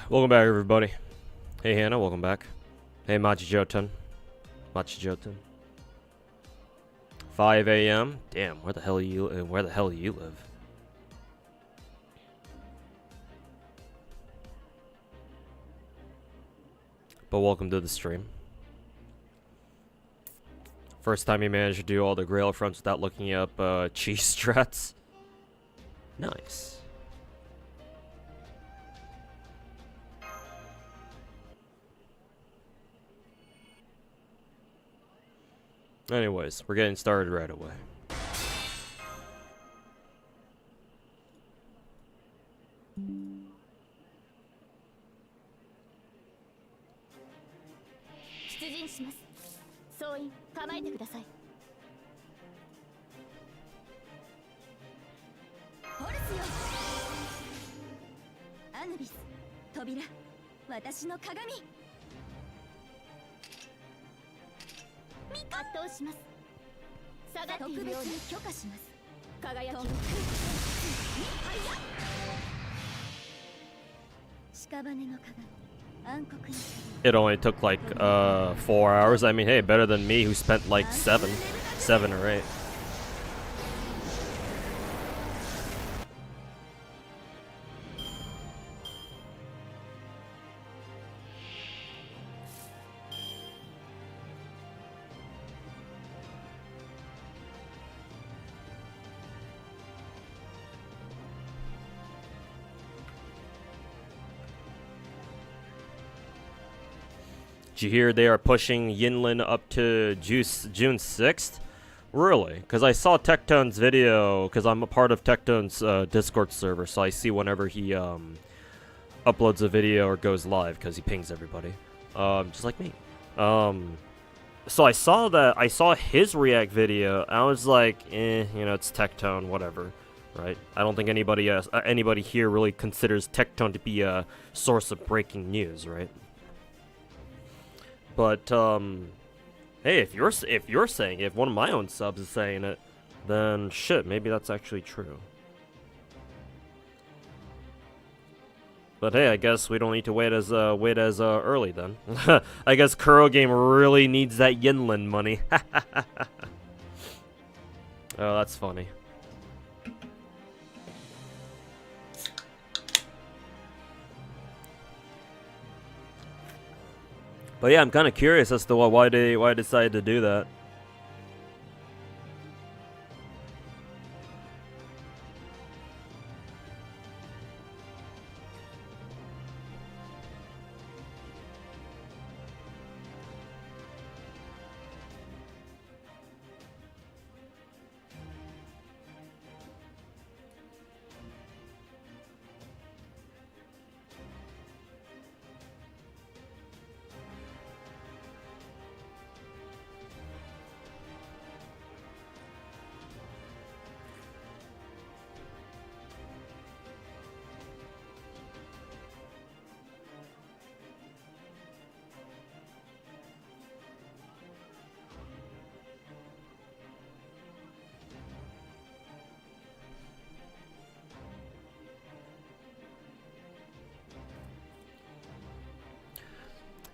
Welcome back, everybody. Hey, Hannah, welcome back. Hey, Machijoten. 5 a.m. Damn, where the hell do you live? But welcome to the stream. First time you managed to do all the grail fronts without looking up cheese strats. Nice. Anyways, we're getting started right away. It only took like 4 hours. I mean, hey, better than me who spent like 7 or 8. Did you hear they are pushing Yinlin up to June 6th? Really? Because I saw Tektone's video, because I'm a part of Tektone's Discord server, so I see whenever he uploads a video or goes live, because he pings everybody. Just like me. So I saw his react video, and I was like, you know, it's Tektone, whatever. Right? I don't think anybody here really considers Tektone to be a source of breaking news, right? But hey, if you're saying it, if one of my own subs is saying it, then shit, maybe that's actually true. But hey, I guess we don't need to wait as early then. I guess Kuro Game really needs that Yinlin money. Oh, that's funny. But yeah, I'm kind of curious as to why they decided to do that.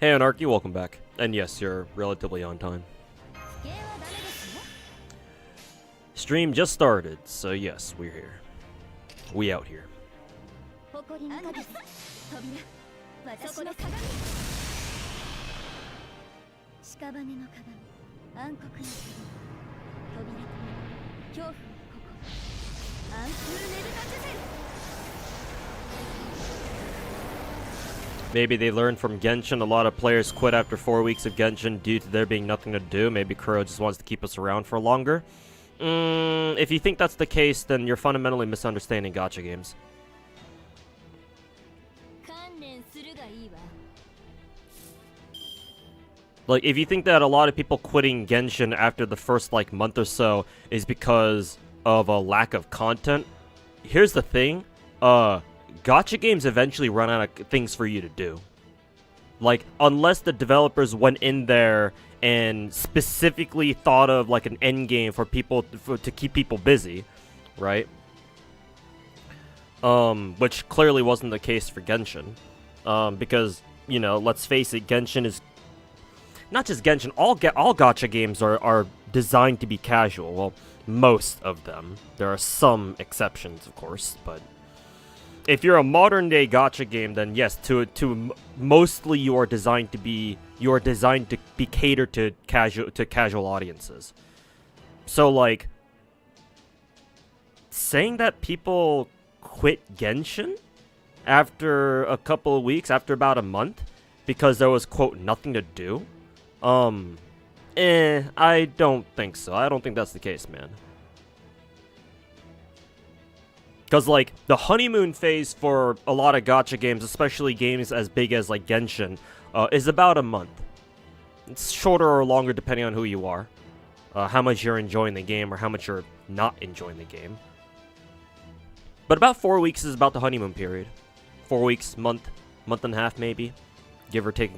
Hey Anarchy, welcome back. And yes, you're relatively on time. Stream just started, so yes, we're here. We out here. Maybe they learned from Genshin. A lot of players quit after 4 weeks of Genshin due to there being nothing to do. Maybe Kuro just wants to keep us around for longer. If you think that's the case, then you're fundamentally misunderstanding gacha games. Like, if you think that a lot of people quitting Genshin after the first, like, month or so is because of a lack of content, here's the thing. Gacha games eventually run out of things for you to do. Like, unless the developers went in there and specifically thought of, like, an end game for people, to keep people busy, right? Which clearly wasn't the case for Genshin. Because, you know, let's face it, Genshin is... Not just Genshin, all gacha games are designed to be casual. Well, most of them. There are some exceptions, of course, but... If you're a modern day gacha game, then yes, mostly you are designed to be catered to casual audiences. So like saying that people quit Genshin after a couple of weeks, after about a month, because there was quote nothing to do, I don't think so. I don't think that's the case, man. Because, like, the honeymoon phase for a lot of gacha games, especially games as big as, like, Genshin, is about a month. It's shorter or longer depending on who you are. How much you're enjoying the game or how much you're not enjoying the game. But about 4 weeks is about the honeymoon period. 4 weeks, month and a half maybe. Give or take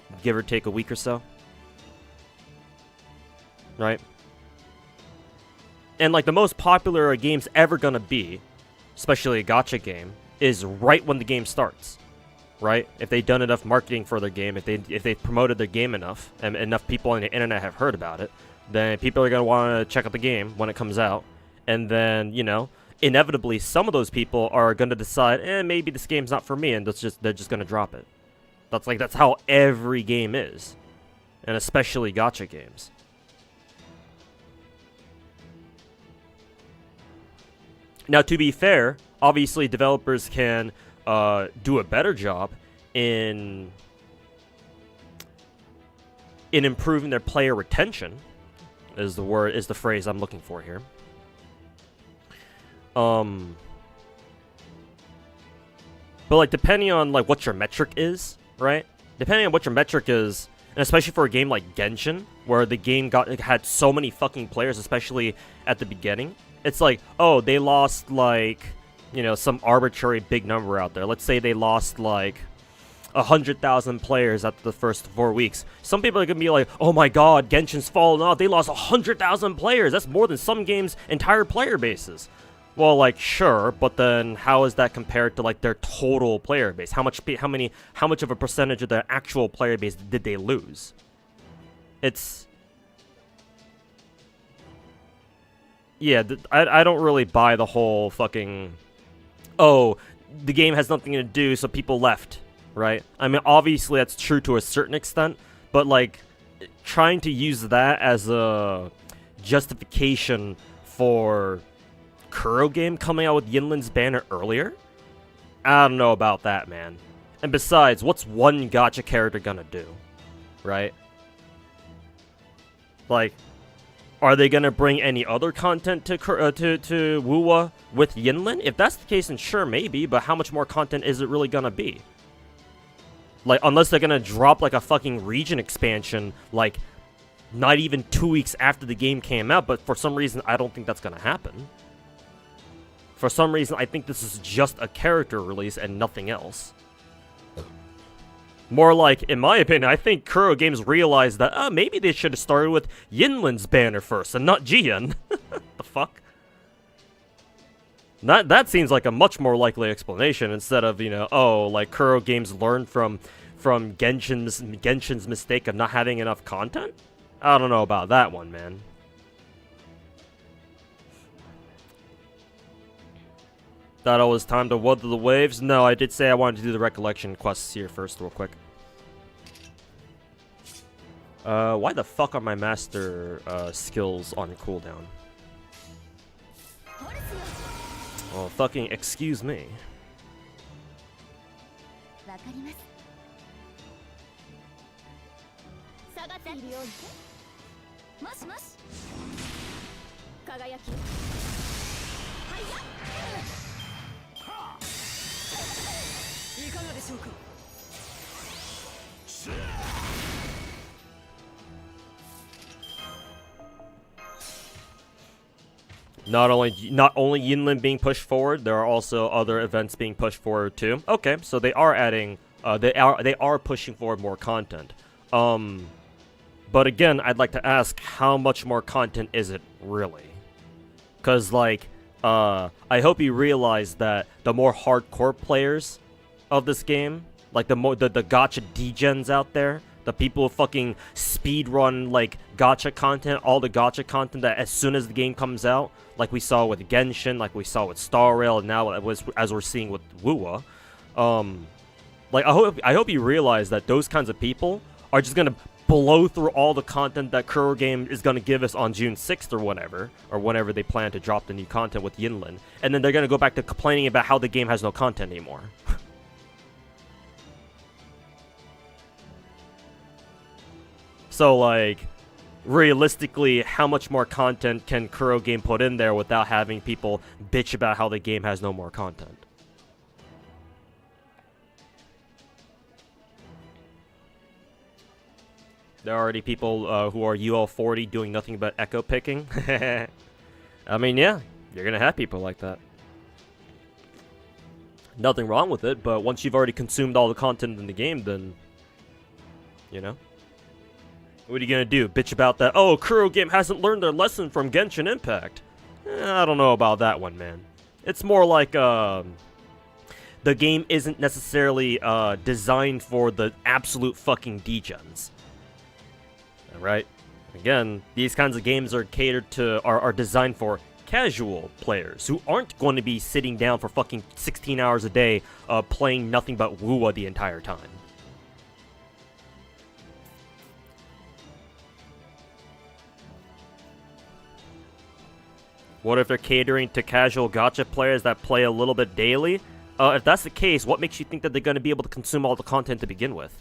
a week or so. Right? And, like, the most popular a game's ever gonna be, especially a gacha game, is right when the game starts, right? If they've done enough marketing for their game, if they've promoted their game enough, and enough people on the internet have heard about it, then people are going to want to check out the game when it comes out. And then, you know, inevitably, some of those people are going to decide, maybe this game's not for me, and they're just going to drop it. That's how every game is. And especially gacha games. Now, to be fair, obviously developers can do a better job in improving their player retention, is the phrase I'm looking for here. But like depending on like what your metric is, right? Depending on what your metric is, and especially for a game like Genshin, where the game had so many fucking players, especially at the beginning. It's like, oh, they lost, like, you know, some arbitrary big number out there. Let's say they lost, like, 100,000 players after the first 4 weeks. Some people are going to be like, oh my god, Genshin's fallen off. They lost 100,000 players. That's more than some games' entire player bases. Well, like, sure, but then how is that compared to, like, their total player base? How much of a percentage of their actual player base did they lose? It's... Yeah, I don't really buy the whole fucking, oh, the game has nothing to do, so people left, right? I mean, obviously that's true to a certain extent, but, like, trying to use that as a justification for Kuro game coming out with Yinlin's banner earlier? I don't know about that, man. And besides, what's one gacha character gonna do, right? Like... Are they gonna bring any other content to wuwa with Yinlin? If that's the case, then sure, maybe. But how much more content is it really gonna be? Like, unless they're gonna drop like a fucking region expansion, like not even 2 weeks after the game came out. But for some reason, I don't think that's gonna happen. For some reason, I think this is just a character release and nothing else. More like, in my opinion, I think Kuro Games realized that, maybe they should have started with Yinlin's banner first, and not Jian. The fuck? That seems like a much more likely explanation, instead of, you know, oh, like, Kuro Games learned from Genshin's mistake of not having enough content? I don't know about that one, man. Thought it was time to weather the waves? No, I did say I wanted to do the recollection quests here first, real quick. Why the fuck are my master skills on cooldown? Oh, fucking excuse me. Not only Yinlin being pushed forward, there are also other events being pushed forward too. Okay, so they are adding, they are pushing forward more content. But again, I'd like to ask, how much more content is it really? Cause like, I hope you realize that the more hardcore players of this game, like the gacha degens out there, the people who fucking speedrun like gacha content, all the gacha content that as soon as the game comes out, like we saw with Genshin, like we saw with Star Rail, and now as we're seeing with wuwa, like I hope you realize that those kinds of people are just gonna blow through all the content that Kuro Game is gonna give us on June 6th or whenever they plan to drop the new content with Yinlin, and then they're gonna go back to complaining about how the game has no content anymore. So, like, realistically, how much more content can Kuro Game put in there without having people bitch about how the game has no more content? There are already people who are UL40 doing nothing but echo picking. I mean, yeah, you're gonna have people like that. Nothing wrong with it, but once you've already consumed all the content in the game, then, you know. What are you gonna do? Bitch about that? Oh, Kuro Game hasn't learned their lesson from Genshin Impact. I don't know about that one, man. It's more like, the game isn't necessarily, designed for the absolute fucking degens. Alright? Again, these kinds of games are catered to, are designed for casual players who aren't going to be sitting down for fucking 16 hours a day, playing nothing but wuwa the entire time. What if they're catering to casual gacha players that play a little bit daily? If that's the case, what makes you think that they're going to be able to consume all the content to begin with?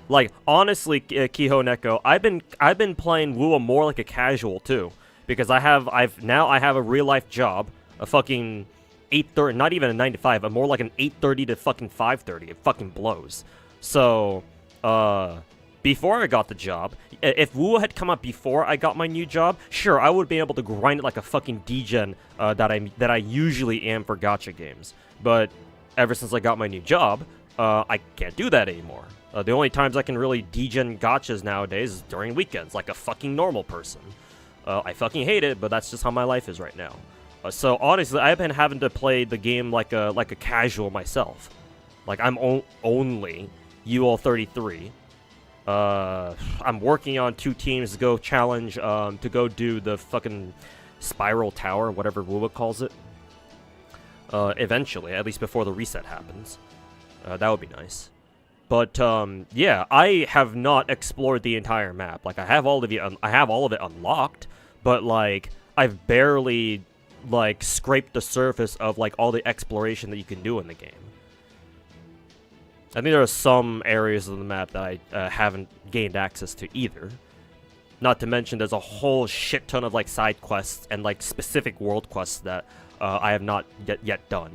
Like, honestly, Kiho Neko, I've been playing wuwa more like a casual too, because I have a real life job, a fucking 8:30, not even a 9 to 5, but more like an 8:30 to fucking 5:30. It fucking blows. So, before I got the job, if wuwa had come out before I got my new job, sure, I would be able to grind it like a fucking degen that I usually am for gacha games. But ever since I got my new job, I can't do that anymore. The only times I can really degen gachas nowadays is during weekends, like a fucking normal person. I fucking hate it, but that's just how my life is right now. So honestly, I've been having to play the game like a casual myself. Like I'm only UL33. I'm working on 2 teams to go challenge, to go do the fucking Spiral Tower, whatever wuwa calls it. Eventually, at least before the reset happens. That would be nice. But, yeah, I have not explored the entire map. Like, I have all of it unlocked, but, like, I've barely, like, scraped the surface of, like, all the exploration that you can do in the game. I think there are some areas of the map that I haven't gained access to either. Not to mention there's a whole shit ton of, like, side quests and, like, specific world quests that I have not yet done.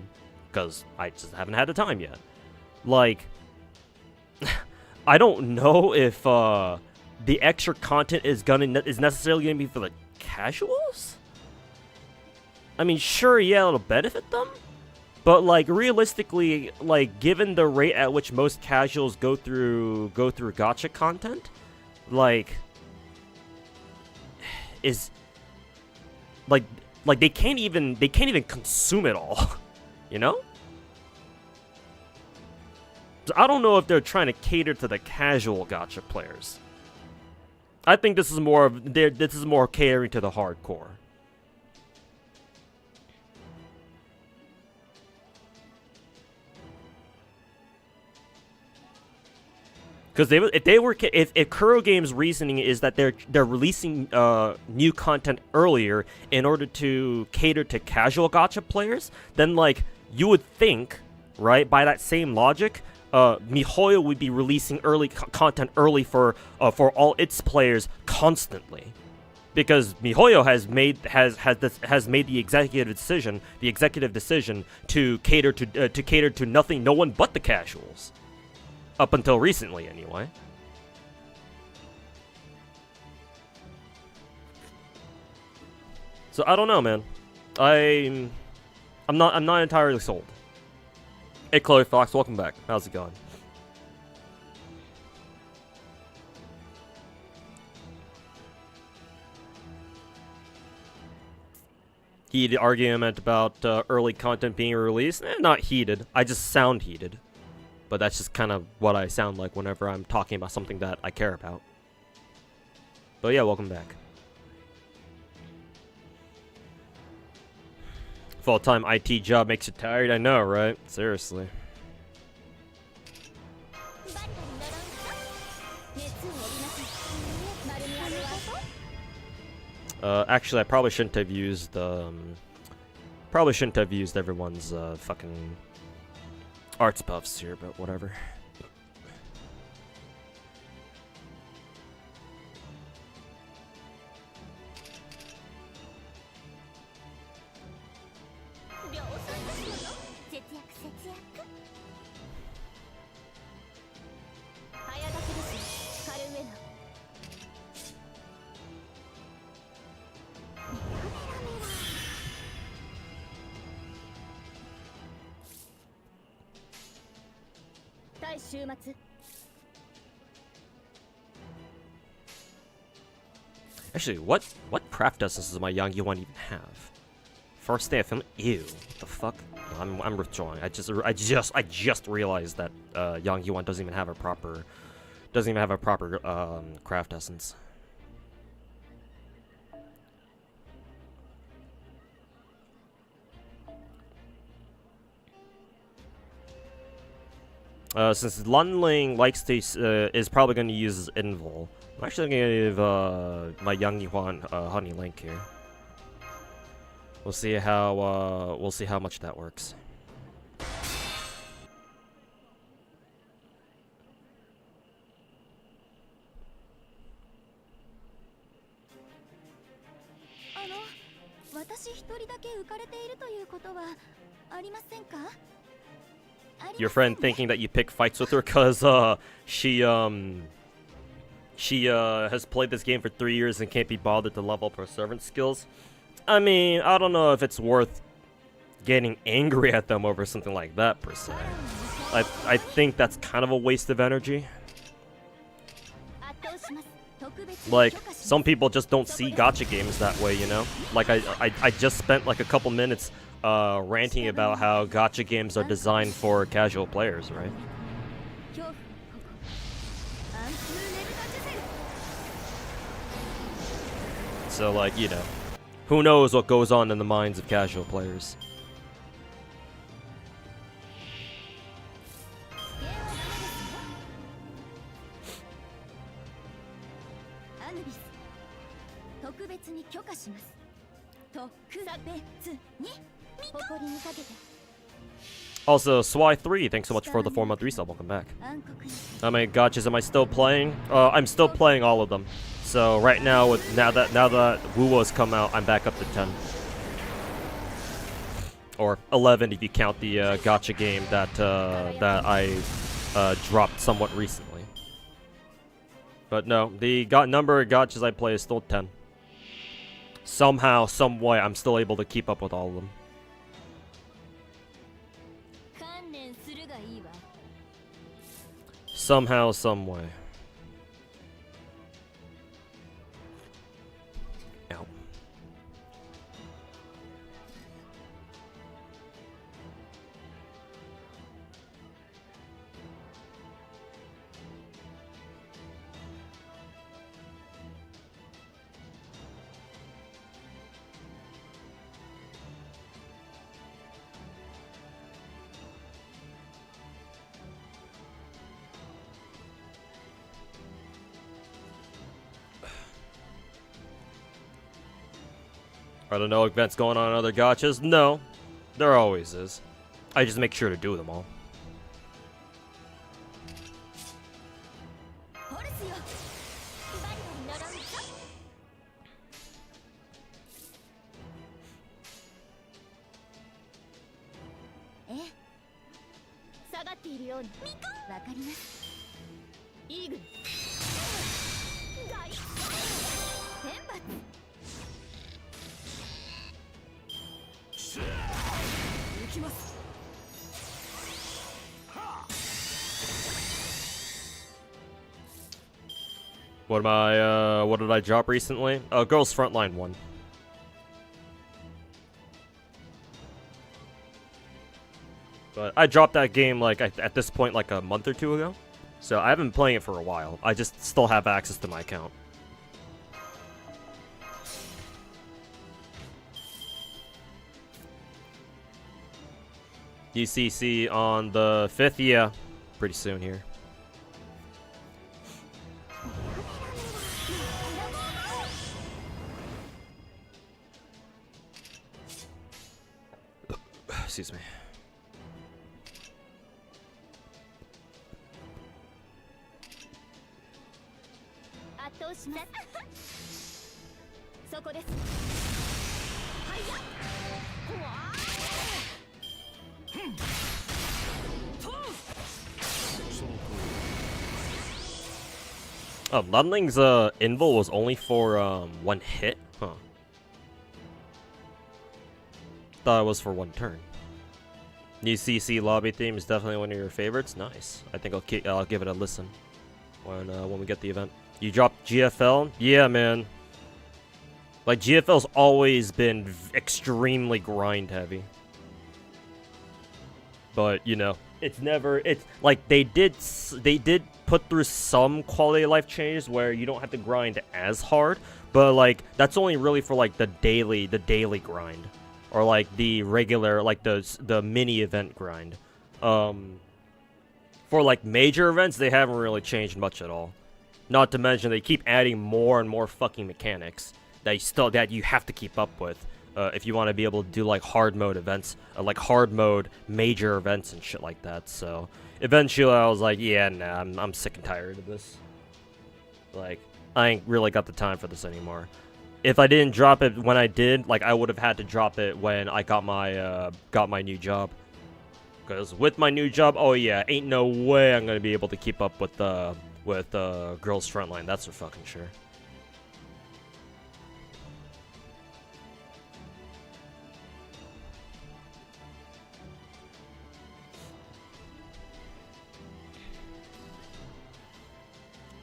Because I just haven't had the time yet. Like, I don't know if the extra content is necessarily gonna be for the casuals. I mean, sure, yeah, it'll benefit them, but like realistically, like given the rate at which most casuals go through gacha content, like is like they can't even consume it all, you know? I don't know if they're trying to cater to the casual gacha players. I think this is more catering to the hardcore. Because if Kuro Games' reasoning is that they're releasing new content earlier in order to cater to casual gacha players, then like you would think, right? By that same logic, MiHoYo would be releasing content early for all its players constantly, because MiHoYo has made the executive decision to cater to no one but the casuals. Up until recently, anyway. So I don't know, man. I'm not entirely sold. Hey, Chloe Fox, welcome back. How's it going? Heated argument about early content being released? Not heated. I just sound heated. But that's just kind of what I sound like whenever I'm talking about something that I care about. But yeah, welcome back. Full-time IT job makes you tired, I know, right? Seriously. Actually, I probably shouldn't have used everyone's fucking arts buffs here, but whatever. Actually, what craft essence does my Yang Yuan even have? First day of film. Ew. What the fuck? I'm withdrawing. I just realized that Yang Yuan doesn't even have a proper craft essence. Since Lunling likes to is probably going to use Invul, I'm actually going to give my Yang Yuan Honey Link here. We'll see how much that works. Your friend thinking that you pick fights with her because she has played this game for 3 years and can't be bothered to level up her servant skills. I mean, I don't know if it's worth getting angry at them over something like that per se. I think that's kind of a waste of energy. Like, some people just don't see gacha games that way, you know? Like, I just spent like a couple minutes ranting about how gacha games are designed for casual players, right? So, like, you know, who knows what goes on in the minds of casual players. Also, Swy3, thanks so much for the 4-month resub. Welcome back. How many gachas am I still playing? I'm still playing all of them. So right now, now that wuwa's come out, I'm back up to 10. Or 11 if you count the gacha game that I dropped somewhat recently. But no, the number of gachas I play is still 10. Somehow, some way, I'm still able to keep up with all of them. Somehow, some way. Ow. Are there no events going on in other gachas? No, there always is. I just make sure to do them all. What did I drop recently? Girls Frontline 1. But I dropped that game like at this point like a month or two ago. So I haven't been playing it for a while. I just still have access to my account. UCC on the 5th, yeah. Pretty soon here. Excuse me. Oh, Ludling's invul was only for one hit? Huh. Thought it was for one turn. New CC lobby theme is definitely one of your favorites. Nice. I think I'll give it a listen when we get the event. You dropped GFL? Yeah, man. Like GFL's always been extremely grind heavy. But you know, it's like they did put through some quality of life changes where you don't have to grind as hard, but like that's only really for like the daily grind. Or like the regular, like the mini event grind. For like major events, they haven't really changed much at all. Not to mention they keep adding more and more fucking mechanics that you have to keep up with if you want to be able to do like hard mode events, like hard mode major events and shit like that. So eventually I was like, yeah, nah, I'm sick and tired of this. Like I ain't really got the time for this anymore. If I didn't drop it when I did, like I would have had to drop it when I got my new job. Because with my new job, oh yeah, ain't no way I'm gonna be able to keep up with Girls Frontline. That's for fucking sure.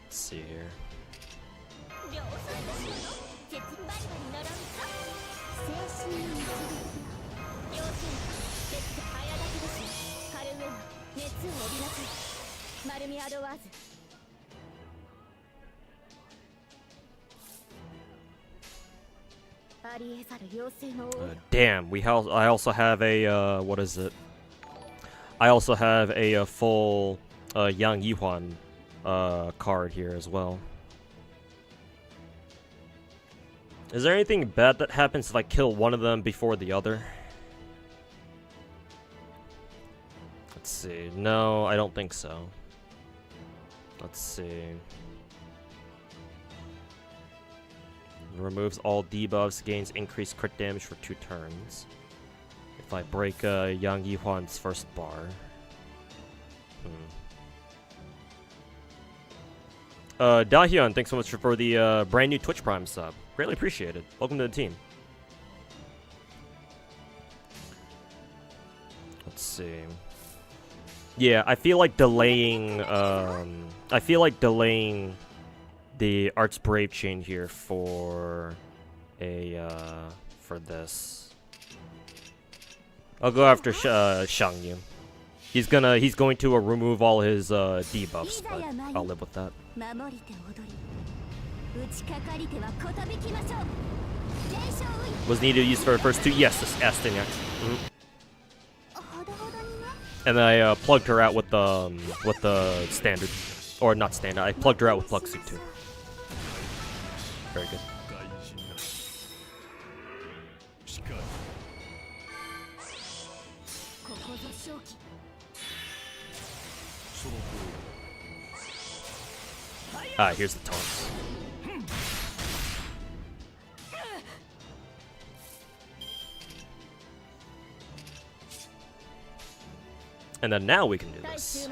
Let's see here. Damn, I also have a what is it? I also have a full Yang Yihuan card here as well. Is there anything bad that happens if I kill one of them before the other? Let's see. No, I don't think so. Let's see. Removes all debuffs, gains increased crit damage for 2 turns. If I break Yang Yihuan's first bar. Dahyun, thanks so much for the brand new Twitch Prime sub. Greatly appreciated. Welcome to the team. Let's see. Yeah, I feel like delaying the Arts Brave chain here for this. I'll go after Shangyu. He's going to remove all his debuffs, but I'll live with that. Was needed to use for the first 2? Yes, this Astiniak. And then I plugged her out with the standard, or not standard. I plugged her out with plug suit too. Very good. Ah, here's the taunt. And then now we can do this.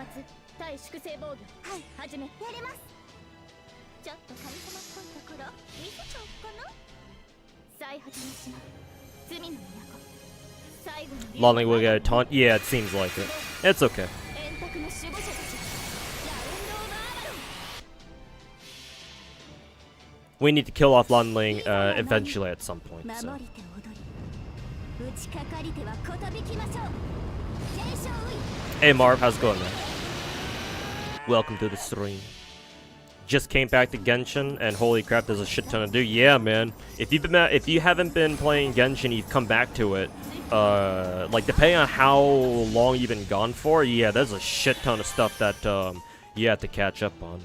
Lonely will get a taunt? Yeah, it seems like it. It's okay. We need to kill off Lonling eventually at some point, so. Hey Marv, how's it going, man? Welcome to the stream. Just came back to Genshin, and holy crap, there's a shit ton to do. Yeah, man. If you haven't been playing Genshin, you've come back to it. Like depending on how long you've been gone for, yeah, there's a shit ton of stuff that you have to catch up on.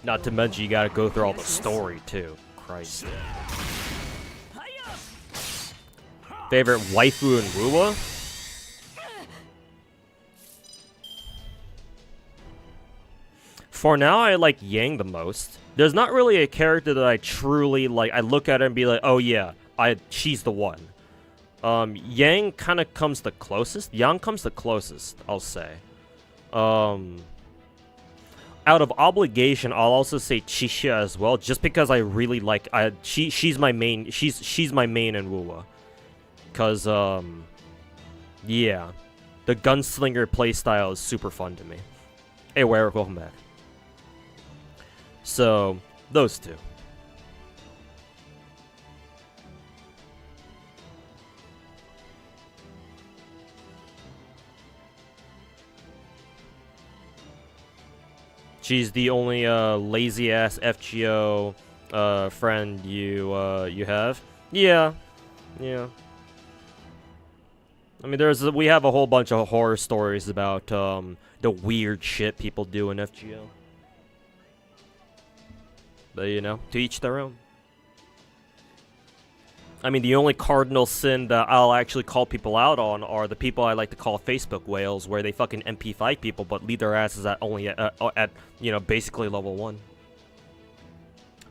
Not to mention, you gotta go through all the story too. Christ. Favorite waifu and wuwa? For now, I like Yang the most. There's not really a character that I truly like. I look at her and be like, oh yeah, she's the one. Yang kind of comes the closest. Yang comes the closest, I'll say. Out of obligation, I'll also say Chisha as well, just because I really like. She's my main. She's my main in wuwa. Cause yeah, the gunslinger playstyle is super fun to me. Hey, Warwick, welcome back. So those two. She's the only lazy ass FGO friend you have. Yeah. I mean, we have a whole bunch of horror stories about the weird shit people do in FGO. But you know, to each their own. I mean, the only cardinal sin that I'll actually call people out on are the people I like to call Facebook whales, where they fucking MP5 people but leave their asses at only at you know, basically level 1.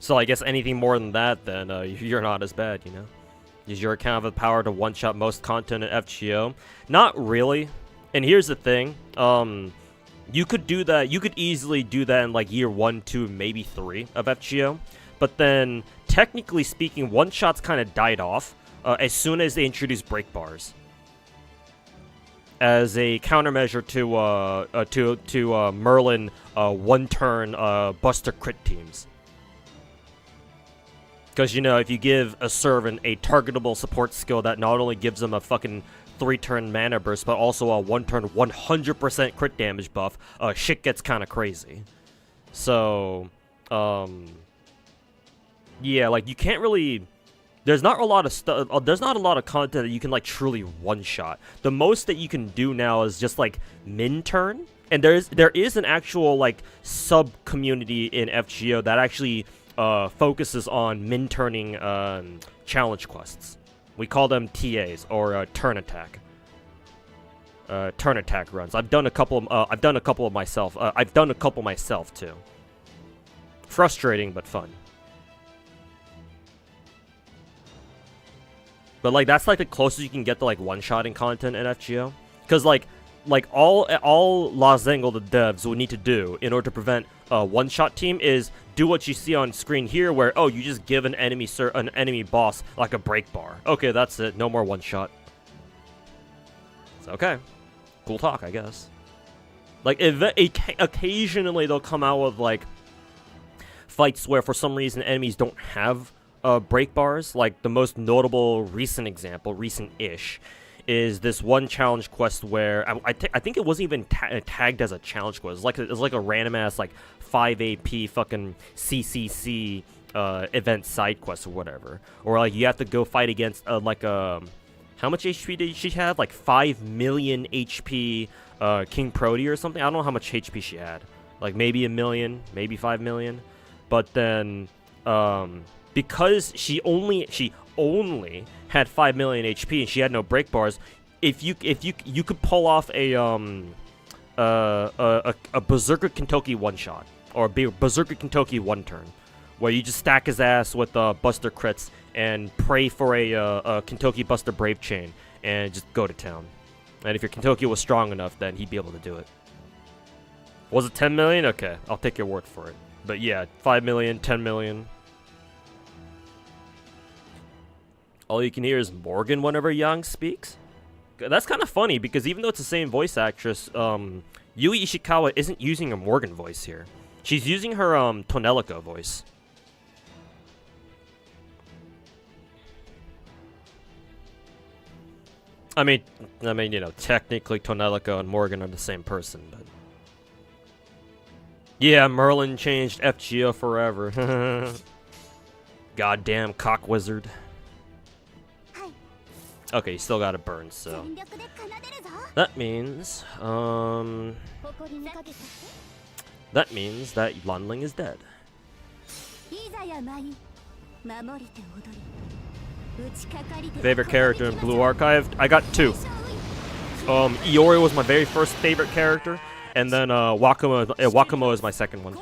So I guess anything more than that, then you're not as bad, you know. Use your account have the power to one-shot most content in FGO? Not really. And here's the thing. You could do that. You could easily do that in like year 1, 2, maybe 3 of FGO. But then, technically speaking, one-shots kind of died off as soon as they introduced break bars. As a countermeasure to Merlin one-turn Buster crit teams. Because, you know, if you give a servant a targetable support skill that not only gives them a fucking 3-turn mana burst, but also a 1-turn 100% crit damage buff, shit gets kind of crazy. So, yeah, like, you can't really... There's not a lot of stuff... there's not a lot of content that you can, like, truly one-shot. The most that you can do now is just, like, min-turn. And there is an actual, like, sub-community in FGO that actually... focuses on min-turning challenge quests. We call them TAs, or turn attack. Turn attack runs. I've done a couple of myself. I've done a couple myself too. Frustrating but fun. But like that's like the closest you can get to like one-shotting content in FGO. Because like all La Zengle the devs will need to do in order to prevent a one-shot team is do what you see on screen here, where oh you just give an enemy boss like a break bar. Okay, that's it. No more one-shot. It's okay. Cool talk, I guess. Like occasionally they'll come out with like fights where for some reason enemies don't have break bars. Like the most notable recent example, recent-ish, is this one challenge quest where I think it wasn't even tagged as a challenge quest. It was like a random ass like 5 AP fucking CCC event side quest or whatever. Or like you have to go fight against how much HP did she have? Like 5 million HP King Prody or something. I don't know how much HP she had. Like maybe 1 million, maybe 5 million. But then because she only had 5 million HP and she had no break bars. If you could pull off a Berserker Kentoki one shot or a Berserker Kentoki one turn, where you just stack his ass with Buster crits and pray for a Kentoki Buster Brave Chain and just go to town. And if your Kentoki was strong enough, then he'd be able to do it. Was it 10 million? Okay, I'll take your word for it. But yeah, 5 million, 10 million. All you can hear is Morgan whenever Yang speaks. That's kind of funny because even though it's the same voice actress, Yui Ishikawa isn't using her Morgan voice here. She's using her Tonelico voice. I mean, you know, technically Tonelico and Morgan are the same person, but yeah, Merlin changed FGO forever. Goddamn cock wizard. Okay, you still got to burn, so that means that Lanling is dead. Favorite character in Blue Archive? I got 2. Iori was my very first favorite character, and then Wakamo is my second one.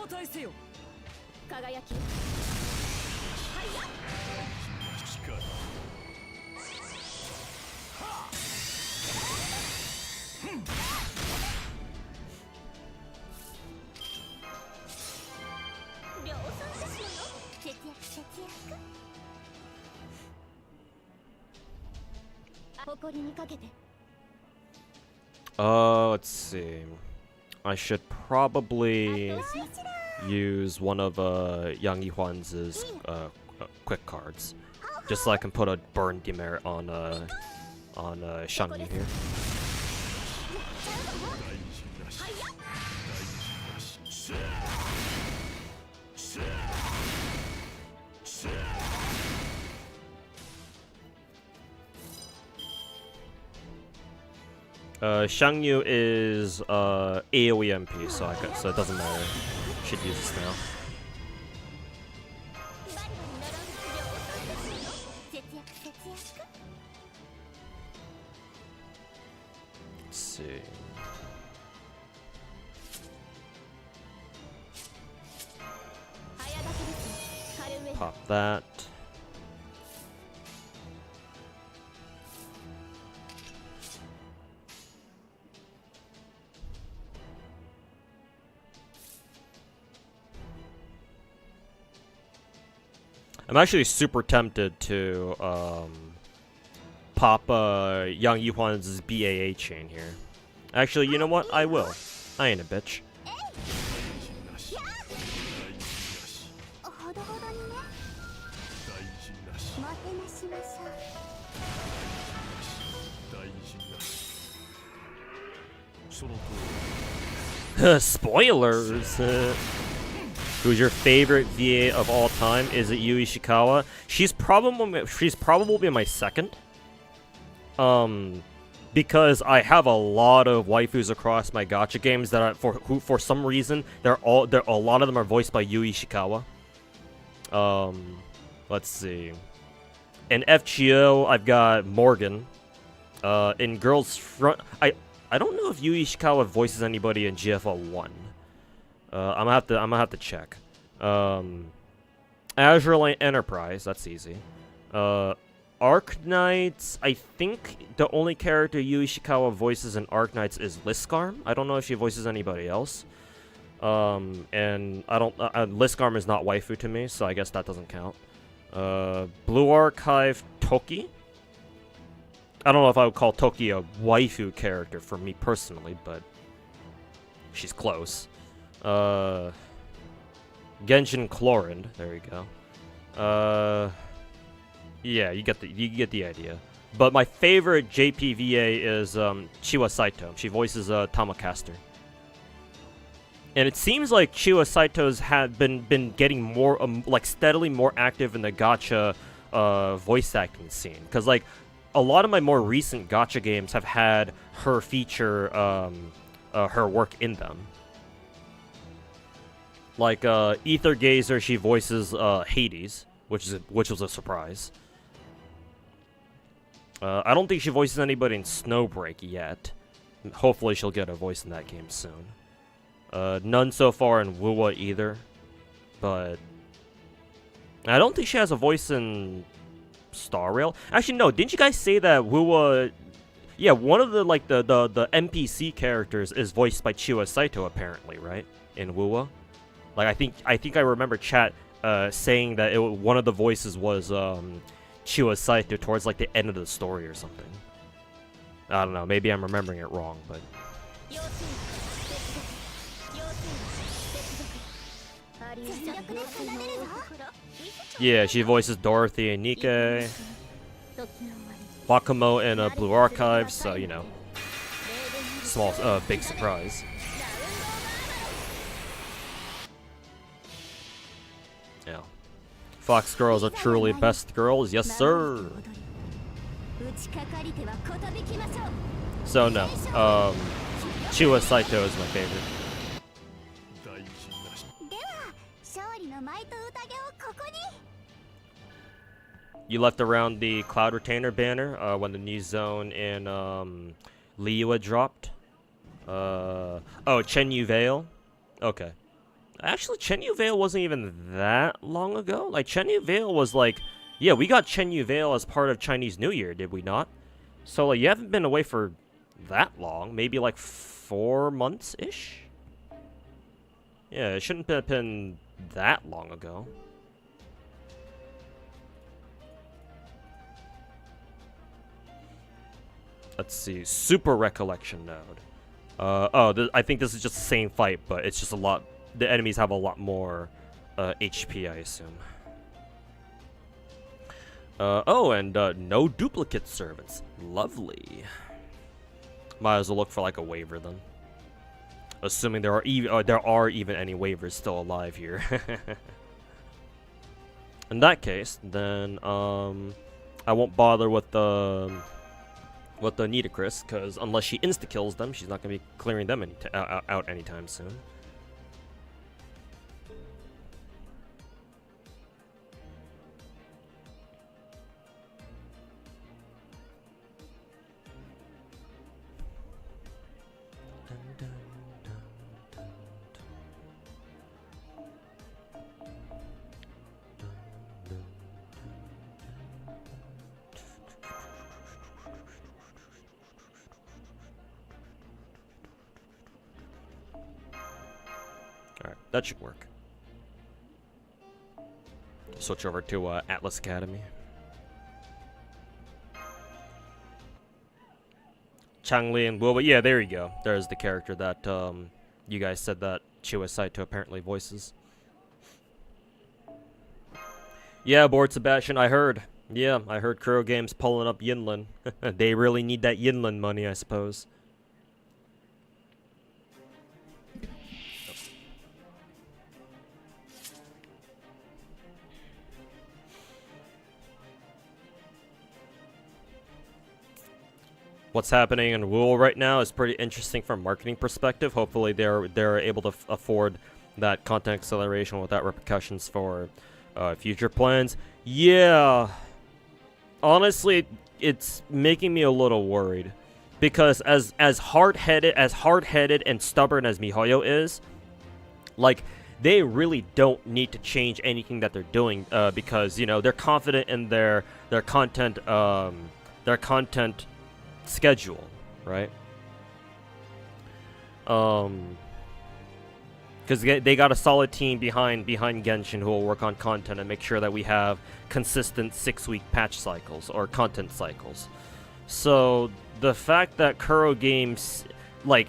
Let's see. I should probably use one of Yang Yihuan's quick cards, just so I can put a burn demerit on Shangyu here. Shangyu is AoE MP, so it doesn't matter. Should use this now. Let's see. Pop that. I'm actually super tempted to pop Yang Yuhuan's BAA chain here. Actually, you know what? I will. I ain't a bitch. Spoilers! Who's your favorite VA of all time? Is it Yui Ishikawa? She's probably my second. Because I have a lot of waifus across my gacha games that for some reason a lot of them are voiced by Yui Ishikawa. Let's see. In FGO, I've got Morgan. In Girls Front, I don't know if Yui Ishikawa voices anybody in GFL 1. I'm gonna have to check. Azure Light Enterprise, that's easy. Arc Knights, I think the only character Yui Ishikawa voices in Arc Knights is Liskarm. I don't know if she voices anybody else. And I don't. Liskarm is not waifu to me, so I guess that doesn't count. Blue Archive Toki. I don't know if I would call Toki a waifu character for me personally, but she's close. Genshin Chlorinde, there we go. Yeah, you get the idea. But my favorite JPVA is Chiwa Saito. She voices Tamacaster. And it seems like Chiwa Saito's had been getting more like steadily more active in the gacha voice acting scene, because like a lot of my more recent gacha games have had her feature her work in them. Like Ether Gazer, she voices Hades. which was a surprise. I don't think she voices anybody in Snowbreak yet. Hopefully she'll get a voice in that game soon. None so far in wuwa either, but I don't think she has a voice in Star Rail. Actually, no. Didn't you guys say that wuwa? Yeah, one of the the NPC characters is voiced by Chiwa Saito apparently, right? In wuwa, like I think I remember chat saying that one of the voices was Chiwa Saito towards like the end of the story or something. I don't know. Maybe I'm remembering it wrong, but. Yeah, she voices Dorothy and Nikke, Bakumo in Blue Archive, so you know, big surprise. Yeah, Fox girls are truly best girls, yes sir. So no, Chiwa Saito is my favorite. You left around the Cloud Retainer banner when the new zone in Liyue dropped. Oh, Chenyu Vale. Okay. Actually, Chenyu Vale wasn't even that long ago. Like, Chenyu Vale was like... Yeah, we got Chenyu Vale as part of Chinese New Year, did we not? So, like, you haven't been away for that long. Maybe, like, 4 months-ish? Yeah, it shouldn't have been that long ago. Let's see, Super Recollection node. I think this is just the same fight, but it's just a lot. The enemies have a lot more HP, I assume. And no duplicate servants. Lovely. Might as well look for like a waiver then. Assuming there are even any waivers still alive here. In that case, then I won't bother with the Nitocris, because unless she insta-kills them, she's not going to be clearing them out anytime soon. Alright, that should work. Switch over to Atlas Academy. Changli and wuwa. Yeah, there you go. There's the character that you guys said that Chiwa Saito apparently voices. Yeah, Board Sebastian, I heard. Yeah, I heard Kuro Games pulling up Yinlin. They really need that Yinlin money, I suppose. What's happening in wuwa right now is pretty interesting from a marketing perspective. Hopefully they're able to afford that content acceleration without repercussions for future plans. Yeah, honestly, it's making me a little worried because as hard-headed and stubborn as MiHoYo is, like they really don't need to change anything that they're doing because you know they're confident in their content schedule, right? Because they got a solid team behind Genshin who will work on content and make sure that we have consistent 6-week patch cycles or content cycles. So the fact that Kuro Games, like,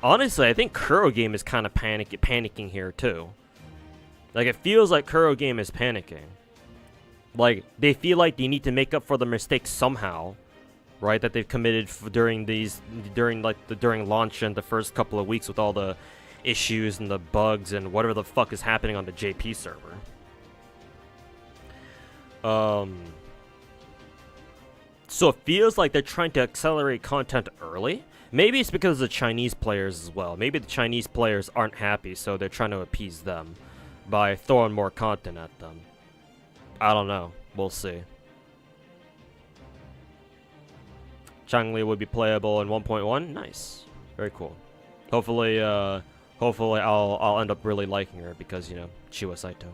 honestly, I think Kuro Game is kind of panicking here too. Like, it feels like Kuro Game is panicking. Like, they feel like they need to make up for the mistakes somehow, right? That they've committed during launch and the first couple of weeks with all the issues and the bugs and whatever the fuck is happening on the JP server. So it feels like they're trying to accelerate content early. Maybe it's because of the Chinese players as well. Maybe the Chinese players aren't happy, so they're trying to appease them by throwing more content at them. I don't know. We'll see. Changli would be playable in 1.1. Nice. Very cool. Hopefully, hopefully I'll end up really liking her because, you know, Chiwa Saito.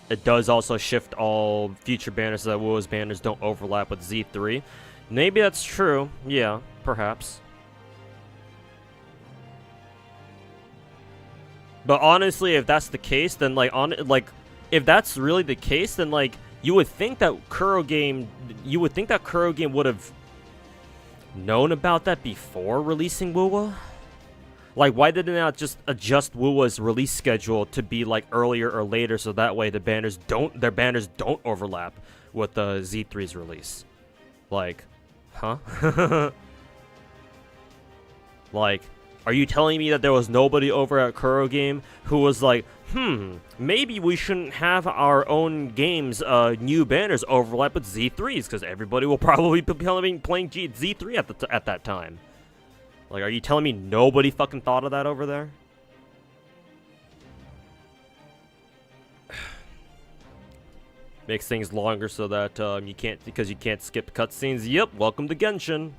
It does also shift all future banners so that WoW's banners don't overlap with Z3. Maybe that's true. Yeah, perhaps. But honestly, if that's the case, then if that's really the case, then you would think that Kuro Game would have known about that before releasing wuwa. Like, why did they not just adjust wuwa's release schedule to be like earlier or later, so that way their banners don't overlap with the Z3's release? Like, huh? Like, are you telling me that there was nobody over at Kuro Game who was like, maybe we shouldn't have our own games, new banners overlap with Z3's because everybody will probably be playing Z3 at that time? Like, are you telling me nobody fucking thought of that over there? Makes things longer so that you can't skip cutscenes. Yep, welcome to Genshin.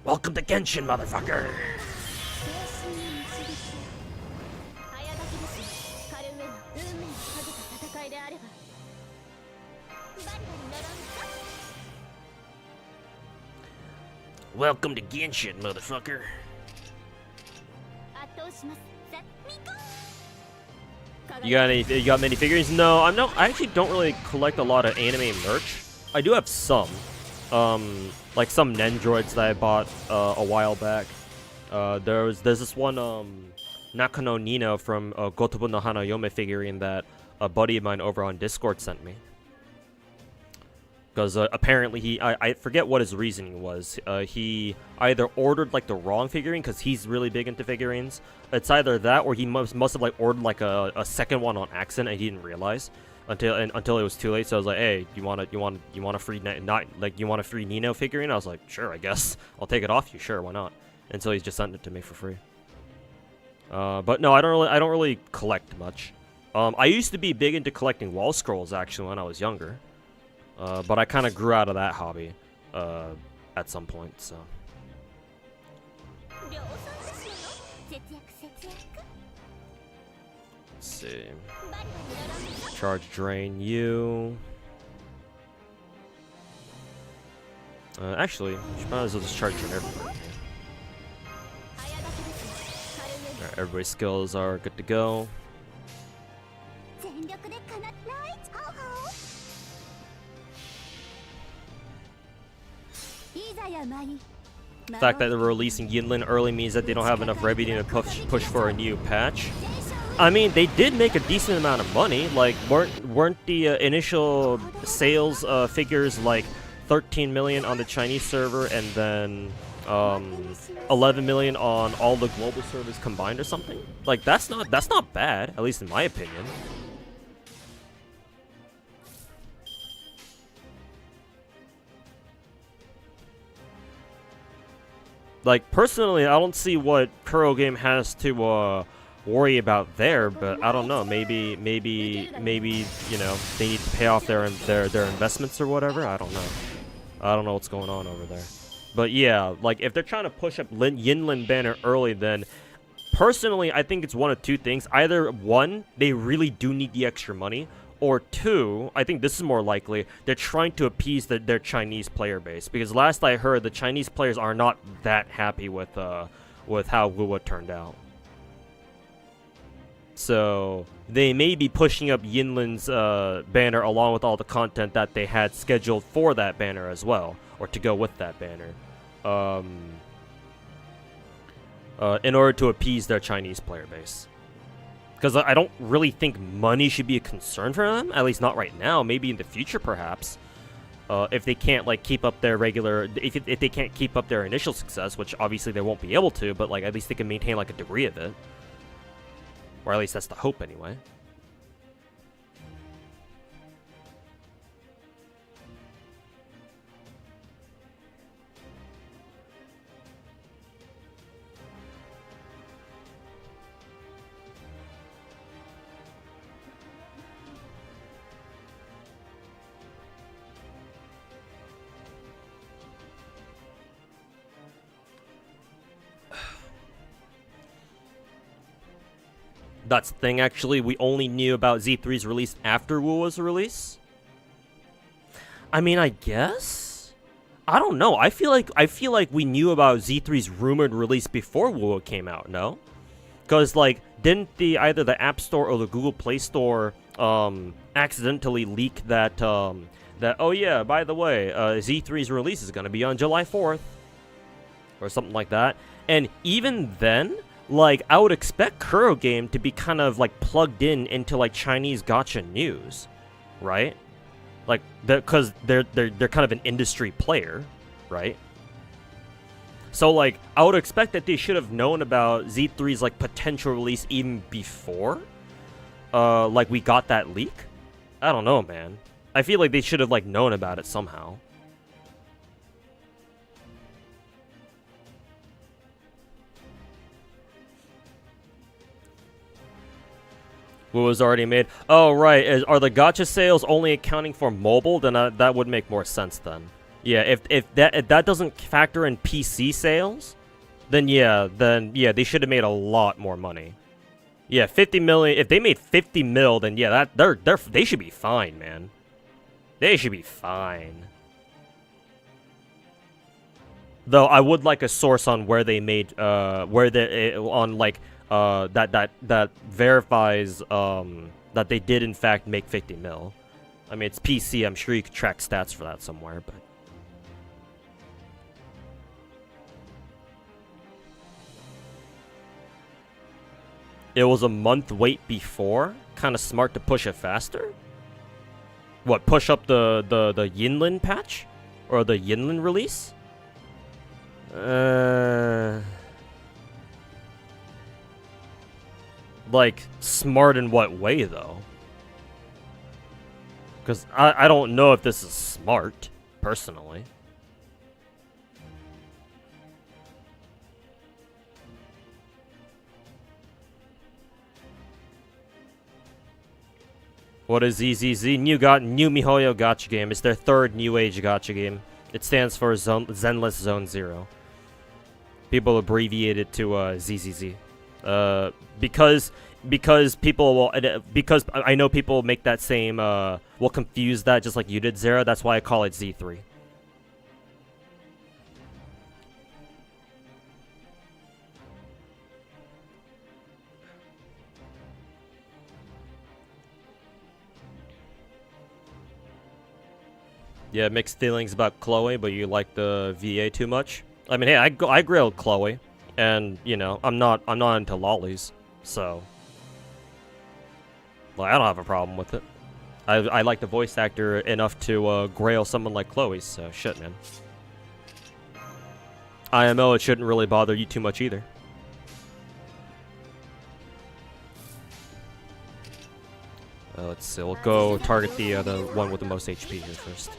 Welcome to Genshin, motherfucker. Welcome to Genshin, motherfucker. You got many figures? No, I actually don't really collect a lot of anime merch. I do have some. Like some Nendroids that I bought a while back. There's this one Nakano Nino from Gotobu no Hana Yome figurine that a buddy of mine over on Discord sent me. Because apparently I forget what his reasoning was. He either ordered like the wrong figurine because he's really big into figurines. It's either that or he must have like ordered like a second one on accident and he didn't realize until it was too late. So I was like, hey, you want a free you want a free Nino figurine? I was like, sure, I guess I'll take it off you. Sure, why not? And so he's just sent it to me for free. But no, I don't really collect much. I used to be big into collecting wall scrolls actually when I was younger. But I kind of grew out of that hobby at some point, so. Let's see. Charge drain you. Actually, you might as well just charge drain everybody. Alright, everybody's skills are good to go. The fact that they're releasing Yinlin early means that they don't have enough revenue to push for a new patch. I mean, they did make a decent amount of money. Like, weren't the initial sales figures like 13 million on the Chinese server and then 11 million on all the global servers combined or something? Like, that's not bad, at least in my opinion. Like, personally, I don't see what Kuro Game has to worry about there, but I don't know. Maybe you know, they need to pay off their investments or whatever. I don't know. I don't know what's going on over there. But yeah, like if they're trying to push up Yinlin banner early, then personally, I think it's one of two things. Either one, they really do need the extra money. Or two, I think this is more likely, they're trying to appease their Chinese player base. Because last I heard, the Chinese players are not that happy with how wuwa turned out. So, they may be pushing up Yinlin's banner along with all the content that they had scheduled for that banner as well. Or to go with that banner. In order to appease their Chinese player base. Because I don't really think money should be a concern for them, at least not right now. Maybe in the future, perhaps, if they can't like keep up their regular, if they can't keep up their initial success, which obviously they won't be able to, but like at least they can maintain like a degree of it, or at least that's the hope anyway. That's the thing, actually. We only knew about Z3's release after wuwa's release. I mean, I guess? I don't know. I feel like we knew about Z3's rumored release before wuwa came out, no? Because, like, didn't either the App Store or the Google Play Store accidentally leak that, oh yeah, by the way, Z3's release is going to be on July 4th? Or something like that. And even then, like, I would expect Kuro Game to be kind of, like, plugged into, like, Chinese gacha news, right? Like, because they're kind of an industry player, right? So, like, I would expect that they should have known about Z3's, like, potential release even before, like, we got that leak. I don't know, man. I feel like they should have, like, known about it somehow. What was already made? Oh, right. Are the gacha sales only accounting for mobile? Then that would make more sense then. Yeah, if that doesn't factor in PC sales, then yeah, they should have made a lot more money. Yeah, 50 million. If they made 50 mil, then yeah, they should be fine, man. They should be fine. Though I would like a source on where they made that verifies that they did in fact make 50 mil. I mean, it's PC. I'm sure you could track stats for that somewhere, but. It was a month wait before? Kind of smart to push it faster? What, push up the Yinlin patch? Or the Yinlin release? Like, smart in what way, though? Because I don't know if this is smart, personally. What is ZZZ? New MiHoYo gacha game. It's their third new age gacha game. It stands for Zenless Zone Zero. People abbreviate it to ZZZ. Because people will, because I know people make that same, will confuse that just like you did, Zero. That's why I call it Z3. Yeah, mixed feelings about Chloe, but you like the VA too much. I mean, hey, I grilled Chloe, and you know, I'm not into lollies, so well, I don't have a problem with it. I like the voice actor enough to grail someone like Chloe, so shit, man. IMO, it shouldn't really bother you too much either. Let's see, we'll go target the one with the most HP here first.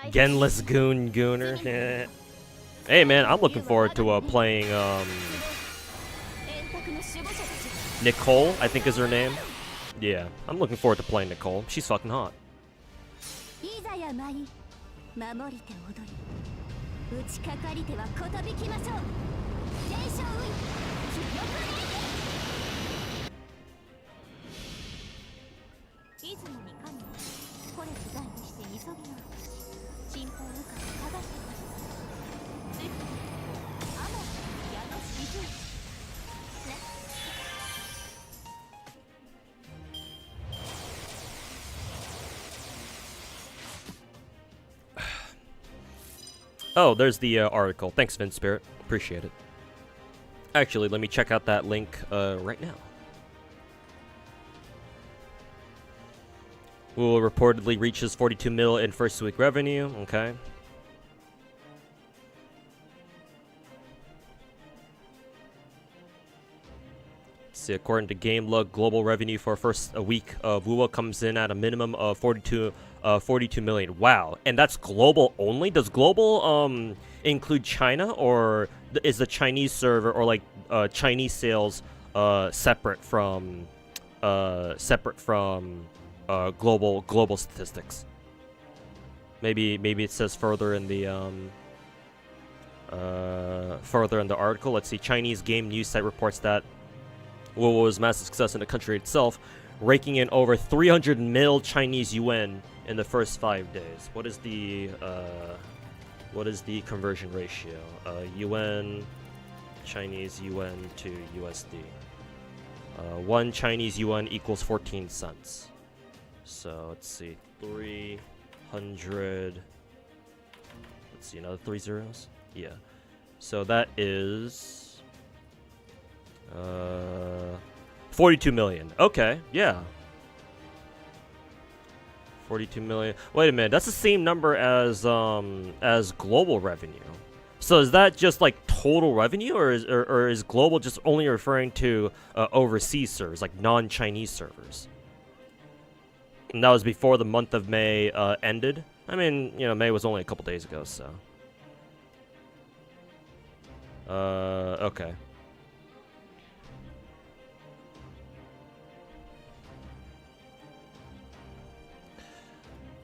Genless Gooner. Hey man, I'm looking forward to playing Nicole, I think is her name. Yeah, I'm looking forward to playing Nicole. She's fucking hot. Oh, there's the article. Thanks, Vin Spirit. Appreciate it. Actually, let me check out that link right now. Will reportedly reaches 42 mil in first week revenue. Okay. See, according to GameLog, global revenue for first week of wuwa comes in at a minimum of 42 million. Wow, and that's global only? Does global include China, or is the Chinese server or like Chinese sales separate from global statistics? Maybe it says further in the article. Let's see. Chinese game news site reports that wuwa was a massive success in the country itself, raking in over 300 mil Chinese yuan in the first 5 days. What is the conversion ratio? Yuan, Chinese yuan to USD. 1 Chinese yuan equals 14 cents. So let's see, 300. Let's see, another 3 zeros. Yeah. So that is 42 million. Okay, yeah. 42 million. Wait a minute, that's the same number as global revenue. So is that just like total revenue, or is global just only referring to overseas servers, like non-Chinese servers? And that was before the month of May ended. I mean, you know, May was only a couple days ago, so. Okay.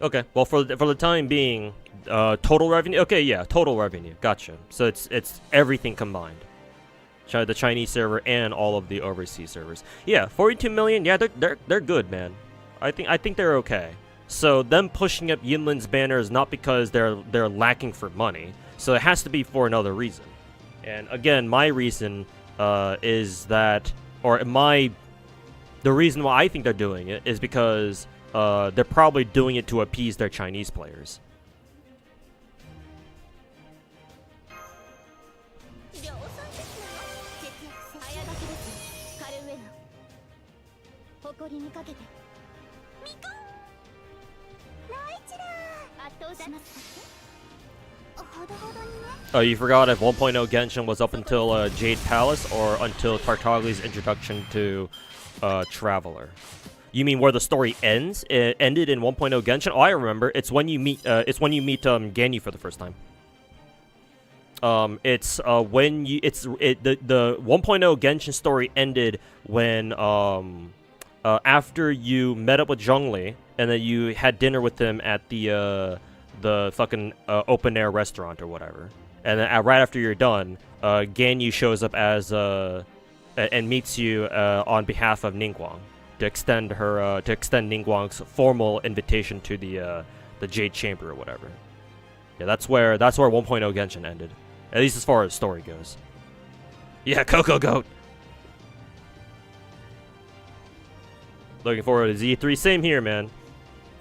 Okay, well, for the time being, total revenue. Okay, yeah, total revenue. Gotcha. So it's everything combined, the Chinese server and all of the overseas servers. Yeah, 42 million. Yeah, they're good, man. I think they're okay. So them pushing up Yinlin's banner is not because they're lacking for money. So it has to be for another reason. And again, my reason is that, or the reason why I think they're doing it is because they're probably doing it to appease their Chinese players. Oh, you forgot if 1.0 Genshin was up until Jade Palace or until Tartagli's introduction to Traveler? You mean where the story ends? It ended in 1.0 Genshin? Oh, I remember. It's when you meet Ganyu for the first time. It's when you the 1.0 Genshin story ended when after you met up with Zhongli and then you had dinner with him at the fucking open air restaurant or whatever. And then right after you're done, Ganyu shows up as and meets you on behalf of Ningguang to extend Ningguang's formal invitation to the Jade Chamber or whatever. Yeah, that's where 1.0 Genshin ended, at least as far as story goes. Yeah, Coco Goat. Looking forward to Z3. Same here, man.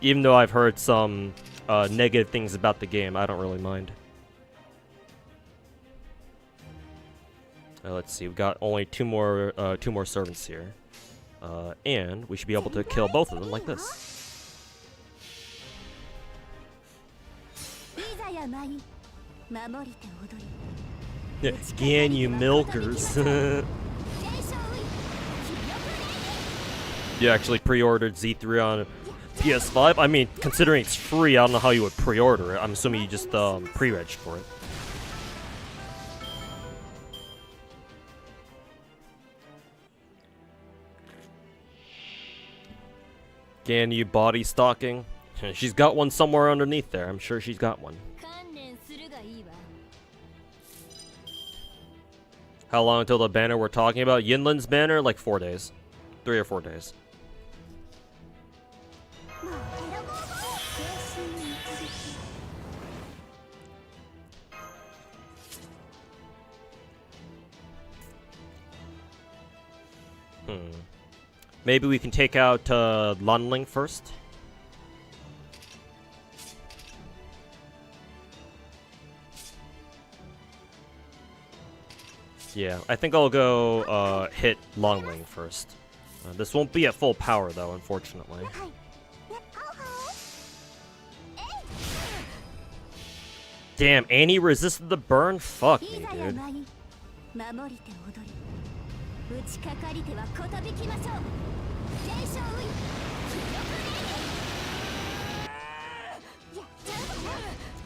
Even though I've heard some negative things about the game, I don't really mind. Let's see, we've got only two more servants here, and we should be able to kill both of them like this. Yeah, Ganyu milkers. You actually pre-ordered Z3 on PS5? I mean, considering it's free, I don't know how you would pre-order it. I'm assuming you just pre-reg for it. Ganyu body stalking. She's got one somewhere underneath there. I'm sure she's got one. How long until the banner we're talking about? Yinlin's banner? Like 4 days. 3 or 4 days. Maybe we can take out Lanling first. Yeah, I think I'll go hit Longling first. This won't be at full power though, unfortunately. Damn, Annie resisted the burn? Fuck me, dude.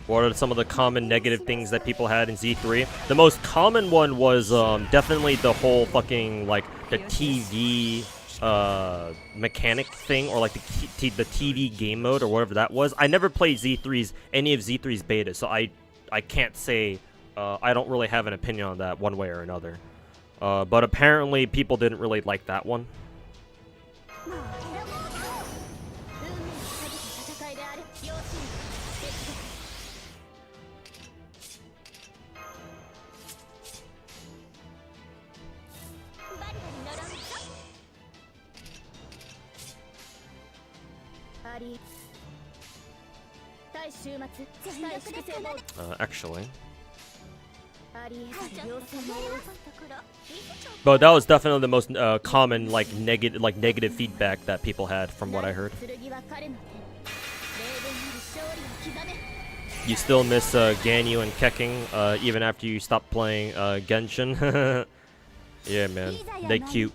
What are some of the common negative things that people had in Z3? The most common one was definitely the whole fucking, like, the TV mechanic thing, or like the TV game mode or whatever that was. I never played any of Z3's beta, so I can't say, I don't really have an opinion on that one way or another. But apparently people didn't really like that one. Actually. But that was definitely the most common negative feedback that people had from what I heard. You still miss Ganyu and Kecking even after you stop playing Genshin. Yeah, man, they cute.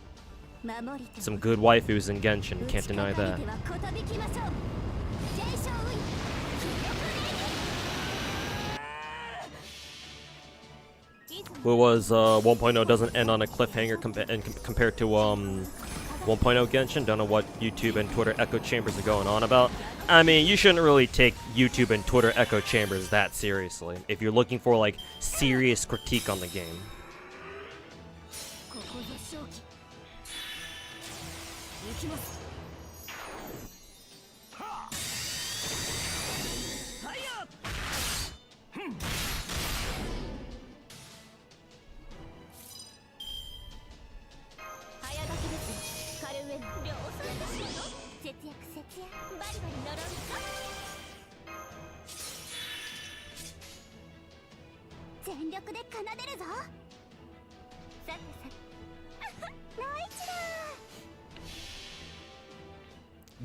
Some good waifus in Genshin, can't deny that. What was 1.0 doesn't end on a cliffhanger compared to 1.0 Genshin. Don't know what YouTube and Twitter echo chambers are going on about. I mean, you shouldn't really take YouTube and Twitter echo chambers that seriously if you're looking for like serious critique on the game.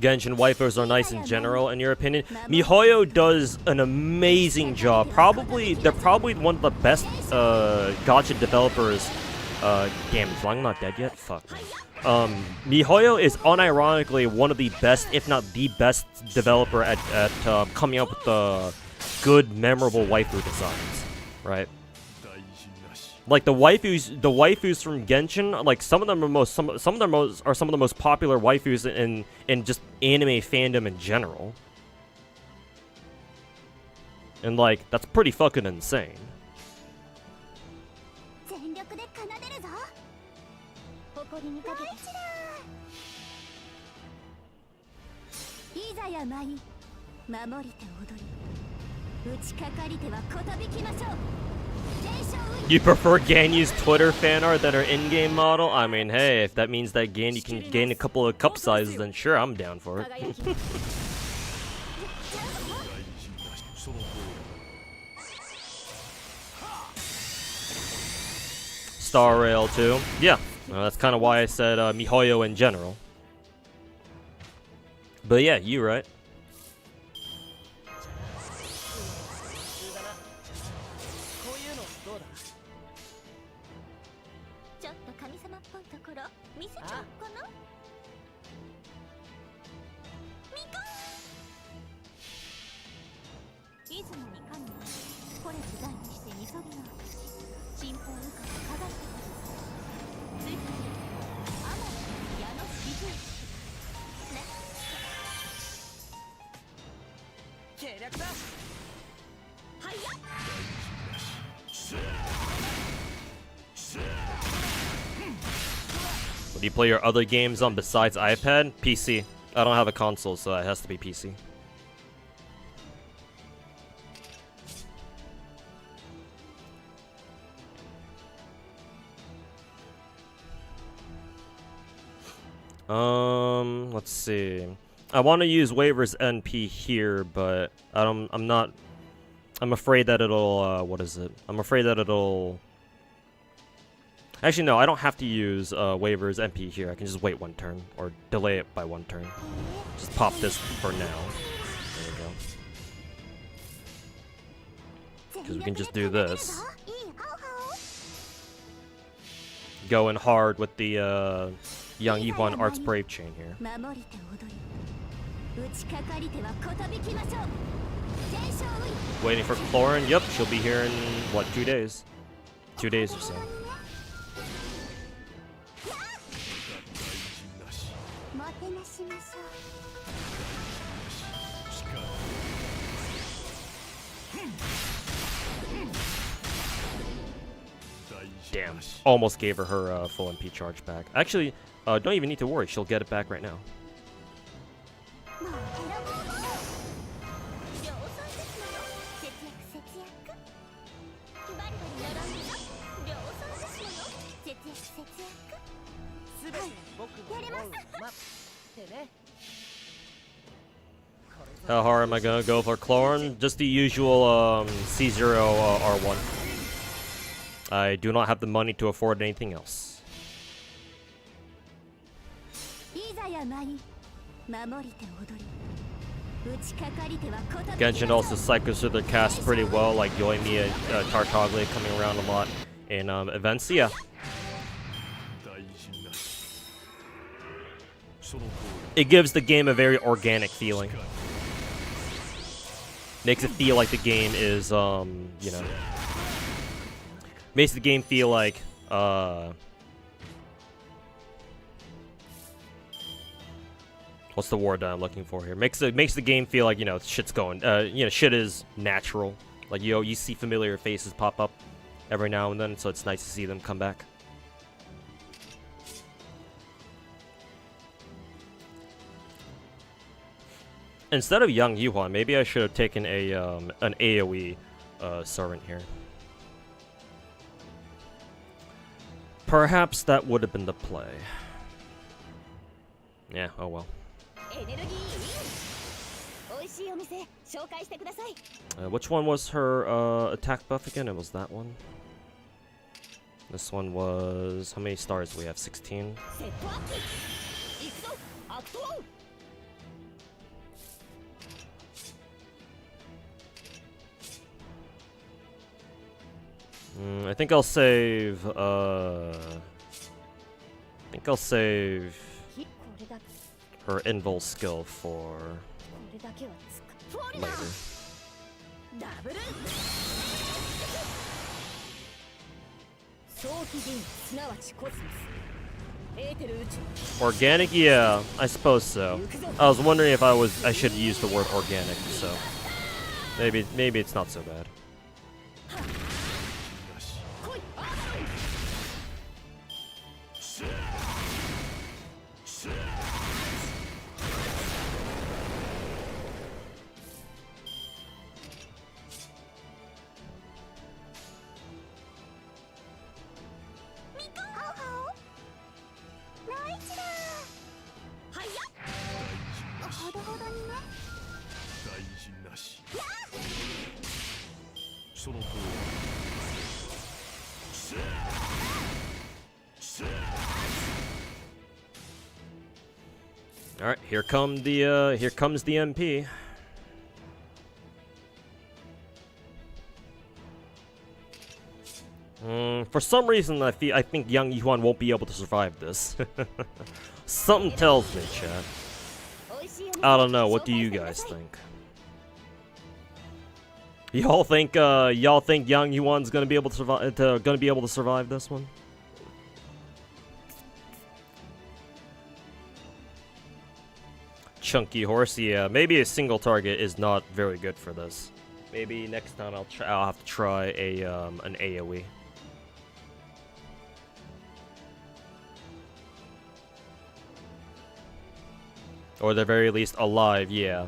Genshin waifus are nice in general, in your opinion. MiHoYo does an amazing job. They're probably one of the best gacha developers. Damn, I'm not dead yet. Fuck. MiHoYo is unironically one of the best, if not the best, developer at coming up with good, memorable waifu designs. Right? Like the waifus from Genshin, like some of them are some of the most popular waifus in just anime fandom in general. And like that's pretty fucking insane. You prefer Ganyu's Twitter fan art than her in-game model? I mean, hey, if that means that Ganyu can gain a couple of cup sizes, then sure, I'm down for it. Star Rail too. Yeah, that's kind of why I said MiHoYo in general. But yeah, you right. Do you play your other games on besides iPad? PC. I don't have a console, so it has to be PC. Let's see. I want to use waivers NP here, but I'm afraid that it'll what is it? I'm afraid that it'll Actually, no, I don't have to use waivers MP here. I can just wait one turn, or delay it by one turn. Just pop this for now. There we go. Because we can just do this. Going hard with the Young Yihwan Arts Brave chain here. Waiting for Clorin. Yep, she'll be here in, what, 2 days? 2 days or so. Damn. Almost gave her her full MP charge back. Actually, don't even need to worry. She'll get it back right now. How hard am I gonna go for Chlorn? Just the usual C0 R1. I do not have the money to afford anything else. Genshin also cycles through their cast pretty well, like Yoimiya, Tartaglia coming around a lot in events. Yeah. It gives the game a very organic feeling. Makes it feel like the game is, you know, makes the game feel like, what's the word that I'm looking for here? Makes the game feel like, you know, shit's going, you know, shit is natural. Like, you see familiar faces pop up every now and then, so it's nice to see them come back. Instead of young Yuhan, maybe I should have taken a an AoE servant here. Perhaps that would have been the play. Yeah, oh well. Which one was her attack buff again? It was that one. This one was... How many stars do we have? 16? I think I'll save, her invul skill for later. Organic? Yeah, I suppose so. I was wondering if I should use the word organic, so maybe it's not so bad. All right, here comes the MP. For some reason, I think young Yuan won't be able to survive this. Something tells me, chat. I don't know. What do you guys think? Y'all think young Yuan's gonna be able to survive this one? Chunky horse, yeah. Maybe a single target is not very good for this. Maybe next time I'll have to try a an AoE. Or at the very least alive, yeah.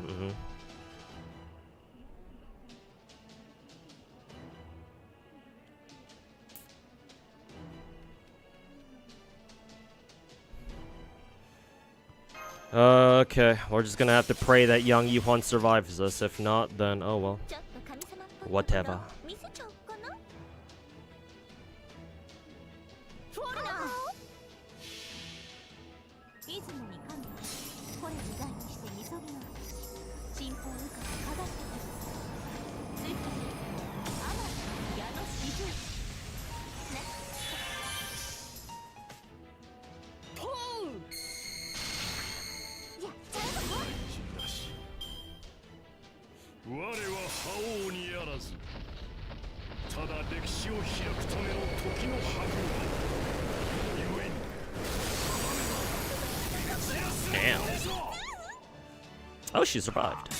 Okay, we're just gonna have to pray that young Yuhan survives this. If not, then oh well. Whatever. Damn. Oh, she survived.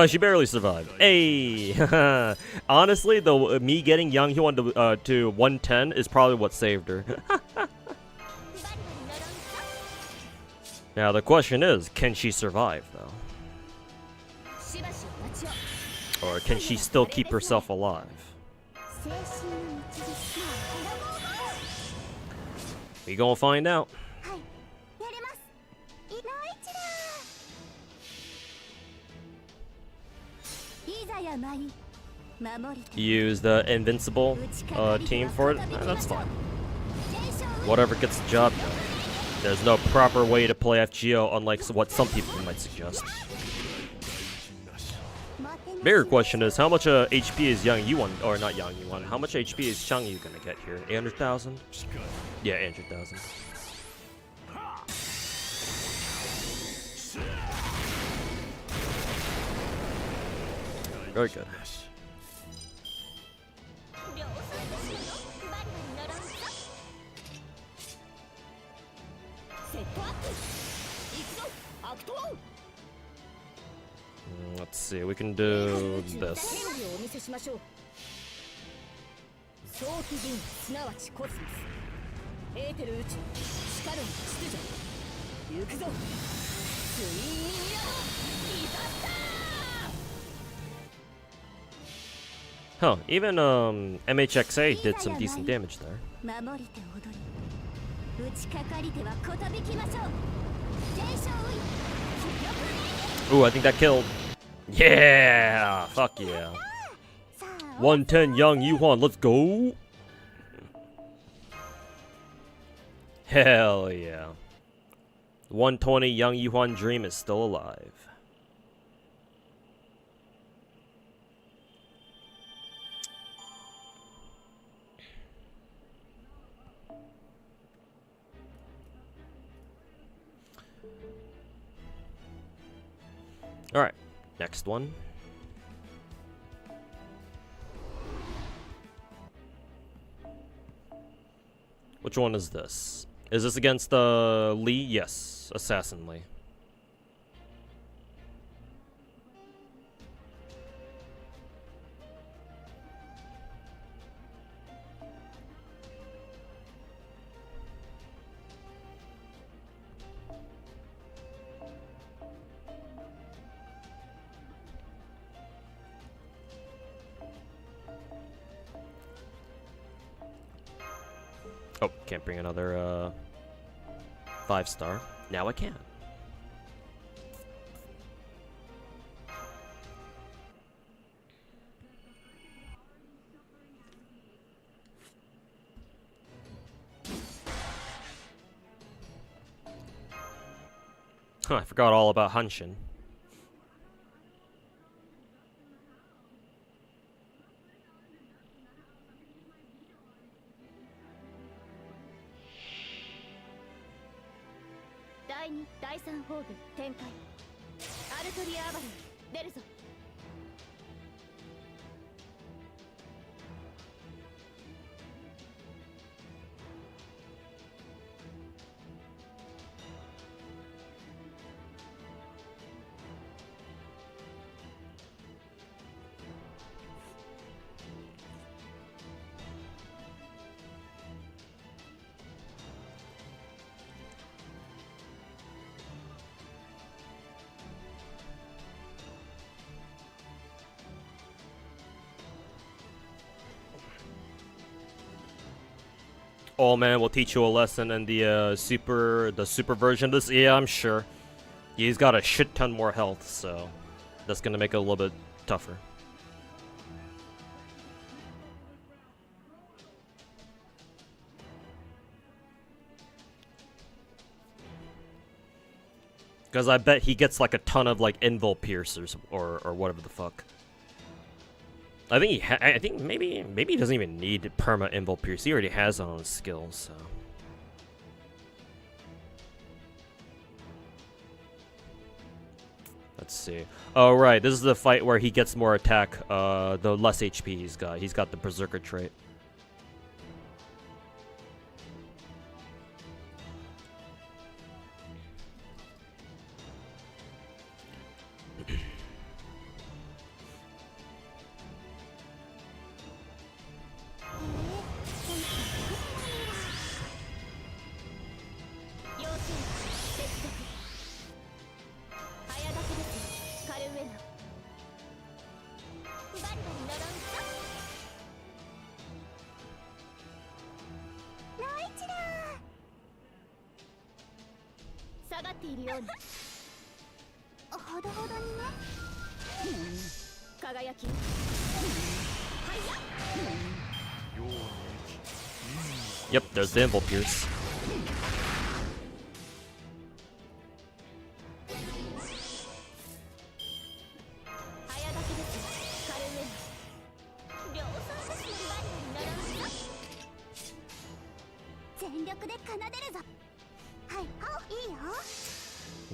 She barely survived. Hey! Honestly, though, me getting Yang Hyun to 110 is probably what saved her. Now, the question is, can she survive, though? Or can she still keep herself alive? We gonna find out. Use the invincible team for it. That's fine. Whatever gets the job done. There's no proper way to play FGO, unlike what some people might suggest. Bigger question is, how much HP is Yang Yuan, or not Yang Yuan, how much HP is Chang Yu gonna get here? 800,000? Yeah, 800,000. Very good. Let's see, we can do this. Huh, even MHXA did some decent damage there. Ooh, I think that killed. Yeah! Fuck yeah. 110 Yang Yuan, let's go! Hell yeah. 120 Yang Yuan Dream is still alive. Alright, next one. Which one is this? Is this against Lee? Yes, Assassin Lee. Oh, can't bring another 5-star. Now I can. Huh, I forgot all about Hanshin. Oh man, we'll teach you a lesson in the super version of this. Yeah, I'm sure. He's got a shit ton more health, so that's gonna make it a little bit tougher. Because I bet he gets like a ton of like invul piercers or whatever the fuck. I think I think maybe he doesn't even need perma invul pierce. He already has it on his skills, so. Let's see. Oh right, this is the fight where he gets more attack. The less HP he's got. He's got the berserker trait. がっているようにほどほどにね。輝き。はいや。Yep, there's the Invul Pierce.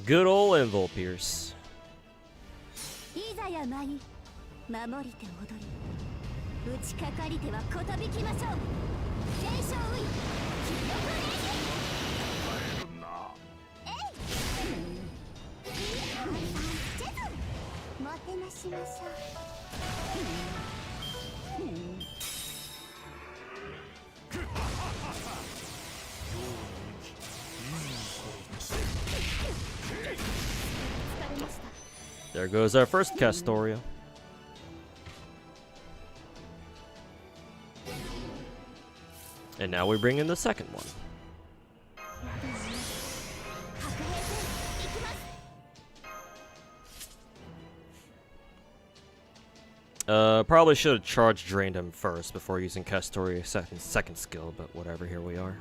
Good old Invul Pierce. いざや舞い、守りて踊り、打ちかかりてはことびきましょう。天正ウイ、気力ね。もてなしましょう。There goes our first Castoria. And now we bring in the second one. Probably should have charge drained him first before using Castoria's second skill, but whatever, here we are.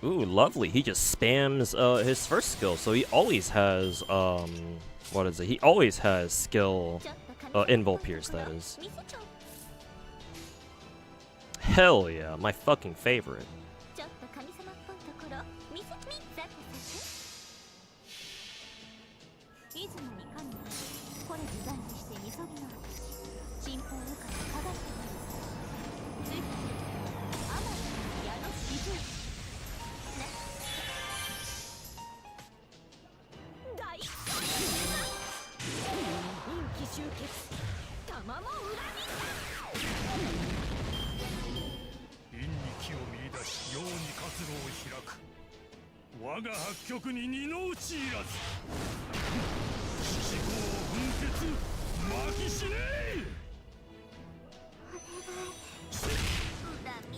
Ooh, lovely. He just spams his first skill, so he always has what is it? He always has skill Invul Pierce, that is. Hell yeah, my fucking favorite.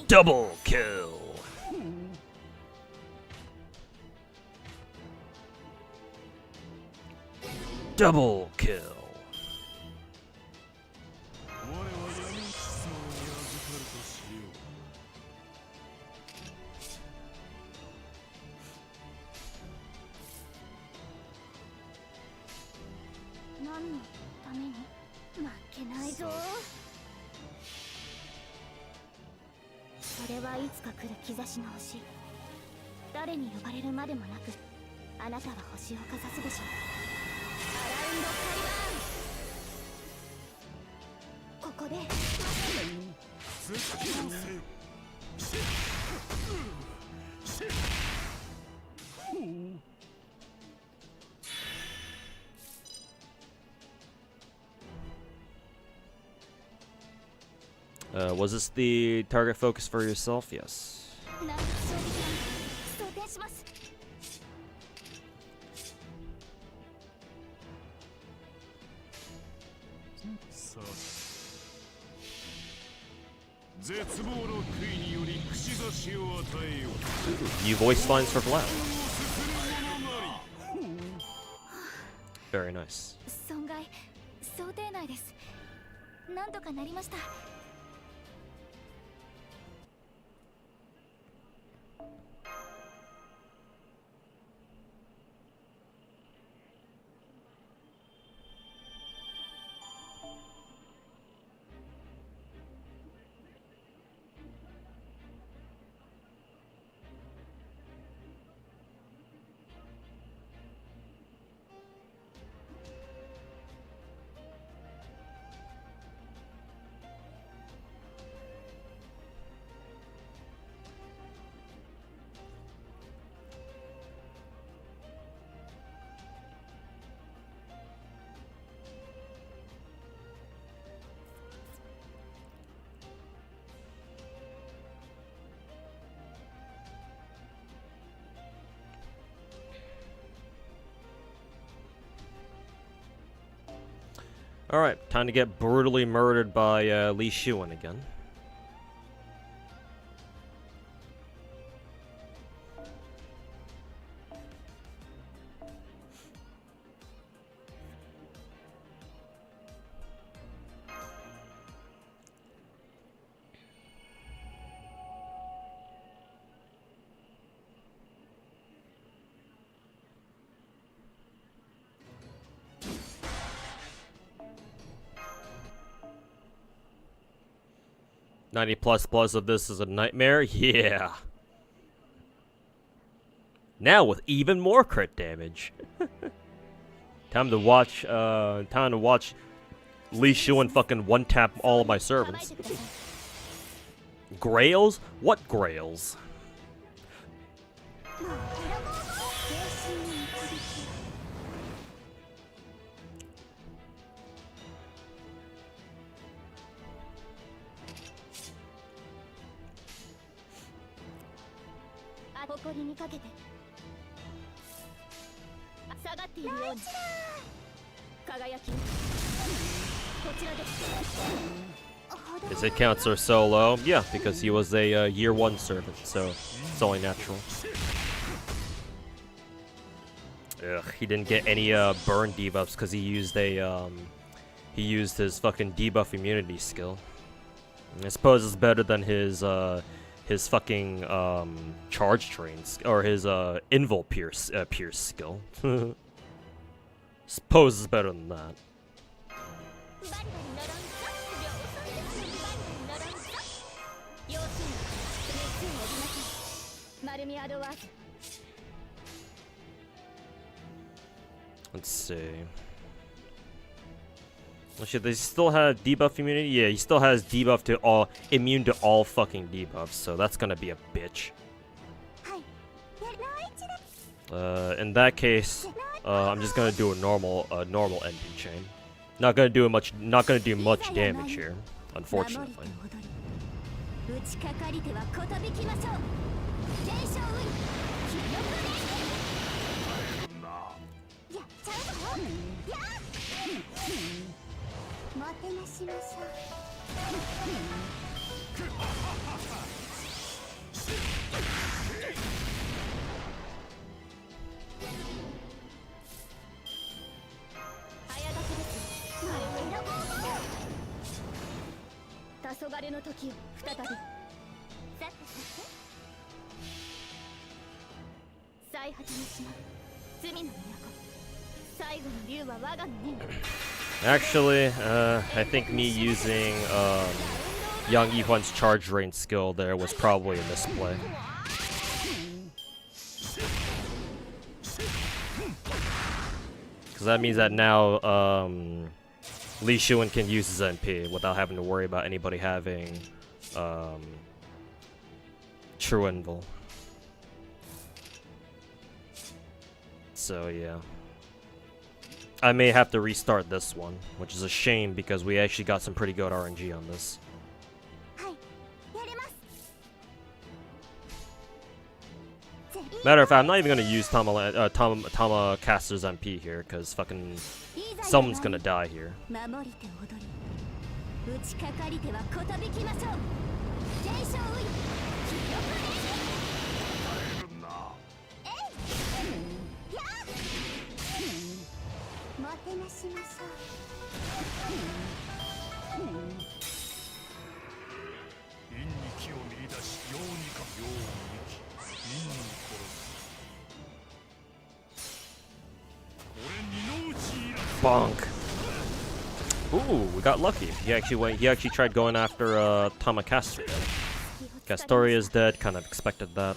Double kill. Double kill. Was this the target focus for yourself? Yes. You voice lines for Vlad. Very nice. Alright, time to get brutally murdered by Li Shuan again. +++ of this is a nightmare? Yeah. Now with even more crit damage. Time to watch Li Shuan fucking one-tap all of my servants. Grails? What grails? His hit counts are so low? Yeah, because he was a year 1 servant, so it's only natural. Ugh, he didn't get any burn debuffs because he used his fucking debuff immunity skill. I suppose it's better than his fucking charge trains or his invul pierce skill. Suppose it's better than that. Let's see. Actually, they still have debuff immunity? Yeah, he still has debuff to all, immune to all fucking debuffs, so that's gonna be a bitch. In that case, I'm just gonna do a normal NP chain. Not gonna do much damage here, unfortunately. Actually, I think me using Yang Yihuan's charge range skill there was probably a misplay. Because that means that now Li Shuan can use his NP without having to worry about anybody having true invul. So yeah. I may have to restart this one, which is a shame because we actually got some pretty good RNG on this. Matter of fact, I'm not even gonna use Tamacaster's MP here, because fucking someone's gonna die here. Bonk. Ooh, we got lucky. He actually tried going after Tamacaster. Castoria is dead, kind of expected that.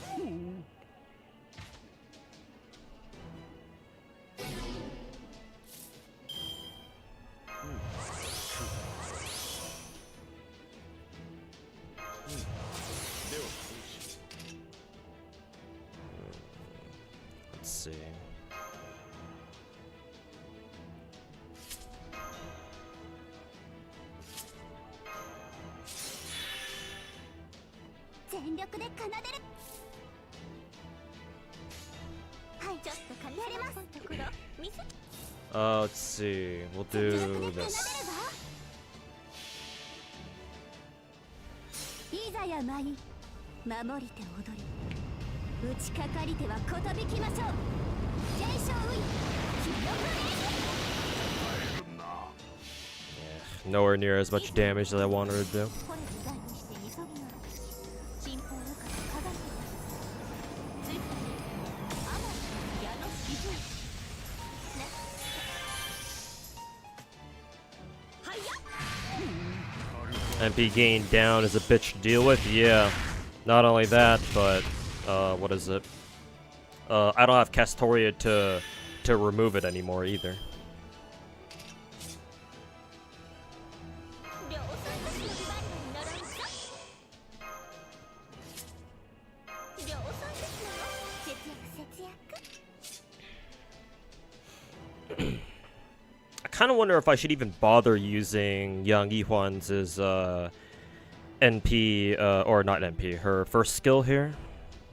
Let's see. Let's see. We'll do this. や舞い守りて踊り打ちかかりてはことびきましょう全勝ウィン記録ね Nowhere near as much damage that I wanted to do. これ時代にして急ぎの進行部下の輝きついてあまり矢のしずね MP gain down is a bitch to deal with. Yeah, not only that, but what is it? I don't have Castoria to remove it anymore either. 量産たちの出番にならんさ量産ですの節約 I kind of wonder if I should even bother using Yang Yihuan's NP, or not NP, her first skill here.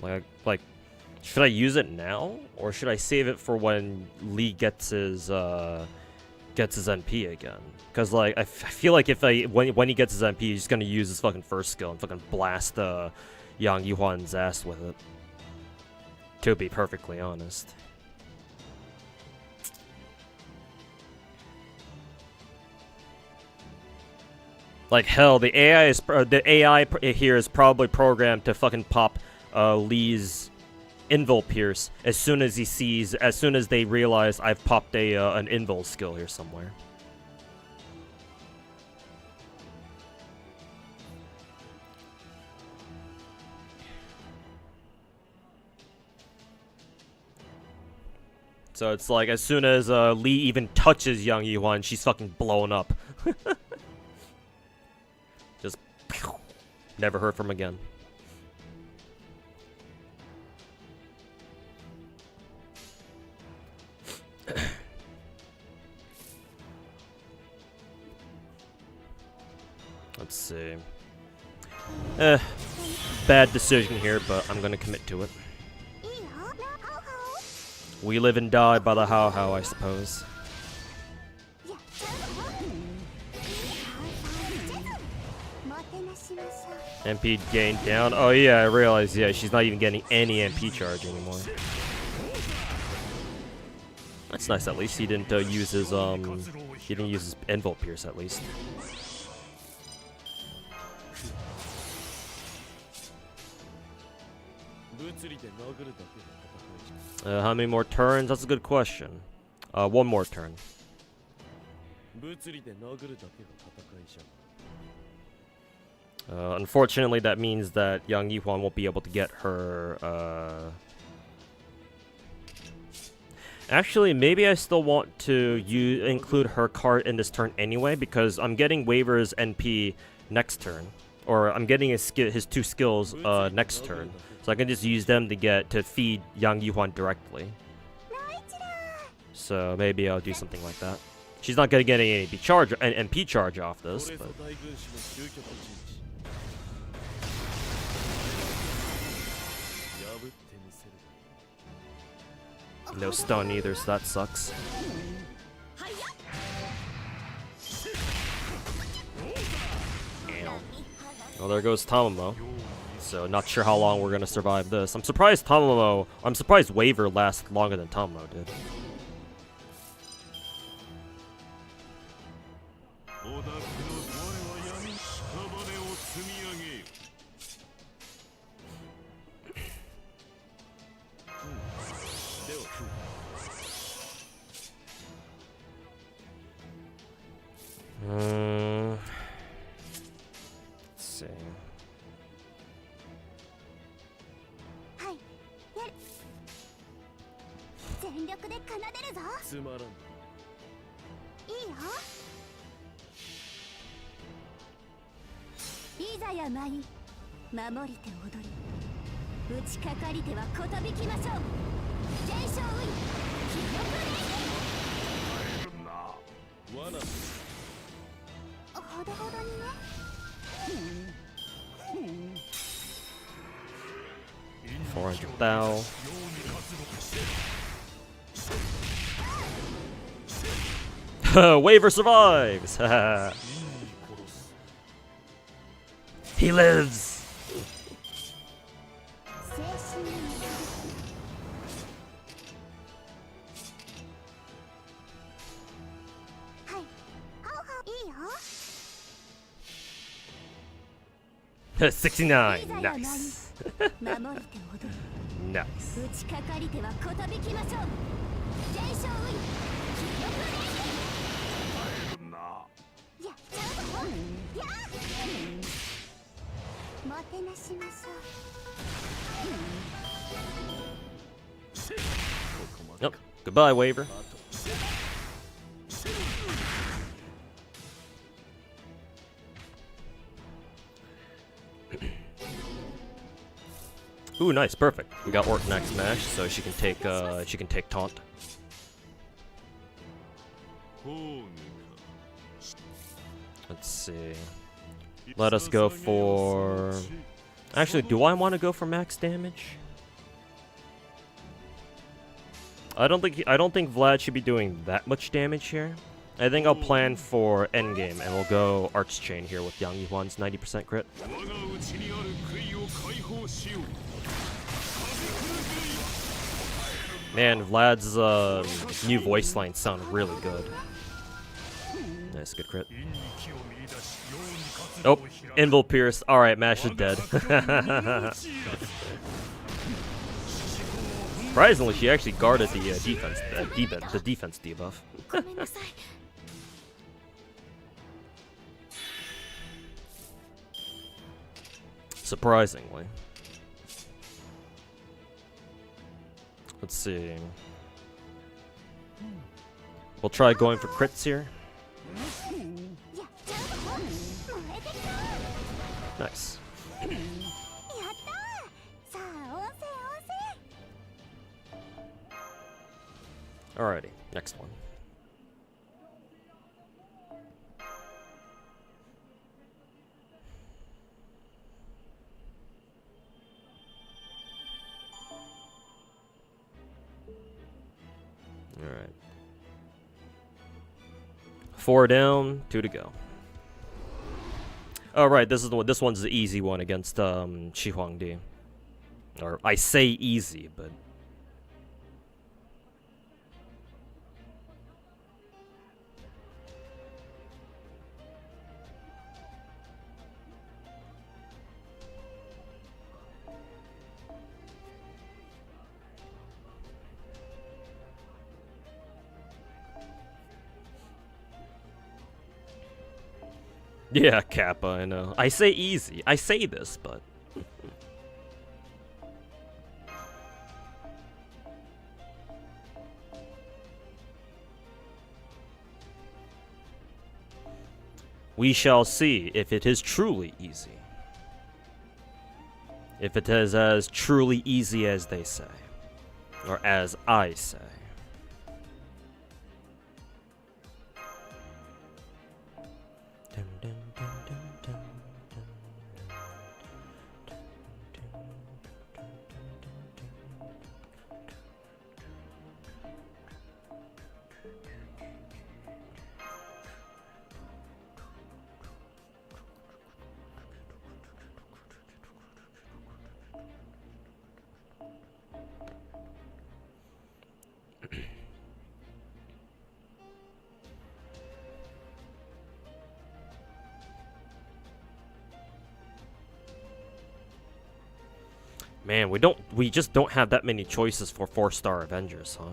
Like, should I use it now, or should I save it for when Lee gets his NP again? Because like I feel like if when he gets his NP, he's gonna use his fucking first skill and fucking blast Yang Yihuan's ass with it. To be perfectly honest. Like hell, the AI here is probably programmed to fucking pop Lee's Invul Pierce as soon as they realize I've popped an Invul skill here somewhere. So it's like as soon as Lee even touches Yang Yihuan, she's fucking blown up. Just never heard from again. Let's see. Bad decision here, but I'm gonna commit to it. We live and die by the how, I suppose. MP gain down. Oh yeah, I realized. Yeah, she's not even getting any MP charge anymore. That's nice. At least he didn't use his Invul Pierce. At least. How many more turns? That's a good question. One more turn. Unfortunately, that means that Yang Yihuan won't be able to get her. Actually, maybe I still want to include her card in this turn anyway, because I'm getting Waver's NP next turn, or I'm getting his two skills next turn, so I can just use them to feed Yang Yihuan directly. So maybe I'll do something like that. She's not gonna get any MP charge off this, but. No stun either, so that sucks. Well, there goes Tamamo. So, not sure how long we're gonna survive this. I'm surprised Waver lasts longer than Tamamo did. Let's see. $400,000. Waver survives! He lives! 69. Nice. 守り手踊り Nice. 打ちかかり手はこたびきましょう全勝ウィン記録連やっちゃうぞやもてなしましょう Oh, goodbye, waiver. Ooh, nice, perfect. We got Orc next match, so she can take taunt. Let's see. Let us go for. Actually, do I want to go for max damage? I don't think Vlad should be doing that much damage here. I think I'll plan for endgame, and we'll go Arch Chain here with Yang Yuan's 90% crit. Man, Vlad's new voice lines sound really good. Nice, good crit. Oh, Invul Pierce. Alright, Mash is dead. Surprisingly, she actually guarded the defense debuff. Surprisingly. Let's see. We'll try going for crits here. Nice. Alrighty, next one. Alright. 4 down, 2 to go. Alright, this one's the easy one against Shi Huangdi. Or I say easy, but yeah, Kappa, I know. I say easy. I say this, but we shall see if it is truly easy. If it is as truly easy as they say. Or as I say. Dun, dun, dun, dun, dun, dun, dun, dun, dun, Man, we just don't have that many choices for 4-star Avengers, huh?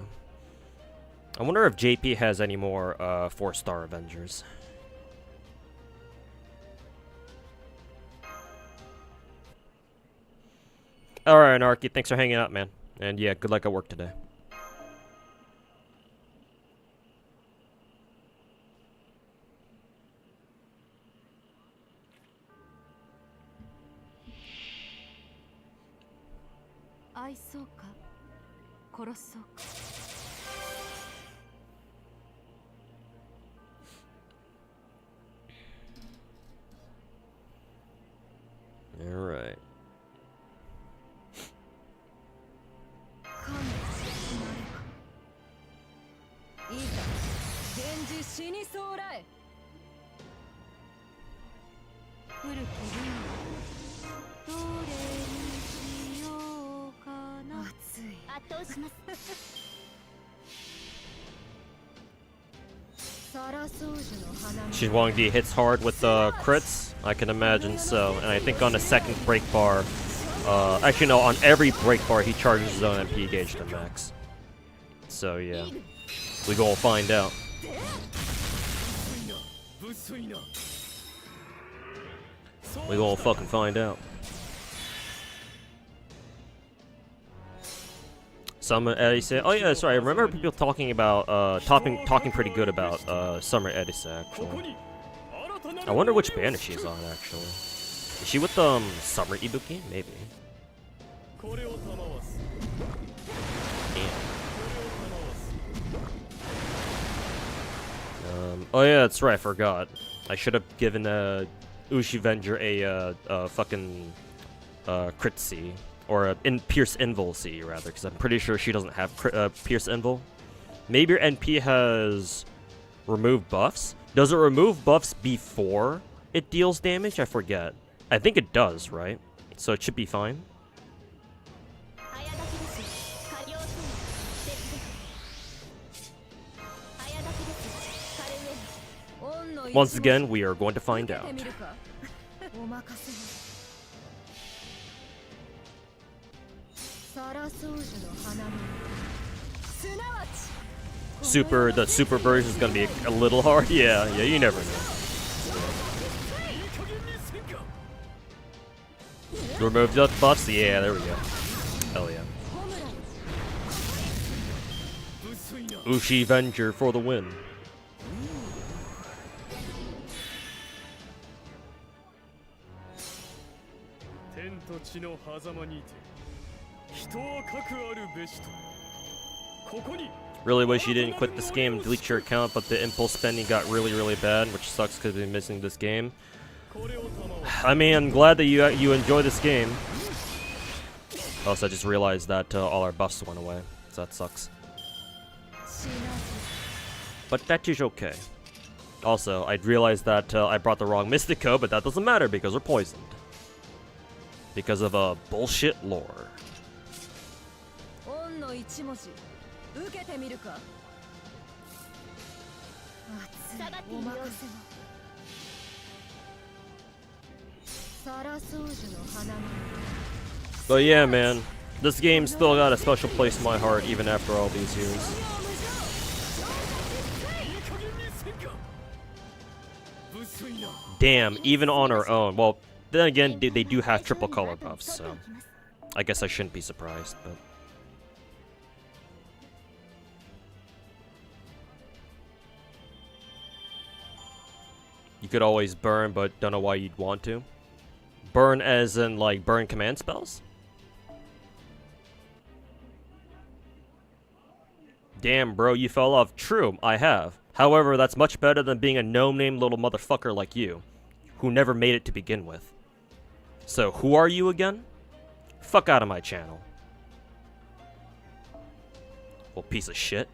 I wonder if JP has any more 4-star Avengers. Alright, Anarchy, thanks for hanging out, man. And yeah, good luck at work today. Alright. Shiwangi hits hard with crits. I can imagine so. And I think on the second break bar, actually no, on every break bar he charges his own MP gauge to max. So yeah, we gonna find out. We gonna fucking find out. Summer Edisa. Oh yeah, sorry. I remember people talking about talking pretty good about Summer Edisa actually. I wonder which banner she's on actually. Is she with Summer Ibuki? Maybe. Oh yeah, that's right. I forgot. I should have given Ushi Venger a fucking crit C. Or Pierce Invul C, rather, because I'm pretty sure she doesn't have Pierce Invul. Maybe your NP has removed buffs? Does it remove buffs before it deals damage? I forget. I think it does, right? So it should be fine. Once again, we are going to find out. The super version is gonna be a little hard. Yeah, you never know. Remove the buffs? Yeah, there we go. Hell yeah. Ushi Venger for the win. Really wish you didn't quit this game and delete your account, but the impulse spending got really bad, which sucks because we've been missing this game. I mean, I'm glad that you enjoy this game. Also, I just realized that all our buffs went away, so that sucks. But that is okay. Also, I realized that I brought the wrong Mystico, but that doesn't matter because we're poisoned. Because of a bullshit lore. But yeah, man, this game still got a special place in my heart even after all these years. Damn, even on our own. Well, then again, they do have triple color buffs, so I guess I shouldn't be surprised, but... You could always burn, but don't know why you'd want to. Burn as in, like, burn command spells? Damn, bro, you fell off. True, I have. However, that's much better than being a no-name little motherfucker like you, who never made it to begin with. So, who are you again? Fuck out of my channel. Well, piece of shit.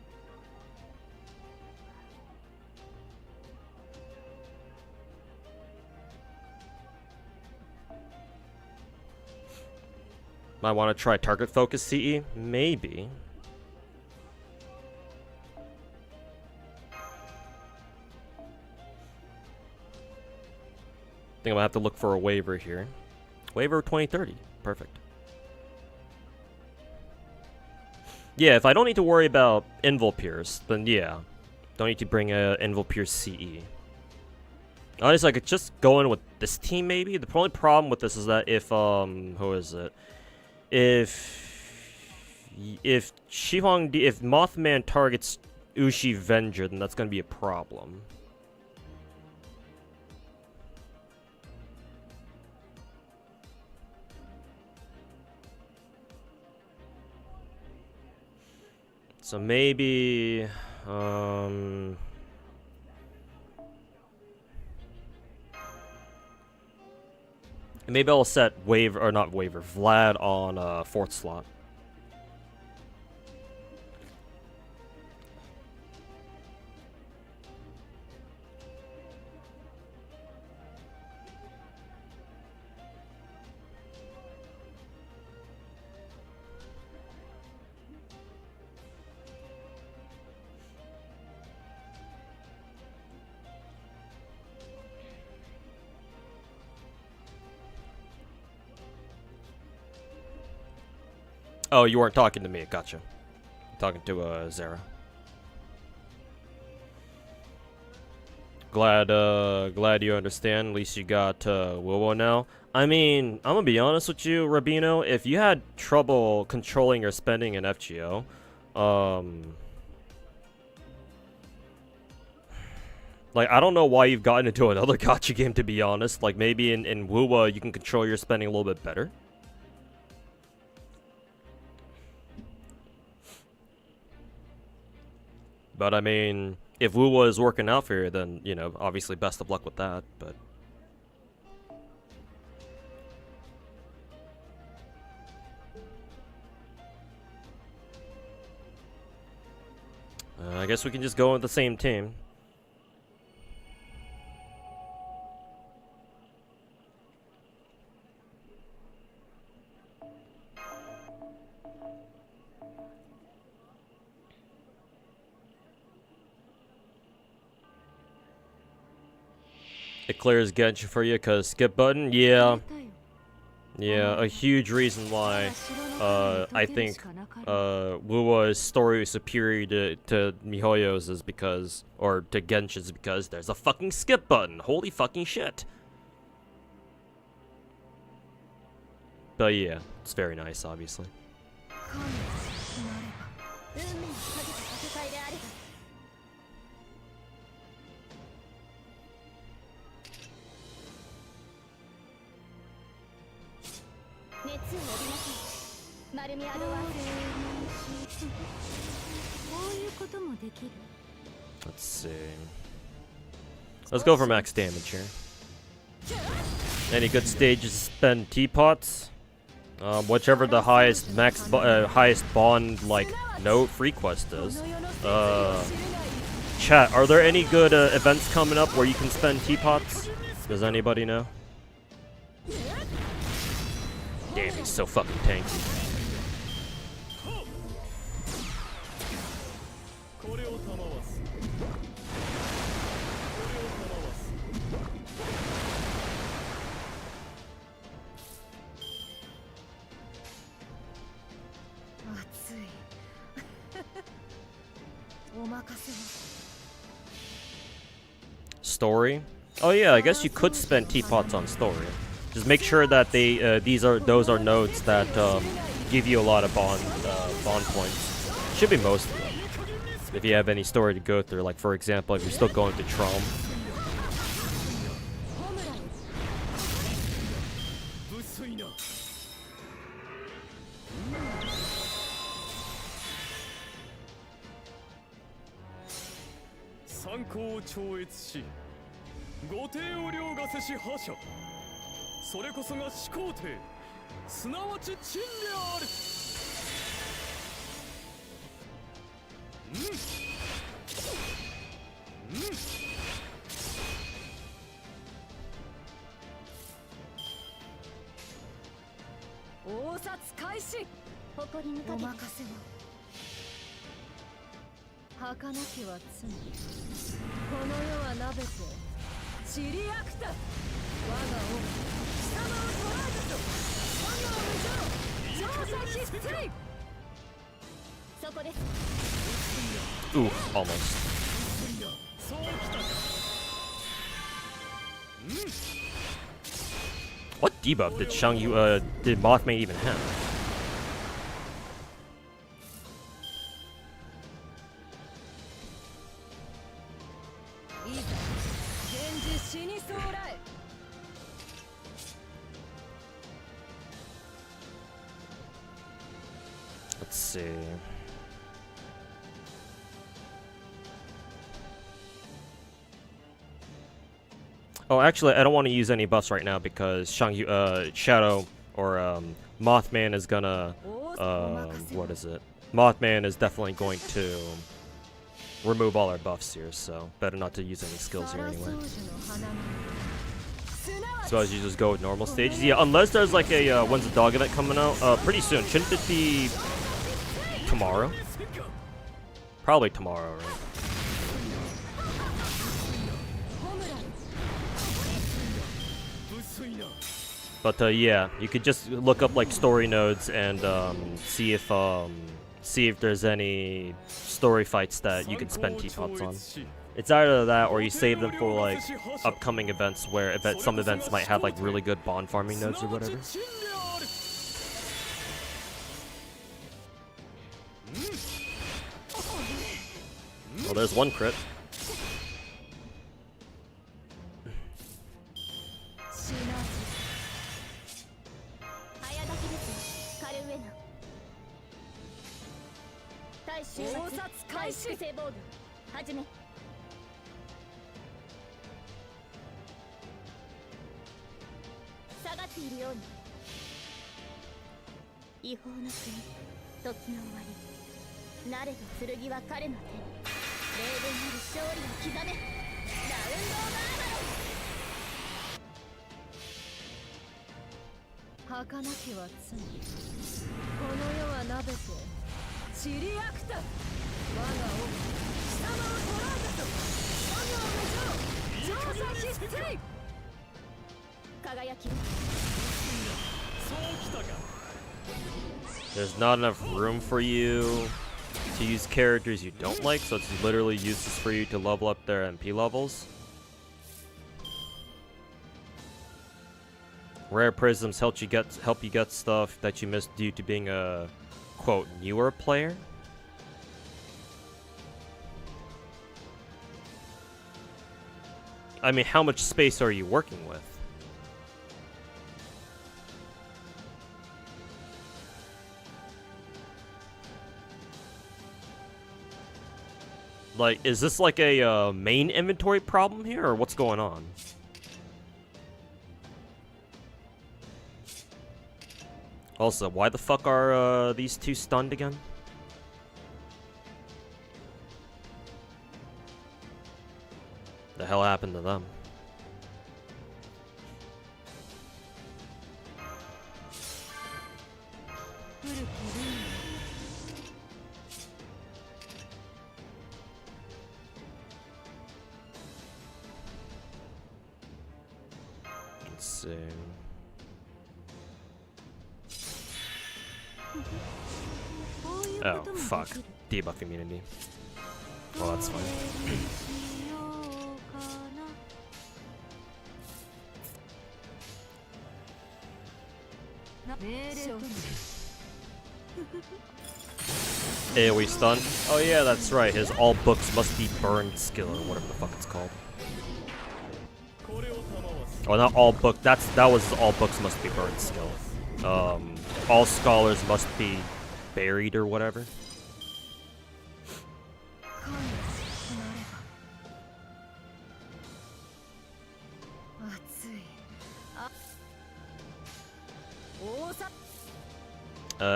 Might want to try target focus CE? Maybe. I think I'm gonna have to look for a waiver here. Waiver 2030. Perfect. Yeah, if I don't need to worry about Invul Pierce, then yeah. Don't need to bring a Invul Pierce CE. Honestly, I could just go in with this team maybe. The only problem with this is that if, who is it? If Mothman targets Ushi Venger, then that's gonna be a problem. So maybe, maybe I'll set waiver, or not waiver, Vlad on 4th slot. Oh, you weren't talking to me. Gotcha. Talking to Zara. Glad you understand. At least you got wuwa now. I mean, I'm gonna be honest with you, Rabino. If you had trouble controlling your spending in FGO, like, I don't know why you've gotten into another gacha game, to be honest. Like, maybe in wuwa you can control your spending a little bit better. But I mean, if wuwa is working out for you, then, you know, obviously best of luck with that, but... I guess we can just go with the same team. It clears Genshin for you because skip button? Yeah. Yeah, a huge reason why I think wuwa's story is superior to miHoYo's is because, or to Genshin's, because there's a fucking skip button. Holy fucking shit. But yeah, it's very nice, obviously. Let's see. Let's go for max damage here. Any good stages to spend teapots? Whichever the highest highest bond like note free quest is. Chat, are there any good events coming up where you can spend teapots? Does anybody know? Damn, he's so fucking tanky. Story? Oh yeah, I guess you could spend teapots on story. Just make sure that they those are nodes that give you a lot of bond points. Should be most of them. If you have any story to go through, like for example, if you're still going to Trom. Ooh, almost. What debuff did did Mothman even have? Let's see. Oh, actually, I don't want to use any buffs right now because Shadow or Mothman is gonna what is it? Mothman is definitely going to remove all our buffs here, so better not to use any skills here anyway. So as you just go with normal stages, yeah. Unless there's like a when's the dog event coming out? Pretty soon. Shouldn't it be tomorrow? Probably tomorrow, right? But yeah, you could just look up like story nodes and see if there's any story fights that you can spend teapots on. It's either that or you save them for like upcoming events where some events might have like really good bond farming nodes or whatever. Well, there's one crit. There's not enough room for you to use characters you don't like, so it's literally useless for you to level up their MP levels. Rare prisms help you get stuff that you missed due to being a quote newer player. I mean, how much space are you working with? Like, is this like a main inventory problem here, or what's going on? Also, why the fuck are these two stunned again? The hell happened to them? Let's see. Oh, fuck. Debuff immunity. Well, that's fine. AoE stun. Oh yeah, that's right. His all books must be burned skill, or whatever the fuck it's called. Oh, not all book. That was all books must be burned skill. All scholars must be buried or whatever.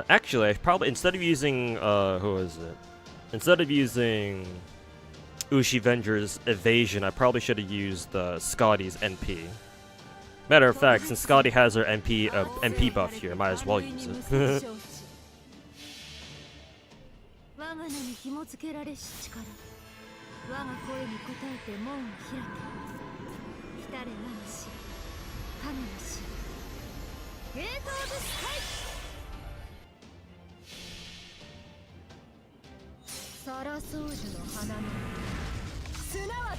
Actually, I probably, instead of using, who is it? Instead of using Ushi Venger's evasion, I probably should have used Scotty's NP. Matter of fact, since Scotty has her MP buff here, I might as well use it.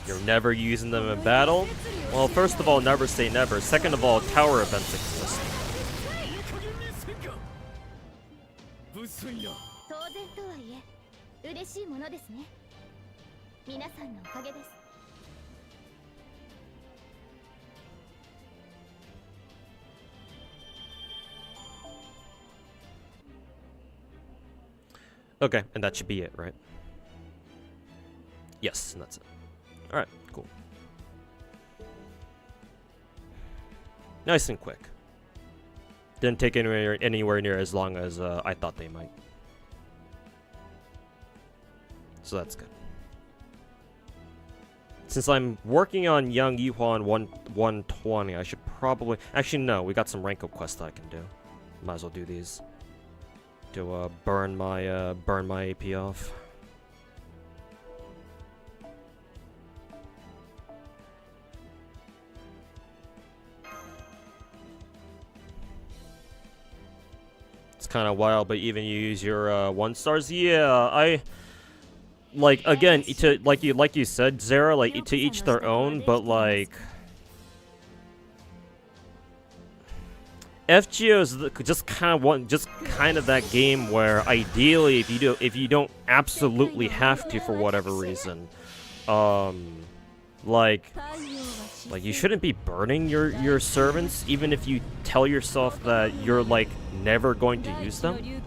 You're never using them in battle? Well, first of all, never say never. Second of all, tower events exist. Okay, and that should be it, right? Yes, and that's it. Alright, cool. Nice and quick. Didn't take anywhere near as long as I thought they might. So that's good. Since I'm working on Young Yuhuan 120, I should probably... Actually, no, we got some rank up quests I can do. Might as well do these. To burn my AP off. kind of wild, but even you use your 1 stars. Yeah, I like again to like you said, Zara, like to each their own, but like FGO is just kind of that game where ideally if you don't absolutely have to for whatever reason, like you shouldn't be burning your servants even if you tell yourself that you're like never going to use them.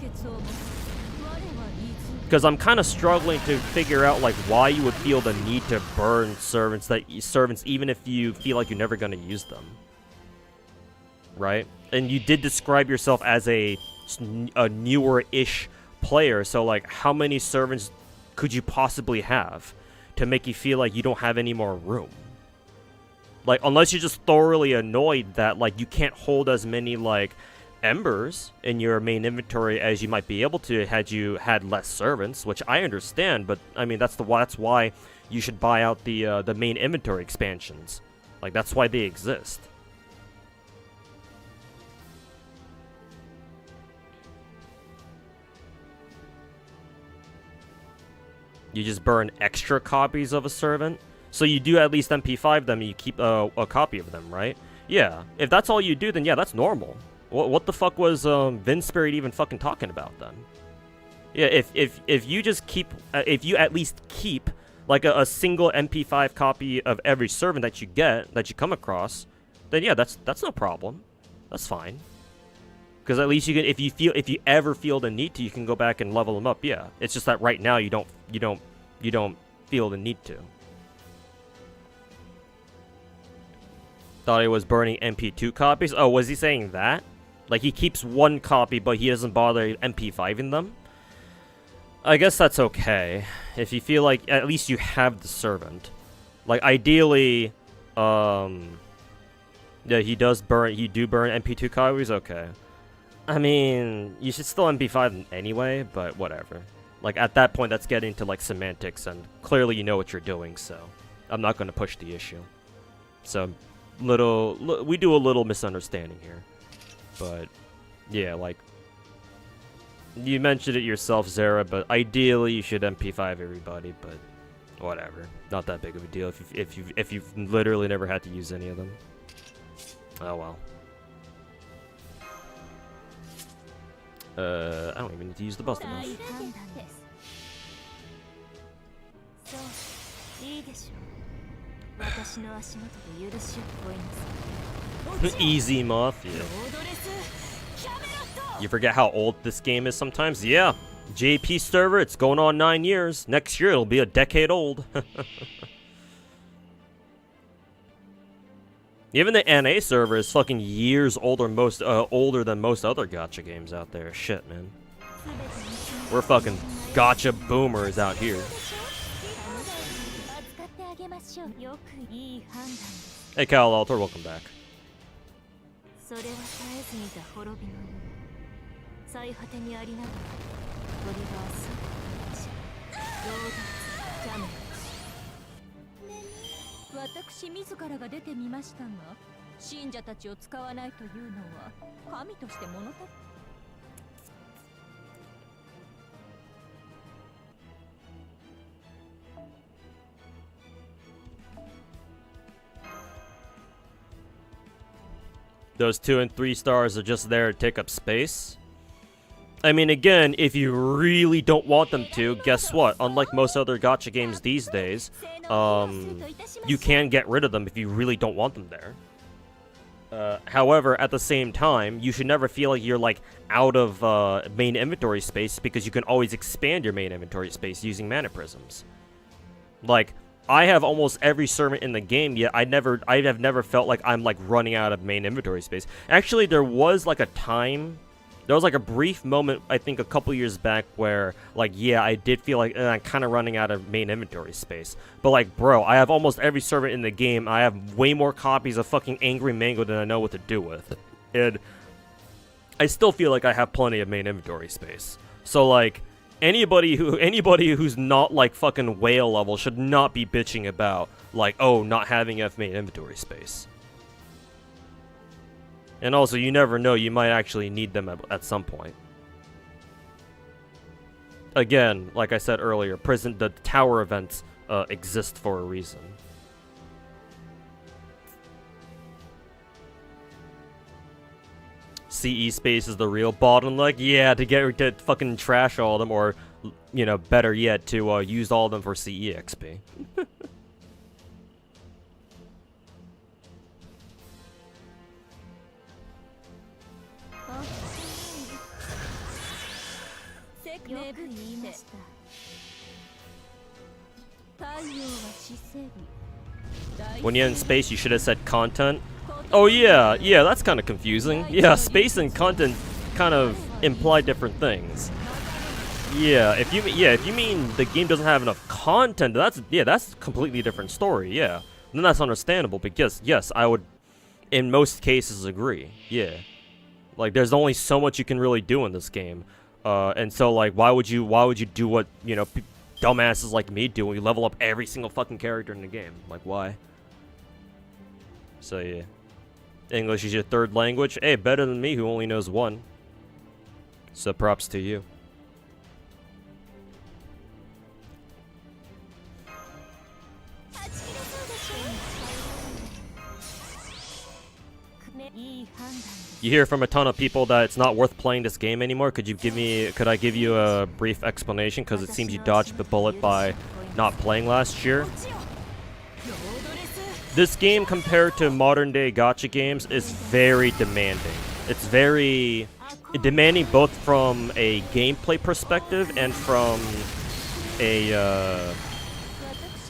Because I'm kind of struggling to figure out like why you would feel the need to burn servants even if you feel like you're never going to use them. Right? And you did describe yourself as a newer-ish player, so like how many servants could you possibly have to make you feel like you don't have any more room? Like, unless you're just thoroughly annoyed that like you can't hold as many like embers in your main inventory as you might be able to had you had less servants, which I understand, but I mean that's why you should buy out the main inventory expansions. Like that's why they exist. You just burn extra copies of a servant. So you do at least MP5 them and you keep a copy of them, right? Yeah. If that's all you do, then yeah, that's normal. What the fuck was Vince Spirit even fucking talking about then? Yeah, if you just keep, if you at least keep like a single MP5 copy of every servant that you come across, then yeah, that's no problem. That's fine. Because at least you can, if you ever feel the need to, you can go back and level them up. Yeah, it's just that right now you don't feel the need to. Thought he was burning MP2 copies. Oh, was he saying that? Like he keeps 1 copy, but he doesn't bother MP5ing them? I guess that's okay. If you feel like at least you have the servant. Like ideally, yeah, he do burn MP2 copies. Okay. I mean, you should still MP5 them anyway, but whatever. Like, at that point, that's getting to, like, semantics, and clearly you know what you're doing, so I'm not going to push the issue. So, we do a little misunderstanding here. But, yeah, like, you mentioned it yourself, Zara, but ideally you should MP5 everybody, but whatever. Not that big of a deal if you've literally never had to use any of them. Oh, well. I don't even need to use the bust enough. Easy Mafia. You forget how old this game is sometimes? Yeah. JP server, it's going on 9 years. Next year it'll be a decade old. Even the NA server is fucking years older than most other gacha games out there. Shit, man. We're fucking gacha boomers out here. Hey, Cal Alter, welcome back. Those 2 and 3 stars are just there to take up space. I mean, again, if you really don't want them to, guess what? Unlike most other gacha games these days, you can get rid of them if you really don't want them there. However, at the same time, you should never feel like you're like out of main inventory space because you can always expand your main inventory space using mana prisms. Like, I have almost every servant in the game, yet I have never felt like I'm like running out of main inventory space. Actually, there was like a brief moment, I think a couple years back, where, like, yeah, I did feel like I'm kind of running out of main inventory space. But, like, bro, I have almost every servant in the game. I have way more copies of fucking Angry Mango than I know what to do with. And I still feel like I have plenty of main inventory space. So, like, anybody who's not, like, fucking whale level should not be bitching about, like, oh, not having enough main inventory space. And also, you never know, you might actually need them at some point. again, like I said earlier, the tower events exist for a reason. CE space is the real bottleneck. Yeah, to fucking trash all of them, or you know, better yet, to use all of them for CE XP. When you're in space, you should have said content. Oh yeah, that's kind of confusing. Yeah, space and content kind of imply different things. Yeah, if you mean the game doesn't have enough content, that's a completely different story. Yeah, then that's understandable. But yes, I would, in most cases, agree. Yeah, like there's only so much you can really do in this game, and so like why would you do what dumbasses like me do when we level up every single fucking character in the game? Like why? So yeah. English is your third language? Hey, better than me who only knows one. So props to you. You hear from a ton of people that it's not worth playing this game anymore. Could I give you a brief explanation? Because it seems you dodged the bullet by not playing last year. This game, compared to modern-day gacha games, is very demanding. It's very demanding both from a gameplay perspective and from a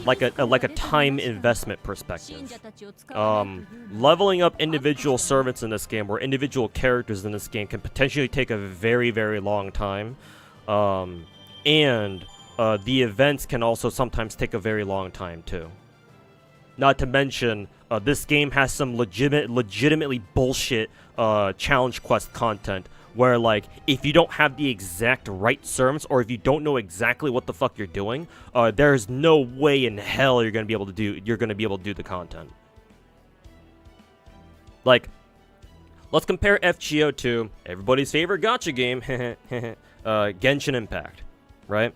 like a time investment perspective. Leveling up individual servants in this game, or individual characters in this game, can potentially take a very, very long time, and the events can also sometimes take a very long time too. Not to mention, this game has some legitimately bullshit challenge quest content where, like, if you don't have the exact right servants, or if you don't know exactly what the fuck you're doing, there's no way in hell you're gonna be able to do the content. Like, let's compare FGO to everybody's favorite gacha game, Genshin Impact, right?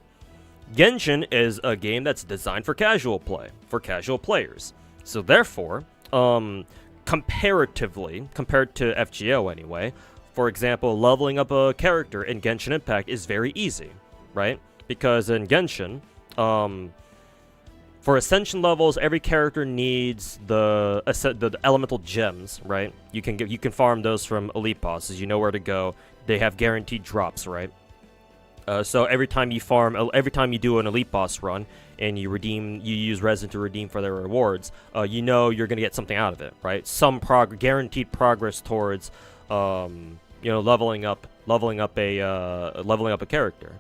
Genshin is a game that's designed for casual play, for casual players. So therefore, comparatively, compared to FGO anyway, for example, leveling up a character in Genshin Impact is very easy, right? Because in Genshin, for ascension levels, every character needs the elemental gems, right? You can farm those from elite bosses. You know where to go. They have guaranteed drops, right? So every time you do an elite boss run and you use resin to redeem for their rewards, you know you're gonna get something out of it, right? Some guaranteed progress towards, leveling up a character.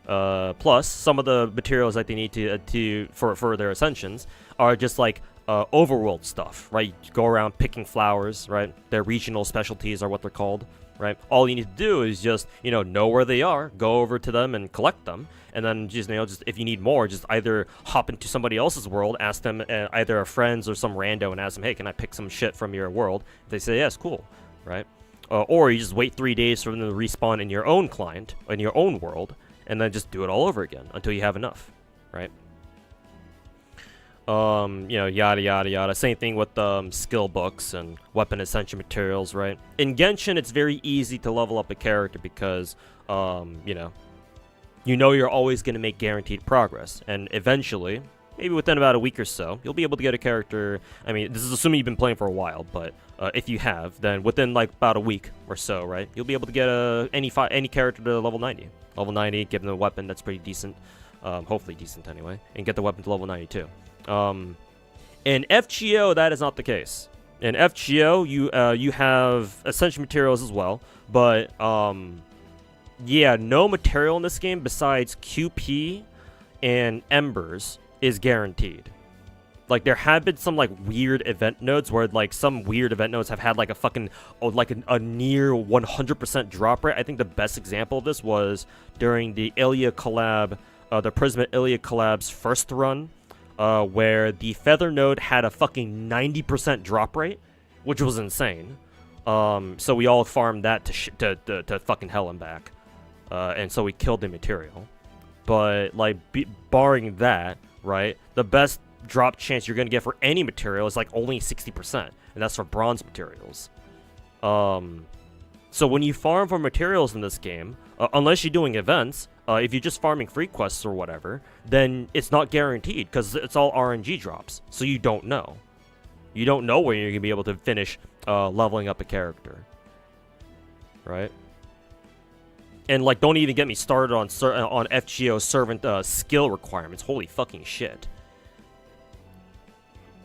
Plus, some of the materials that they need for their ascensions are just like overworld stuff, right? You go around picking flowers, right? Their regional specialties are what they're called. Right? All you need to do is just, know where they are, go over to them and collect them, and then just if you need more, just either hop into somebody else's world, ask them, either a friends or some rando, and ask them, hey, can I pick some shit from your world? If they say yes, cool, right? Or you just wait 3 days for them to respawn in your own client, in your own world, and then just do it all over again until you have enough, right? Yada yada yada. Same thing with skill books and weapon ascension materials, right? In Genshin, it's very easy to level up a character because, you're always going to make guaranteed progress, and eventually, maybe within about a week or so, you'll be able to get a character. I mean, this is assuming you've been playing for a while, but if you have, then within like about a week or so, right, you'll be able to get any character to level 90. Level 90, give them a weapon that's pretty decent, hopefully decent anyway, and get the weapon to level 92. In FGO, that is not the case. In FGO, you have ascension materials as well, but no material in this game besides QP and Embers is guaranteed. Like, there have been some like weird event nodes where like some weird event nodes have had like a fucking a near 100% drop rate. I think the best example of this was during the Ilia collab, the Prisma Ilia collab's first run. Where the Feather node had a fucking 90% drop rate, which was insane. So we all farmed that to fucking hell and back. And so we killed the material. But like barring that, right, the best drop chance you're gonna get for any material is like only 60%, and that's for bronze materials. So when you farm for materials in this game, unless you're doing events, if you're just farming free quests or whatever, then it's not guaranteed because it's all RNG drops. So you don't know. You don't know when you're gonna be able to finish leveling up a character, right? And like, don't even get me started on FGO servant skill requirements. Holy fucking shit!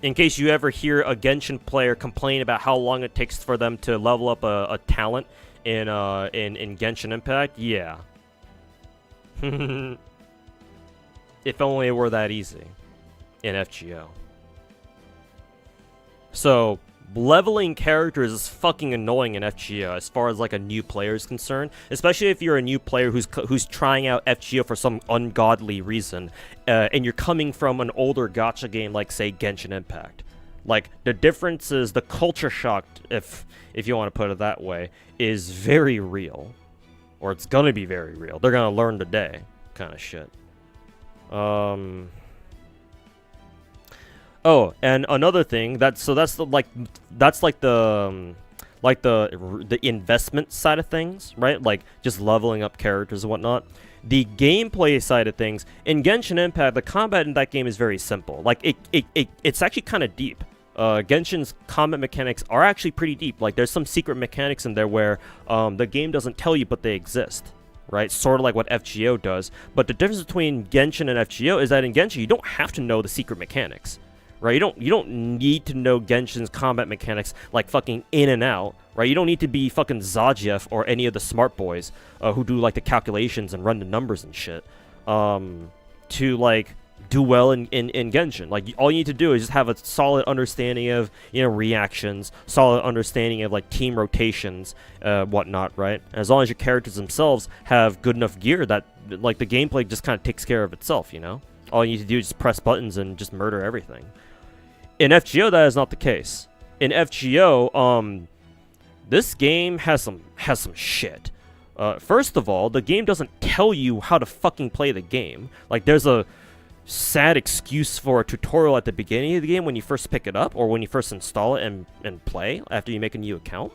In case you ever hear a Genshin player complain about how long it takes for them to level up a talent in Genshin Impact, yeah. If only it were that easy in FGO. So leveling characters is fucking annoying in FGO as far as like a new player is concerned, especially if you're a new player who's trying out FGO for some ungodly reason, and you're coming from an older gacha game like say Genshin Impact. Like the difference is the culture shock, if you want to put it that way, is very real, or it's gonna be very real. They're gonna learn today, kind of shit. Oh, and another thing that's the investment side of things, right? Like just leveling up characters and whatnot. The gameplay side of things in Genshin Impact, the combat in that game is very simple. Like it's actually kind of deep. Genshin's combat mechanics are actually pretty deep. Like there's some secret mechanics in there where the game doesn't tell you, but they exist. Right, sort of like what FGO does. But the difference between Genshin and FGO is that in Genshin you don't have to know the secret mechanics. Right, you don't need to know Genshin's combat mechanics like fucking in and out, right? You don't need to be fucking Zajeff or any of the smart boys who do like the calculations and run the numbers and shit to like do well in Genshin. Like all you need to do is just have a solid understanding of, you know, reactions, solid understanding of like team rotations, whatnot, right? As long as your characters themselves have good enough gear that like the gameplay just kind of takes care of itself, you know? All you need to do is just press buttons and just murder everything. In FGO, that is not the case. In FGO, this game has some shit. First of all, the game doesn't tell you how to fucking play the game. Like, there's a sad excuse for a tutorial at the beginning of the game when you first pick it up, or when you first install it and play after you make a new account.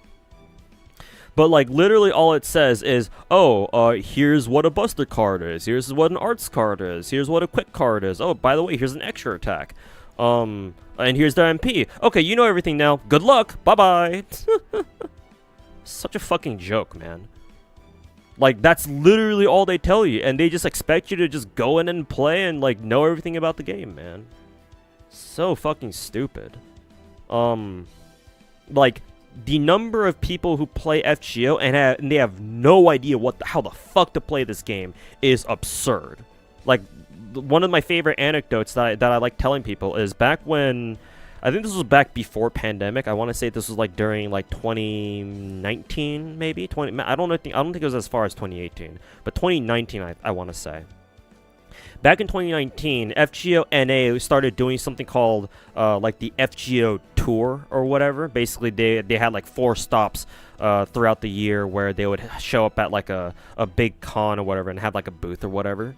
But, like, literally all it says is, oh, here's what a Buster card is, here's what an Arts card is, here's what a Quick card is, oh, by the way, here's an extra attack. And here's the MP. Okay, you know everything now. Good luck. Bye-bye. Such a fucking joke, man. Like, that's literally all they tell you, and they just expect you to just go in and play and, like, know everything about the game, man. So fucking stupid. Like, the number of people who play FGO and they have no idea how the fuck to play this game is absurd. Like, one of my favorite anecdotes that I like telling people is back when, I think this was back before pandemic. I want to say this was like during like 2019, maybe I don't think it was as far as 2018, but 2019 I want to say. Back in 2019, FGO NA started doing something called like the FGO tour or whatever. Basically, they had like 4 stops throughout the year where they would show up at like a big con or whatever and have like a booth or whatever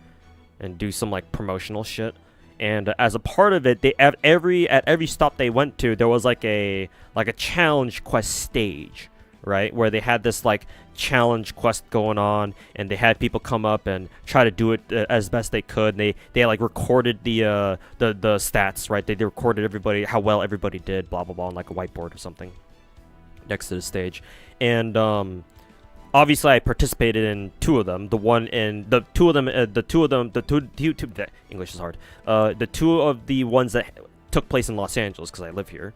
and do some like promotional shit. And as a part of it, at every stop they went to, there was like a challenge quest stage, right, where they had this like challenge quest going on, and they had people come up and try to do it as best they could. And they like recorded the stats, right? They recorded everybody, how well everybody did, blah blah blah, on like a whiteboard or something next to the stage. And obviously, I participated in 2 of them. English is hard. The 2 of the ones that took place in Los Angeles, because I live here.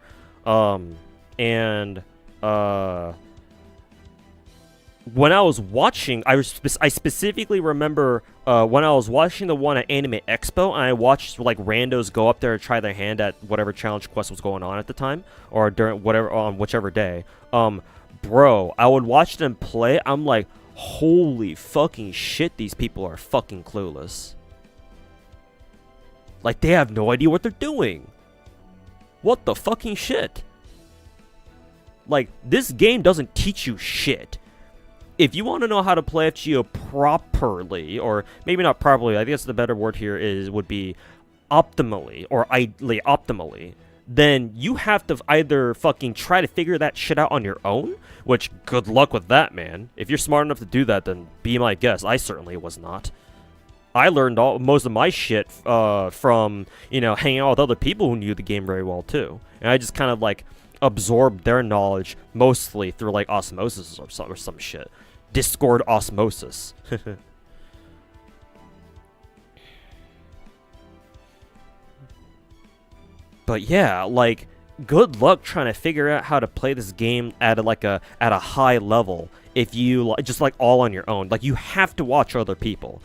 When I was watching, I specifically remember when I was watching the one at Anime Expo, and I watched like randos go up there and try their hand at whatever challenge quest was going on at the time, or during whatever on whichever day. Bro, I would watch them play. I'm like, holy fucking shit, these people are fucking clueless. Like, they have no idea what they're doing. What the fucking shit? Like, this game doesn't teach you shit. if you want to know how to play FGO properly, or maybe not properly, I guess the better word here would be optimally, or ideally optimally, then you have to either fucking try to figure that shit out on your own, which good luck with that, man. If you're smart enough to do that, then be my guest. I certainly was not. I learned most of my shit from, you know, hanging out with other people who knew the game very well too, and I just kind of like absorbed their knowledge mostly through like osmosis or some shit. Discord osmosis. But yeah, like, good luck trying to figure out how to play this game at a high level if you just like all on your own. Like, you have to watch other people,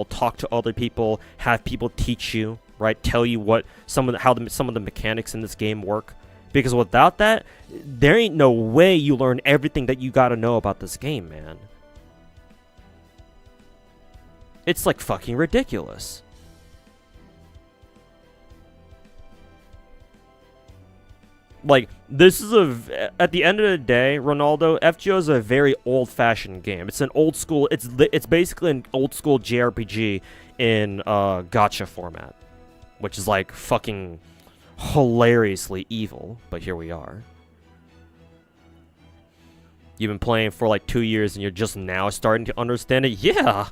talk to other people, have people teach you, right? Tell you what some of the mechanics in this game work. Because without that, there ain't no way you learn everything that you gotta know about this game, man. It's like fucking ridiculous. Like, this is at the end of the day, Ronaldo, FGO is a very old-fashioned game. It's an old school, it's basically an old school JRPG in gacha format, which is like fucking hilariously evil, but here we are. You've been playing for like 2 years and you're just now starting to understand it? Yeah!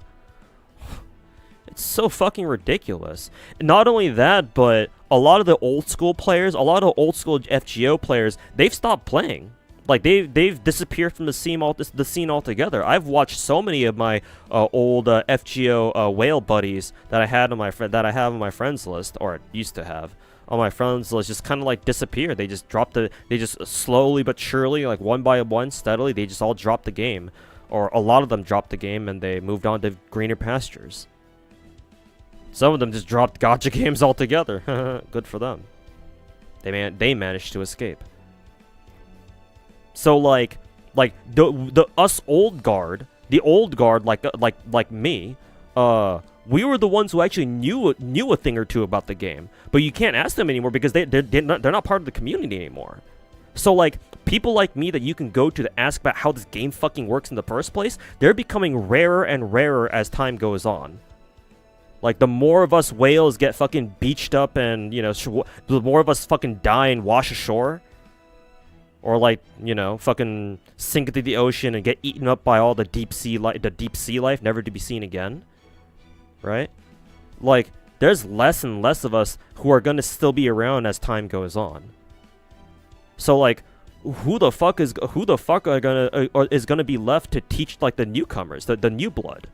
It's so fucking ridiculous. Not only that, but a lot of the old school players, a lot of old school FGO players, they've stopped playing. Like, they've disappeared from the scene altogether. I've watched so many of my old FGO whale buddies that I have on my friends list, or used to have on my friends list, just kind of like disappear. They just they just slowly but surely, like one by one, steadily, they just all dropped the game, or a lot of them dropped the game and they moved on to greener pastures. Some of them just dropped gacha games altogether. Good for them. They managed to escape. So like the old guard like me, we were the ones who actually knew a thing or two about the game. But you can't ask them anymore because they're not part of the community anymore. So like people like me that you can go to ask about how this game fucking works in the first place, they're becoming rarer and rarer as time goes on. Like, the more of us whales get fucking beached up and, you know, the more of us fucking die and wash ashore. Or, like, you know, fucking sink into the ocean and get eaten up by all the deep sea life, never to be seen again. Right? Like, there's less and less of us who are gonna still be around as time goes on. So, like, who the fuck is gonna be left to teach, like, the newcomers, the new blood?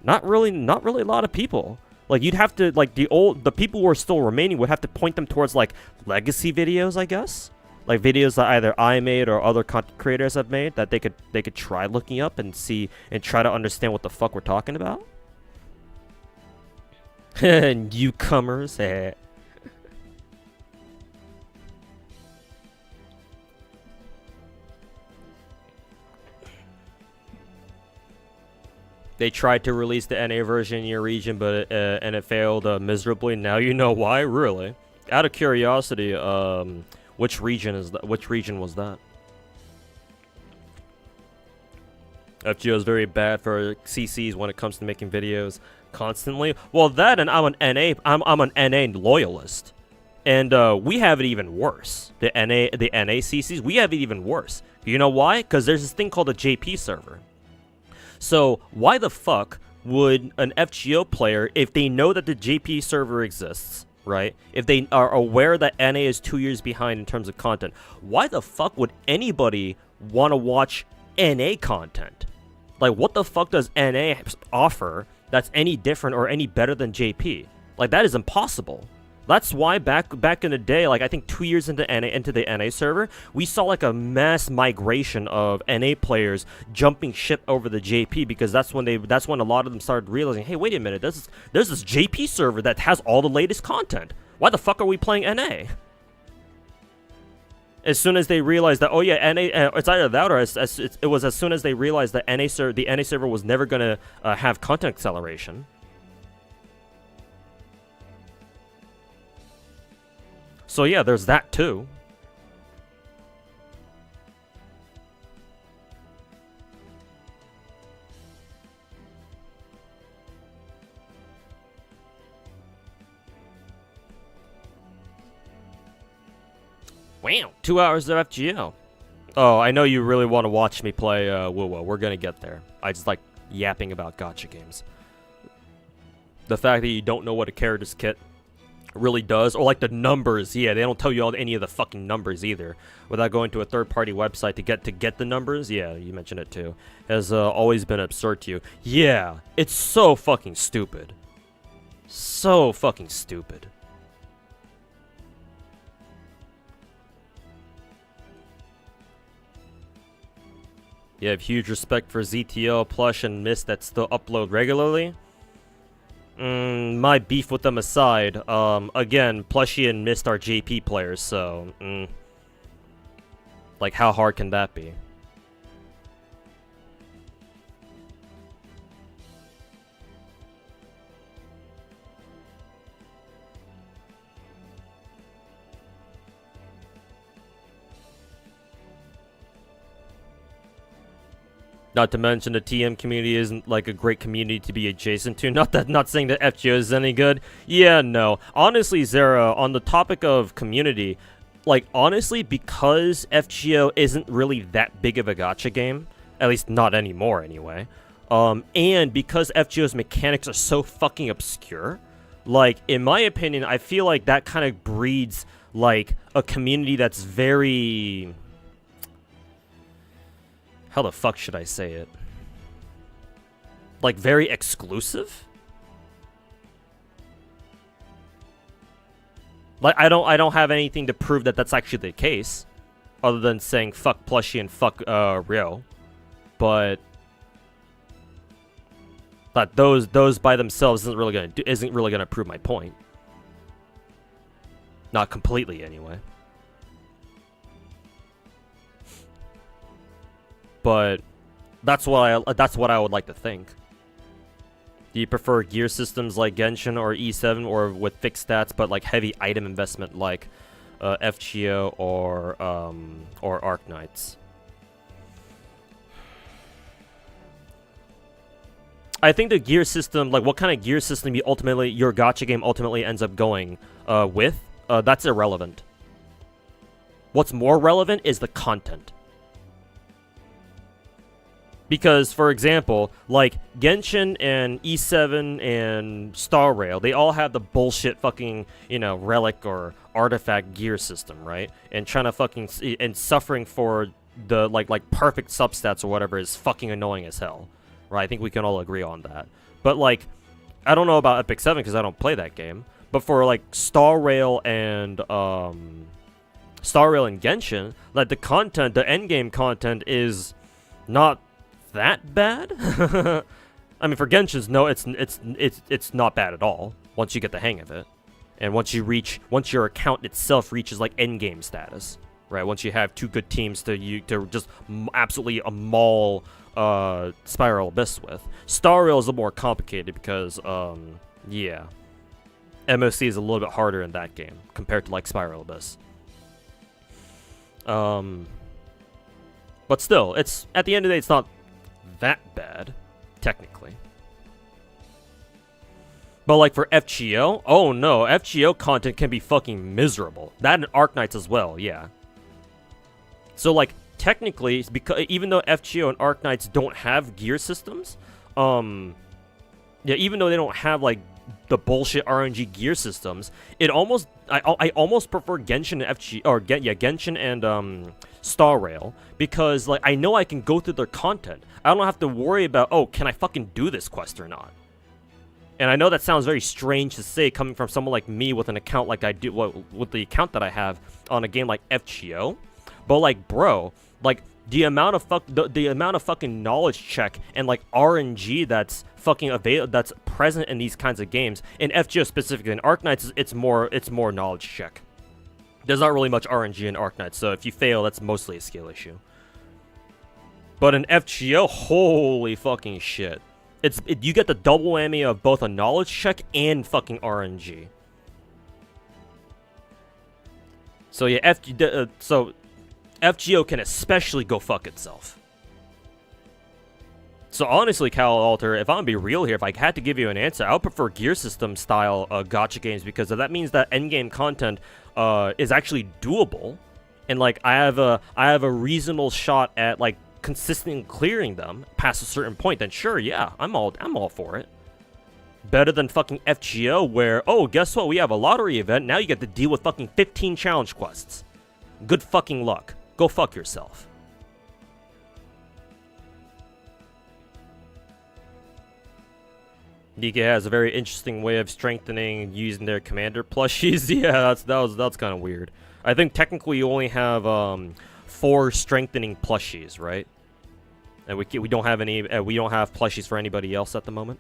Not really a lot of people. Like, you'd have to, like, the people who are still remaining would have to point them towards, like, legacy videos, I guess. Like, videos that either I made or other content creators have made that they could try looking up and see and try to understand what the fuck we're talking about. Newcomers, eh. They tried to release the NA version in your region, but it failed miserably. Now you know why, really. Out of curiosity, which region is that? Which region was that? FGO is very bad for CCs when it comes to making videos constantly. Well, that and I'm an NA loyalist, and we have it even worse. The NA CCs, we have it even worse. You know why? Because there's this thing called a JP server. So why the fuck would an FGO player, if they know that the JP server exists, right? If they are aware that NA is 2 years behind in terms of content, why the fuck would anybody want to watch NA content? Like, what the fuck does NA offer that's any different or any better than JP? Like, that is impossible. That's why back in the day, like I think 2 years into the NA server, we saw like a mass migration of NA players jumping ship over the JP, because that's when a lot of them started realizing, hey, wait a minute, there's this JP server that has all the latest content. Why the fuck are we playing NA? As soon as they realized that, oh yeah, NA, it's either that or it was as soon as they realized that the NA server was never gonna have content acceleration. So yeah, there's that too. Wow, 2 hours of FGO. Oh, I know you really want to watch me play wuwa. We're gonna get there. I just like yapping about gacha games. The fact that you don't know what a character's kit really does, or like the numbers, yeah, they don't tell you any of the fucking numbers either, without going to a third-party website to get the numbers. Yeah, you mentioned it too. Has always been absurd to you. Yeah, it's so fucking stupid. So fucking stupid. You have huge respect for ZTO, Plush, and Mist that still upload regularly. My beef with them aside, again, Plushie and Mist are JP players, so, like, how hard can that be? Not to mention the TM community isn't like a great community to be adjacent to. Not saying that FGO is any good. Yeah, no. Honestly, Zara, on the topic of community, like honestly, because FGO isn't really that big of a gacha game, at least not anymore anyway. And because FGO's mechanics are so fucking obscure, like in my opinion, I feel like that kind of breeds like a community that's very, how the fuck should I say it? Like, very exclusive? Like, I don't have anything to prove that that's actually the case, other than saying fuck Plushie and fuck Ryo. But those by themselves isn't really gonna prove my point. Not completely, anyway. But that's what I would like to think. Do you prefer gear systems like Genshin or E7, or with fixed stats but like heavy item investment like FGO or Arknights? I think the gear system, like what kind of gear system your gacha game ultimately ends up going with, that's irrelevant. What's more relevant is the content. Because, for example, like, Genshin and E7 and Star Rail, they all have the bullshit fucking, you know, relic or artifact gear system, right? And trying to fucking, and suffering for the, like perfect substats or whatever is fucking annoying as hell, right? I think we can all agree on that. But, like, I don't know about Epic 7 because I don't play that game. But for, like, Star Rail and Genshin, like, the content, the endgame content is not that bad. I mean, for Genshin's, no, it's not bad at all once you get the hang of it, and once your account itself reaches like endgame status, right? Once you have two good teams to just absolutely maul Spiral Abyss with. Star Rail is a little more complicated because yeah, MOC is a little bit harder in that game compared to like Spiral Abyss. But still, it's at the end of the day, it's not that bad, technically. But like for FGO, oh no, FGO content can be fucking miserable. That and Arknights as well, yeah. So like technically, because even though FGO and Arknights don't have gear systems, yeah, even though they don't have like the bullshit RNG gear systems, it almost I almost prefer Genshin and Genshin and Star Rail, because like I know I can go through their content. I don't have to worry about, oh, can I fucking do this quest or not? And I know that sounds very strange to say coming from someone like me with an account like I do, with the account that I have on a game like FGO. But like, bro, like the amount of fucking knowledge check and like RNG that's fucking that's present in these kinds of games, in FGO specifically. In Arknights, it's more knowledge check. There's not really much RNG in Arknights, so if you fail, that's mostly a skill issue. But in FGO, holy fucking shit. You get the double whammy of both a knowledge check and fucking RNG. So yeah, FGO can especially go fuck itself. So honestly, Cal Alter, if I'm gonna be real here, if I had to give you an answer, I would prefer gear system style gacha games, because that means that endgame content is actually doable. and like I have a reasonable shot at like consistently clearing them past a certain point, then sure, yeah, I'm all for it. Better than fucking FGO where, oh, guess what? We have a lottery event. Now you get to deal with fucking 15 challenge quests. Good fucking luck. Go fuck yourself. Nika has a very interesting way of strengthening using their commander plushies. Yeah, that's kind of weird. I think technically you only have 4 strengthening plushies, right? And we don't have any. We don't have plushies for anybody else at the moment.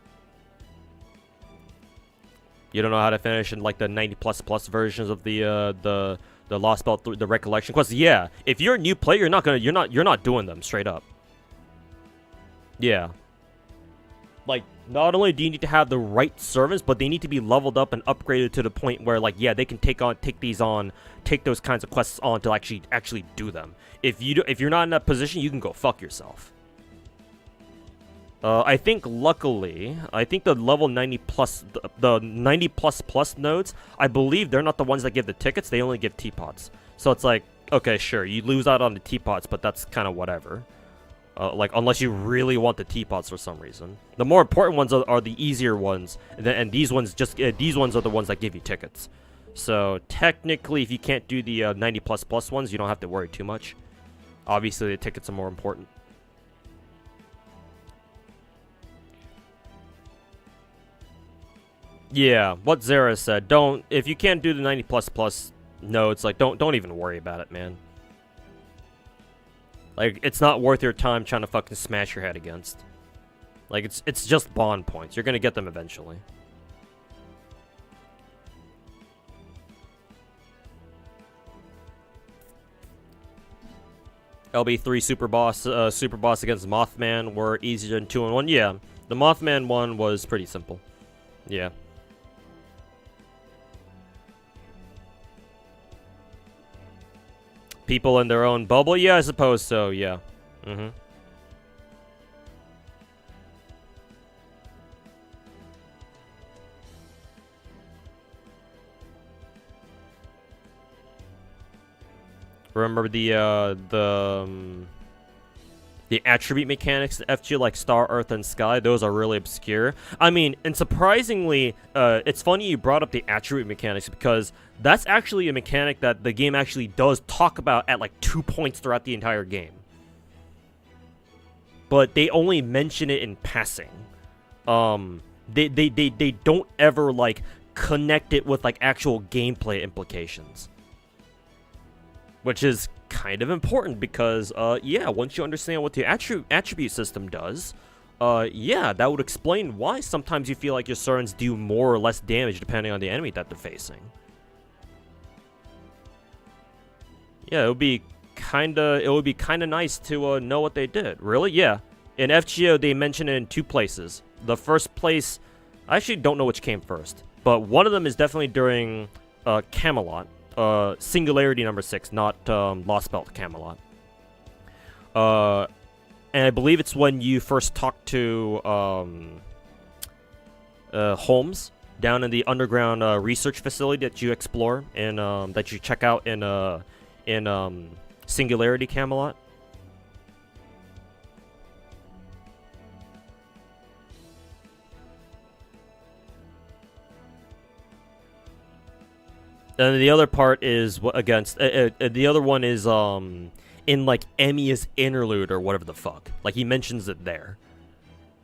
You don't know how to finish in like the 90++ versions of the Lost Belt, the recollection quests. Yeah, if you're a new player, you're not doing them straight up. Yeah. Like, not only do you need to have the right servants, but they need to be leveled up and upgraded to the point where, like, yeah, they can take those kinds of quests on to actually do them. If you're not in that position, you can go fuck yourself. I think luckily, the level 90+, the 90++ nodes, I believe they're not the ones that give the tickets. They only give teapots. So it's like, okay, sure, you lose out on the teapots, but that's kind of whatever. Like, unless you really want the teapots for some reason. The more important ones are the easier ones, and these ones these ones are the ones that give you tickets. So technically, if you can't do the 90++ ones, you don't have to worry too much. Obviously, the tickets are more important. Yeah, what Zara said. If you can't do the 90++ nodes, like, don't even worry about it, man. Like, it's not worth your time trying to fucking smash your head against. Like, it's just bond points. You're gonna get them eventually. LB3 super boss against Mothman were easier than 2-on-1. Yeah, the Mothman one was pretty simple. Yeah. People in their own bubble? Yeah, I suppose so, yeah. Mm-hmm. Remember the attribute mechanics, FG, like Star, Earth, and Sky? Those are really obscure. I mean, and surprisingly, it's funny you brought up the attribute mechanics because that's actually a mechanic that the game actually does talk about at like 2 points throughout the entire game. But they only mention it in passing. They don't ever like connect it with like actual gameplay implications. Which is kind of important because, yeah, once you understand what the attribute system does, yeah, that would explain why sometimes you feel like your Surns do more or less damage depending on the enemy that they're facing. Yeah, it would be kinda nice to know what they did. Really? Yeah. In FGO, they mention it in 2 places. The first place, I actually don't know which came first, but one of them is definitely during Camelot. Singularity number 6, not Lost Belt Camelot. And I believe it's when you first talk to Holmes down in the underground research facility that you explore and that you check out in Singularity Camelot. And the other part is the other one is in like Emiya's interlude or whatever the fuck. Like he mentions it there.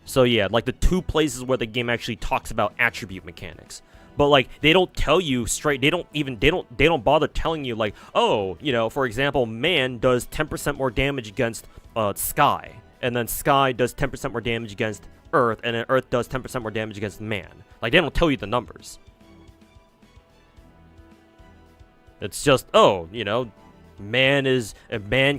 So yeah, like the 2 places where the game actually talks about attribute mechanics. But like they don't tell you straight. They don't bother telling you like, oh, you know, for example, man does 10% more damage against Sky, and then Sky does 10% more damage against Earth, and then Earth does 10% more damage against man. Like they don't tell you the numbers. It's just, oh, you know, man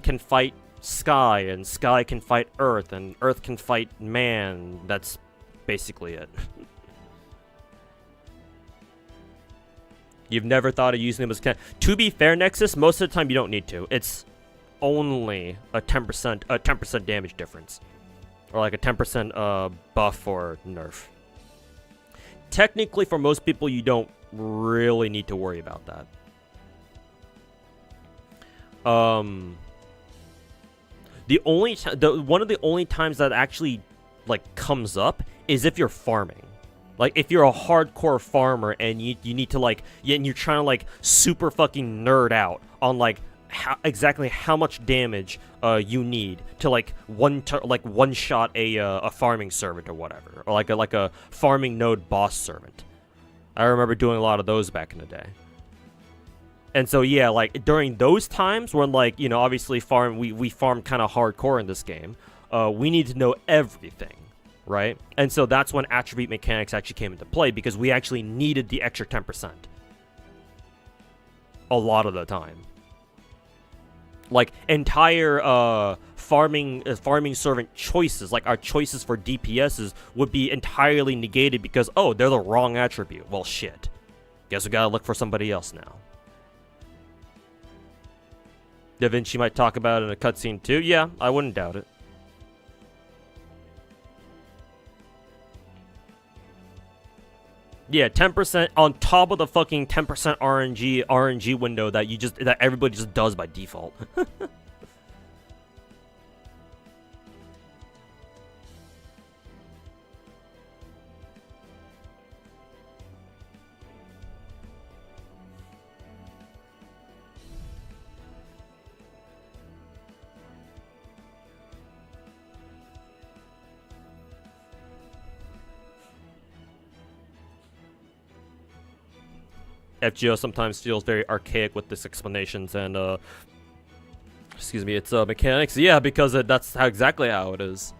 can fight Sky, and Sky can fight Earth, and Earth can fight man. That's basically it. You've never thought of using them as to be fair, Nexus, most of the time you don't need to. It's only a 10% damage difference. Or like a 10% buff or nerf. Technically, for most people, you don't really need to worry about that. one of the only times that actually like comes up is if you're farming. Like if you're a hardcore farmer and you need to like and you're trying to like super fucking nerd out on like exactly how much damage you need to like one shot a farming servant or whatever, or like a farming node boss servant. I remember doing a lot of those back in the day. And so yeah, like during those times when like, you know, obviously we farm kind of hardcore in this game, we need to know everything, right? And so that's when attribute mechanics actually came into play, because we actually needed the extra 10% a lot of the time. Like entire farming servant choices, like our choices for DPSs, would be entirely negated because, oh, they're the wrong attribute. Well, shit. Guess we gotta look for somebody else now. Da Vinci might talk about it in a cutscene too. Yeah, I wouldn't doubt it. Yeah, 10% on top of the fucking 10% RNG window that everybody just does by default. FGO sometimes feels very archaic with this explanations and excuse me, it's mechanics. Yeah, because that's exactly how it is.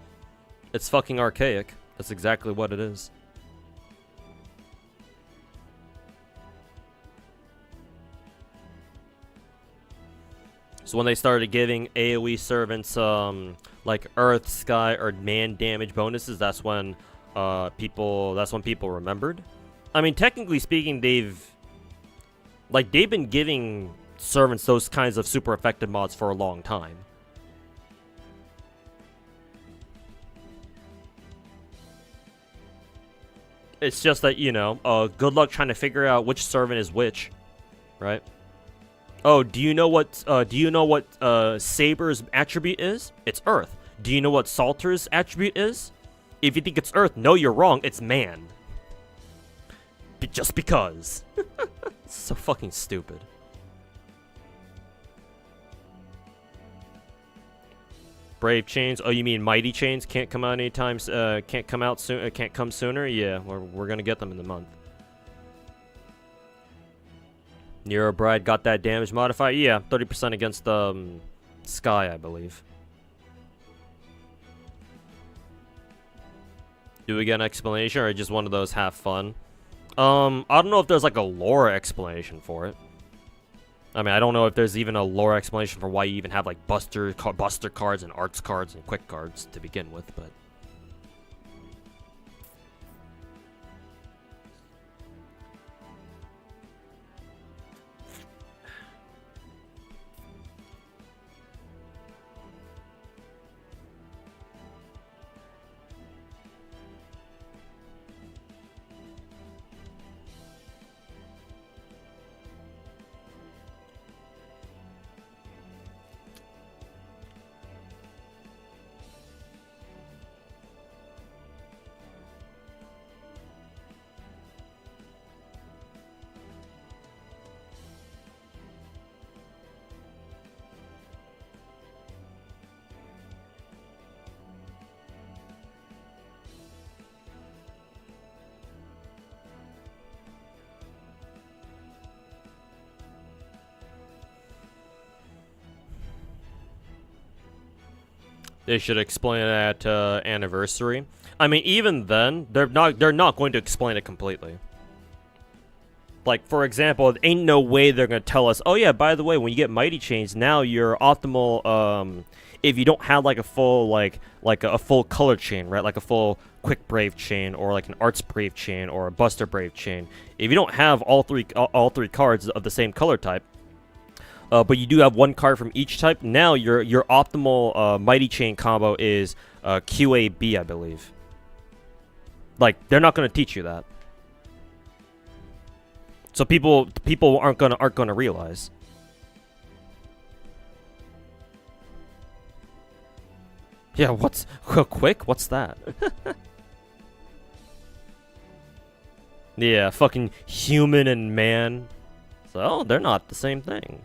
It's fucking archaic. That's exactly what it is. So when they started giving AoE servants like earth, sky, or man damage bonuses, that's when people remembered. I mean, technically speaking, they've been giving servants those kinds of super effective mods for a long time. It's just that, you know, good luck trying to figure out which servant is which, right? Oh, do you know what Saber's attribute is? It's Earth. Do you know what Salter's attribute is? If you think it's Earth, no, you're wrong. It's man. Just because. It's so fucking stupid. Brave chains. Oh, you mean mighty chains can't come out anytime? Can't come out soon. Can't come sooner. Yeah, we're gonna get them in the month. Nero Bride got that damage modifier. Yeah, 30% against Sky, I believe. Do we get an explanation, or just one of those have fun? I don't know if there's like a lore explanation for it. I mean, I don't know if there's even a lore explanation for why you even have like buster cards and arts cards and quick cards to begin with, but they should explain it at anniversary. I mean, even then, they're not going to explain it completely. Like, for example, there ain't no way they're gonna tell us, oh yeah, by the way, when you get mighty chains, now your optimal if you don't have like a full like a full color chain, right? Like a full quick brave chain, or like an arts brave chain, or a buster brave chain. If you don't have all three cards of the same color type, but you do have one card from each type, now your optimal mighty chain combo is QAB, I believe. Like, they're not going to teach you that, so people aren't gonna realize. Yeah, what's quick? What's that? Yeah, fucking human and man. So they're not the same thing.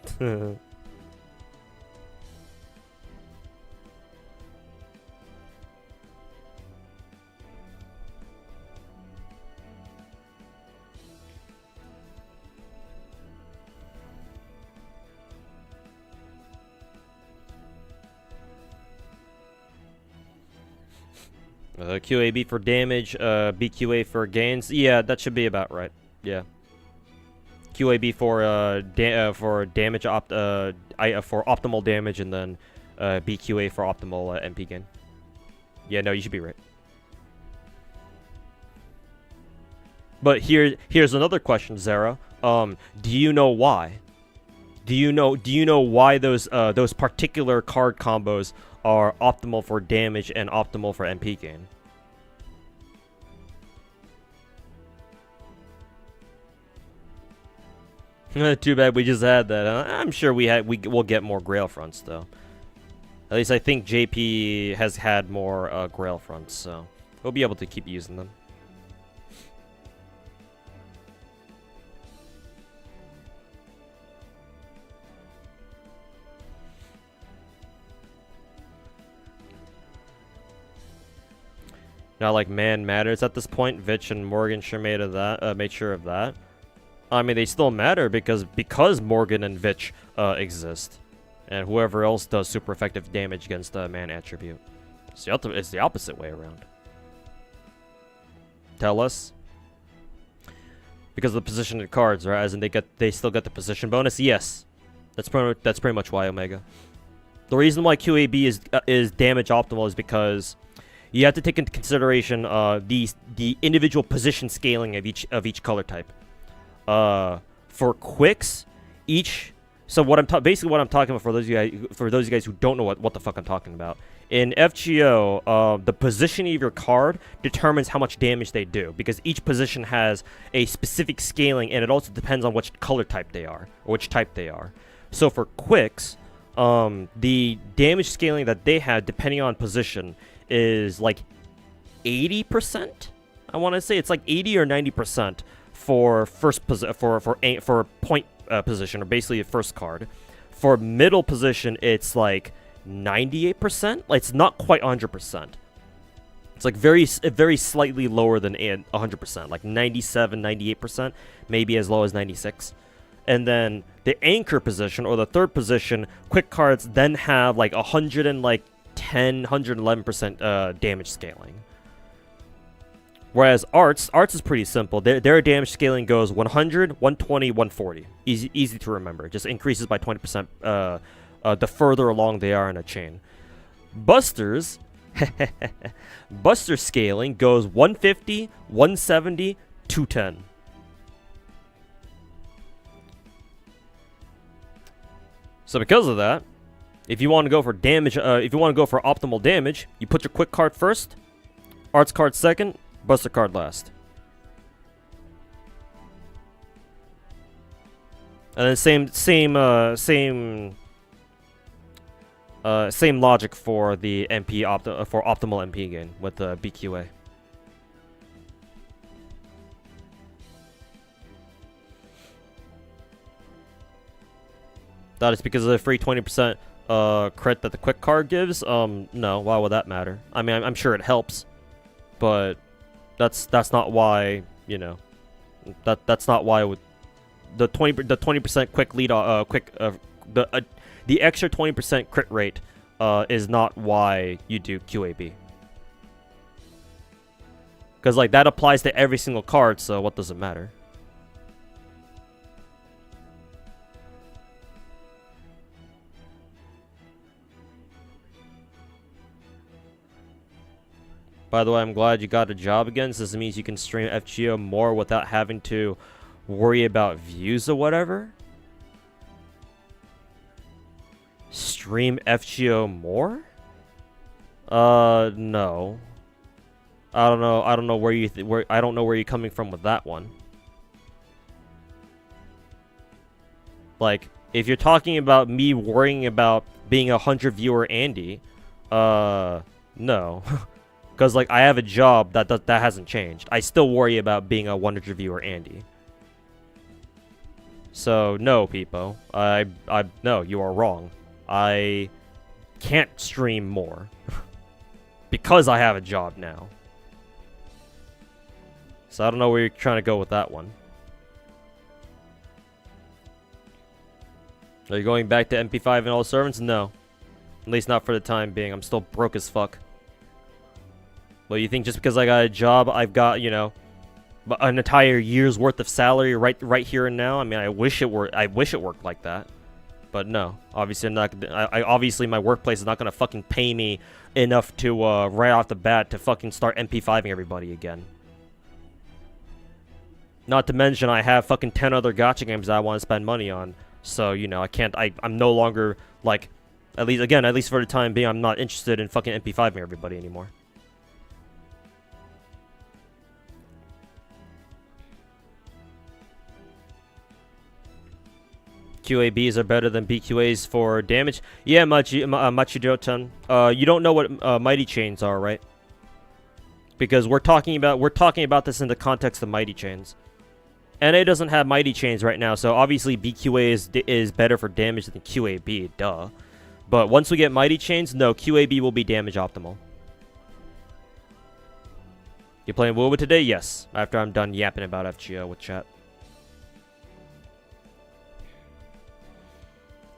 QAB for damage, BQA for gains. Yeah, that should be about right. Yeah. QAB for damage for optimal damage, and then BQA for optimal MP gain. Yeah, no, you should be right. But here's another question, Zara. Do you know why? Do you know why those particular card combos are optimal for damage and optimal for MP gain? Too bad we just had that. I'm sure we'll get more Grail fronts though. At least I think JP has had more Grail fronts, so we'll be able to keep using them. Not like man matters at this point. Vitch and Morgan sure made sure of that. I mean, they still matter because Morgan and Vitch exist, and whoever else does super effective damage against the man attribute. It's the opposite way around. Tell us. Because of the position of the cards, right? As in they still get the position bonus. Yes, that's pretty much why Omega. The reason why QAB is damage optimal is because you have to take into consideration the individual position scaling of each color type. For quicks, so basically what I'm talking about for those of you guys who don't know what the fuck I'm talking about. In FGO, the position of your card determines how much damage they do, because each position has a specific scaling, and it also depends on which color type they are, or which type they are. So for quicks, the damage scaling that they have, depending on position, is like 80%. I want to say it's like 80 or 90% for for point position, or basically a first card. For middle position, it's like 98%. Like, it's not quite 100%. It's like very slightly lower than 100%, like 97, 98%, maybe as low as 96. And then the anchor position, or the third position, quick cards then have like 111% damage scaling. Whereas arts is pretty simple. Their damage scaling goes 100, 120, 140. Easy to remember. Just increases by 20% the further along they are in a chain. Buster's Buster scaling goes 150, 170, 210. So because of that, if you want to go for damage, if you want to go for optimal damage, you put your quick card first, arts card second, Buster card last. And then same logic for the MP for optimal MP gain with the BQA. That is because of the free 20% crit that the quick card gives. No, why would that matter? I mean, I'm sure it helps, but that's not why, you know, that's not why the 20% quick lead the extra 20% crit rate is not why you do QAB. Because like that applies to every single card, so what does it matter? By the way, I'm glad you got a job again. So this means you can stream FGO more without having to worry about views or whatever. Stream FGO more? No. I don't know. I don't know where you're coming from with that one. Like, if you're talking about me worrying about being a 100 viewer Andy, No. Because, like, I have a job that hasn't changed. I still worry about being a Wonder Reviewer Andy. So, no, Peepo. No, you are wrong. I can't stream more. Because I have a job now. So I don't know where you're trying to go with that one. Are you going back to MP5 and all servants? No. At least not for the time being. I'm still broke as fuck. Well, you think just because I got a job, I've got, you know, an entire year's worth of salary right here and now? I mean, I wish it worked like that. But no. Obviously, I'm not. Obviously, my workplace is not gonna fucking pay me enough to right off the bat to fucking start MP5ing everybody again. Not to mention, I have fucking 10 other gacha games that I want to spend money on. So, you know, I can't. I'm no longer like, at least for the time being, I'm not interested in fucking MP5ing everybody anymore. QABs are better than BQAs for damage. Yeah, Machido-tan. You don't know what Mighty Chains are, right? Because we're talking about this in the context of Mighty Chains. NA doesn't have Mighty Chains right now, so obviously BQA is better for damage than QAB, duh. But once we get Mighty Chains, no, QAB will be damage optimal. You playing wuwa today? Yes. After I'm done yapping about FGO with chat.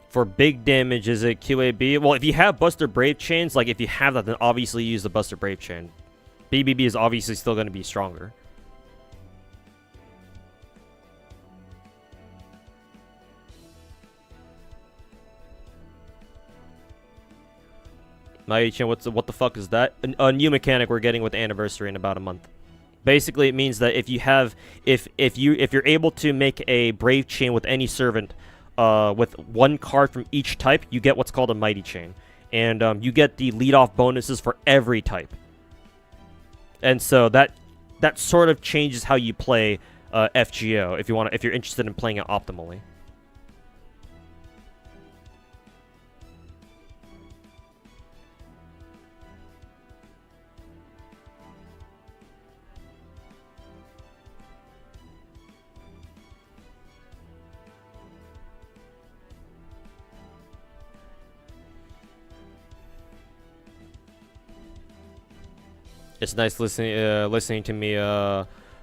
For big damage, is it QAB? Well, if you have Buster Brave Chains, like if you have that, then obviously use the Buster Brave Chain. BBB is obviously still going to be stronger. Mighty Chain, what the fuck is that? A new mechanic we're getting with Anniversary in about a month. Basically, it means that if you're able to make a Brave Chain with any servant, with one card from each type, you get what's called a Mighty Chain, and you get the lead-off bonuses for every type. And so that sort of changes how you play FGO if you're interested in playing it optimally. It's nice listening to me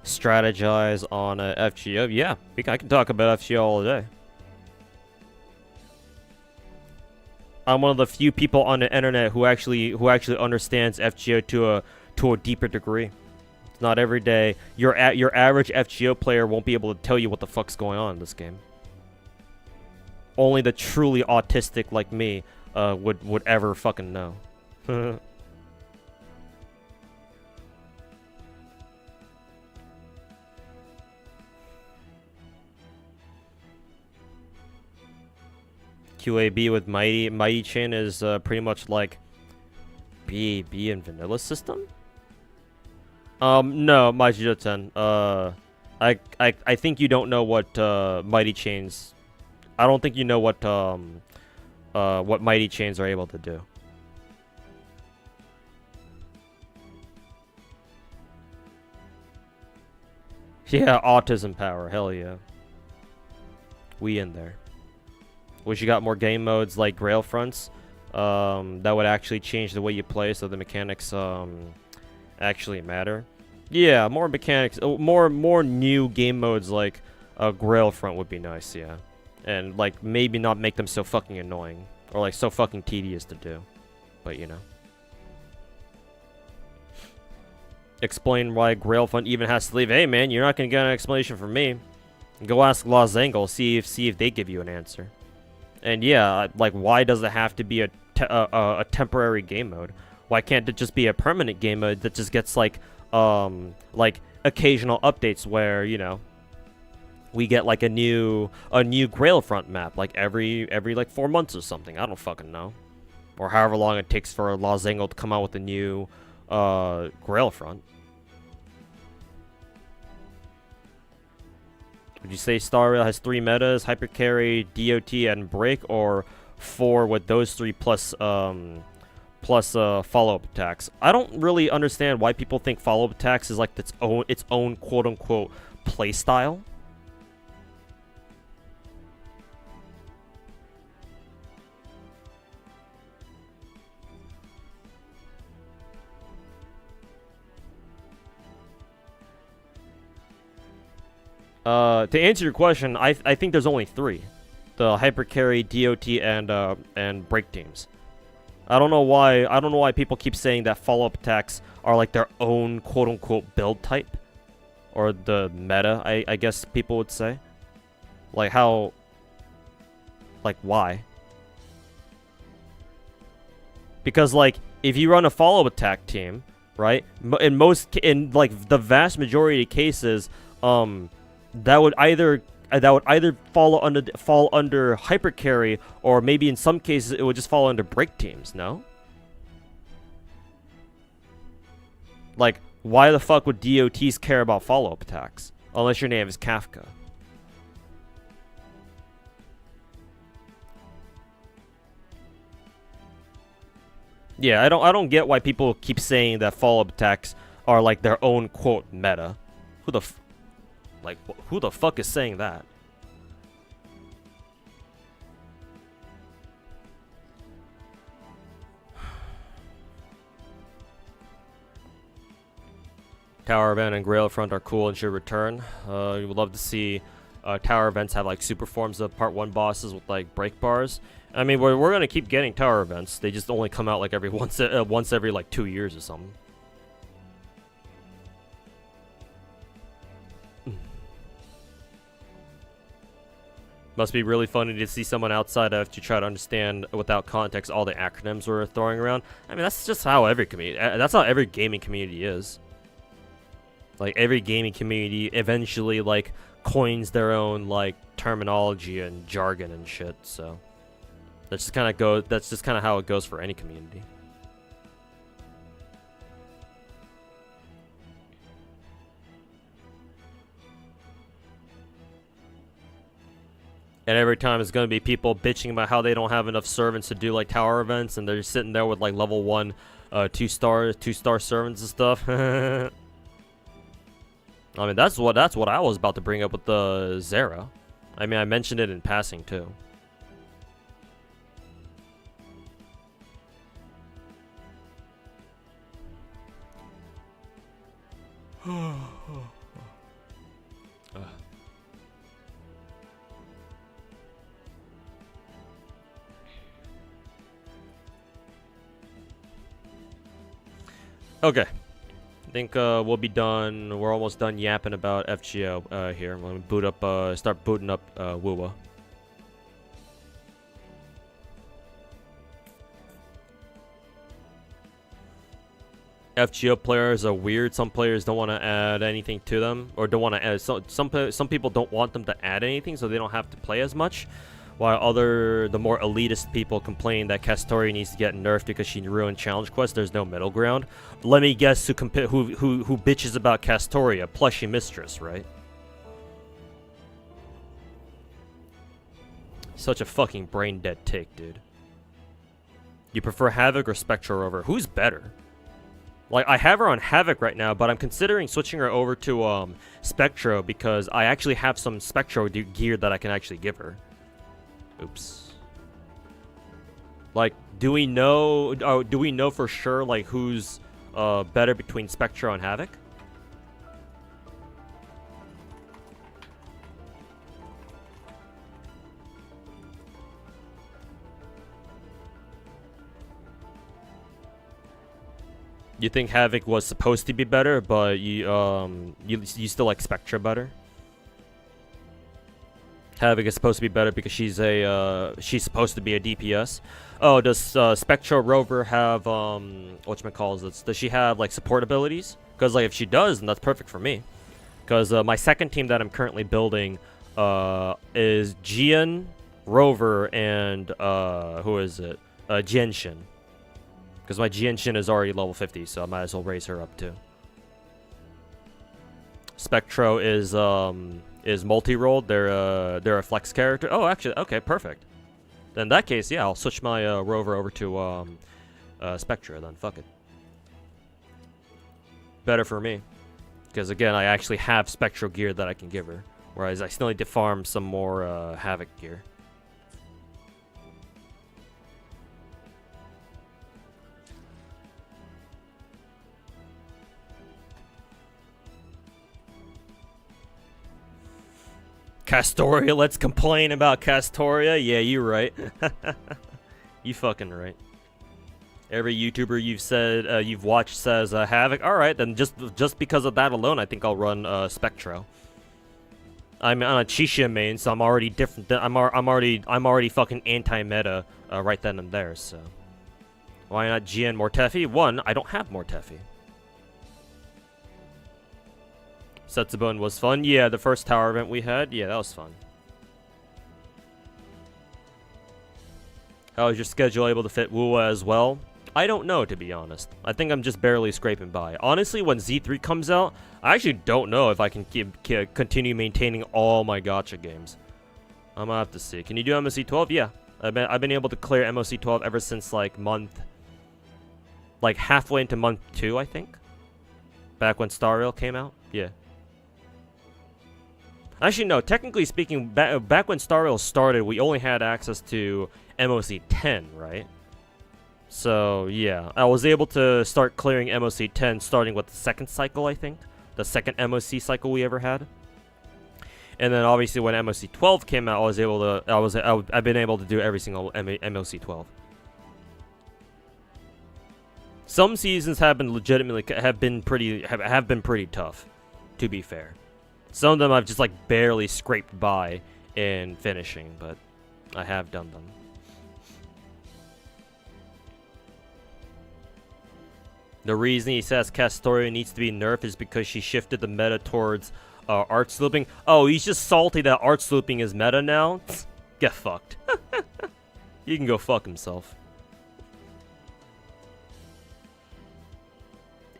strategize on FGO. Yeah, I can talk about FGO all day. I'm one of the few people on the internet who actually understands FGO to a deeper degree. It's not every day. Your average FGO player won't be able to tell you what the fuck's going on in this game. Only the truly autistic like me would ever fucking know. QAB with Mighty Chain is pretty much like BAB in vanilla system? No, Majido-ten. I think you don't know what Mighty Chains. I don't think you know what Mighty Chains are able to do. Yeah, autism power, hell yeah. We in there. Wish you got more game modes like Grail Fronts. That would actually change the way you play, so the mechanics actually matter. Yeah, more mechanics, more new game modes like Grail Front would be nice, yeah. And like maybe not make them so fucking annoying or like so fucking tedious to do. But you know. Explain why Grail Front even has to leave. Hey man, you're not gonna get an explanation from me. Go ask Los Angeles, see if they give you an answer. And yeah, like, why does it have to be a temporary game mode? Why can't it just be a permanent game mode that just gets like occasional updates where, you know, we get like a new Grail Front map like every like 4 months or something. I don't fucking know, or however long it takes for Los Angeles to come out with a new Grail Front. Would you say Star Rail has 3 metas, Hyper Carry, DOT, and Break, or 4 with those 3 plus plus follow-up attacks. I don't really understand why people think follow-up attacks is like its own quote-unquote play style. To answer your question, I think there's only 3. The hyper carry, DOT, and break teams. I don't know why people keep saying that follow-up attacks are like their own quote-unquote build type. Or the meta, I guess people would say. Like how... Like why? Because like, if you run a follow-up attack team, right? In like the vast majority of cases, that would either fall under hyper carry, or maybe in some cases it would just fall under break teams. No. Like, why the fuck would DOTs care about follow-up attacks unless your name is Kafka? Yeah, I don't get why people keep saying that follow-up attacks are like their own quote meta. Who the fuck is saying that? Tower event and Grail Front are cool and should return. You would love to see tower events have like super forms of part 1 bosses with like break bars. I mean, we're gonna keep getting tower events. They just only come out like once every like 2 years or something. Must be really funny to see someone outside of to try to understand without context all the acronyms we're throwing around. I mean, that's just how every community. That's how every gaming community is. Like every gaming community eventually like coins their own like terminology and jargon and shit. So that's just kind of how it goes for any community. And every time it's going to be people bitching about how they don't have enough servants to do like tower events, and they're just sitting there with like level 1 two-star servants and stuff. I mean, that's what I was about to bring up with the Zera. I mean, I mentioned it in passing too. Okay, I think we'll be done. We're almost done yapping about FGO here. I'm gonna start booting up wuwa. FGO players are weird. Some players don't want to add anything to them, or don't want to add. Some people don't want them to add anything, so they don't have to play as much. While the more elitist people complain that Castori needs to get nerfed because she ruined challenge quests. There's no middle ground. Let me guess who bitches about Castoria, Plushie Mistress, right? Such a fucking brain dead take, dude. You prefer Havoc or Spectral Rover? Who's better? Like, I have her on Havoc right now, but I'm considering switching her over to Spectro because I actually have some Spectro gear that I can actually give her. Oops. Like, do we know for sure like who's better between Spectro and Havoc? You think Havoc was supposed to be better, but you still like Spectra better? Havoc is supposed to be better because she's supposed to be a DPS. Oh, does Spectral Rover have whatchamacallit? Does she have like support abilities? Because like if she does, then that's perfect for me. Because my second team that I'm currently building is Jian, Rover, and who is it? Jianshin. Because my Jianshin is already level 50, so I might as well raise her up too. Spectro is multi-rolled. They're a flex character. Oh, actually, okay, perfect. Then in that case, yeah, I'll switch my Rover over to Spectra, then fuck it. Better for me. Because again, I actually have Spectral gear that I can give her. Whereas I still need to farm some more Havoc gear. Castoria, let's complain about Castoria. Yeah, you're right. You fucking right. Every YouTuber you've watched says Havoc. All right, then just because of that alone, I think I'll run Spectro. I'm on a Chisha main, so I'm already different. I'm already fucking anti-meta right then and there. So why not GN Mortefi? One, I don't have Mortefi. Setsubone was fun. Yeah, the first tower event we had. Yeah, that was fun. How is your schedule able to fit wuwa as well? I don't know, to be honest. I think I'm just barely scraping by. Honestly, when Z3 comes out, I actually don't know if I can continue maintaining all my gacha games. I'm gonna have to see. Can you do MOC 12? Yeah. I've been able to clear MOC 12 ever since like halfway into month 2, I think. Back when Star Rail came out. Yeah. Actually, no. Technically speaking, back when Star Rail started, we only had access to MOC 10, right? So, yeah. I was able to start clearing MOC 10 starting with the second cycle, I think. The second MOC cycle we ever had. And then obviously when MOC 12 came out, I've been able to do every single MOC 12. Some seasons have been pretty tough, to be fair. Some of them I've just like barely scraped by in finishing, but I have done them. The reason he says Castoria needs to be nerfed is because she shifted the meta towards art slooping. Oh, he's just salty that art slooping is meta now? Get fucked. He can go fuck himself.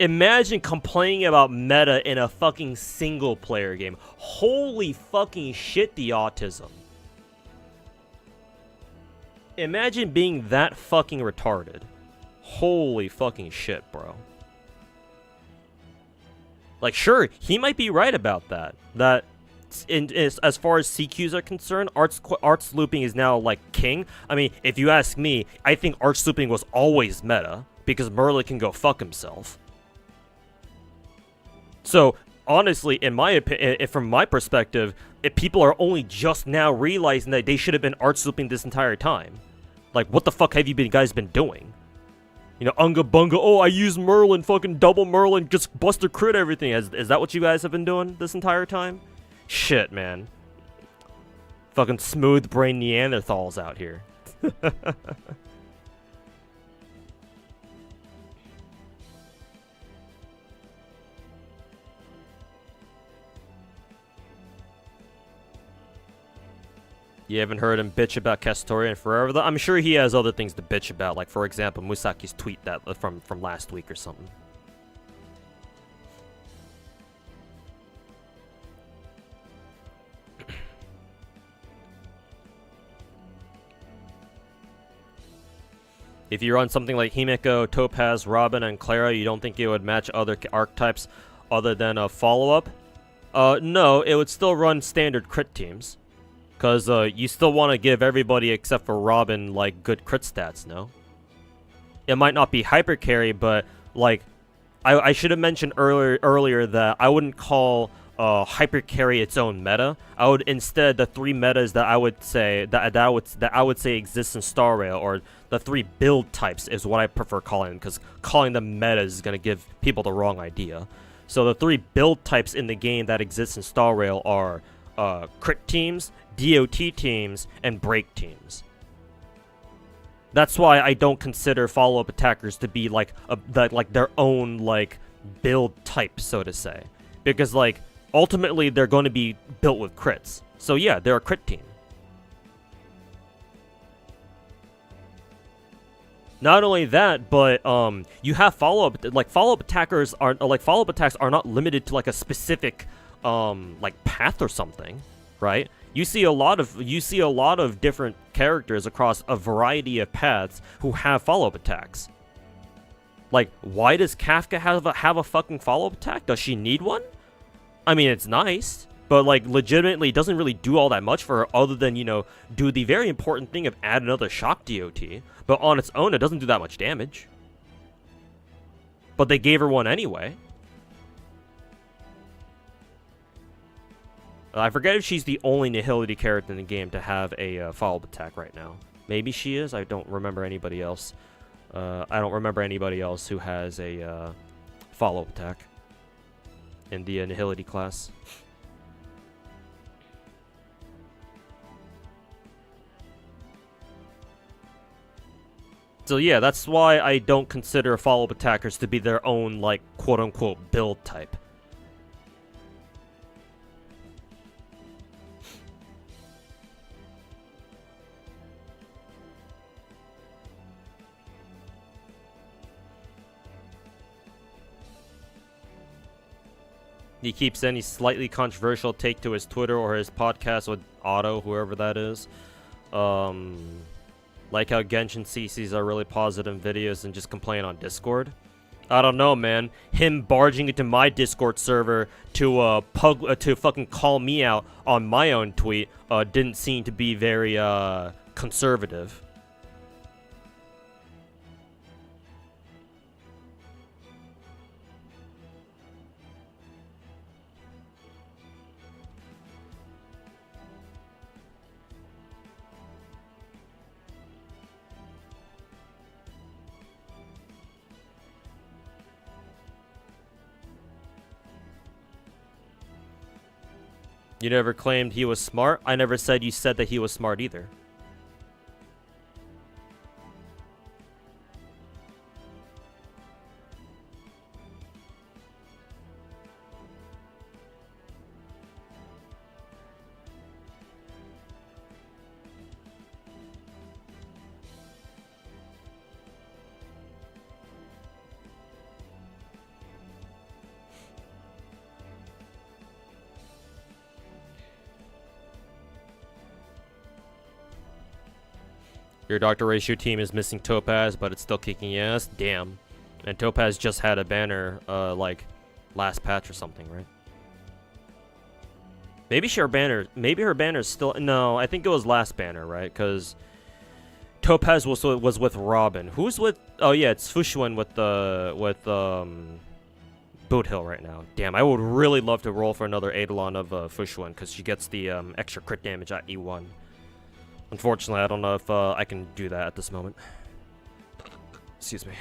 Imagine complaining about meta in a fucking single player game. Holy fucking shit, the autism. Imagine being that fucking retarded. Holy fucking shit, bro. Like, sure, he might be right about that. That, as far as CQs are concerned, arts looping is now, like, king. I mean, if you ask me, I think arts looping was always meta, because Merlin can go fuck himself. So, honestly, in my opinion, from my perspective, if people are only just now realizing that they should have been arts looping this entire time. Like, what the fuck have you guys been doing? You know, Unga Bunga, oh, I use Merlin, fucking double Merlin, just buster crit everything. Is that what you guys have been doing this entire time? Shit, man. Fucking smooth brain Neanderthals out here. You haven't heard him bitch about Castoria in forever, though? I'm sure he has other things to bitch about, like, for example, Musaki's tweet that from last week or something. If you run something like Himeko, Topaz, Robin, and Clara, you don't think it would match other archetypes other than a follow-up? No, it would still run standard crit teams. Because you still want to give everybody except for Robin, like, good crit stats, no? It might not be hyper carry, but, like, I should have mentioned earlier that I wouldn't call hyper carry its own meta. I would instead, the 3 metas that I would say that I would say exist in Star Rail, or the 3 build types is what I prefer calling them, because calling them metas is going to give people the wrong idea. So the 3 build types in the game that exist in Star Rail are crit teams, DOT teams, and break teams. That's why I don't consider follow-up attackers to be like their own like build type, so to say, because like ultimately they're going to be built with crits. So yeah, they're a crit team. Not only that, but you have follow-up attackers are follow-up attacks are not limited to like a specific like path or something, right? You see a lot of different characters across a variety of paths who have follow-up attacks. Like, why does Kafka have a fucking follow-up attack? Does she need one? I mean, it's nice, but like legitimately it doesn't really do all that much for her other than, you know, do the very important thing of add another shock DOT. But on its own, it doesn't do that much damage. But they gave her one anyway. I forget if she's the only Nihility character in the game to have a follow-up attack right now. Maybe she is. I don't remember anybody else. I don't remember anybody else who has a follow-up attack in the Nihility class. So yeah, that's why I don't consider follow-up attackers to be their own, like, quote-unquote build type. He keeps any slightly controversial take to his Twitter or his podcast with Otto, whoever that is. Like how Genshin CCs are really positive videos and just complain on Discord. I don't know, man. Him barging into my Discord server to to fucking call me out on my own tweet didn't seem to be very conservative. You never claimed he was smart. I never said you said that he was smart either. Your Dr. Ratio team is missing Topaz, but it's still kicking ass. Damn. And Topaz just had a banner, like, last patch or something, right? Maybe her banner's still... No, I think it was last banner, right? Because Topaz was with Robin. Who's with... Oh, yeah, it's Fushuan with Boot Hill right now. Damn, I would really love to roll for another Eidolon of Fushuan, because she gets the extra crit damage at E1. Unfortunately, I don't know if I can do that at this moment. Excuse me.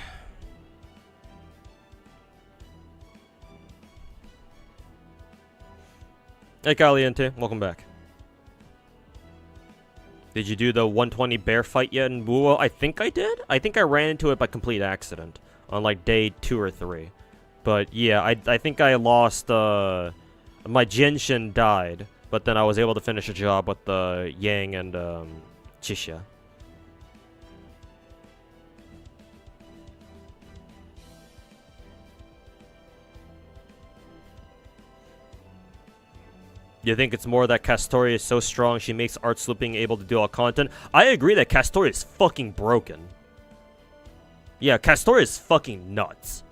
Hey, Caliente. Welcome back. Did you do the 120 bear fight yet in wuwa? I think I did. I think I ran into it by complete accident on, like, day 2 or 3. But, yeah, I think I lost... my Genshin died. But then I was able to finish a job with Yang and Chisha. You think it's more that Castoria is so strong she makes art slooping able to do all content? I agree that Castoria is fucking broken. Yeah, Castoria is fucking nuts.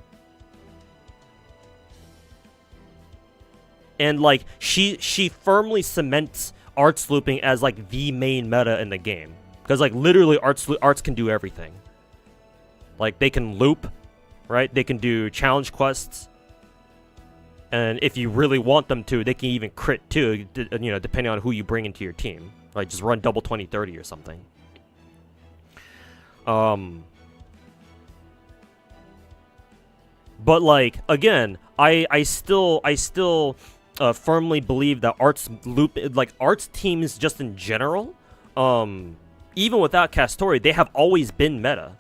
And, like, she firmly cements arts looping as, like, the main meta in the game. Because, like, literally arts can do everything. Like, they can loop, right? They can do challenge quests. And if you really want them to, they can even crit, too, you know, depending on who you bring into your team. Like, just run double 20-30 or something. But, like, again, I still firmly believe that arts teams just in general, even without Castoria, they have always been meta.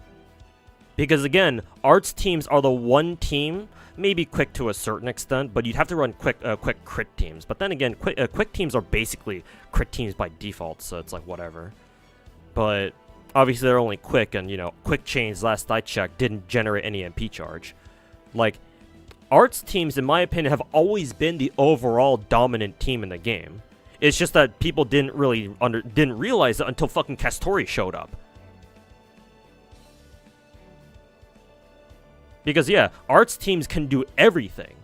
Because again, arts teams are the one team, maybe quick to a certain extent, but you'd have to run quick crit teams. But then again, quick teams are basically crit teams by default, so it's like whatever. But obviously they're only quick, and you know, quick chains last I checked didn't generate any MP charge. Like, arts teams, in my opinion, have always been the overall dominant team in the game. It's just that people didn't realize it until fucking Castoria showed up. Because yeah, arts teams can do everything.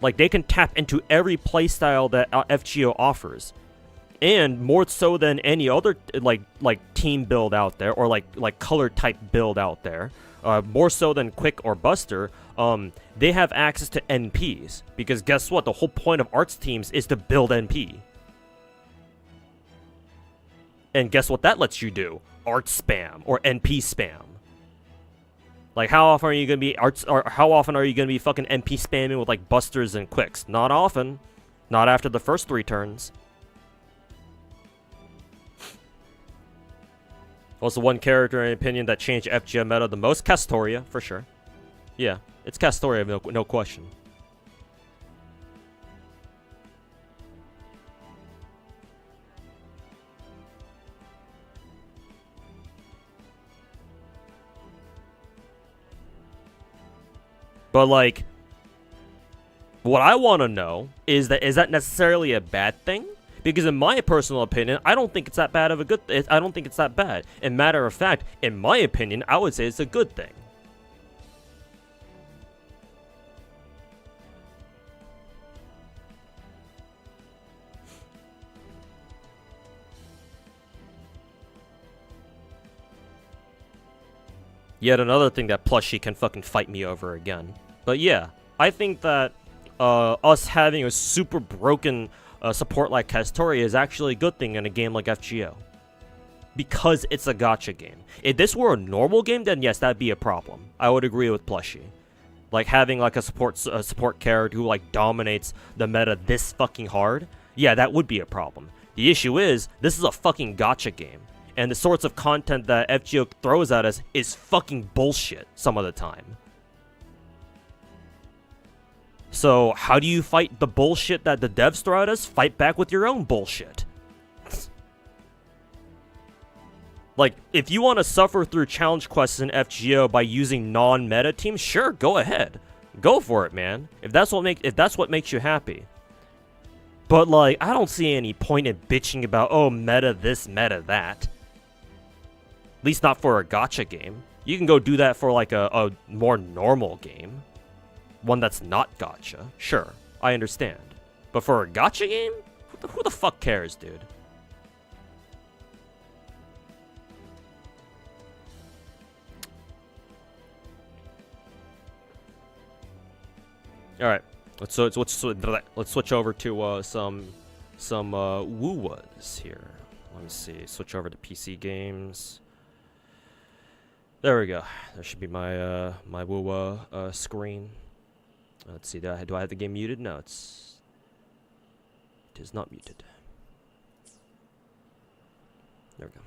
Like they can tap into every playstyle that FGO offers, and more so than any other like team build out there, or like color type build out there. More so than Quick or Buster, they have access to NPs. Because guess what? The whole point of arts teams is to build NP. And guess what that lets you do? Art spam or NP spam. Like how often are you gonna be how often are you gonna be fucking NP spamming with like Busters and Quicks? Not often. Not after the first 3 turns. What's the one character in opinion that changed FGO meta the most? Castoria, for sure. Yeah, it's Castoria, no question. But like, what I want to know is that necessarily a bad thing? Because in my personal opinion, I don't think it's that bad of a good. I don't think it's that bad. And matter of fact, in my opinion, I would say it's a good thing. Yet another thing that Plushie can fucking fight me over again. But yeah, I think that us having a super broken support like Castoria is actually a good thing in a game like FGO. Because it's a gacha game. If this were a normal game, then yes, that'd be a problem. I would agree with Plushie. Like having like a support character who like dominates the meta this fucking hard, yeah, that would be a problem. The issue is, this is a fucking gacha game. And the sorts of content that FGO throws at us is fucking bullshit some of the time. So, how do you fight the bullshit that the devs throw at us? Fight back with your own bullshit. Like, if you want to suffer through challenge quests in FGO by using non-meta teams, sure, go ahead. Go for it, man. If that's what makes you happy. But, like, I don't see any point in bitching about, oh, meta this, meta that. At least not for a gacha game. You can go do that for, like, a more normal game. One that's not gacha. Sure, I understand. But for a gacha game? Who the fuck cares, dude? All right, let's switch over to some wuwas here. Let me see. Switch over to PC games. There we go. There should be my my wuwa screen. Let's see. Do I have the game muted? No, it is not muted. There we go.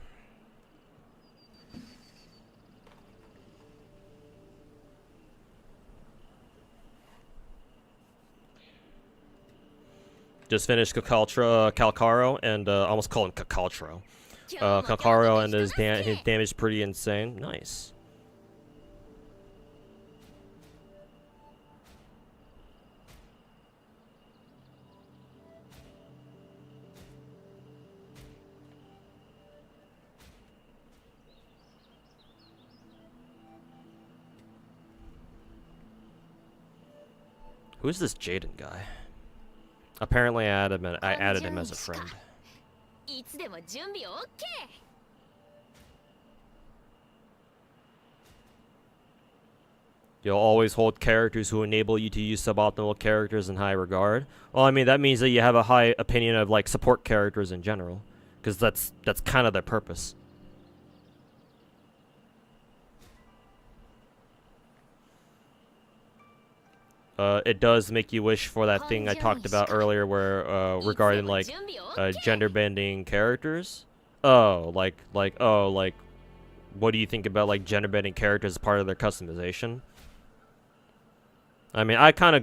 Just finished Calcaro, and I almost call him Cacaltro. Calcaro, and his damage is pretty insane. Nice. Who's this Jaden guy? Apparently, I added him as a friend. You'll always hold characters who enable you to use suboptimal characters in high regard. Well, I mean, that means that you have a high opinion of like support characters in general, because that's kind of their purpose. It does make you wish for that thing I talked about earlier, where regarding like gender bending characters. Oh, like what do you think about like gender bending characters as part of their customization? I mean, I'm kind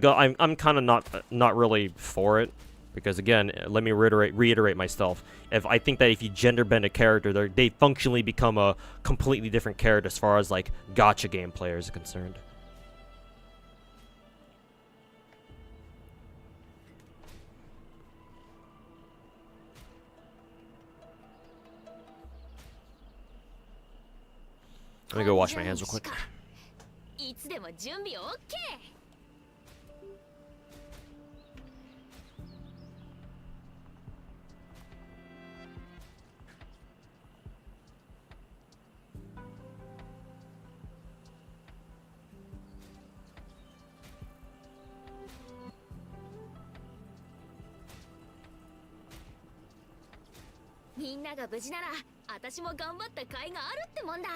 of not really for it, because again, let me reiterate myself. I think that if you gender bend a character, they functionally become a completely different character as far as like gacha game players are concerned. Let me go wash my hands real quick. も準備 OK。 みんなが無事なら私も頑張った甲斐があるってもんだ。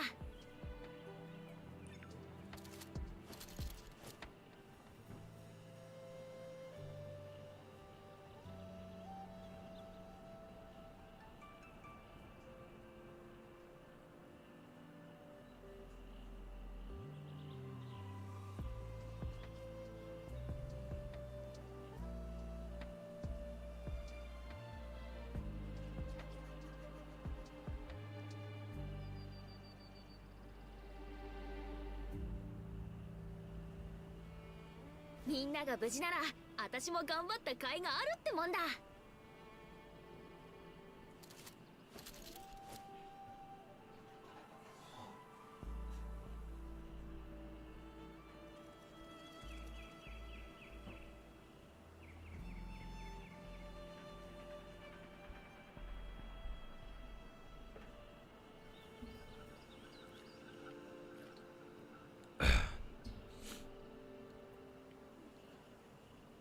みんなが無事なら私も頑張った甲斐があるってもんだ。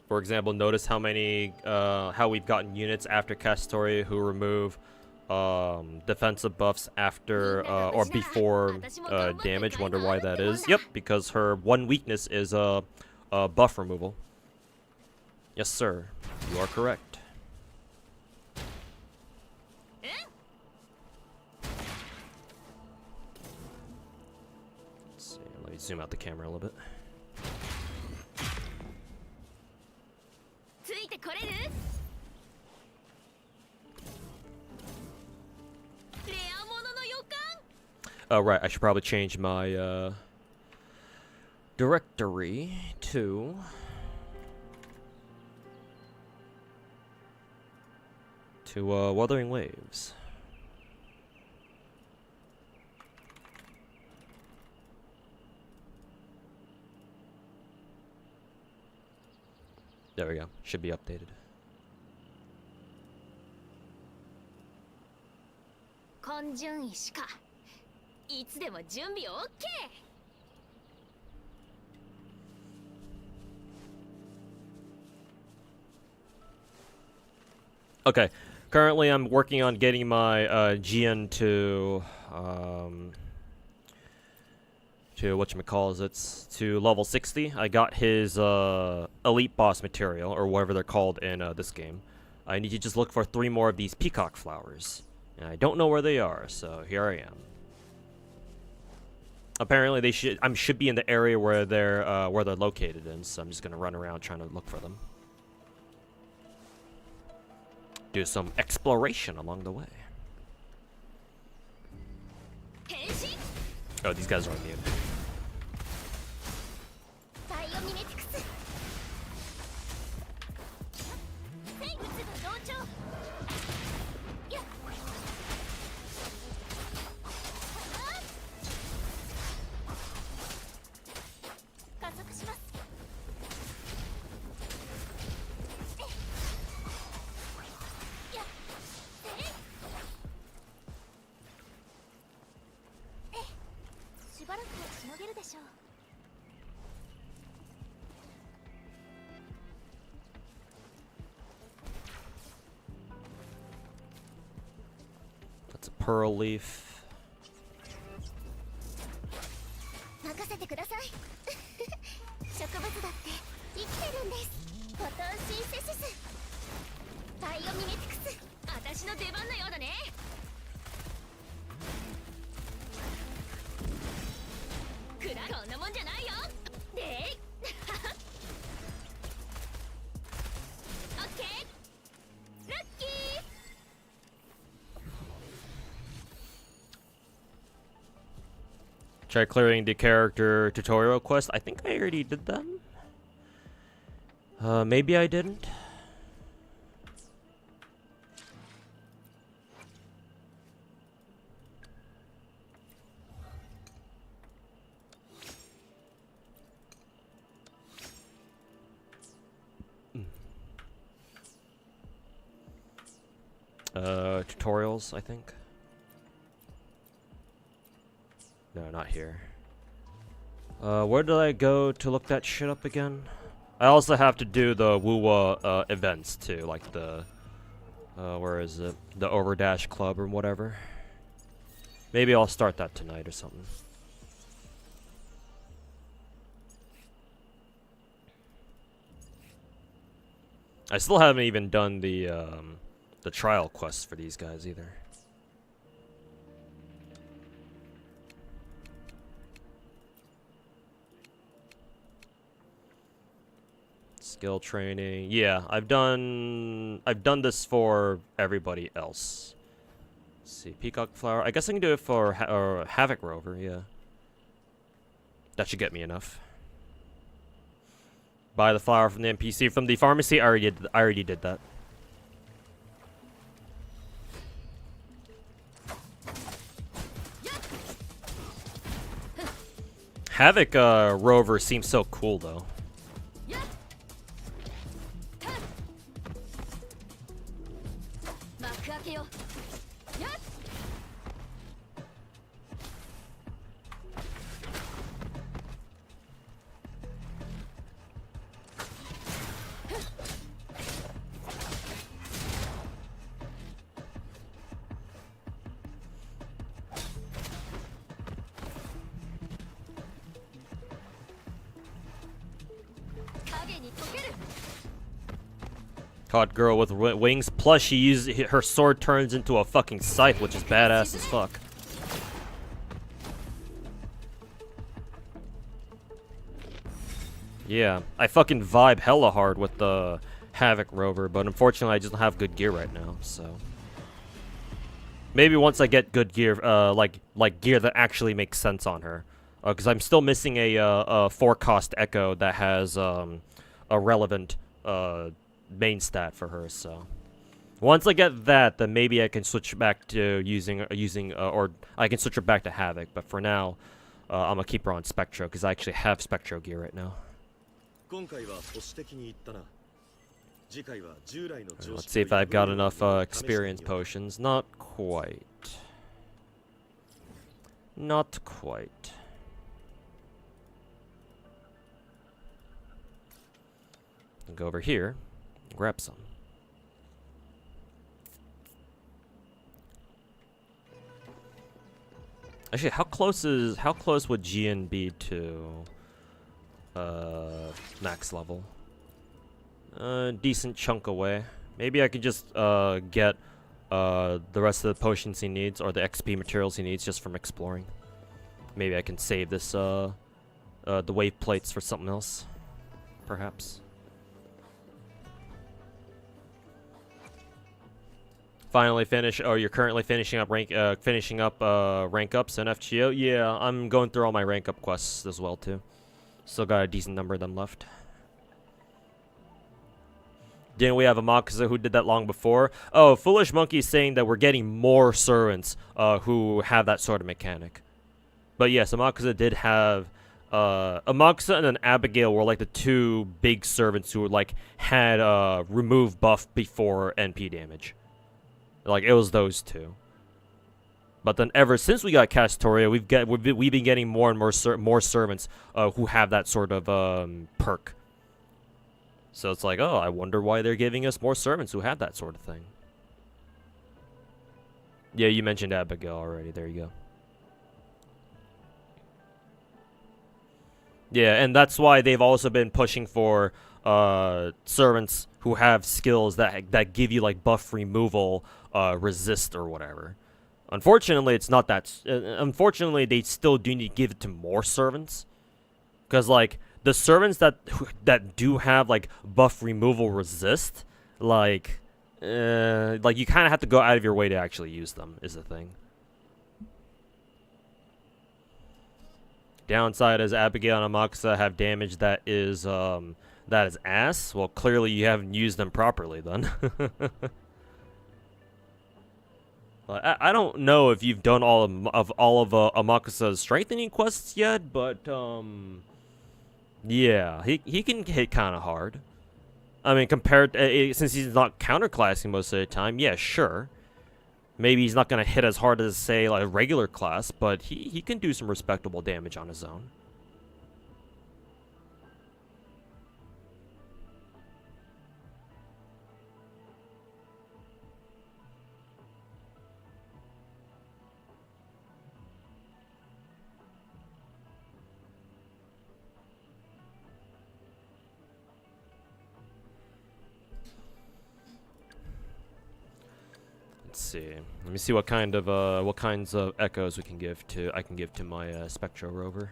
For example, notice how many, how we've gotten units after Castori who remove defensive buffs after or before damage. Wonder why that is. Yep, because her one weakness is buff removal. Yes, sir. You are correct. Let's see. Let me zoom out the camera a little bit. ついてこれる？レアものの予感。 Oh, right. I should probably change my directory to Wuthering Waves. There we go. Should be updated. 根順位しかいつでも準備 OK。 Okay. Currently, I'm working on getting my GN to whatchamacallit, to level 60. I got his elite boss material, or whatever they're called in this game. I need to just look for 3 more of these peacock flowers. And I don't know where they are, so here I am. Apparently they should be in the area where they're located in, so I'm just gonna run around trying to look for them. Do some exploration along the way. Oh, these guys are immune. That's a pearl leaf. 任せてください。植物だって生きてるんです。フォトシンセシス。バイオミメティクス。私の出番のようだね。こんなもんじゃないよ。でい。オッケー。ラッキー。 Try clearing the character tutorial quest. I think I already did them. Maybe I didn't. tutorials, I think. No, not here. Where did I go to look that shit up again? I also have to do the wuwa events too, like the where is it? The Overdash Club or whatever. Maybe I'll start that tonight or something. I still haven't even done the trial quests for these guys either. Skill training. Yeah, I've done this for everybody else. Let's see, Peacock Flower. I guess I can do it for Havoc Rover, yeah. That should get me enough. Buy the flower from the NPC from the pharmacy. I already did that. Havoc Rover seems so cool though. Hot girl with wings. Plus, she uses her sword turns into a fucking scythe, which is badass as fuck. Yeah, I fucking vibe hella hard with the Havoc Rover, but unfortunately, I just don't have good gear right now. So maybe once I get good gear, like gear that actually makes sense on her, because I'm still missing a 4-cost Echo that has a relevant main stat for her. So once I get that, then maybe I can switch back to using or I can switch her back to Havoc. But for now, I'm gonna keep her on Spectro because I actually have Spectro gear right now. Let's see if I've got enough experience potions. Not quite. Not quite. I'll go over here. Grab some. Actually, how close would Gian be to max level? Decent chunk away. Maybe I could just get the rest of the potions he needs or the XP materials he needs just from exploring. Maybe I can save this the wave plates for something else, perhaps. Finally finish. Oh, you're currently finishing up rank ups in FGO. Yeah, I'm going through all my rank up quests as well too. Still got a decent number of them left. Didn't we have a Makusa who did that long before? Oh, Foolish Monkey is saying that we're getting more servants who have that sort of mechanic. But yes, Amakusa did have Amakusa and then Abigail were like the two big servants who like had remove buff before NP damage. Like, it was those two. But then ever since we got Castoria, we've been getting more and more servants who have that sort of perk. So it's like, oh, I wonder why they're giving us more servants who have that sort of thing. Yeah, you mentioned Abigail already. There you go. Yeah, and that's why they've also been pushing for servants who have skills that give you like buff removal, resist or whatever. Unfortunately, it's not that. Unfortunately, they still do need to give it to more servants, because like the servants that do have like buff removal resist, like you kind of have to go out of your way to actually use them. Is the thing. Downside is Abigail and Amakusa have damage that is ass. Well, clearly you haven't used them properly then. I don't know if you've done all of Amakusa's strengthening quests yet, but yeah, he can hit kind of hard. I mean, compared since he's not counterclassing most of the time, yeah, sure. Maybe he's not gonna hit as hard as, say, like a regular class, but he can do some respectable damage on his own. Let's see. Let me see what kinds of echoes I can give to my Spectro rover.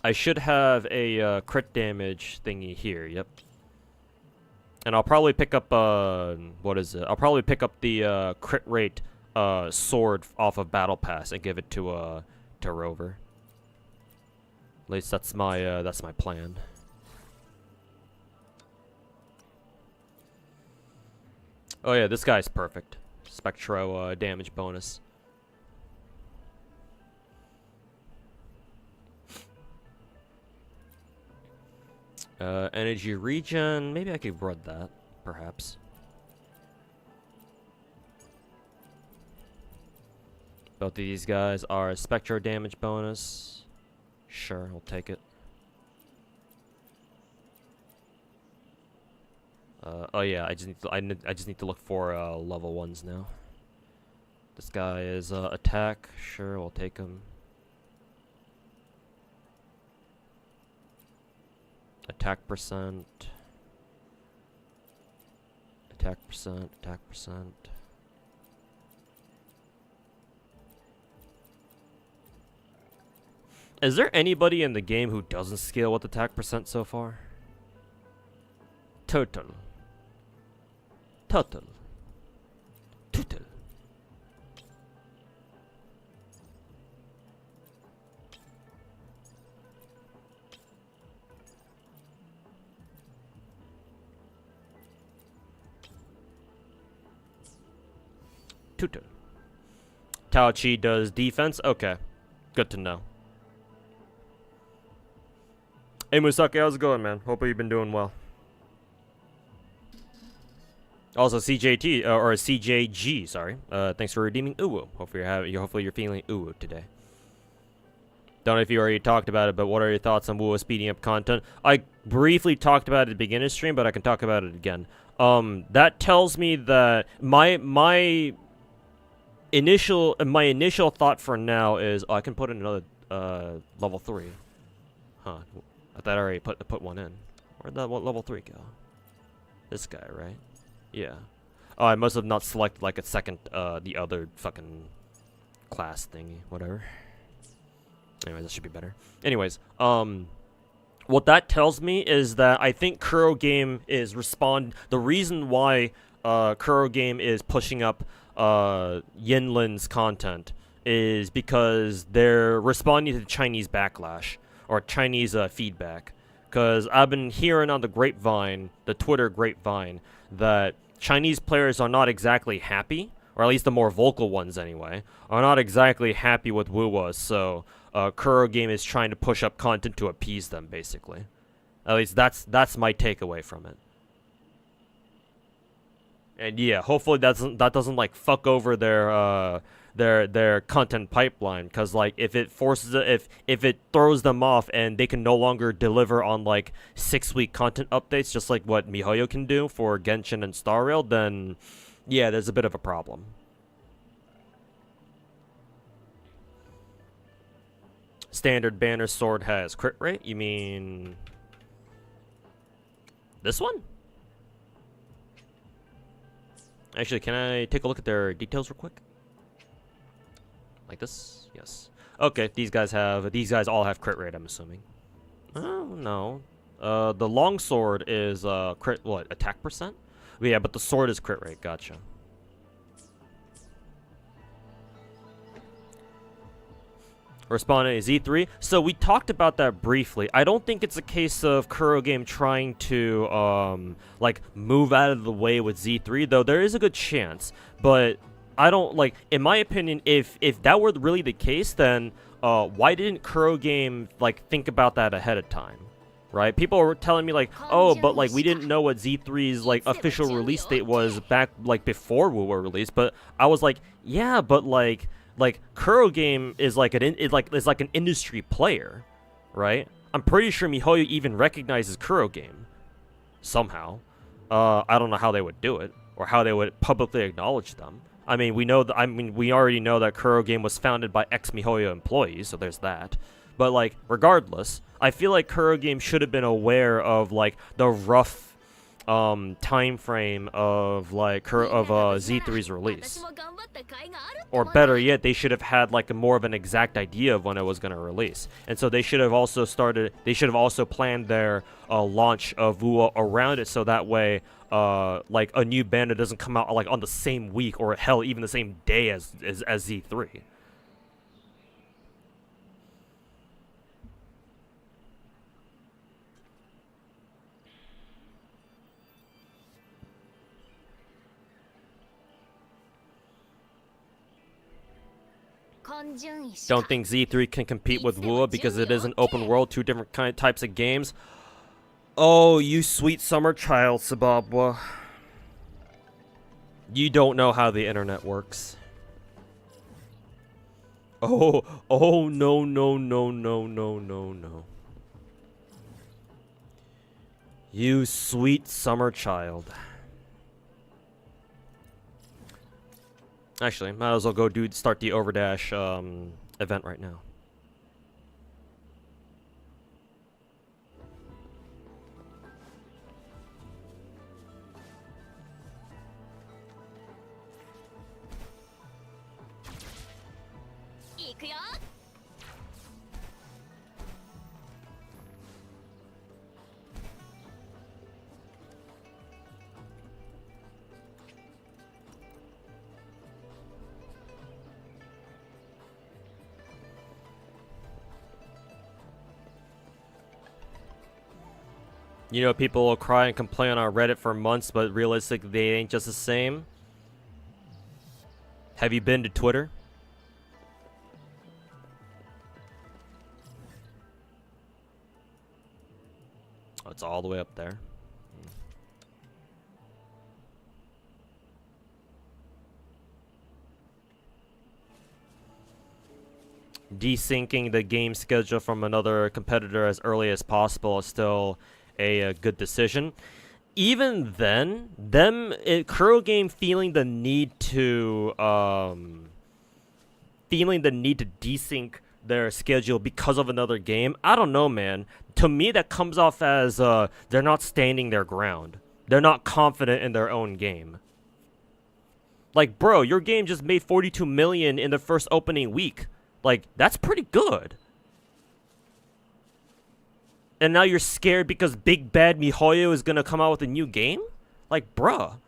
I should have a crit damage thingy here. Yep. And I'll probably pick up what is it? I'll probably pick up the crit rate sword off of Battle Pass and give it to Rover. At least that's my plan. Oh yeah, this guy's perfect. Spectro damage bonus. Energy regen. Maybe I could run that, perhaps. Both of these guys are Spectro damage bonus. Sure, I'll take it. Oh yeah, I just need to look for level 1s now. This guy is attack. Sure, we'll take him. Attack percent. Attack percent. Attack percent. Is there anybody in the game who doesn't scale with attack percent so far? Total. Total. Total. Total. Tao Chi does defense? Okay. Good to know. Hey Musaki, how's it going, man? Hope you've been doing well. Also, CJT or CJG, sorry. Thanks for redeeming Uwu. Hopefully you're feeling Uwu today. Don't know if you already talked about it, but what are your thoughts on Wuwa speeding up content? I briefly talked about it at the beginning of the stream, but I can talk about it again. That tells me that my initial thought for now is I can put in another level 3. Huh. I thought I already put one in. Where'd that level 3 go? This guy, right? Yeah. Oh, I must have not selected like a second, the other fucking class thingy, whatever. Anyways, that should be better. Anyways, what that tells me is that I think Kuro Game is the reason why Kuro Game is pushing up Yinlin's content is because they're responding to Chinese backlash or Chinese feedback. Because I've been hearing on the grapevine, the Twitter grapevine, that Chinese players are not exactly happy, or at least the more vocal ones anyway, are not exactly happy with wuwa, so Kuro Game is trying to push up content to appease them, basically. At least that's my takeaway from it. And yeah, hopefully that doesn't like fuck over their content pipeline, because like if it throws them off and they can no longer deliver on like 6-week content updates just like what MiHoYo can do for Genshin and Star Rail, then yeah, there's a bit of a problem. Standard banner sword has crit rate? You mean this one? Actually, can I take a look at their details real quick? Like this? Yes. Okay, these guys all have crit rate, I'm assuming. Oh, no. The longsword is attack percent? Yeah, but the sword is crit rate, gotcha. Responding is Z3. So we talked about that briefly. I don't think it's a case of Kuro Game trying to like move out of the way with Z3, though there is a good chance. But I don't like, in my opinion, if that were really the case, then why didn't Kuro Game like think about that ahead of time? right? People were telling me like, oh, but like we didn't know what Z3's like official release date was back like before wuwa released. But I was like, yeah, but like Kuro Game is like is like an industry player, right? I'm pretty sure MiHoYo even recognizes Kuro Game somehow. I don't know how they would do it or how they would publicly acknowledge them. I mean, we already know that Kuro Game was founded by ex-MiHoYo employees, so there's that. But like, regardless, I feel like Kuro Game should have been aware of like the rough time frame of like Z3's release. Or better yet, they should have had like a more of an exact idea of when it was going to release. And so they should have also planned their launch of wuwa around it, so that way like a new banner doesn't come out like on the same week or hell even the same day as Z3. Don't think Z3 can compete with wuwa because it is an open world, two different types of games. Oh, you sweet summer child, Sababwa. You don't know how the internet works. Oh no, no, no, no, no, no, no. You sweet summer child. Actually, might as well go start the Overdash event right now. You know, people will cry and complain on Reddit for months, but realistically, they ain't just the same. Have you been to Twitter? Oh, it's all the way up there. Desyncing the game schedule from another competitor as early as possible is still a good decision. Even then, Kuro Game feeling the need to desync their schedule because of another game, I don't know, man. To me, that comes off as they're not standing their ground. They're not confident in their own game. Like, bro, your game just made 42 million in the first opening week. Like, that's pretty good. And now you're scared because big bad MiHoYo is gonna come out with a new game? Like, bruh.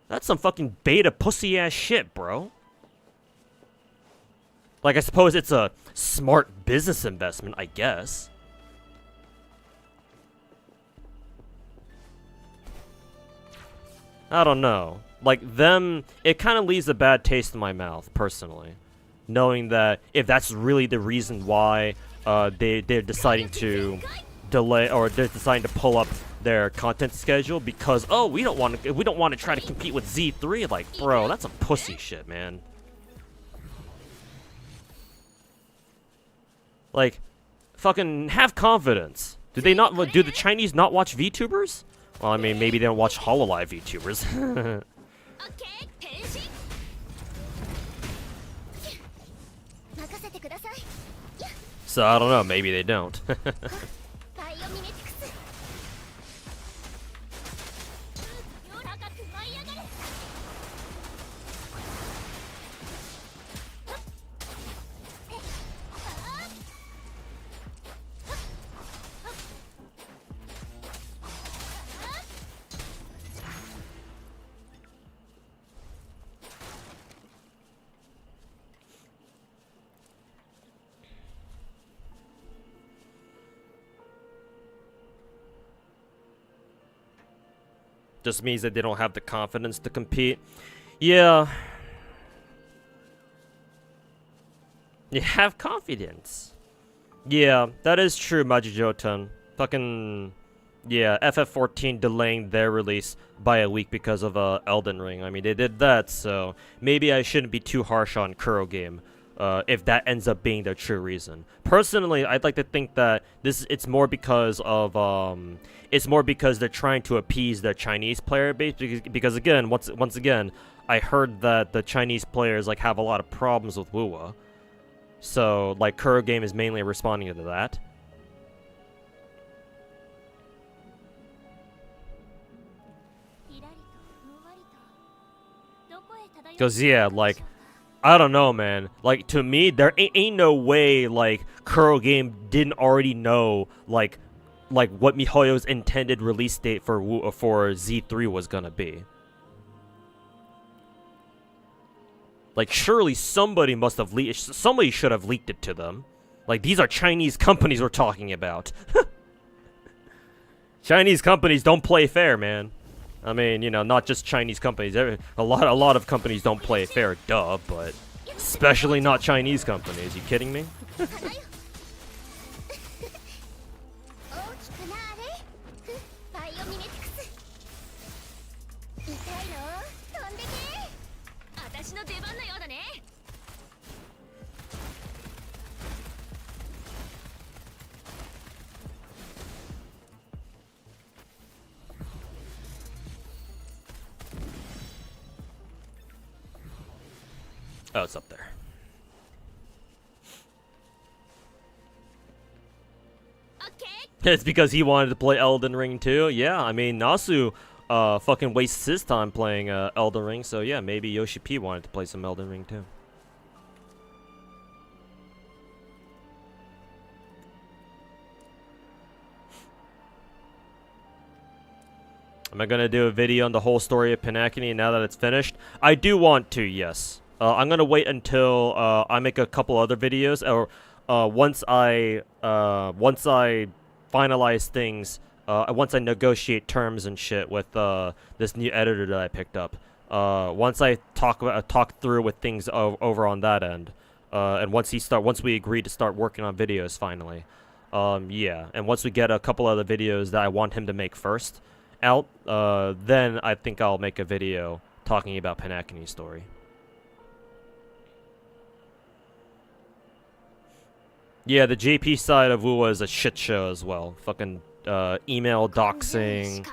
That's some fucking beta pussy ass shit, bro. Like, I suppose it's a smart business investment, I guess. I don't know. Like, it kind of leaves a bad taste in my mouth, personally. Knowing that if that's really the reason why they're deciding to delay, or they're deciding to pull up their content schedule because, oh, we don't want to try to compete with Z3. Like, bro, that's some pussy shit, man. Like, fucking have confidence. Do the Chinese not watch VTubers? Well, I mean, maybe they don't watch Hololive VTubers. So I don't know, maybe they don't. Just means that they don't have the confidence to compete. Yeah. You have confidence. Yeah, that is true, Majijoten. fucking, yeah, FF14 delaying their release by a week because of Elden Ring. I mean, they did that, so maybe I shouldn't be too harsh on Kuro Game if that ends up being the true reason. Personally, I'd like to think that it's more because of they're trying to appease the Chinese player base, because again, once again, I heard that the Chinese players like have a lot of problems with wuwa. So like Kuro Game is mainly responding to that. Because, yeah, like, I don't know, man. Like, to me, there ain't no way, like, Kuro Game didn't already know, like what MiHoYo's intended release date for Z3 was gonna be. Like, surely somebody must have somebody should have leaked it to them. Like, these are Chinese companies we're talking about. Chinese companies don't play fair, man. I mean, you know, not just Chinese companies. A lot of companies don't play fair, duh, but especially not Chinese companies. You kidding me? Oh, it's up there. It's because he wanted to play Elden Ring too. Yeah, I mean, Nasu fucking wastes his time playing Elden Ring, so yeah, maybe Yoshi P wanted to play some Elden Ring too. Am I gonna do a video on the whole story of Pinakini now that it's finished? I do want to, yes. I'm gonna wait until I make a couple other videos, or once I finalize things, once I negotiate terms and shit with this new editor that I picked up. Once I talk through with things over on that end, and once we agree to start working on videos finally, yeah, and once we get a couple other videos that I want him to make first out, then I think I'll make a video talking about Pinakini's story. Yeah, the JP side of wuwa is a shit show as well. Fucking email doxing,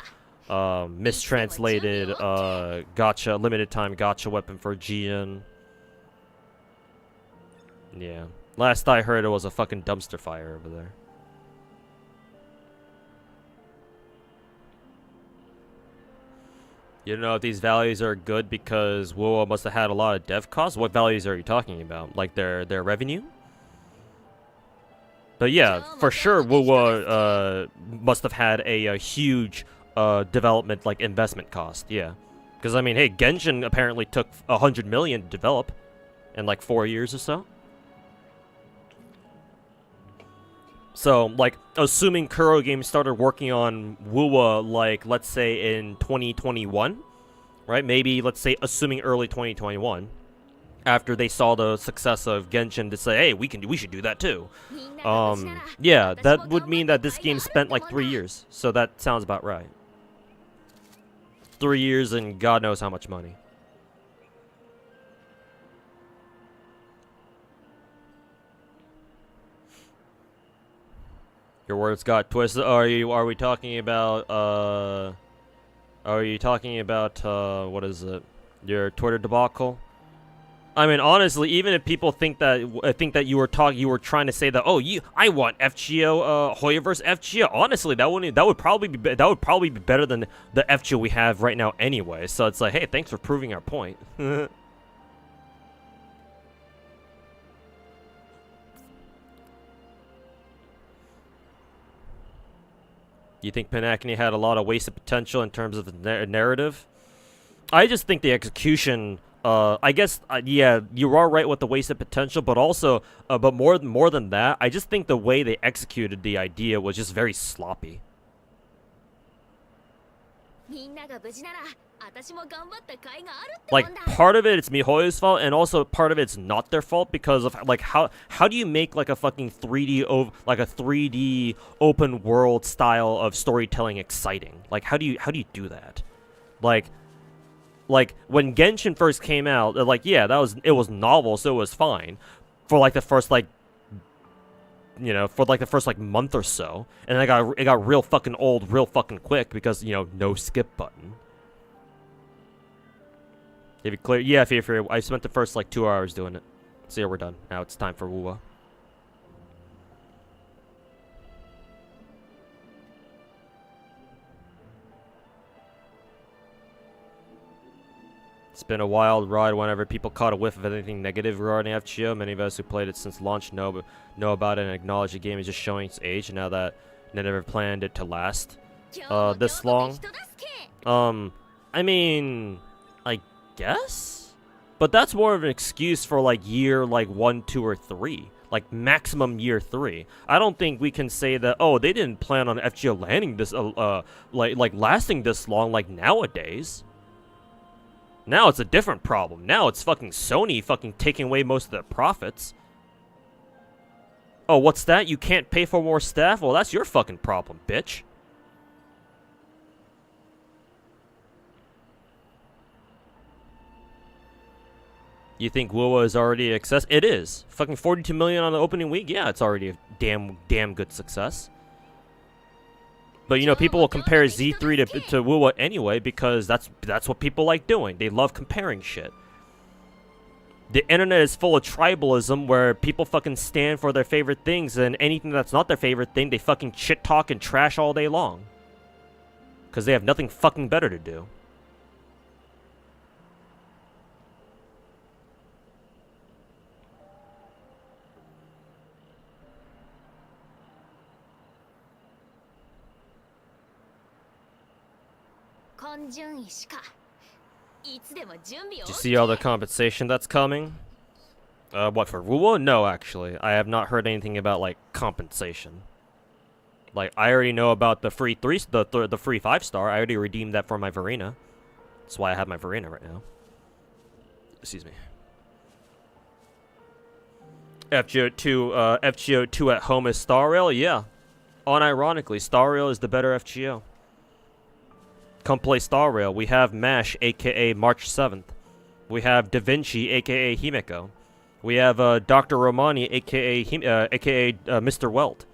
mistranslated gacha, limited time gacha weapon for Jian. Yeah. Last I heard, it was a fucking dumpster fire over there. You don't know if these values are good because wuwa must have had a lot of dev costs? What values are you talking about? Like their revenue? But yeah, for sure, wuwa must have had a huge development, like, investment cost, yeah. Because, I mean, hey, Genshin apparently took 100 million to develop in, like, 4 years or so. So, like, assuming Kuro Games started working on wuwa, like, let's say in 2021, right? Maybe, let's say, assuming early 2021. After they saw the success of Genshin to say, hey, we should do that too. Yeah, that would mean that this game spent like 3 years. So that sounds about right. 3 years and God knows how much money. Your words got twisted. Are we talking about what is it? Your Twitter debacle? I mean, honestly, even if people think that you were trying to say that, oh, I want FGO, Hoya versus FGO. Honestly, that would probably be better than the FGO we have right now anyway. So it's like, hey, thanks for proving our point. You think Pinakini had a lot of wasted potential in terms of the narrative? I just think the execution. I guess, yeah, you are right with the wasted potential, but also, but more than that, I just think the way they executed the idea was just very sloppy. みんなが無事なら私も頑張った甲斐があるっても Like んだ part of it it's Mihoyo's fault, and also part of it's not their fault because of like how do you make like a fucking 3D open world style of storytelling exciting? Like how do you do that? Like when Genshin first came out, like yeah, it was novel, so it was fine for like the first like for like the first like month or so, and then it got real fucking old real fucking quick because no skip button. If you clear, yeah, Fear, I spent the first like 2 hours doing it. So yeah, we're done. Now it's time for wuwa. It's been a wild ride whenever people caught a whiff of anything negative regarding FGO. Many of us who played it since launch know about it and acknowledge the game is just showing its age now that they never planned it to last this long. I mean, I guess? But that's more of an excuse for like year like 1, 2, or 3. Like maximum year 3. I don't think we can say that, oh, they didn't plan on FGO landing this like lasting this long like nowadays. Now it's a different problem. Now it's fucking Sony fucking taking away most of the profits. Oh, what's that? You can't pay for more staff? Well, that's your fucking problem, bitch. You think wuwa is already a success? It is. Fucking 42 million on the opening week? Yeah, it's already a damn good success. But people will compare Z3 to wuwa anyway because that's what people like doing. They love comparing shit. The internet is full of tribalism where people fucking stand for their favorite things, and anything that's not their favorite thing, they fucking shit talk and trash all day long. Because they have nothing fucking better to do. Did you see all the compensation that's coming? What, for wuwa? No, actually. I have not heard anything about, like, compensation. Like, I already know about the free free 5-star. I already redeemed that for my Verena. That's why I have my Verena right now. Excuse me. FGO 2 at home is Star Rail? Yeah. Unironically, Star Rail is the better FGO. Come play Star Rail. We have MASH, aka March 7th. We have Da Vinci, aka Himeko. We have Dr. Romani, aka Mr. Welt.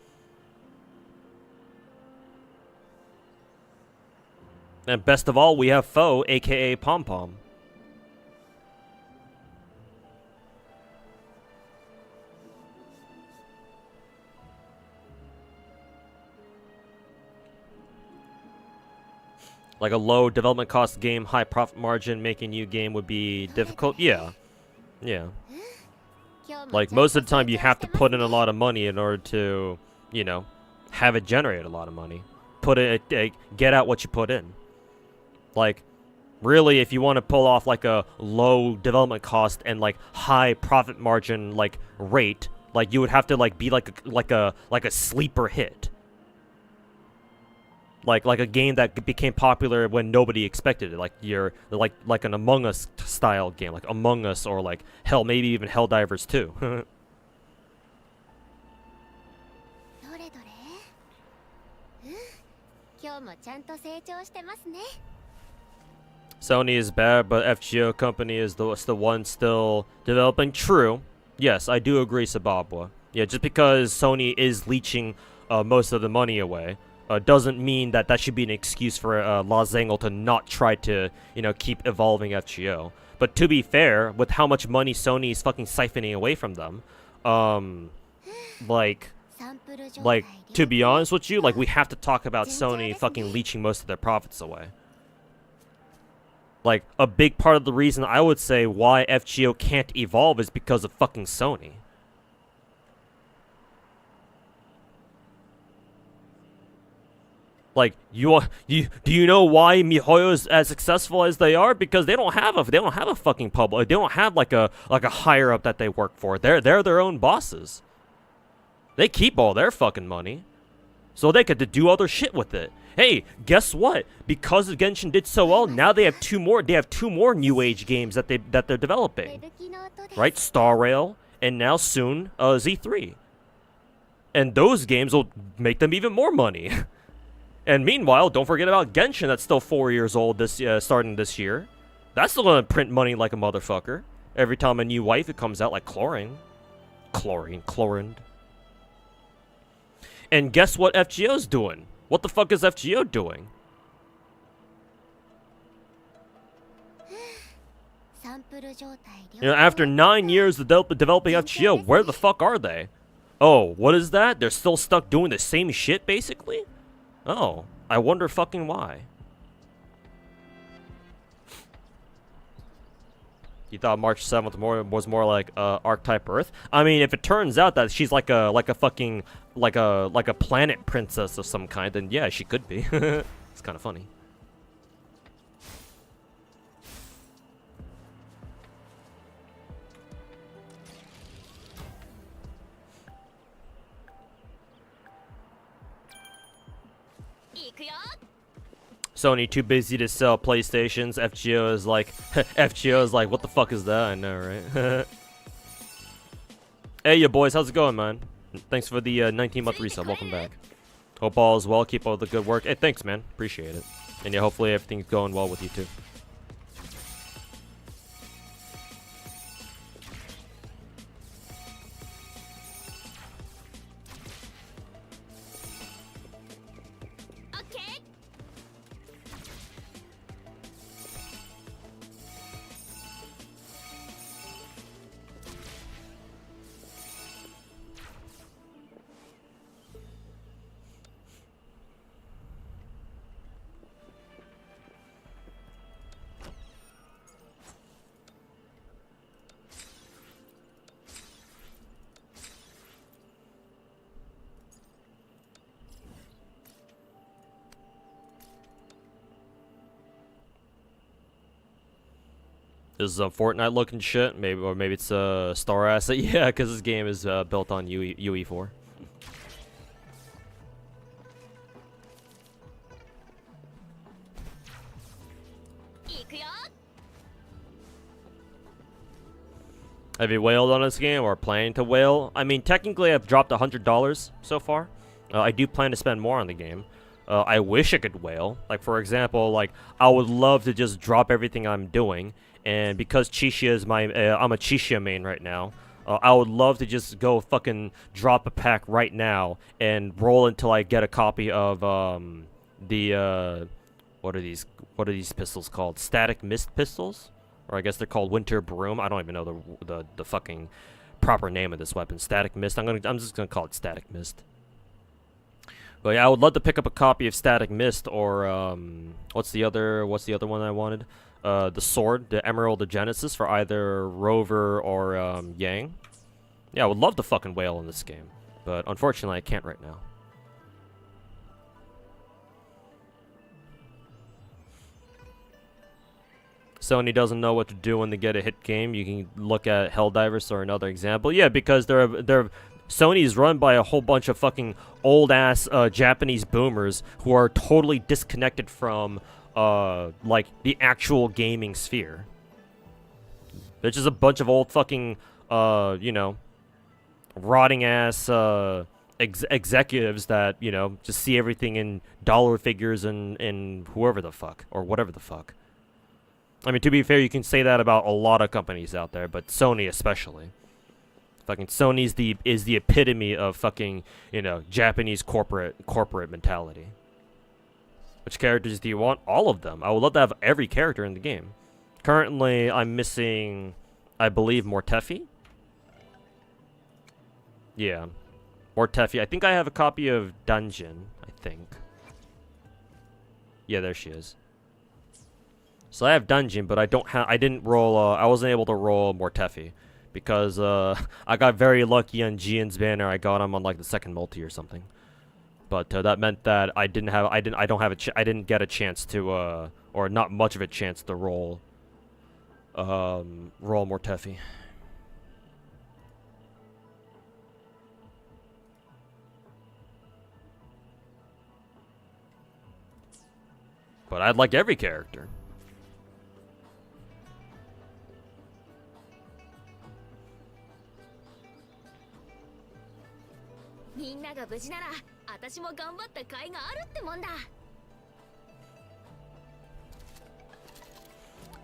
And best of all, we have Foe, aka Pom Pom. Like a low development cost game, high profit margin, making new game would be difficult? Yeah. Yeah. Like, most of the time you have to put in a lot of money in order to, have it generate a lot of money. Get out what you put in. Like, really, if you want to pull off, like, a low development cost and, like, high profit margin, like, rate, like, you would have to, like, be like a sleeper hit. Like a game that became popular when nobody expected it, like an Among Us style game, like Among Us or like hell, maybe even Helldivers 2. Sony is bad, but FGO company is the one still developing. True, yes, I do agree, Sababwa. Yeah, just because Sony is leeching most of the money away. Doesn't mean that should be an excuse for Lazangle to not try to, keep evolving FGO. But to be fair, with how much money Sony is fucking siphoning away from them, to be honest with you, like, we have to talk about Sony fucking leeching most of their profits away. Like, a big part of the reason I would say why FGO can't evolve is because of fucking Sony. Like, do you know why MiHoYo is as successful as they are? Because they don't have a fucking public. They don't have like a higher up that they work for. They're their own bosses. They keep all their fucking money. so they could do other shit with it. Hey, guess what? Because Genshin did so well, now they have two more. They have two more new age games that they're developing, right? Star Rail, and now soon Z3. And those games will make them even more money. And meanwhile, don't forget about Genshin. That's still 4 years old. Starting this year, that's still gonna print money like a motherfucker. Every time a new waifu comes out, like chlorine. And guess what FGO's doing? What the fuck is FGO doing? You know, after 9 years of developing FGO, where the fuck are they? Oh, what is that? They're still stuck doing the same shit, basically? Oh, I wonder fucking why. You thought March 7th was more like Archetype Earth? I mean, if it turns out that she's like a fucking like a planet princess of some kind, then yeah, she could be. It's kind of funny. Sony too busy to sell PlayStations. FGO is like, FGO is like, what the fuck is that? I know, right? Hey, you boys, how's it going, man? Thanks for the 19-month resub. Welcome back. Hope all is well. Keep all the good work. Hey, thanks, man. Appreciate it. And yeah, hopefully everything's going well with you too. This is a Fortnite looking shit, maybe, or maybe it's a Star Asset. Yeah, because this game is built on UE4. Have you whaled on this game or planning to whale? I mean, technically I've dropped $100 so far. I do plan to spend more on the game. I wish I could whale. Like, for example, like, I would love to just drop everything I'm doing. And because Chishia is my, I'm a Chishia main right now. I would love to just go fucking drop a pack right now and roll until I get a copy of the what are these pistols called? Static Mist pistols, or I guess they're called Winter Broom. I don't even know the fucking proper name of this weapon. Static Mist. I'm just gonna call it Static Mist. But yeah, I would love to pick up a copy of Static Mist or what's the other one I wanted? The sword, the Emerald of Genesis for either Rover or Yang. Yeah, I would love to fucking whale in this game, but unfortunately I can't right now. Sony doesn't know what to do when they get a hit game. You can look at Helldivers or another example. Yeah, because Sony is run by a whole bunch of fucking old-ass Japanese boomers who are totally disconnected from like the actual gaming sphere. They're just a bunch of old fucking you know, rotting ass executives that, you know, just see everything in dollar figures and whoever the fuck or whatever the fuck. I mean, to be fair, you can say that about a lot of companies out there, but Sony especially. Fucking Sony's is the epitome of fucking, you know, Japanese corporate mentality. Which characters do you want? All of them. I would love to have every character in the game. Currently, I'm missing, I believe, Mortefi. Yeah. Mortefi. I think I have a copy of Dungeon, I think. Yeah, there she is. So I have Dungeon, but I didn't roll, I wasn't able to roll Mortefi. Because, I got very lucky on Jian's banner. I got him on, like, the second multi or something. But that meant that I didn't get a chance to or not much of a chance to roll Mortefi. But I'd like every character. みんなが無事なら私も頑張った甲斐があるってもんだ。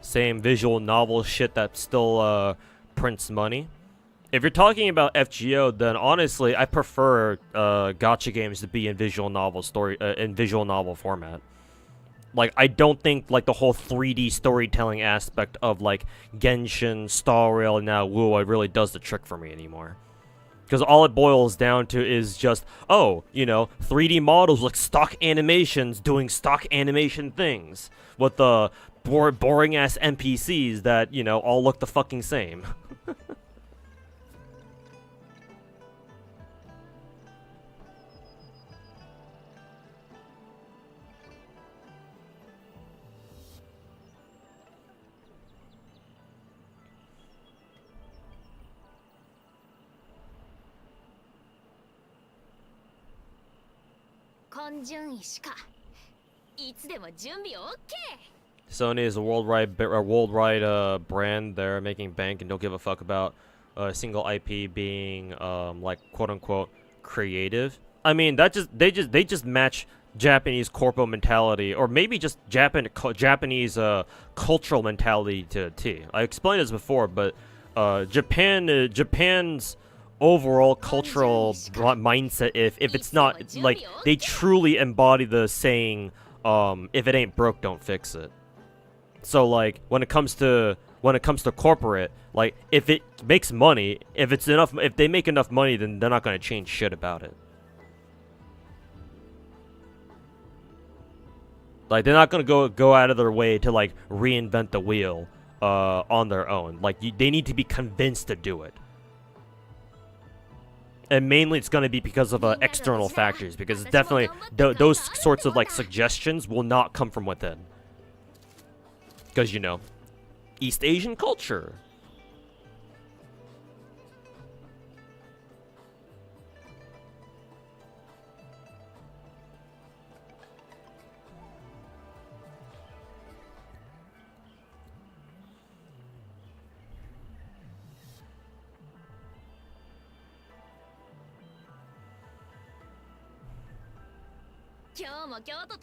Same visual novel shit that still prints money. If you're talking about FGO, then honestly, I prefer gacha games to be in visual novel format. Like, I don't think like the whole 3D storytelling aspect of like Genshin, Star Rail, and now wuwa really does the trick for me anymore. Because all it boils down to is just, oh, you know, 3D models like stock animations doing stock animation things with the boring ass NPCs that, you know, all look the fucking same. Sony is a worldwide brand. They're making bank and don't give a fuck about a single IP being like quote unquote creative. I mean that they just match Japanese corporate mentality, or maybe just Japanese cultural mentality to a T. I explained this before, but Japan's overall cultural mindset, if it's not like they truly embody the saying, if it ain't broke, don't fix it. So like when it comes to corporate, like if it makes money, if they make enough money, then they're not gonna change shit about it. Like they're not gonna go out of their way to like reinvent the wheel on their own. Like they need to be convinced to do it. And mainly it's going to be because of external factors, because it's definitely those sorts of like suggestions will not come from within. Because, you know, East Asian culture.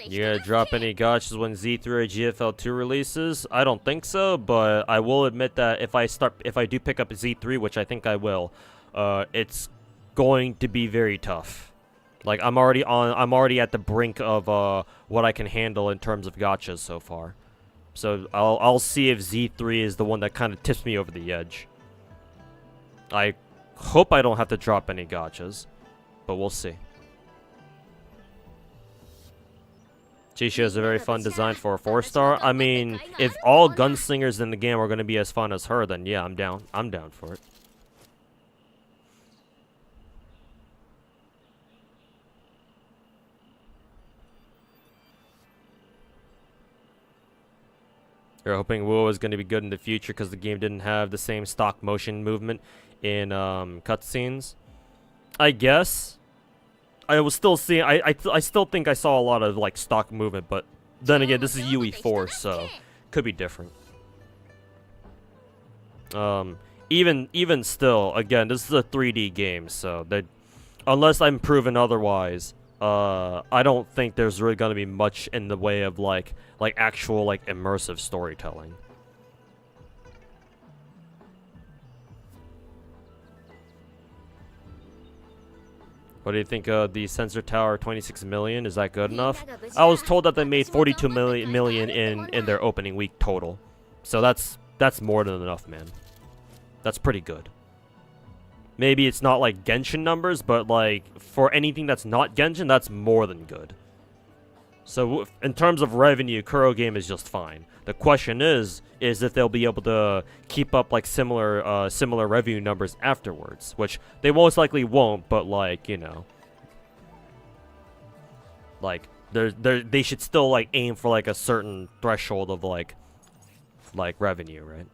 You gonna drop any gachas when Z3 or GFL2 releases? I don't think so, but I will admit that if I do pick up a Z3, which I think I will, it's going to be very tough. Like I'm already at the brink of what I can handle in terms of gachas so far. So I'll see if Z3 is the one that kind of tips me over the edge. I hope I don't have to drop any gachas, but we'll see. Chisha is a very fun design for a 4-star. I mean, if all gunslingers in the game are going to be as fun as her, then yeah, I'm down. I'm down for it. You're hoping wuwa is going to be good in the future because the game didn't have the same stock motion movement in cutscenes. I guess. I was still seeing. I still think I saw a lot of like stock movement, but then again, this is UE4, so could be different. Even still, again, this is a 3D game, so that unless I'm proven otherwise, I don't think there's really gonna be much in the way of like actual like immersive storytelling. What do you think of the sensor tower? 26 million, is that good enough? I was told that they made 42 million in their opening week total. So that's more than enough, man. That's pretty good. Maybe it's not like Genshin numbers, but like for anything that's not Genshin, that's more than good. So in terms of revenue, Kuro game is just fine. The question is if they'll be able to keep up like similar revenue numbers afterwards, which they most likely won't. But like, you know, like they should still like aim for like a certain threshold of like revenue, right?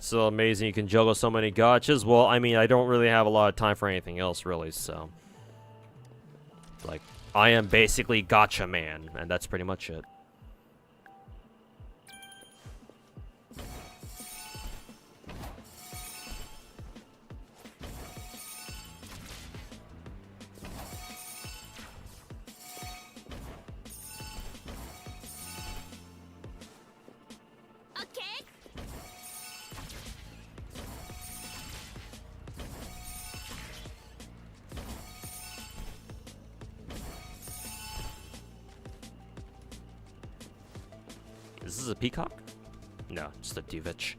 So amazing you can juggle so many gachas. Well, I mean, I don't really have a lot of time for anything else, really, so. Like, I am basically gacha man, and that's pretty much it. Okay. Is this a peacock? No, just a Duvich.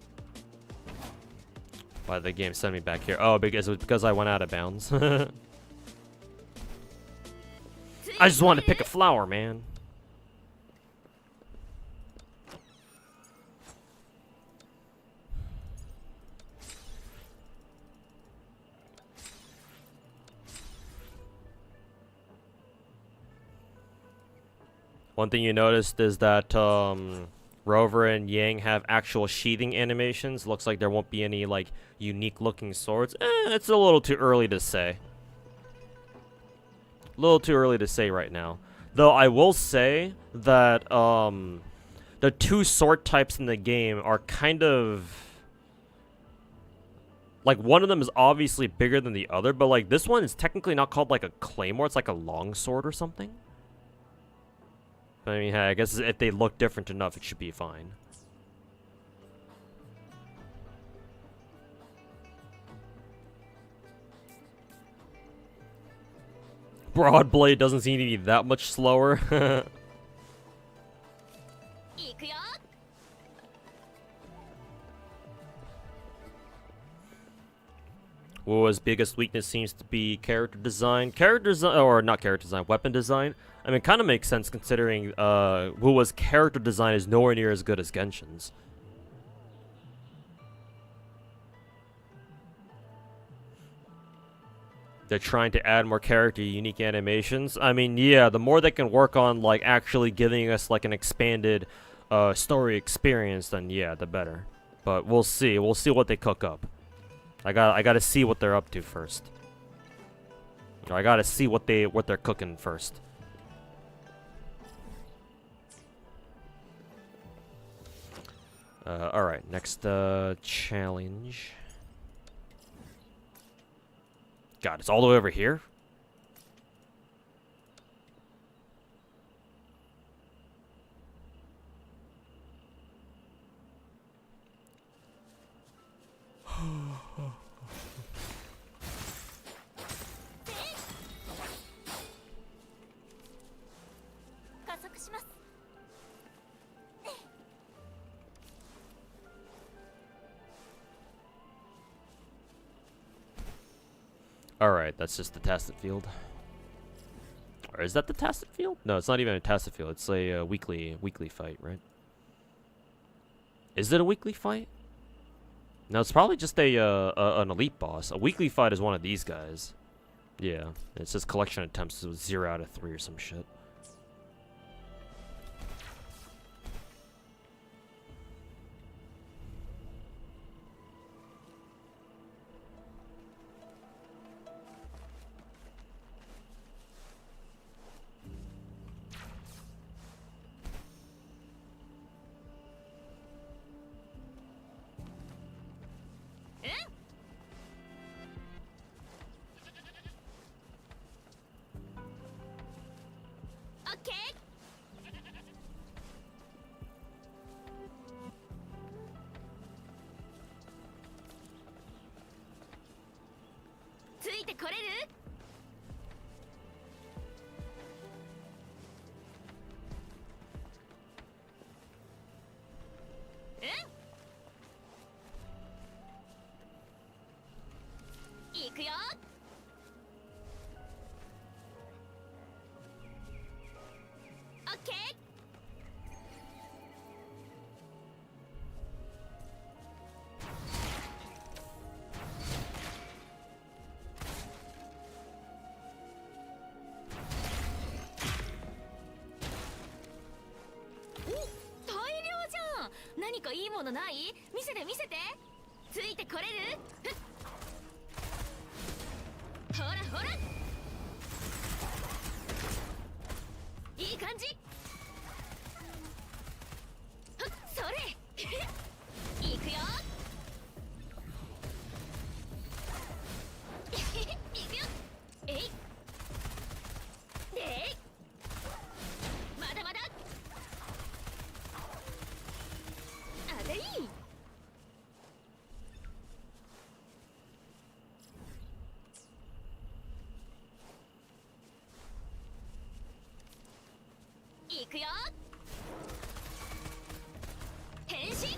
Why the game sent me back here? Oh, because it was because I went out of bounds. I just wanted to pick a flower, man. One thing you noticed is that Rover and Yang have actual sheathing animations. Looks like there won't be any like unique looking swords. It's a little too early to say. A little too early to say right now. Though I will say that the two sword types in the game are kind of like, one of them is obviously bigger than the other, but like this one is technically not called like a claymore, it's like a long sword or something. I mean, hey, I guess if they look different enough, it should be fine. Broadblade doesn't seem to be that much slower. Wuwa's biggest weakness seems to be character design. Or not character design, weapon design. I mean, it kind of makes sense considering Wuwa's character design is nowhere near as good as Genshin's. They're trying to add more character unique animations. I mean, yeah, the more they can work on like actually giving us like an expanded story experience, then yeah, the better. But we'll see. We'll see what they cook up. I gotta see what they're up to first. I gotta see what they're cooking first. All right, next challenge. God, it's all the way over here. Alright, that's just the Tacit field. Or is that the Tacit field? No, it's not even a Tacit field. It's a weekly fight, right? Is it a weekly fight? No, it's probably just an elite boss. A weekly fight is one of these guys. Yeah, it says collection attempts with 0 out of 3 or some shit. いい感じ。それいくよ。いくよ。えいでい、まだまだあれいい。いくよ。変身。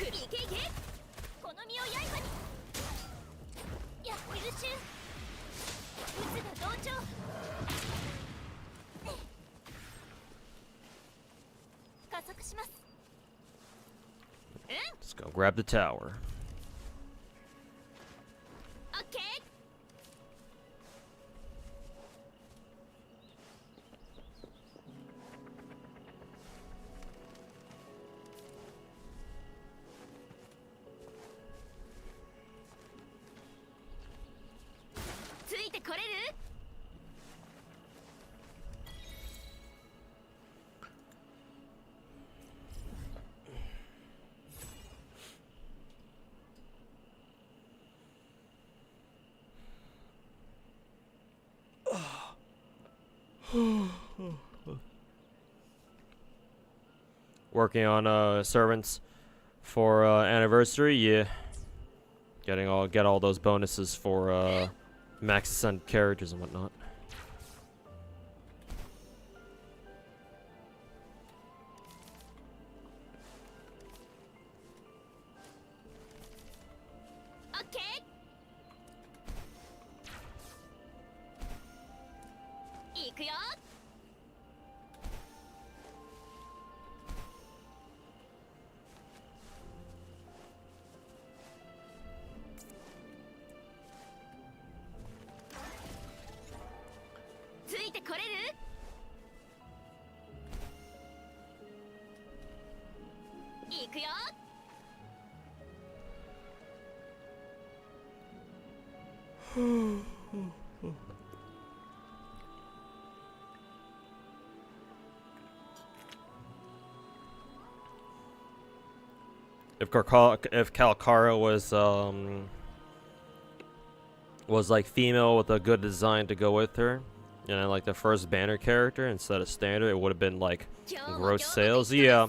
いけいけ、この身を刃に。や優秀。撃つが同調。加速します。Let's go grab the tower. オッケー。ついてこれる？Working on servants for anniversary, yeah. Get all those bonuses for max send characters and whatnot. OK。いくよ。ついてこれる？いくよ。If Calcara was like female with a good design to go with her, you know, like the first banner character instead of standard, it would have been like gross sales. Yeah,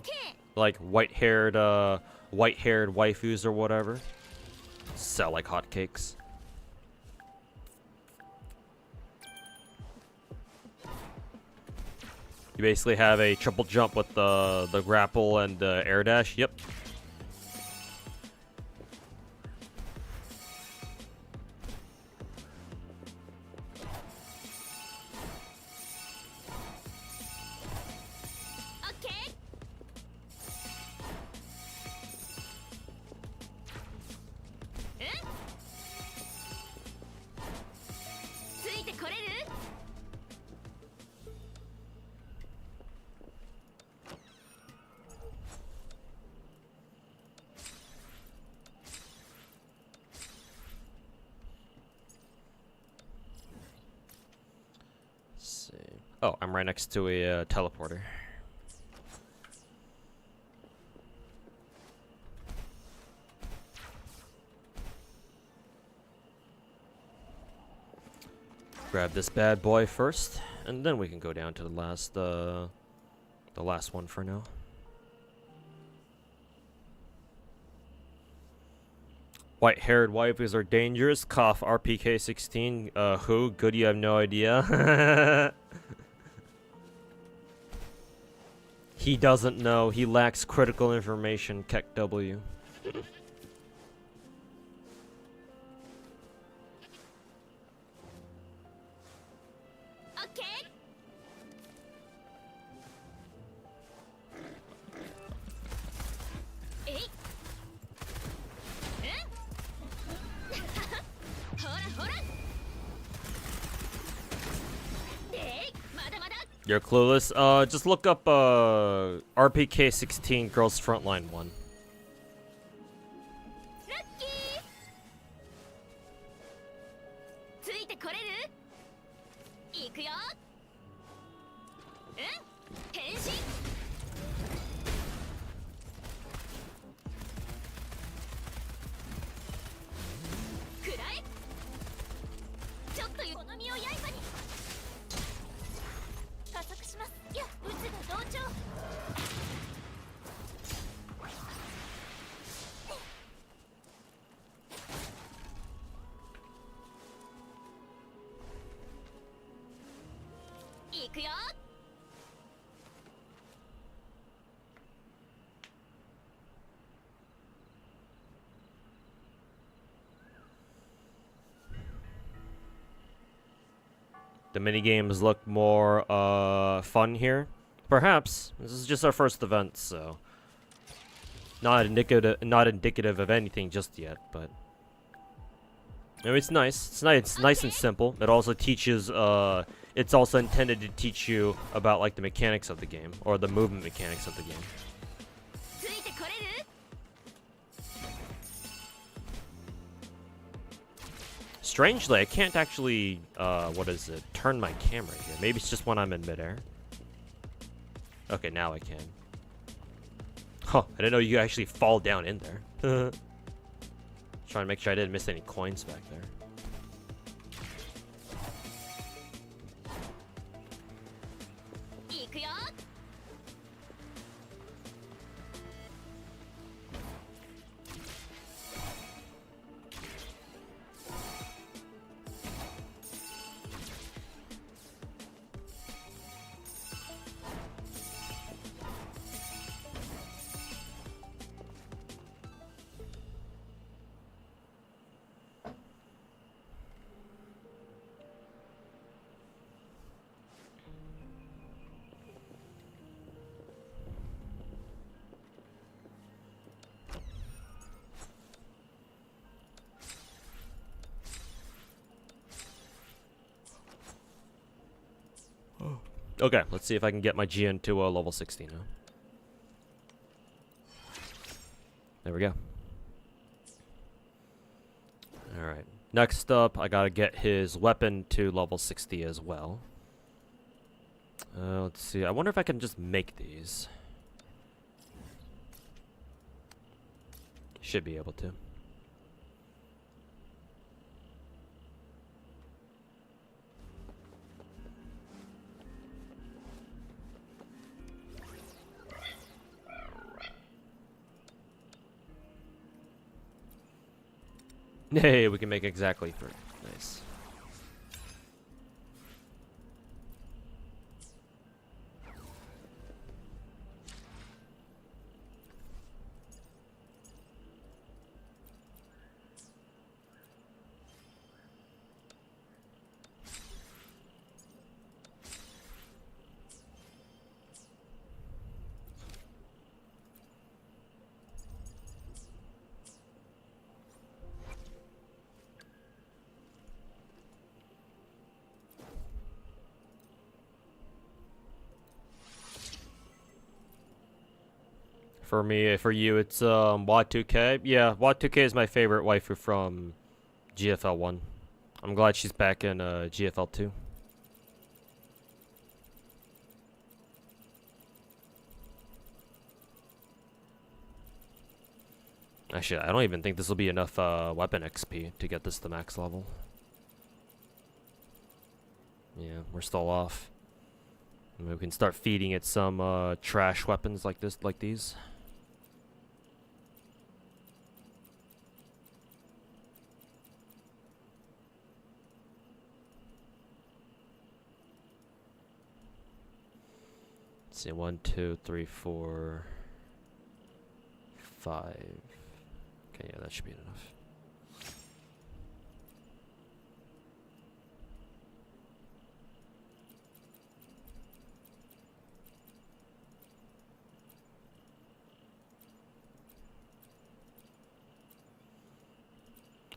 like white-haired waifus or whatever sell like hotcakes. You basically have a triple jump with the grapple and the air dash. Yep. OK。ついてこれる？See. Oh, I'm right next to a teleporter. Grab this bad boy first, and then we can go down to the last one for now. White-haired waifus are dangerous. Cough RPK 16. Who? Good, you have no idea. He doesn't know. He lacks critical information. Keck W. OK。えい。ほらほら。でい、まだまだ。You're clueless? Just look up RPK 16 Girls Frontline 1. ラッキー。てこれる？いくよ。変身。くらえ。ちょっと好みを刃に。加速します。いや、渦が同調。いくよ。The mini games look more fun here. Perhaps this is just our first event, so not indicative of anything just yet. But I mean, it's nice. It's nice. It's nice and simple. It also teaches. It's also intended to teach you about like the mechanics of the game or the movement mechanics of the game. Strangely, I can't actually, what is it, turn my camera here. Maybe it's just when I'm in midair. Okay, now I can. Huh, I didn't know you could actually fall down in there. Trying to make sure I didn't miss any coins back there. Okay, let's see if I can get my GN to level 60 now. There we go. Alright. Next up, I gotta get his weapon to level 60 as well. Let's see. I wonder if I can just make these. Should be able to. Hey, we can make exactly 3. Nice. For me, for you, it's WA2K. Yeah, WA2K is my favorite waifu from GFL 1. I'm glad she's back in GFL 2. Actually, I don't even think this will be enough weapon XP to get this to max level. Yeah, we're still off. Maybe we can start feeding it some trash weapons like these. Let's see, 1, 2, 3, 4, 5. Okay, yeah, that should be enough.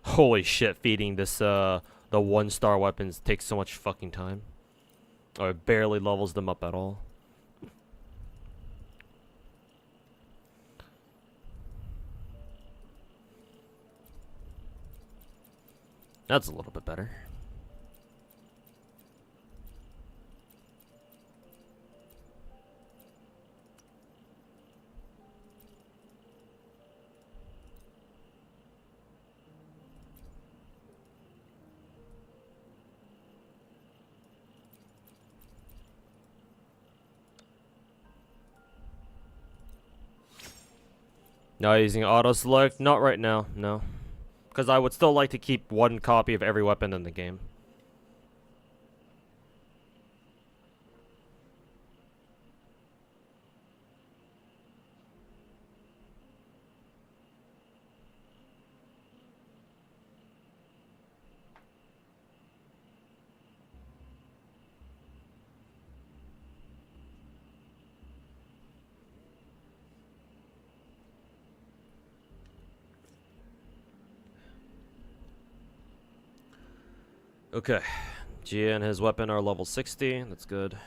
Holy shit, feeding this the 1-star weapons takes so much fucking time. Or it barely levels them up at all. That's a little bit better. Not using auto select? Not right now, no. Because I would still like to keep one copy of every weapon in the game. Okay. Gia and his weapon are level 60. That's good.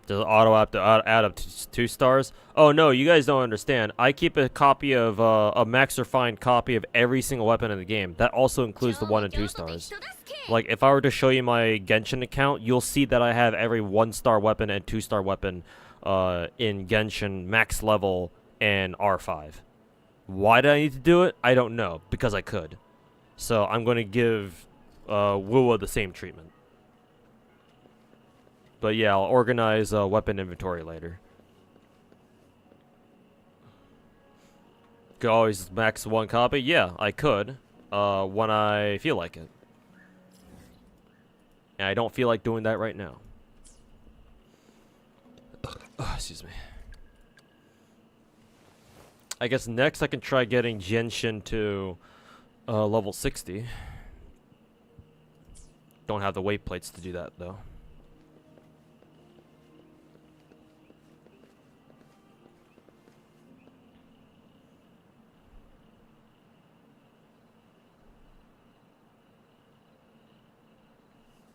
Does auto have to add up to 2 stars? Oh no, you guys don't understand. I keep a copy of a max refined copy of every single weapon in the game. That also includes the 1 and 2 stars. Like if I were to show you my Genshin account, you'll see that I have every 1-star weapon and 2-star weapon in Genshin max level and R5. Why did I need to do it? I don't know, because I could. So I'm going to give wuwa the same treatment. But yeah, I'll organize weapon inventory later. Could always max 1 copy? Yeah, I could. When I feel like it. And I don't feel like doing that right now. Excuse me. I guess next I can try getting Genshin to level 60. Don't have the weight plates to do that though.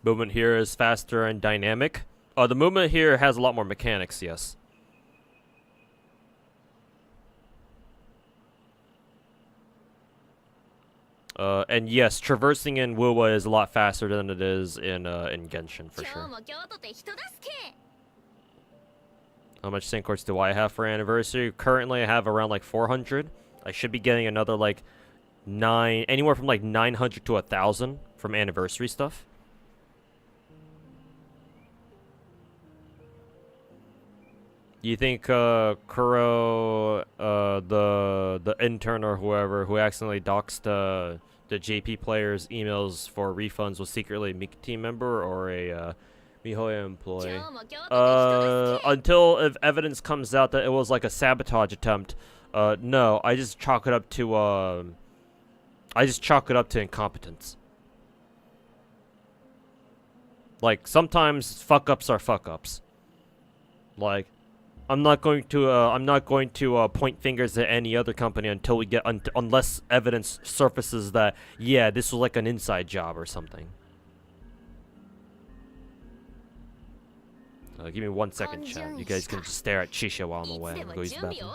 Movement here is faster and dynamic. The movement here has a lot more mechanics, yes. And yes, traversing in wuwa is a lot faster than it is in Genshin, for sure. How much sync quartz do I have for anniversary? Currently, I have around like 400. I should be getting another like anywhere from like 900 to 1,000 from anniversary stuff. You think Kuro, the intern or whoever who accidentally doxed the JP players' emails for refunds was secretly a Miki team member or a Mihoyo employee? Until if evidence comes out that it was like a sabotage attempt, no, I just chalk it up to incompetence. Like sometimes fuck ups are fuck ups. Like. I'm not going to point fingers at any other company until we get unless evidence surfaces that yeah, this was like an inside job or something. Give me 1 second, chat. You guys can just stare at Shisha while I'm away. I'm going to the bathroom.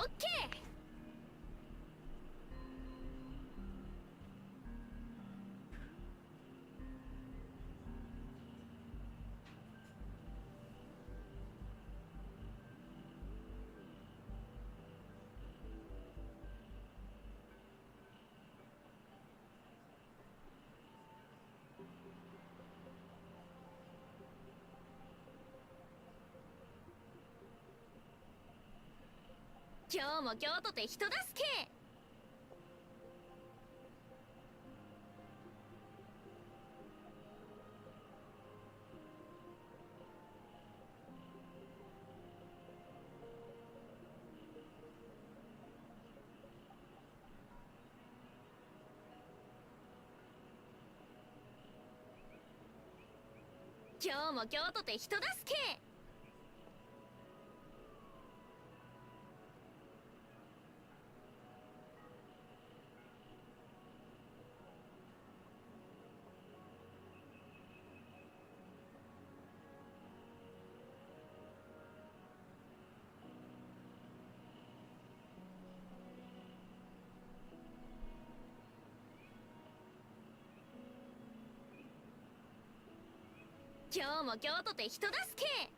今日も京都で人助け。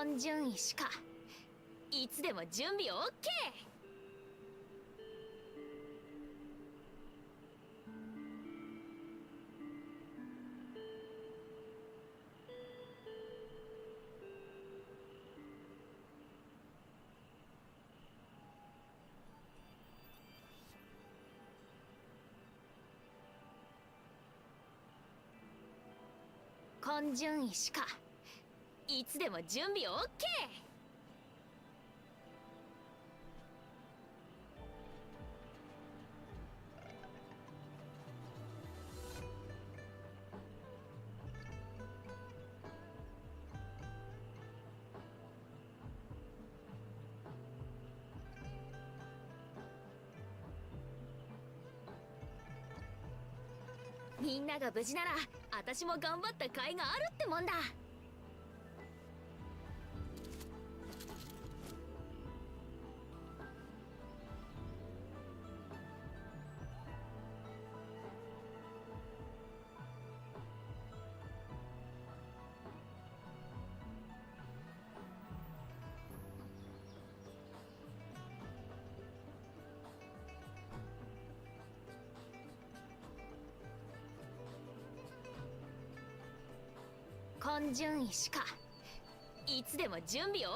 根順石か。いつでも準備 OK。 根順石か。いつでも準備 OK。 みんなが無事なら私も頑張った甲斐があるってもんだ。根順石か。いつでも準備 OK。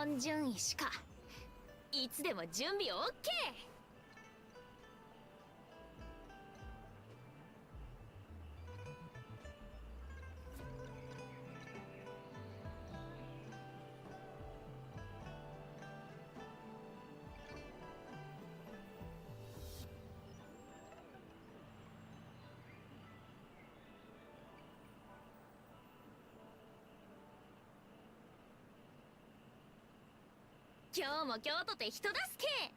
根順石か。いつでも準備 OK。 今日も京都で人助け。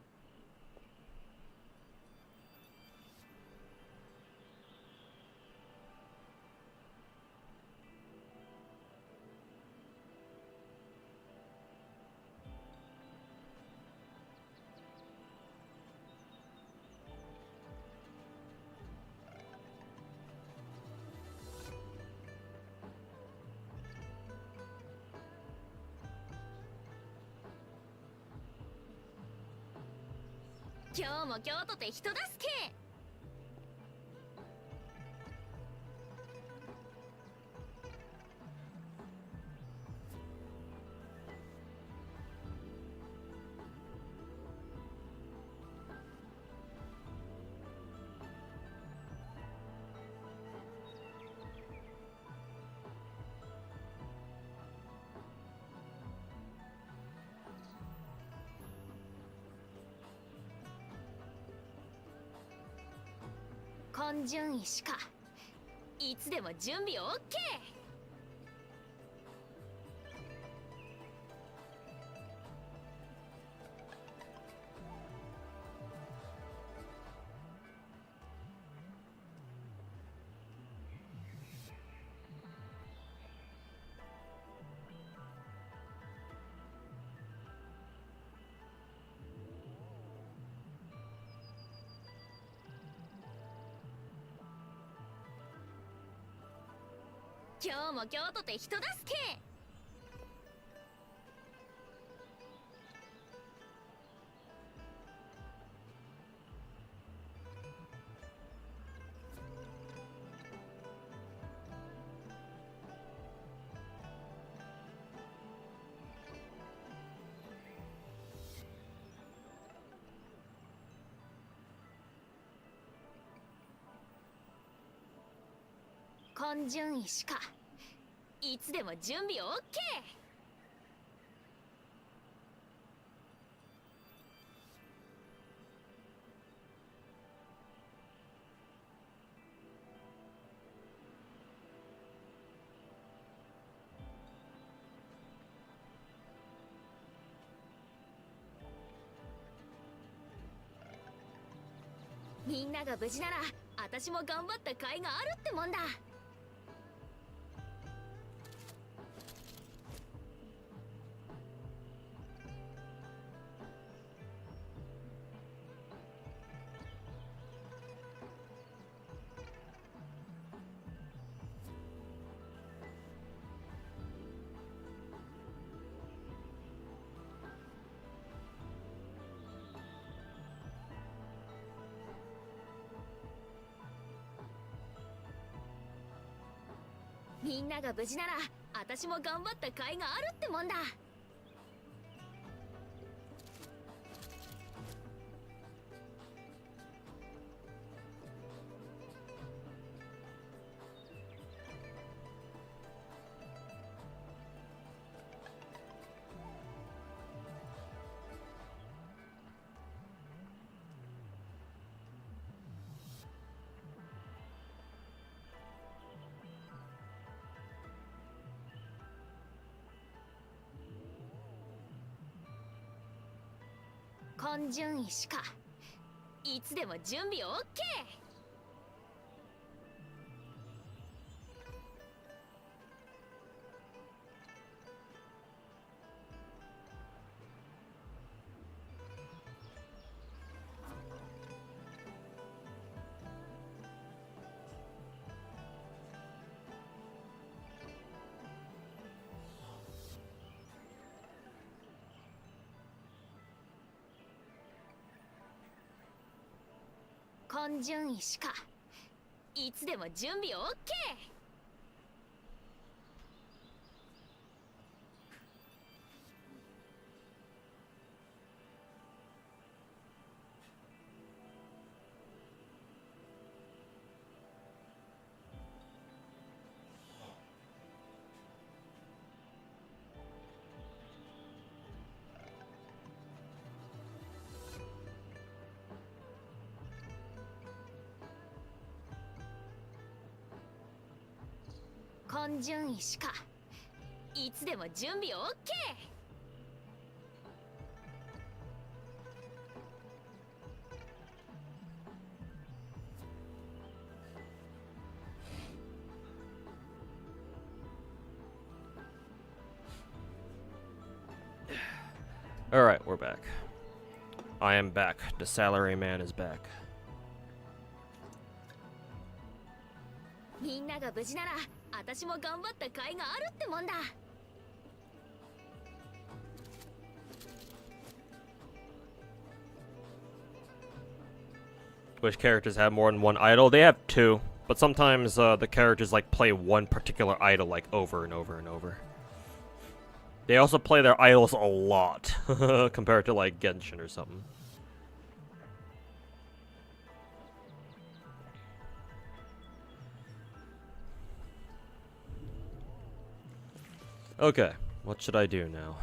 今日も京都で人助け。根順石か。いつでも準備 OK。 今日も京都で人助け。根順位しかいつでも準備 OK。 みんなが無事なら私も頑張った甲斐があるってもんだ。みんなが無事なら私も頑張った甲斐があるってもんだ。根順位しかいつでも準備 OK。 根順位しかいつでも準備 OK。 根順位しかいつでも準備 OK。 Alright, we're back. I am back. The salary man is back. みんなが無事なら私も頑張った甲斐があるってもんだ。Which characters have more than one idol? They have two, but sometimes the characters like play one particular idol like over and over and over. They also play their idols a lot compared to like Genshin or something. Okay, what should I do now?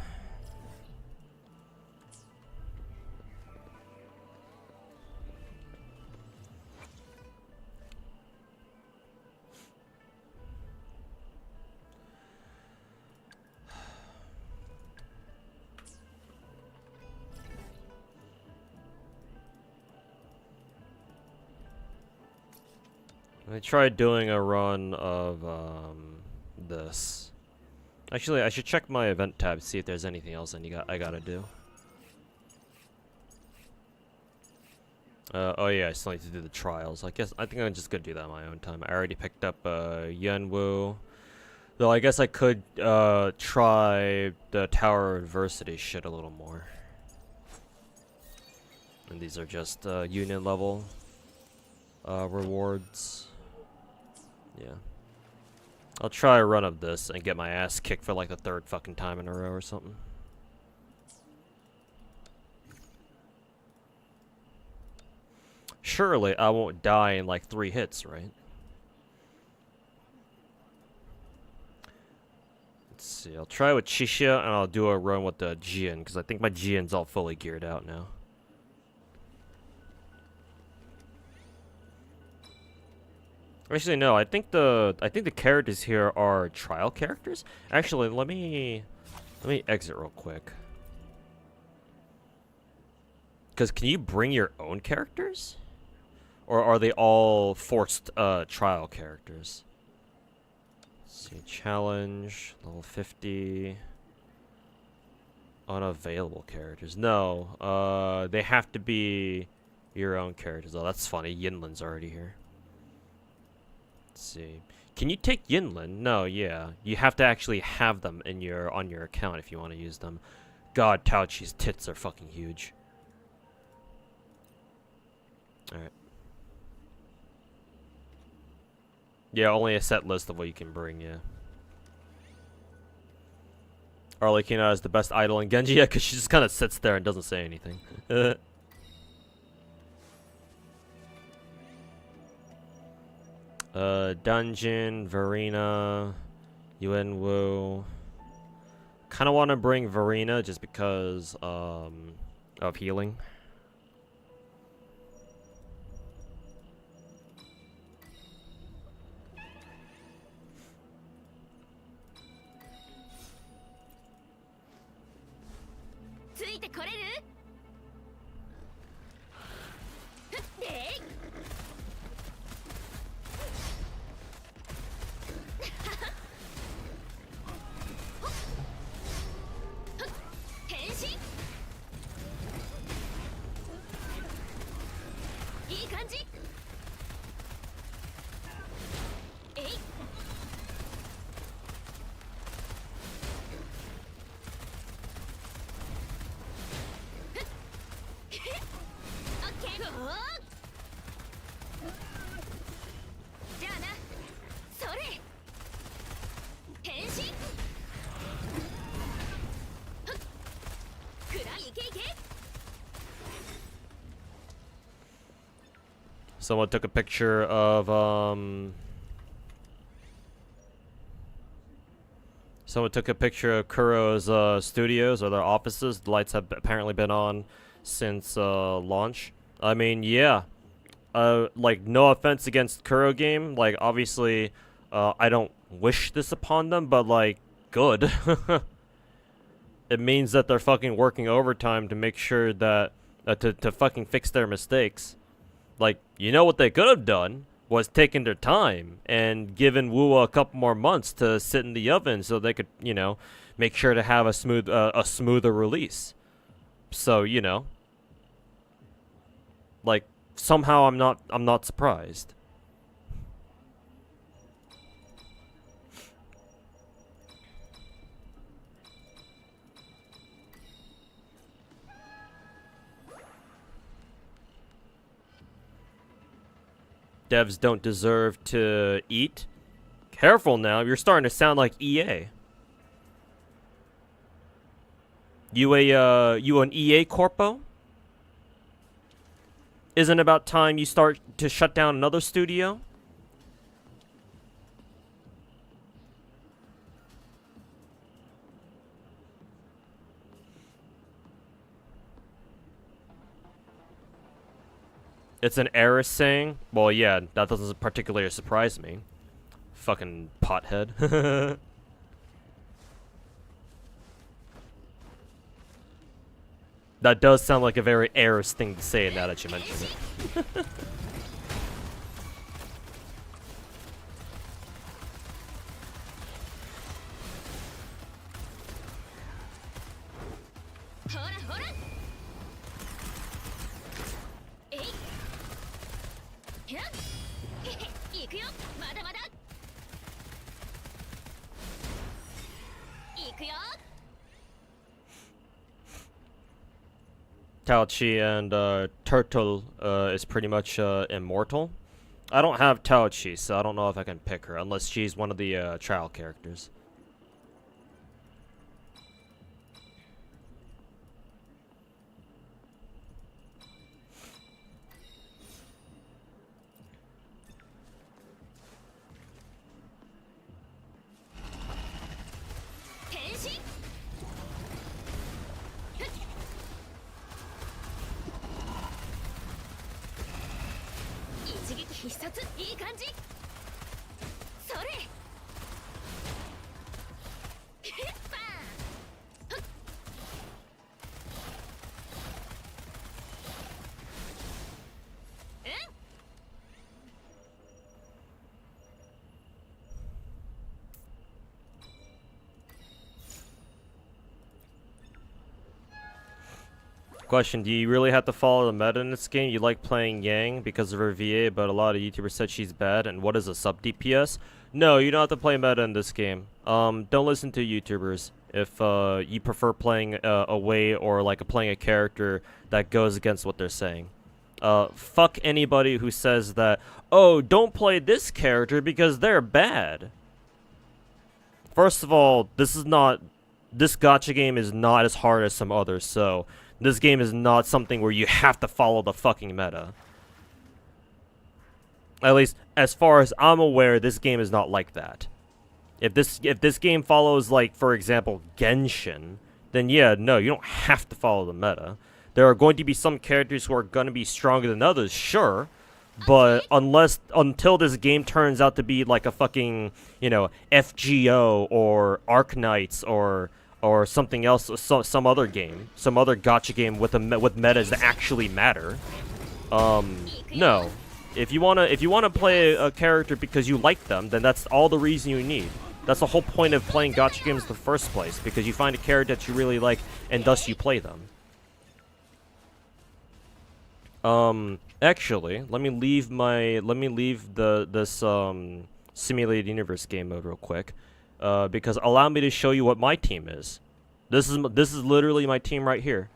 I tried doing a run of this. Actually, I should check my event tab, see if there's anything else I gotta do. Oh yeah, I still need to do the trials. I think I'm just gonna do that on my own time. I already picked up Yenwu. Though I guess I could try the Tower of Adversity shit a little more. And these are just union level rewards. Yeah. I'll try a run of this and get my ass kicked for like the third fucking time in a row or something. Surely I won't die in like 3 hits, right? Let's see. I'll try with Chisha, and I'll do a run with the Jian, because I think my Jian's all fully geared out now. Actually, no. I think the characters here are trial characters. Actually, let me exit real quick. Because can you bring your own characters, or are they all forced trial characters? Let's see, challenge level 50. Unavailable characters. No, they have to be your own characters. Oh, that's funny. Yinlin's already here. Let's see. Can you take Yinlin? No, yeah. You have to actually have them in on your account if you want to use them. God, Taochi's tits are fucking huge. Alright. Yeah, only a set list of what you can bring, yeah. Arlecchino is the best idol in Genji, yeah, because she just kind of sits there and doesn't say anything. Dungeon, Verena, Yuan-Wu. Kind of want to bring Verena just because of healing. Someone took a picture of Kuro's studios or their offices. The lights have apparently been on since launch. I mean, yeah. Like, no offense against Kuro game. Like, obviously, I don't wish this upon them, but like, good. It means that they're fucking working overtime to make sure that to fucking fix their mistakes. Like, you know what they could have done was taken their time and given wuwa a couple more months to sit in the oven so they could, you know, make sure to have a smoother release. So, you know, like, somehow I'm not surprised. Devs don't deserve to eat. Careful now, you're starting to sound like EA. You an EA corpo? Isn't it about time you start to shut down another studio? It's an Eris saying? Well, yeah, that doesn't particularly surprise me. Fucking pothead. That does sound like a very Eris thing to say now that you mention it. Taochi and Turtle is pretty much immortal. I don't have Taochi, so I don't know if I can pick her, unless she's one of the trial characters. ついい感じそれバーン Question, do you really have to follow the meta in this game? You like playing Yang because of her VA, but a lot of YouTubers said she's bad, and what is a sub DPS? No, you don't have to play meta in this game. Don't listen to YouTubers if you prefer playing away or like playing a character that goes against what they're saying. Fuck anybody who says that, oh, don't play this character because they're bad. First of all, this gacha game is not as hard as some others, so this game is not something where you have to follow the fucking meta. At least, as far as I'm aware, this game is not like that. If this game follows, like, for example, Genshin, then yeah, no, you don't have to follow the meta. There are going to be some characters who are going to be stronger than others, sure. But until this game turns out to be like a fucking, you know, FGO or Arknights or something else, some other game, some other gacha game with metas that actually matter. No. If you wanna play a character because you like them, then that's all the reason you need. That's the whole point of playing gacha games in the first place, because you find a character that you really like and thus you play them. Actually, let me leave this simulated universe game mode real quick. Because allow me to show you what my team is. This is literally my team right here.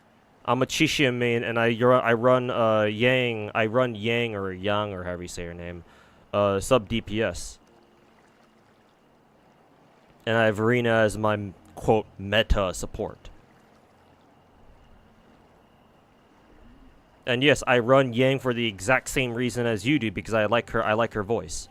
I'm a Chixia main, and I run Yang. I run Yang or Yang or however you say her name, sub DPS. And I have Arena as my quote meta support. And yes, I run Yang for the exact same reason as you do, because I like her. I like her voice.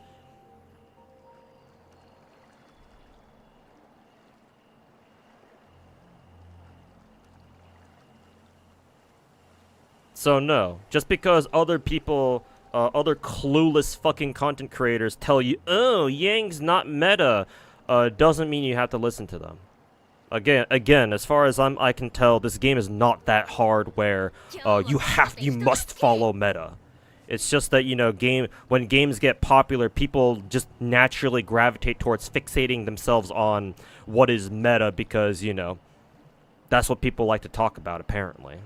So no, just because other people, other clueless fucking content creators tell you, oh, Yang's not meta, doesn't mean you have to listen to them. Again, as far as I can tell, this game is not that hard where you must follow meta. It's just that, you know, when games get popular, people just naturally gravitate towards fixating themselves on what is meta because, you know, that's what people like to talk about, apparently.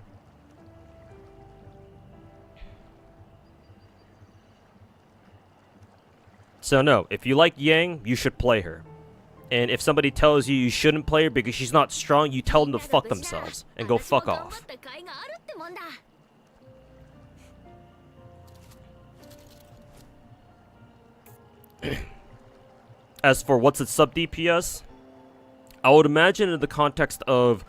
So no, if you like Yang, you should play her. And if somebody tells you you shouldn't play her because she's not strong, you tell them to fuck themselves and go fuck off. As for what's its sub DPS, I would imagine in the context of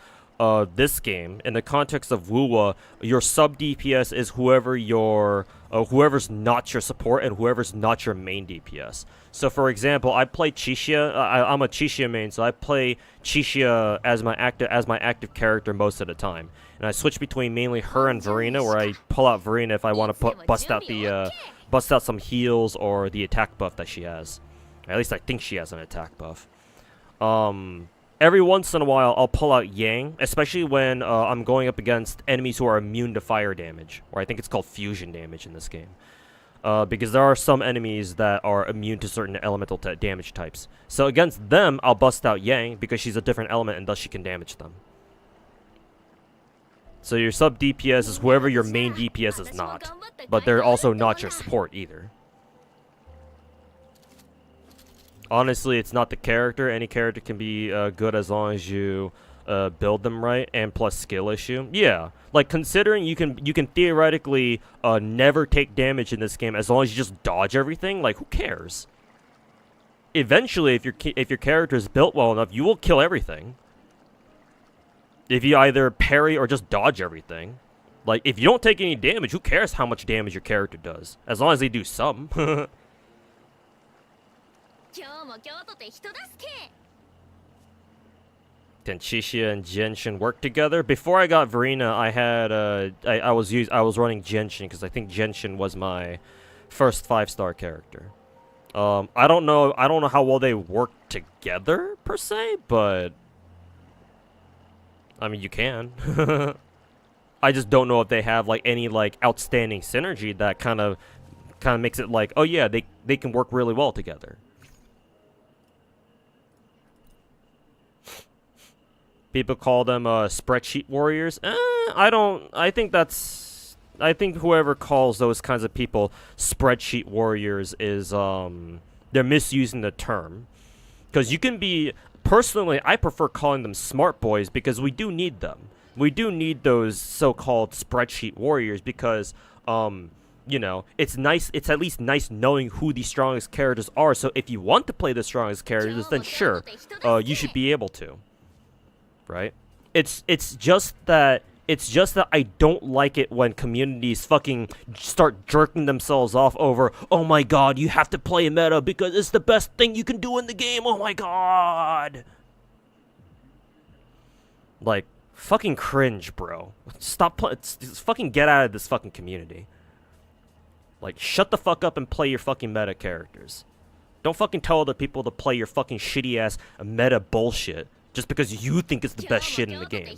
this game, in the context of wuwa, your sub DPS is whoever's not your support and whoever's not your main DPS. So for example, I play Chixia. I'm a Chixia main, so I play Chixia as my active character most of the time, and I switch between mainly her and Verena, where I pull out Verena if I want to bust out some heals or the attack buff that she has. At least I think she has an attack buff. Every once in a while, I'll pull out Yang, especially when I'm going up against enemies who are immune to fire damage, or I think it's called fusion damage in this game. Because there are some enemies that are immune to certain elemental damage types. So against them, I'll bust out Yang, because she's a different element and thus she can damage them. So your sub DPS is whoever your main DPS is not, but they're also not your support either. Honestly, it's not the character. Any character can be good as long as you build them right, and plus skill issue. Yeah, like considering you can theoretically never take damage in this game as long as you just dodge everything. Like, who cares? Eventually, if your character is built well enough, you will kill everything. If you either parry or just dodge everything. Like, if you don't take any damage, who cares how much damage your character does? As long as they do some. Then Chixia and Genshin work together. Before I got Verena, I had I was running Genshin because I think Genshin was my first 5-star character. I don't know how well they work together per se, but I mean you can. I just don't know if they have like any like outstanding synergy that kind of makes it like, oh yeah, they can work really well together. People call them spreadsheet warriors. I think whoever calls those kinds of people spreadsheet warriors is they're misusing the term. Because you can be, personally, I prefer calling them smart boys because we do need them. We do need those so-called spreadsheet warriors because you know, it's nice, it's at least nice knowing who the strongest characters are. So if you want to play the strongest characters, then sure, you should be able to. Right? It's just that I don't like it when communities fucking start jerking themselves off over, oh my god, you have to play meta because it's the best thing you can do in the game. Oh my god. Like, fucking cringe, bro. Stop playing. Fucking get out of this fucking community. Like, shut the fuck up and play your fucking meta characters. Don't fucking tell other people to play your fucking shitty ass meta bullshit just because you think it's the best shit in the game.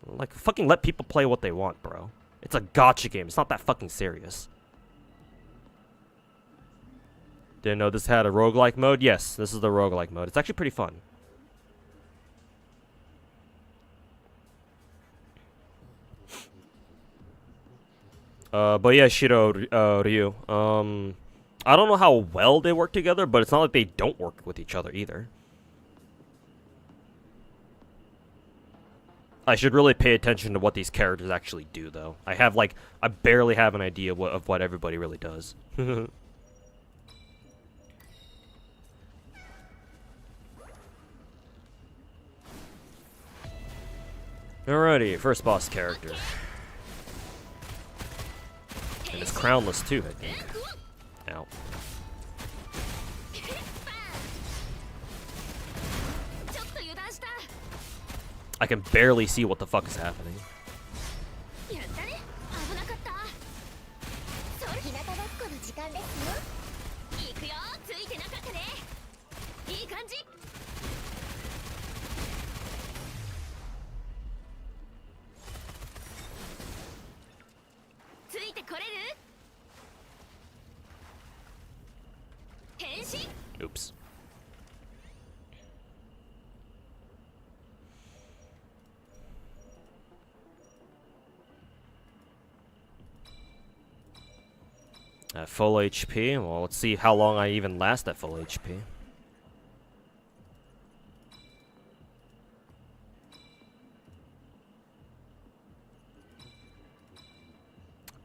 Like, fucking let people play what they want, bro. It's a gacha game. It's not that fucking serious. Didn't know this had a roguelike mode? Yes, this is the roguelike mode. It's actually pretty fun. But yeah, Shiro, Ryu. I don't know how well they work together, but it's not like they don't work with each other either. I should really pay attention to what these characters actually do, though. I barely have an idea of what everybody really does. Alrighty, first boss character. And it's crownless too, I think. Ow. I can barely see what the fuck is happening. Oops. At full HP. Well, let's see how long I even last at full HP.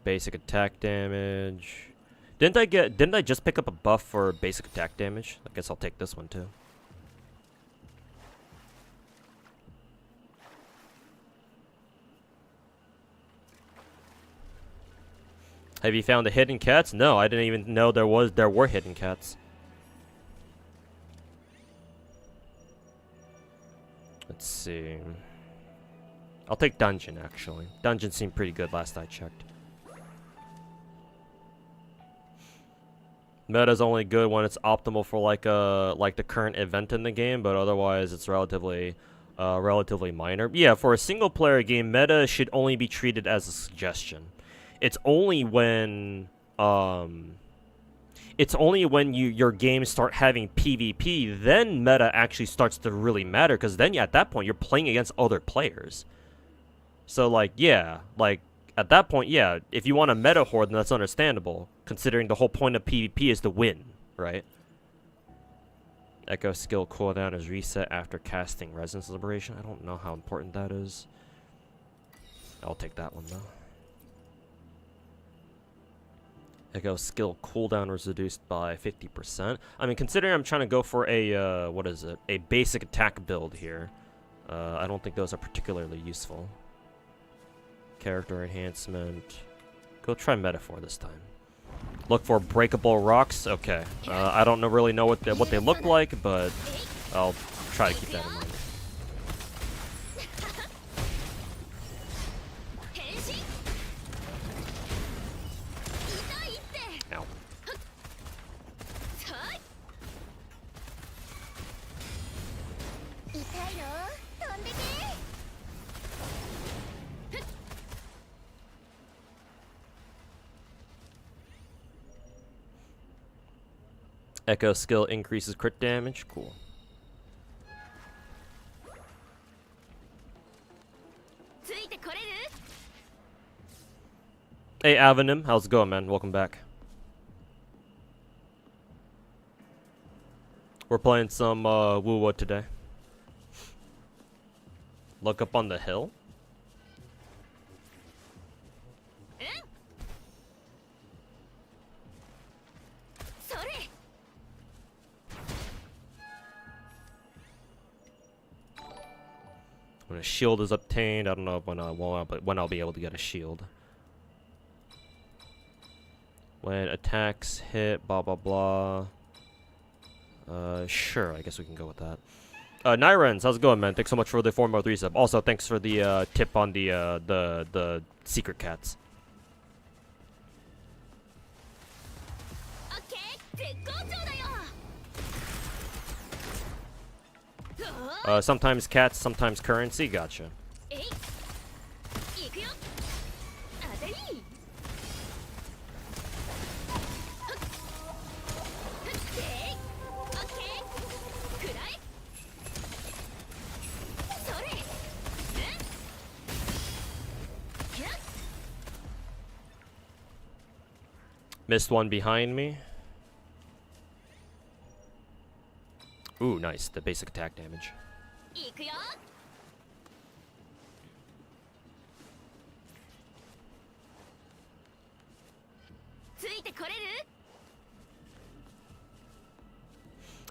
Basic attack damage. Didn't I just pick up a buff for basic attack damage? I guess I'll take this one too. Have you found the hidden cats? No, I didn't even know there were hidden cats. Let's see. I'll take dungeon actually. Dungeon seemed pretty good last I checked. Meta's only good when it's optimal for like the current event in the game, but otherwise it's relatively minor. Yeah, for a single player game, meta should only be treated as a suggestion. It's only when your games start having PvP, then meta actually starts to really matter, because then at that point you're playing against other players. So like yeah, like at that point, yeah, if you want a meta horde, then that's understandable, considering the whole point of PvP is to win, right? Echo skill cooldown is reset after casting Resonance Liberation. I don't know how important that is. I'll take that one though. Echo skill cooldown was reduced by 50%. I mean, considering I'm trying to go for a, what is it? A basic attack build here. I don't think those are particularly useful. Character enhancement. Go try Metaphor this time. Look for breakable rocks. Okay. I don't really know what they look like, but I'll try to keep that in mind. Ow. 痛いの飛んでけ。 Echo skill increases crit damage. Cool. Hey Avenim, how's it going, man? Welcome back. We're playing some wuwa today. Look up on the hill. When a shield is obtained, I don't know when I'll be able to get a shield. When attacks hit, blah blah blah. Sure, I guess we can go with that. Nyrens, how's it going, man? Thanks so much for the 4x3 sub. Also, thanks for the tip on the secret cats. Sometimes cats, sometimes currency. Gotcha. Missed one behind me. Ooh, nice. The basic attack damage.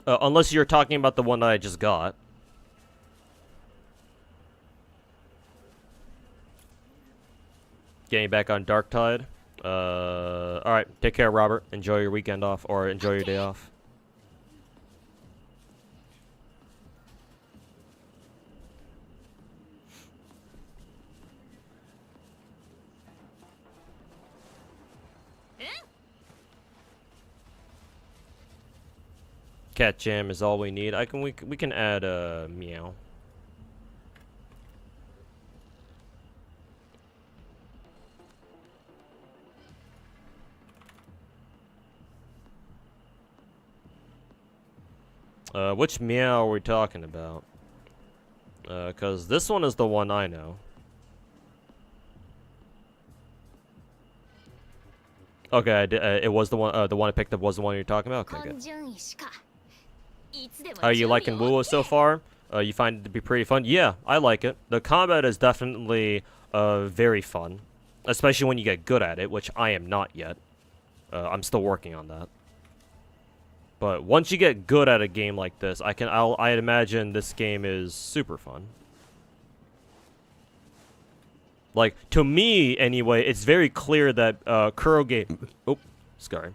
Unless you're talking about the one that I just got. Getting back on Dark Tide. Alright, take care, Robert. Enjoy your weekend off, or enjoy your day off. Cat jam is all we need. We can add meow. Which meow are we talking about? Cause this one is the one I know. Okay, it was the one I picked up was the one you're talking about? Okay, good. Are you liking wuwa so far? You find it to be pretty fun? Yeah, I like it. The combat is definitely very fun. Especially when you get good at it, which I am not yet. I'm still working on that. But once you get good at a game like this, I'd imagine this game is super fun. Like, to me, anyway, it's very clear that Kuroge... Oh, sorry.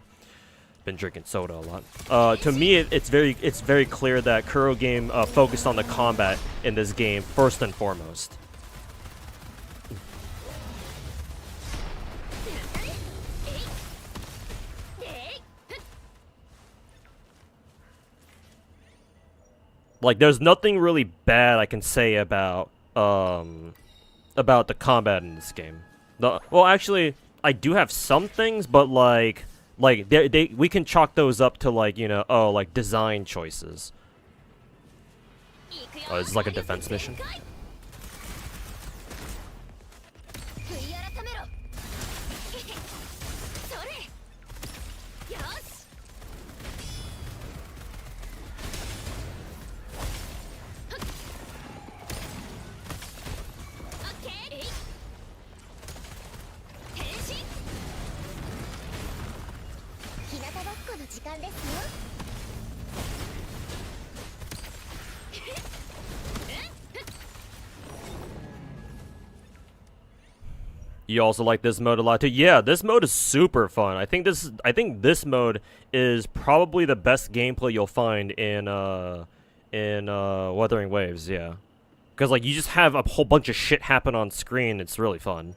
Been drinking soda a lot. To me, it's very clear that Kuroge focused on the combat in this game first and foremost. Like, there's nothing really bad I can say about the combat in this game. Well, actually, I do have some things, but like we can chalk those up to like, you know, oh, like design choices. Oh, this is like a defense mission. You also like this mode a lot too? Yeah, this mode is super fun. I think this mode is probably the best gameplay you'll find in Wuthering Waves, yeah. Cuz like you just have a whole bunch of shit happen on screen. It's really fun.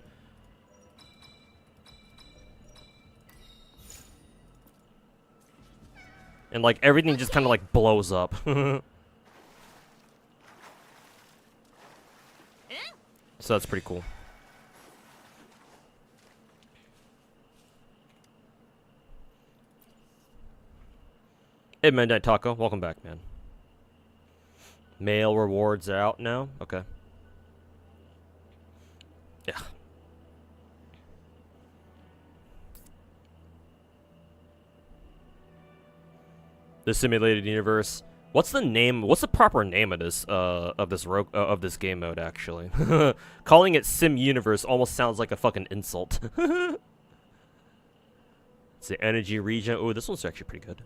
And like everything just kind of like blows up. So that's pretty cool. Hey, Midnight Taco, welcome back, man. Mail rewards are out now? Okay. Yeah. The simulated universe. What's the name? What's the proper name of this game mode? Actually, calling it Sim Universe almost sounds like a fucking insult. It's the energy region. Oh, this one's actually pretty good.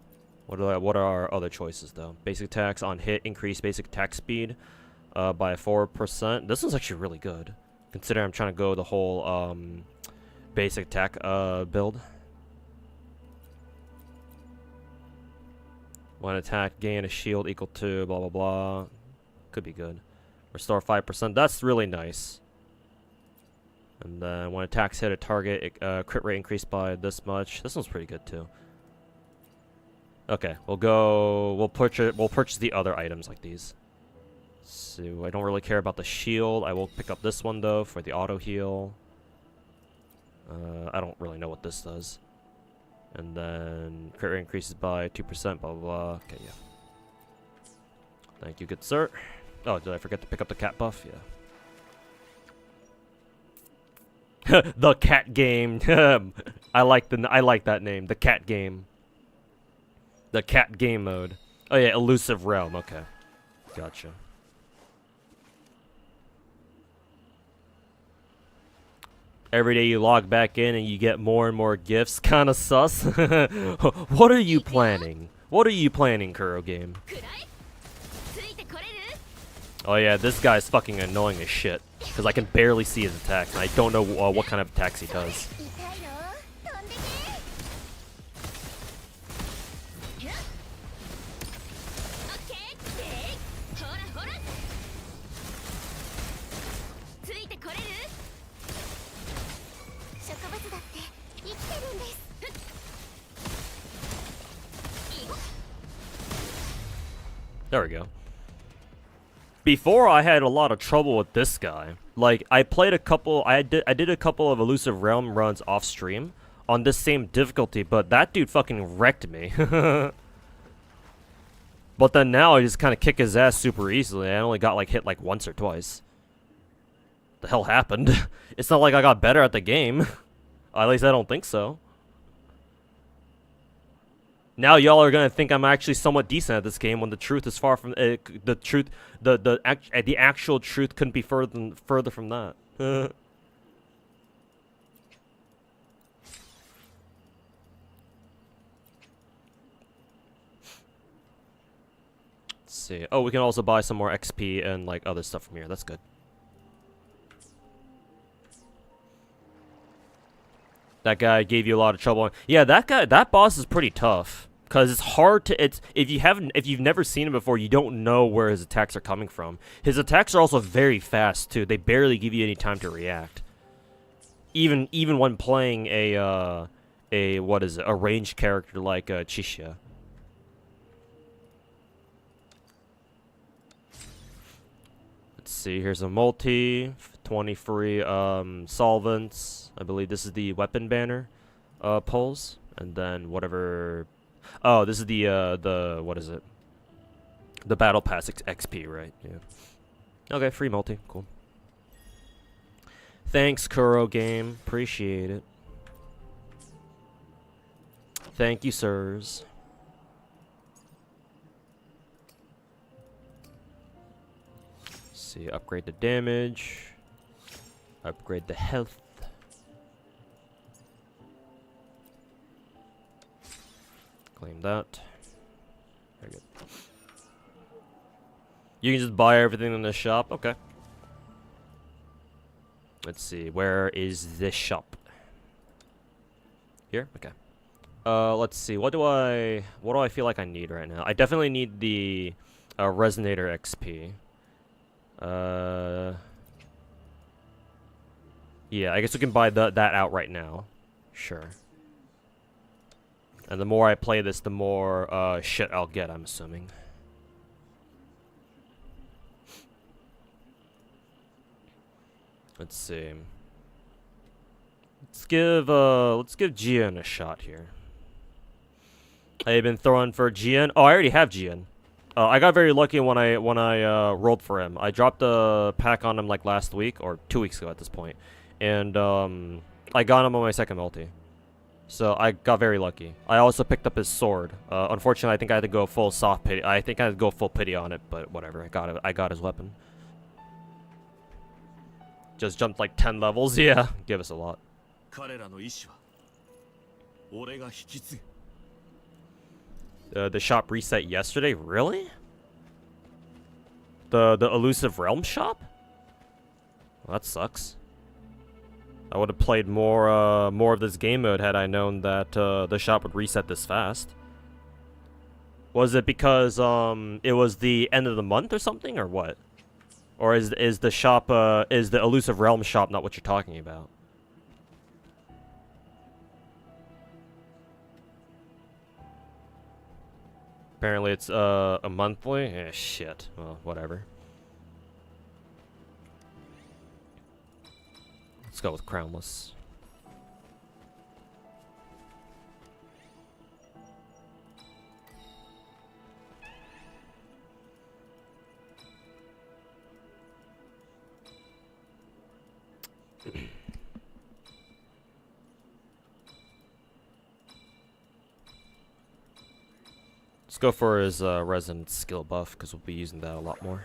What are our other choices though? Basic attacks on hit, increase basic attack speed by 4%. This one's actually really good. Consider I'm trying to go the whole basic attack build. One attack, gain a shield equal to blah blah blah. Could be good. Restore 5%. That's really nice. And then when attacks hit a target, crit rate increased by this much. This one's pretty good too. Okay, we'll purchase the other items like these. So I don't really care about the shield. I will pick up this one though for the auto heal. I don't really know what this does. And then crit rate increases by 2%, blah blah blah. Okay, yeah. Thank you, good sir. Oh, did I forget to pick up the cat buff? Yeah. The cat game. I like that name. The cat game. The cat game mode. Oh yeah, elusive realm. Okay, gotcha. Every day you log back in and you get more and more gifts. Kind of sus. What are you planning? What are you planning, Kuro game? Oh yeah, this guy's fucking annoying as shit. Because I can barely see his attacks, and I don't know what kind of attacks he does. There we go. Before I had a lot of trouble with this guy. Like I did a couple of elusive realm runs off stream on this same difficulty, but that dude fucking wrecked me. But then now I just kind of kick his ass super easily. I only got like hit like once or twice. The hell happened? It's not like I got better at the game. At least I don't think so. Now y'all are gonna think I'm actually somewhat decent at this game when the truth is far from the truth. The actual truth couldn't be further from that. Let's see. Oh, we can also buy some more XP and like other stuff from here. That's good. That guy gave you a lot of trouble. Yeah, that boss is pretty tough. Cause it's hard to if you've never seen him before, you don't know where his attacks are coming from. His attacks are also very fast too. They barely give you any time to react. Even when playing a what is it, a ranged character like Chisha. Let's see, here's a multi, 20 free solvents. I believe this is the weapon banner pulls, and then whatever. Oh, this is the what is it? The battle pass XP, right? Yeah. Okay, free multi, cool. Thanks, Kuro game, appreciate it. Thank you, sirs. Let's see, upgrade the damage, upgrade the health. Claim that. Very good. You can just buy everything in the shop. Okay. Let's see. Where is this shop? Here? Okay. Let's see. What do I feel like I need right now? I definitely need the Resonator XP. Yeah, I guess we can buy that out right now. Sure. And the more I play this, the more shit I'll get, I'm assuming. Let's see. Let's give Jian a shot here. I've been throwing for Jian. Oh, I already have Jian. I got very lucky when I rolled for him. I dropped a pack on him like last week or 2 weeks ago at this point, and I got him on my second multi. So I got very lucky. I also picked up his sword. Unfortunately, I think I had to go full soft pity. I think I had to go full pity on it, but whatever. I got it. I got his weapon. Just jumped like 10 levels. Yeah, give us a lot. The shop reset yesterday. Really? The elusive realm shop? Well, that sucks. I would have played more of this game mode had I known that the shop would reset this fast. Was it because it was the end of the month or something, or what? Or is the shop is the elusive realm shop not what you're talking about? Apparently it's a monthly. Eh, shit. Well, whatever. Let's go with crownless. Let's go for his resonant skill buff because we'll be using that a lot more.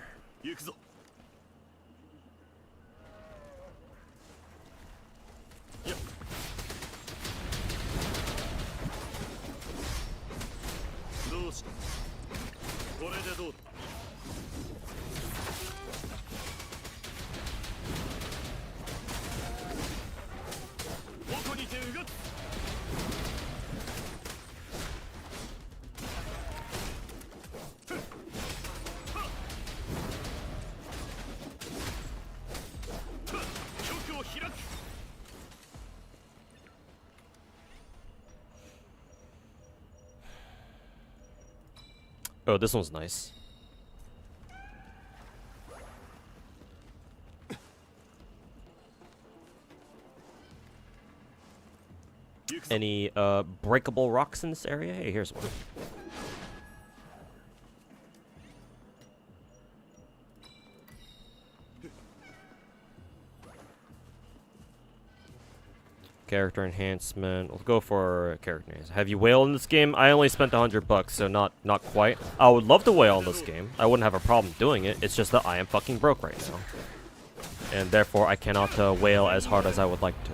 Oh, this one's nice. Any breakable rocks in this area? Hey, here's one. Character enhancement. We'll go for character enhancement. Have you whale in this game? I only spent $100, so not quite. I would love to whale in this game. I wouldn't have a problem doing it. It's just that I am fucking broke right now, and therefore I cannot whale as hard as I would like to.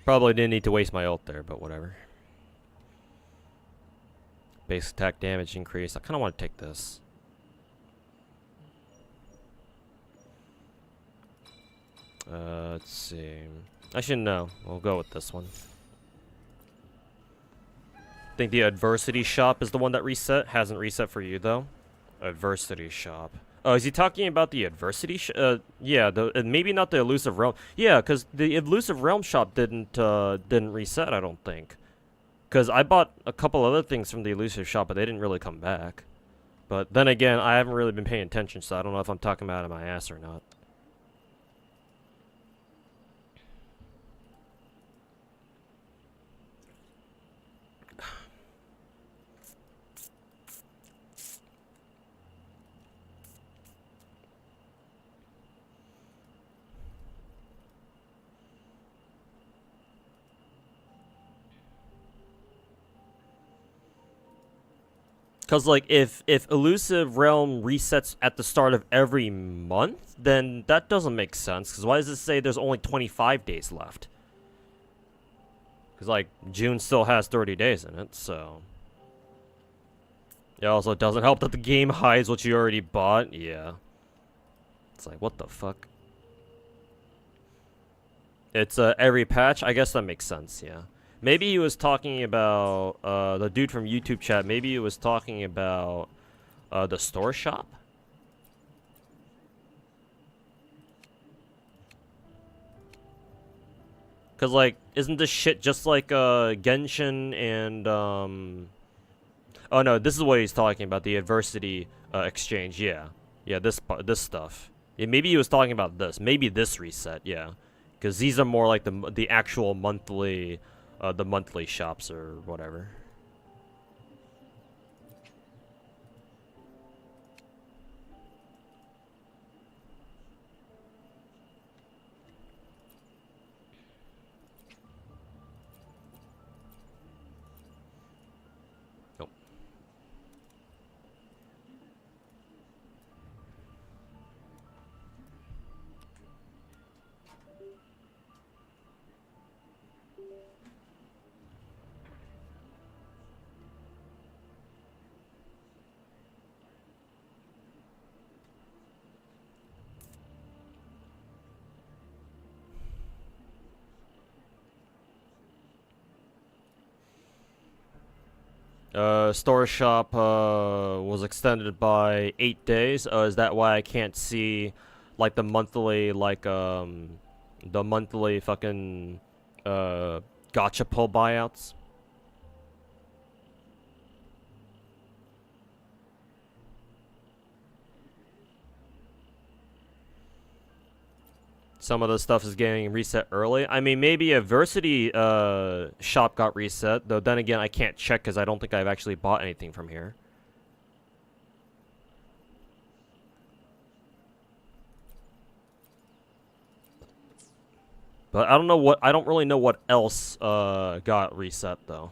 Probably didn't need to waste my ult there, but whatever. Base attack damage increase. I kind of want to take this. Let's see. Actually, no. We'll go with this one. I think the adversity shop is the one that reset. Hasn't reset for you, though. Adversity shop. Oh, is he talking about the adversity? Yeah, maybe not the elusive realm. Yeah, because the elusive realm shop didn't reset. I don't think. Because I bought a couple other things from the elusive shop, but they didn't really come back. But then again, I haven't really been paying attention, so I don't know if I'm talking about it my ass or not. Cause like if Elusive Realm resets at the start of every month, then that doesn't make sense. Cause why does it say there's only 25 days left? Cause like June still has 30 days in it, so. It also doesn't help that the game hides what you already bought. Yeah. It's like, what the fuck? It's every patch. I guess that makes sense. Yeah. Maybe he was talking about the dude from YouTube chat. Maybe he was talking about the store shop. Cause like, isn't this shit just like Genshin and Oh no, this is what he's talking about. The adversity exchange. Yeah, yeah. This stuff. Yeah, maybe he was talking about this. Maybe this reset. Yeah, because these are more like the actual monthly. The monthly shops or whatever. Nope. Store shop was extended by 8 days. Is that why I can't see like the monthly fucking gacha pull buyouts? Some of the stuff is getting reset early. I mean, maybe Adversity shop got reset, though then again, I can't check because I don't think I've actually bought anything from here. But I don't really know what else got reset, though.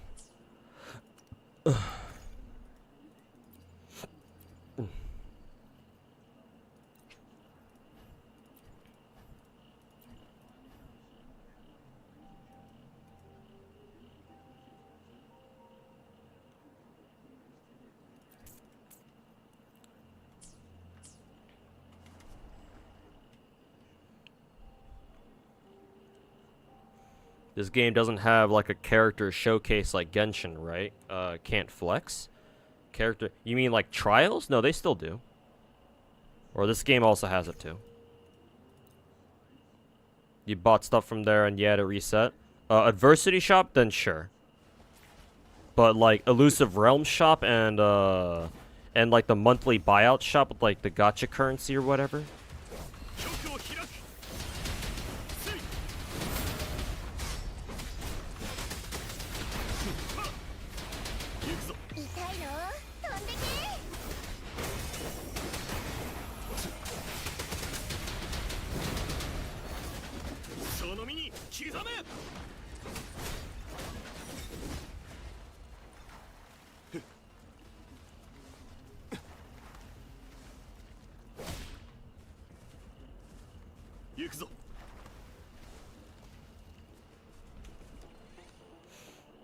This game doesn't have like a character showcase like Genshin, right? Can't flex? Character, you mean like trials? No, they still do. Or this game also has it too. You bought stuff from there and you had it reset. Adversity shop, then sure. But like Elusive Realm shop and like the monthly buyout shop with like the gacha currency or whatever.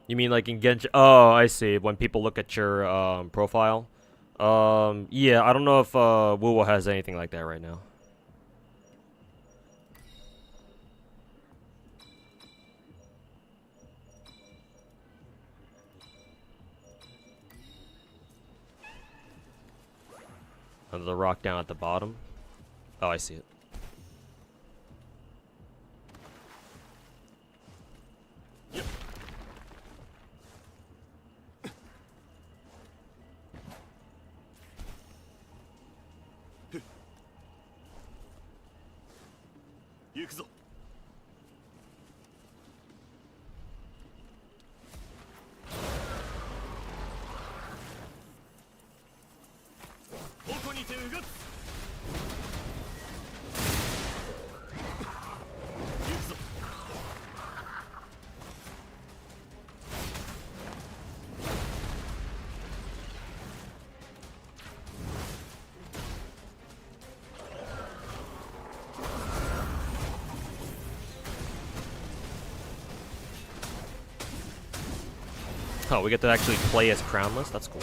You mean like in Genshin? Oh, I see. When people look at your profile. Yeah, I don't know if wuwa has anything like that right now. And the rock down at the bottom. Oh, I see it. Yep. Oh, we get to actually play as crownless? That's cool.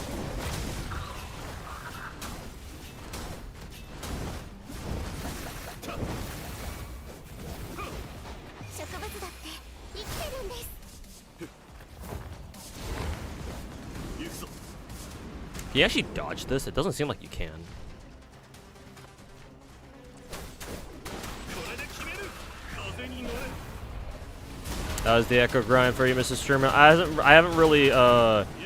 Can you actually dodge this? It doesn't seem like you can. That was the echo grind for you, Mr. Streamer. I haven't really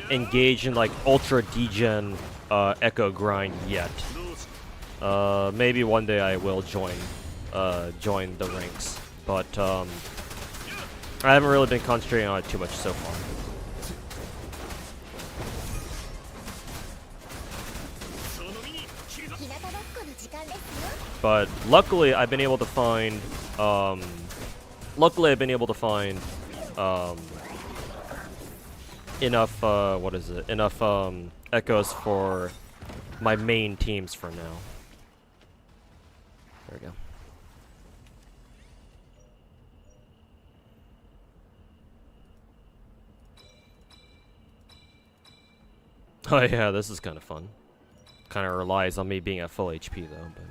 engaged in like ultra degen echo grind yet. Maybe one day I will join the ranks, but I haven't really been concentrating on it too much so far. But luckily, I've been able to find enough enough echoes for my main teams for now. There we go. Oh yeah, this is kind of fun. Kind of relies on me being at full HP though, but.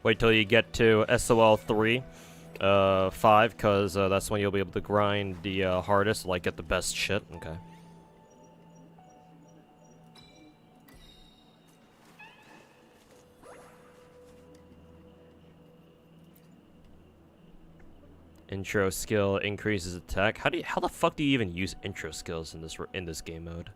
Wait till you get to SOL 3, 5, because that's when you'll be able to grind the hardest, like get the best shit. Okay. Intro skill increases attack. How the fuck do you even use intro skills in this game mode?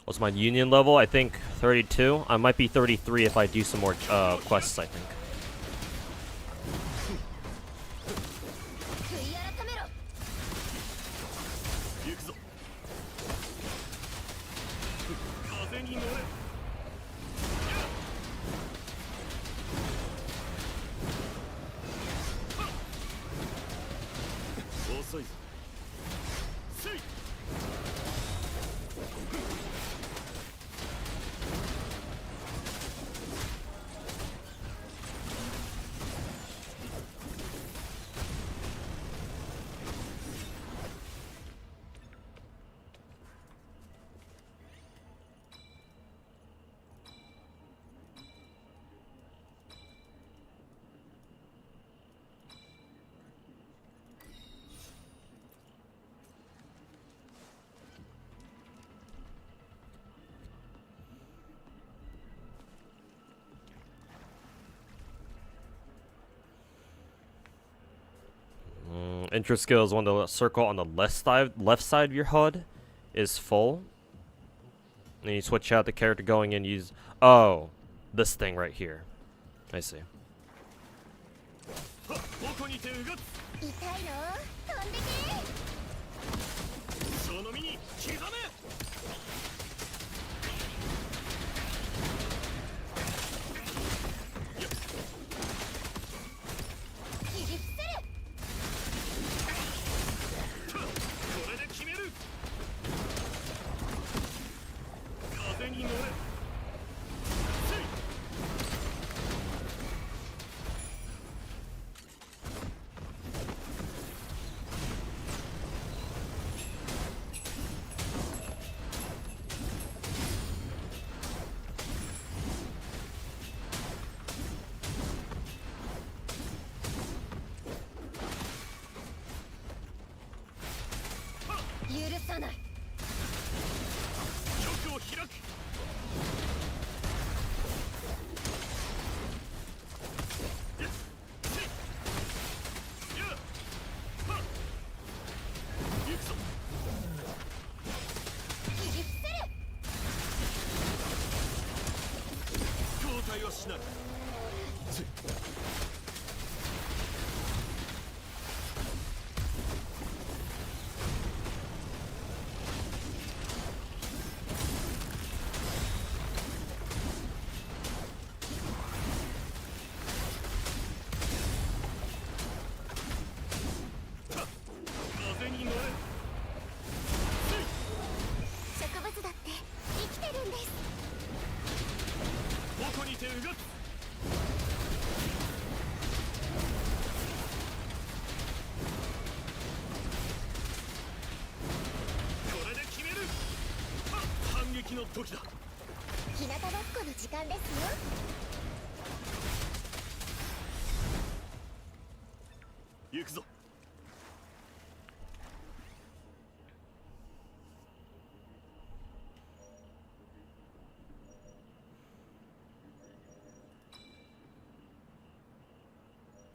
What's my union level? I think 32. I might be 33 if I do some more quests, I think. Intro skill is when the circle on the left side of your HUD is full. And you switch out the character going in, use... Oh, this thing right here. I see. さない。玉を開く。行くぞ。切り伏せる。交代はしない。風に乗れ。植物だって生きてるんです。矛にてうがつ。これで決める。反撃の時だ。日向ぼっこの時間ですよ。行くぞ。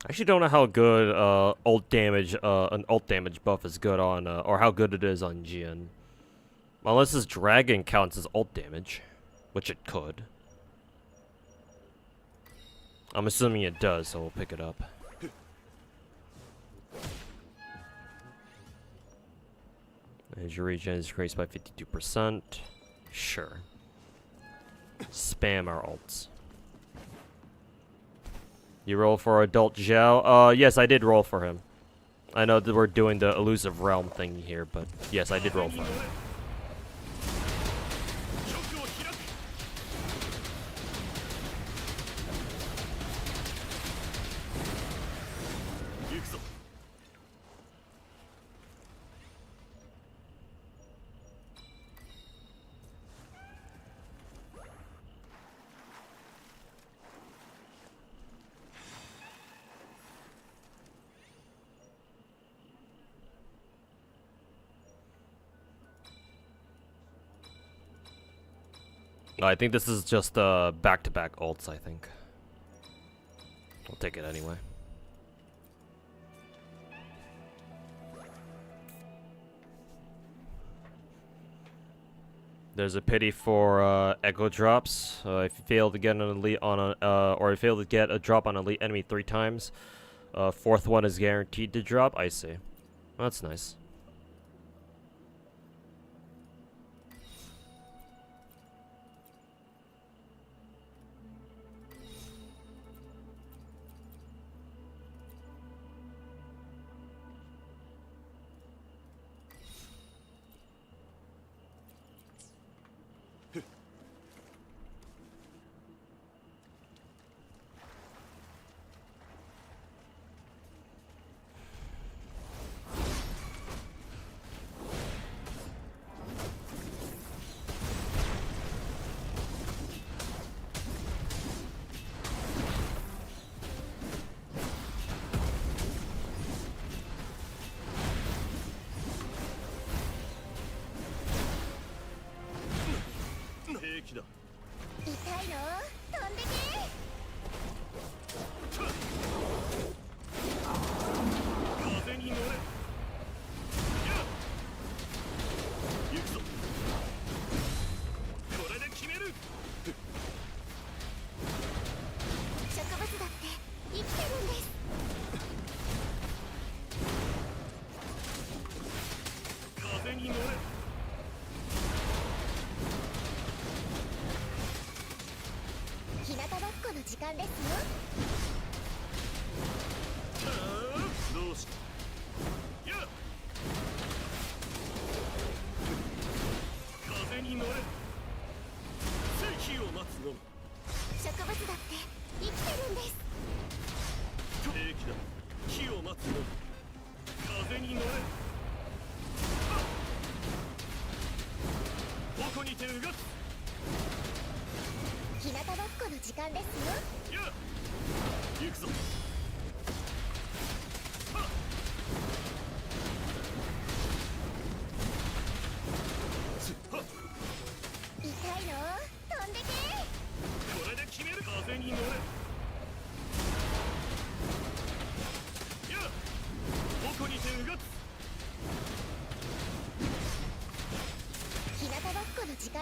I actually don't know how good ult damage an ult damage buff is good on or how good it is on Jin. Unless his dragon counts as ult damage, which it could. I'm assuming it does, so we'll pick it up. As your regen is increased by 52%. Sure. Spam our ults. You roll for Adult Zhao? Yes, I did roll for him. I know that we're doing the elusive realm thing here, but yes, I did roll for him. 玉を開く。行くぞ。I think this is just back-to-back ults, I think. I'll take it anyway. There's a pity for echo drops. If you fail to get an elite on a, or if you fail to get a drop on an elite enemy 3 times, fourth one is guaranteed to drop. I see. That's nice.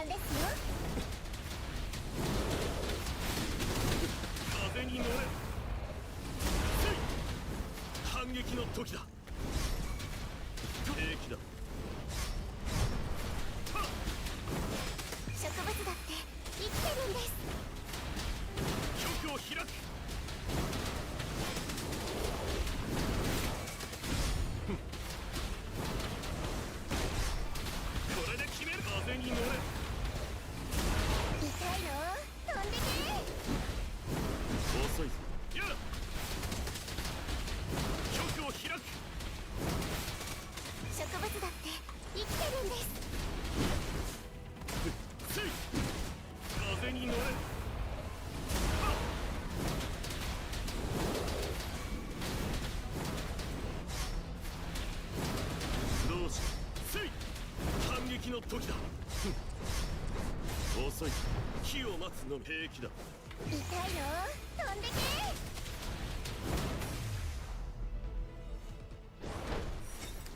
間ですよ。風に乗れ。せい。反撃の時だ。平気だ。植物だって生きてるんです。曲を開く。これで決める。風に乗れ。痛いの飛んでけ。遅いぞ。やあ。曲を開く。植物だって生きてるんです。せい。風に乗れ。どうした。せい。反撃の時だ。遅い。火を待つのみ。平気だ。痛いの飛んでけ。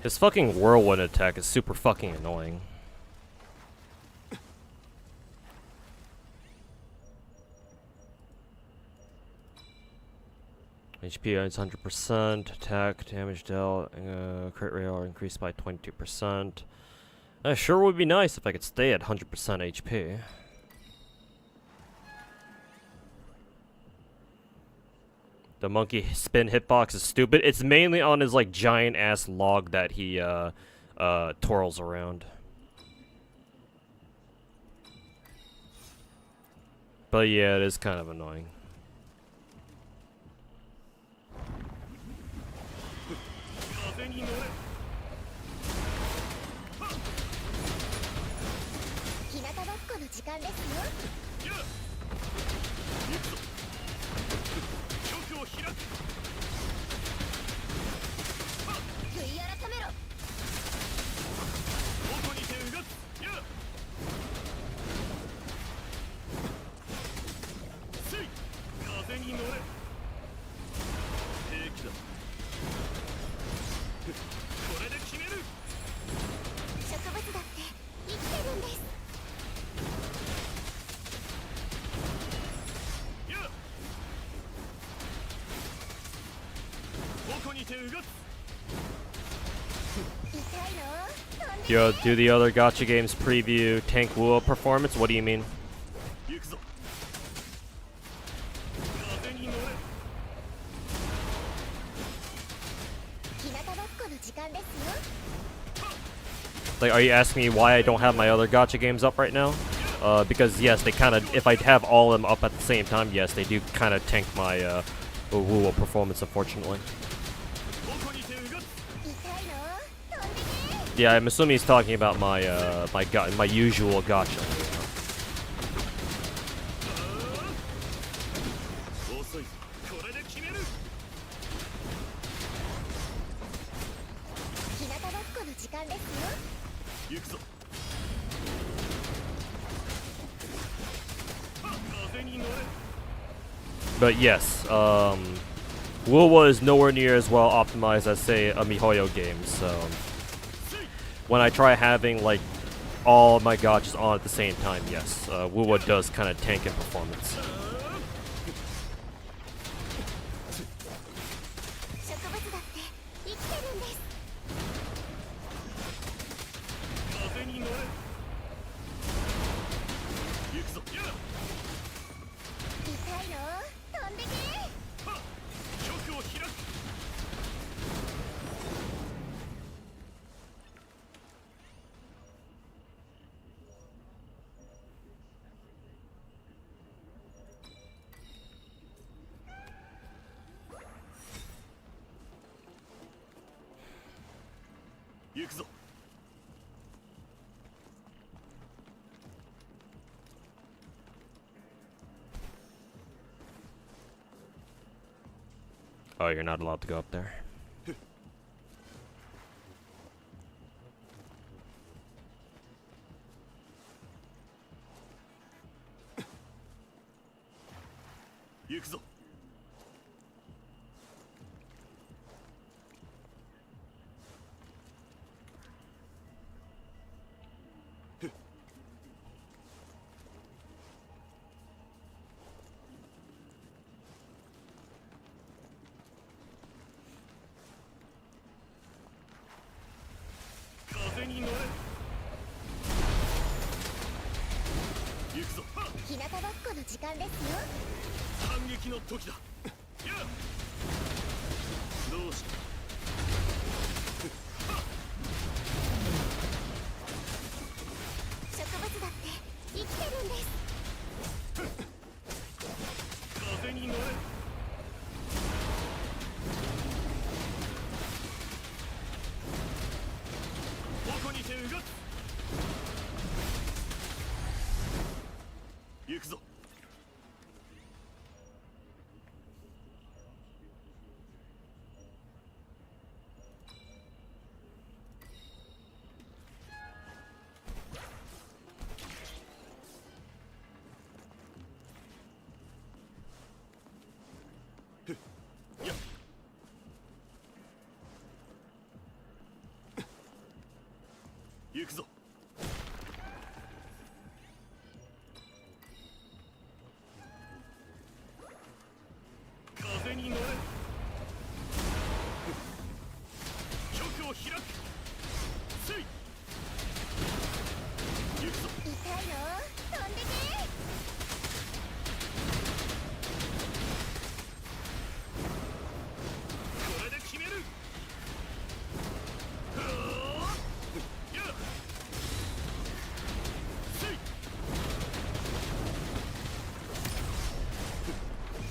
His fucking whirlwind attack is super fucking annoying. HP is 100%, attack, damage dealt, crit rate are increased by 22%. Sure would be nice if I could stay at 100% HP. The monkey spin hitbox is stupid. It's mainly on his like giant ass log that he twirls around. But yeah, it is kind of annoying. Yo, do the other gacha games preview tank wuwa performance? What do you mean? Like, are you asking me why I don't have my other gacha games up right now? Because yes, they kind of, if I have all of them up at the same time, yes, they do kind of tank my wuwa performance, unfortunately. Yeah, I'm assuming he's talking about my my usual gacha. But yes, wuwa is nowhere near as well optimized as, say, a MiHoYo game, so when I try having, like, all my gachas on at the same time, yes, wuwa does kind of tank in performance. Oh, you're not allowed to go up there. 時間ですよ。反撃の時だ。やあどうした植物だって生きてるんです。風に乗れ。矛にてうがつ。行くぞ。やっ行くぞ。風に乗れ。局を開く。せい行くぞ。痛いの飛んでけ。これで決める。はあやあせい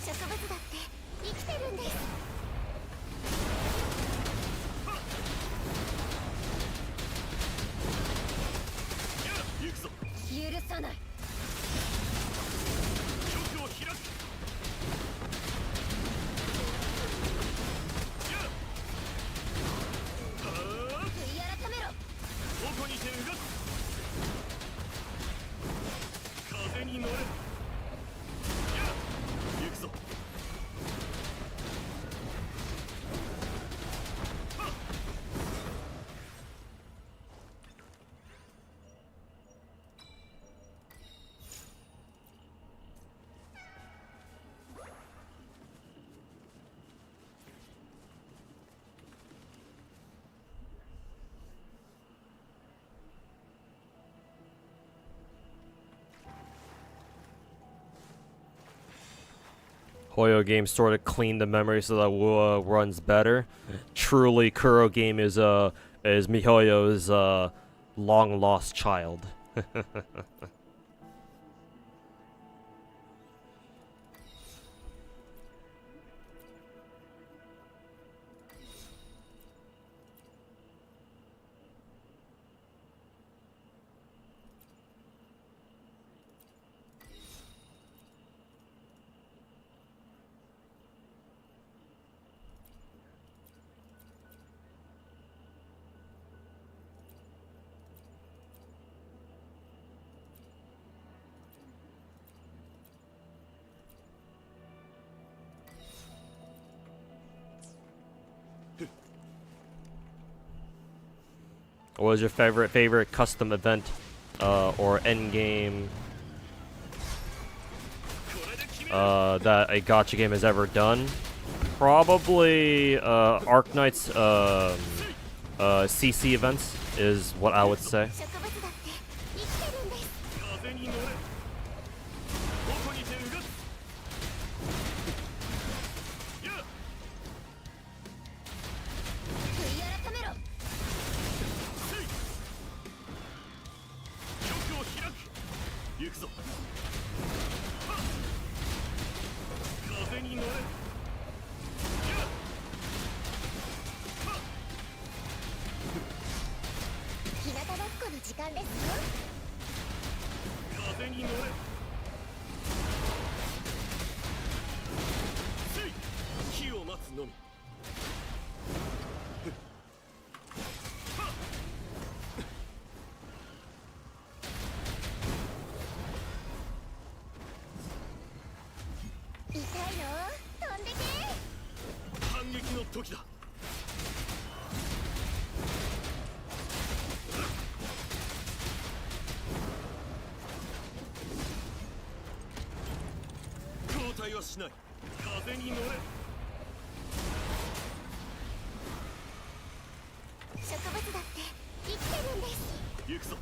植物だって生きてるんです。やあ行くぞ。許さない。局を開く。やあはあ悔い改めろ。矛にてうがつ。風に乗れ。やあ行くぞ。Hoyo game sort of cleaned the memory so that wuwa runs better. Truly, Kuro game is Mihoyo's long lost child. What was your favorite custom event or end game that a gacha game has ever done? Probably Arknight's CC events is what I would say. 植物だって生きてるんです。風に乗れ。矛にてうがつ。やあ悔い改めろ。せい局を開く。行くぞ。はっ風に乗れ。やあはっ日向ぼっこの時間ですよ。風に乗れ。せい火を待つのみ。はっ痛いの飛んでけ。反撃の時だ。交代はしない。風に乗れ。植物だって生きてるんです。行くぞ。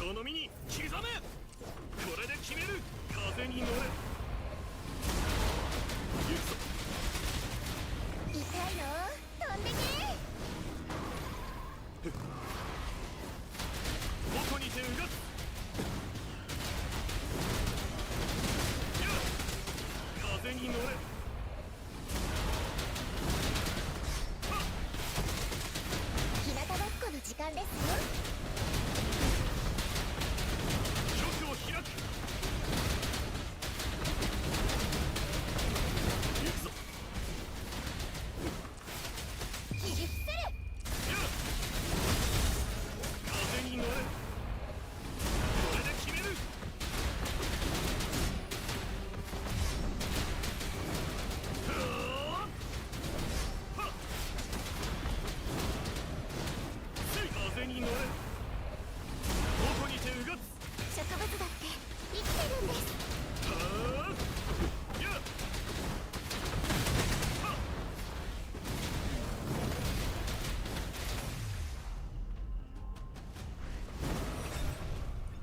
その身に刻め。これで決める。風に乗れ。行くぞ。痛いの飛んでけ。どこにてうがつ。風に乗れ。日向ぼっこの時間ですよ。局を開く。行くぞ。切り伏せる。風に乗れ。これで決める。風に乗れ。どこにてうがつ。植物だって生きてるんです。やっ。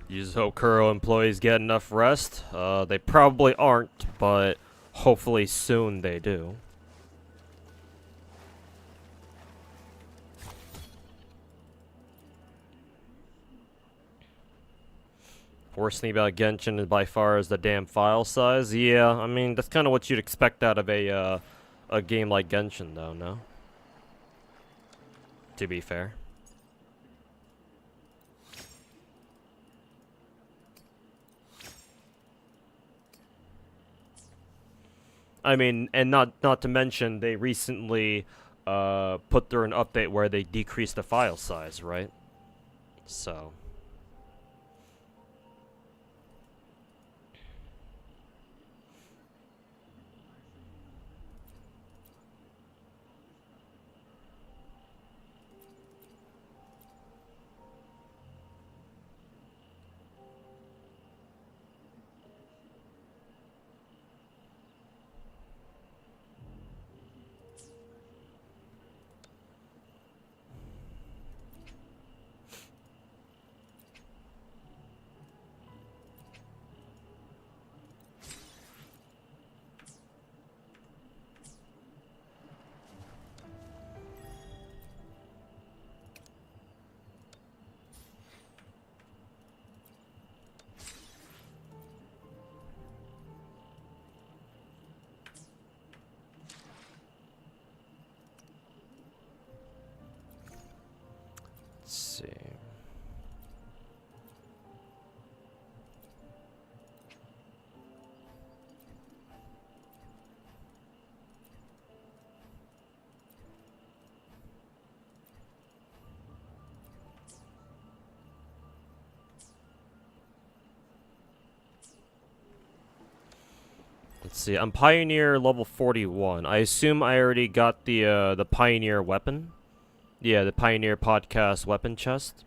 You just hope Kuro employees get enough rest. They probably aren't, but hopefully soon they do. Worst thing about Genshin is by far is the damn file size. Yeah, I mean that's kind of what you'd expect out of a game like Genshin, though. No. To be fair. I mean, and not to mention they recently put through an update where they decreased the file size, right? So. Let's see. Let's see. I'm Pioneer level 41. I assume I already got the Pioneer weapon. Yeah, the Pioneer podcast weapon chest.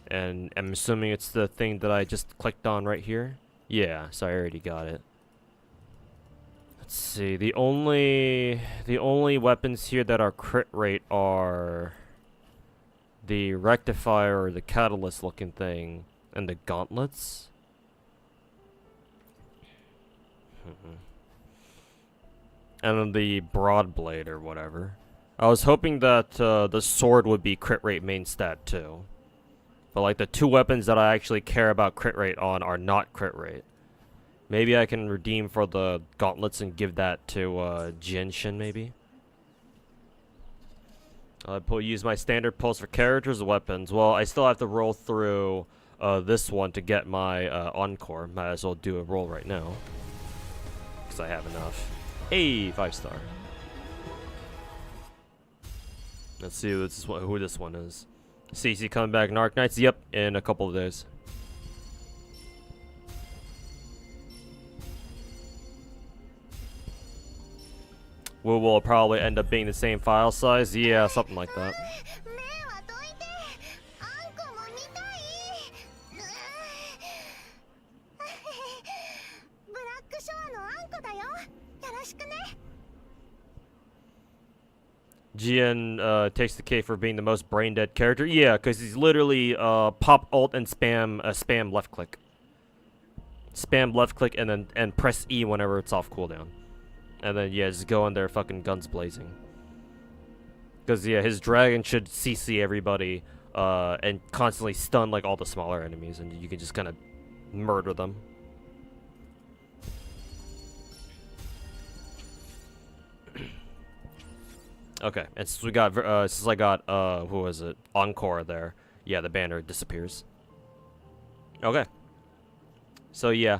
And I'm assuming it's the thing that I just clicked on right here. Yeah, so I already got it. Let's see. The only weapons here that are crit rate are the rectifier or the catalyst looking thing and the gauntlets. And then the broad blade or whatever. I was hoping that the sword would be crit rate main stat too. But like the two weapons that I actually care about crit rate on are not crit rate. Maybe I can redeem for the gauntlets and give that to Genshin maybe. I'll use my standard pulse for characters and weapons. Well, I still have to roll through this one to get my encore. Might as well do a roll right now. Because I have enough. Hey, 5-star. Let's see who this one is. CC coming back in Arknights? Yep, in a couple of days. Will probably end up being the same file size. Yeah, something like that. GN takes the cake for being the most brain dead character. Yeah, because he's literally pop alt and spam left click. Spam left click and press E whenever it's off cooldown. And then yeah, just go in there fucking guns blazing. Because yeah, his dragon should CC everybody and constantly stun like all the smaller enemies, and you can just kind of murder them. Okay, and since we got since I got who was it, Encore there, yeah, the banner disappears. Okay, so yeah,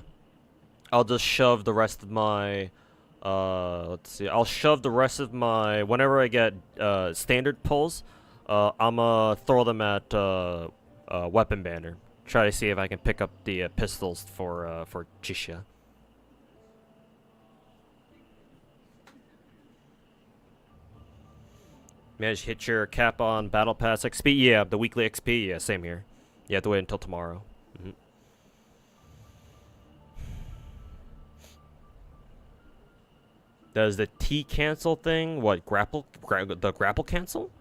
I'll just shove the rest of my let's see, I'll shove the rest of my, whenever I get standard pulls, I'ma throw them at weapon banner. Try to see if I can pick up the pistols for Chisha. Managed to hit your cap on Battle Pass XP? Yeah, the weekly XP? Yeah, same here. You have to wait until tomorrow. Does the T cancel thing, what, the grapple cancel?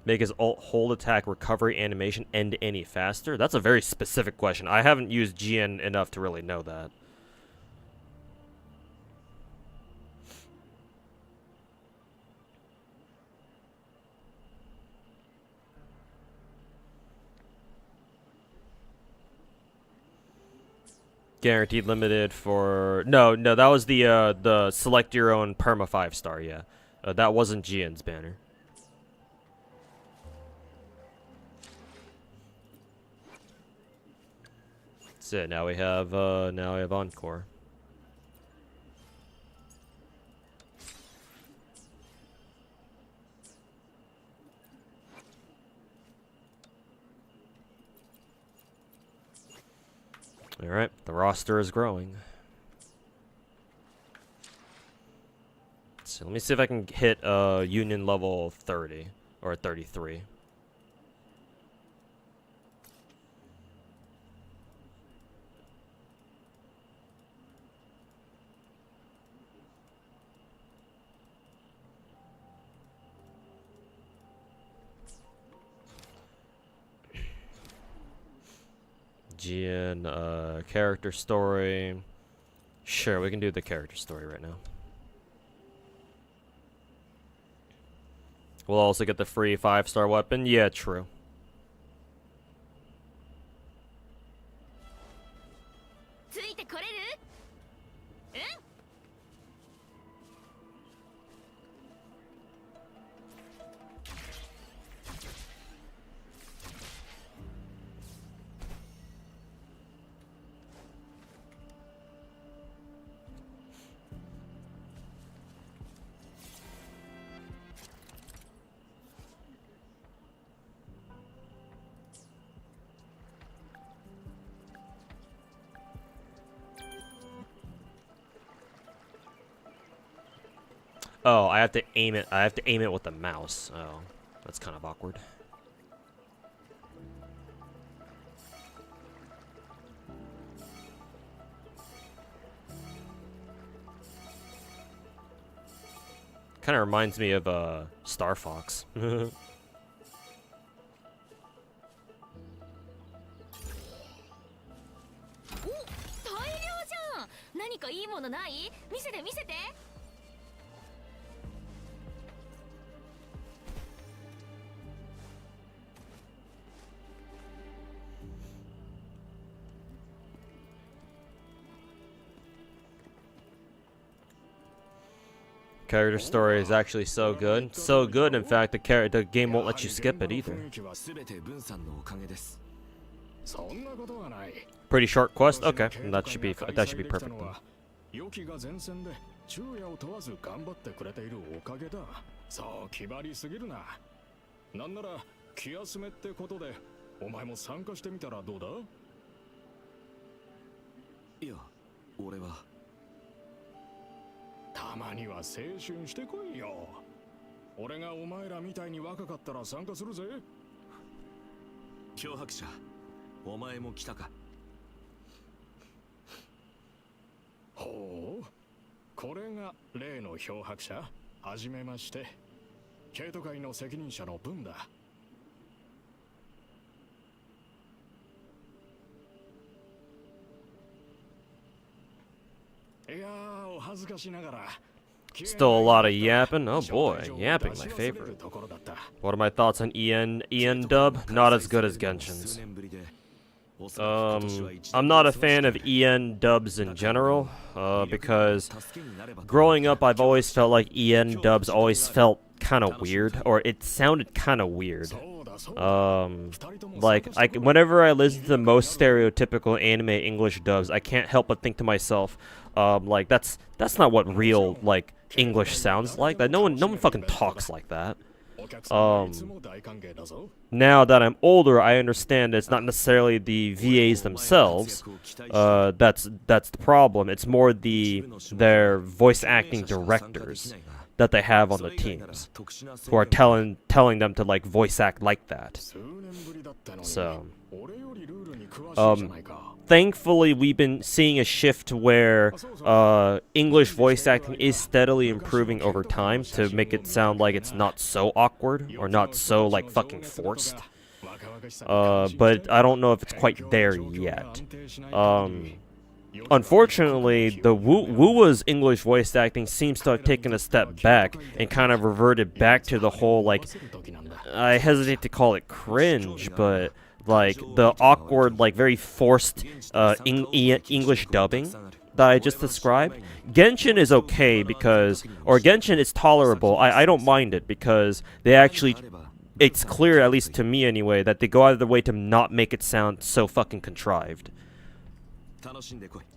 Make his alt hold attack recovery animation end any faster? That's a very specific question. I haven't used GN enough to really know that. Guaranteed limited for no, that was the select your own perma 5-star. Yeah, that wasn't GN's banner. That's it. Now we have Encore. Alright, the roster is growing. So let me see if I can hit Union level 30 or 33. GN character story. Sure, we can do the character story right now. We'll also get the free 5-star weapon. Yeah, true. Oh, I have to aim it. I have to aim it with the mouse. Oh, that's kind of awkward. Kind of reminds me of Star Fox. 'Character story is actually so good. So good, in fact, the game won't let you skip it either. Pretty short quest? Okay, that should be perfect then. 良きが前線で昼夜を問わず頑張ってくれているおかげだ。そう気張りすぎるな。なんなら気休めってことでお前も参加してみたらどうだ？いや、俺はたまには青春してこいよ。俺がお前らみたいに若かったら参加するぜ。脅迫者、お前も来たか。ほう、これが例の漂白者。はじめまして。生徒会の責任者の分だ。いやー、お恥ずかしながら。 Still a lot of yapping. Oh boy, yapping, my favorite. What are my thoughts on EN dub? Not as good as Genshin's. I'm not a fan of EN dubs in general, because growing up I've always felt like EN dubs always felt kind of weird, or it sounded kind of weird. Like, whenever I listen to the most stereotypical anime English dubs, I can't help but think to myself, like, that's not what real, like, English sounds like. That no one fucking talks like that. Now that I'm older, I understand it's not necessarily the VAs themselves. That's the problem. It's more their voice acting directors that they have on the teams, who are telling them to like voice act like that. So, thankfully, we've been seeing a shift where English voice acting is steadily improving over time to make it sound like it's not so awkward or not so like fucking forced. But I don't know if it's quite there yet. Unfortunately, the wuwa's English voice acting seems to have taken a step back and kind of reverted back to the whole, like, I hesitate to call it cringe, but like the awkward, like very forced English dubbing that I just described. Genshin is okay Genshin is tolerable. I don't mind it because they actually, it's clear, at least to me anyway, that they go out of their way to not make it sound so fucking contrived.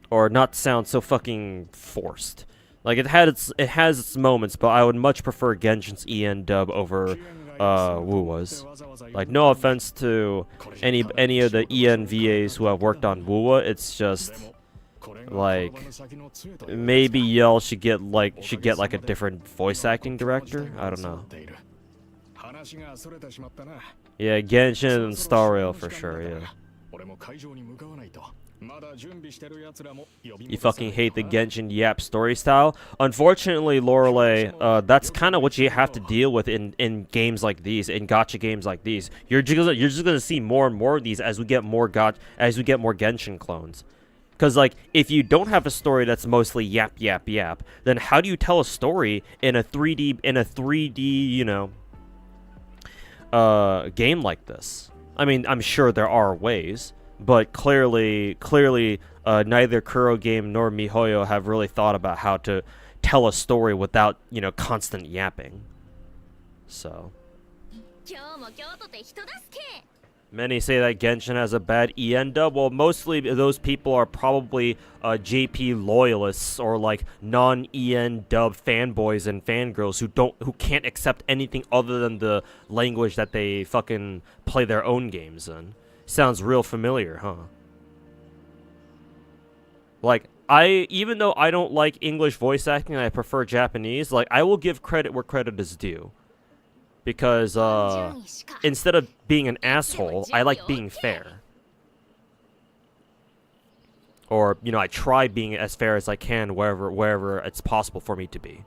Or not sound so fucking forced. Like, it has its moments, but I would much prefer Genshin's EN dub over wuwa's. Like, no offense to any of the EN VAs who have worked on wuwa, it's just like maybe y'all should get like a different voice acting director. I don't know. Yeah, Genshin and Star Rail for sure, yeah. You fucking hate the Genshin Yap story style? Unfortunately, Lorelei, that's kind of what you have to deal with in games like these, in gacha games like these. You're just gonna see more and more of these as we get more Genshin clones. Because, like, if you don't have a story that's mostly yap yap yap, then how do you tell a story in a 3D, you know, game like this? I mean, I'm sure there are ways. But clearly, neither Kuro Game nor MiHoYo have really thought about how to tell a story without, you know, constant yapping. So. Many say that Genshin has a bad EN dub. Well, mostly those people are probably JP loyalists or like non-EN dub fanboys and fangirls who can't accept anything other than the language that they fucking play their own games in. Sounds real familiar, huh? Like, even though I don't like English voice acting and I prefer Japanese, like, I will give credit where credit is due. Because, instead of being an asshole, I like being fair. Or, you know, I try being as fair as I can wherever it's possible for me to be.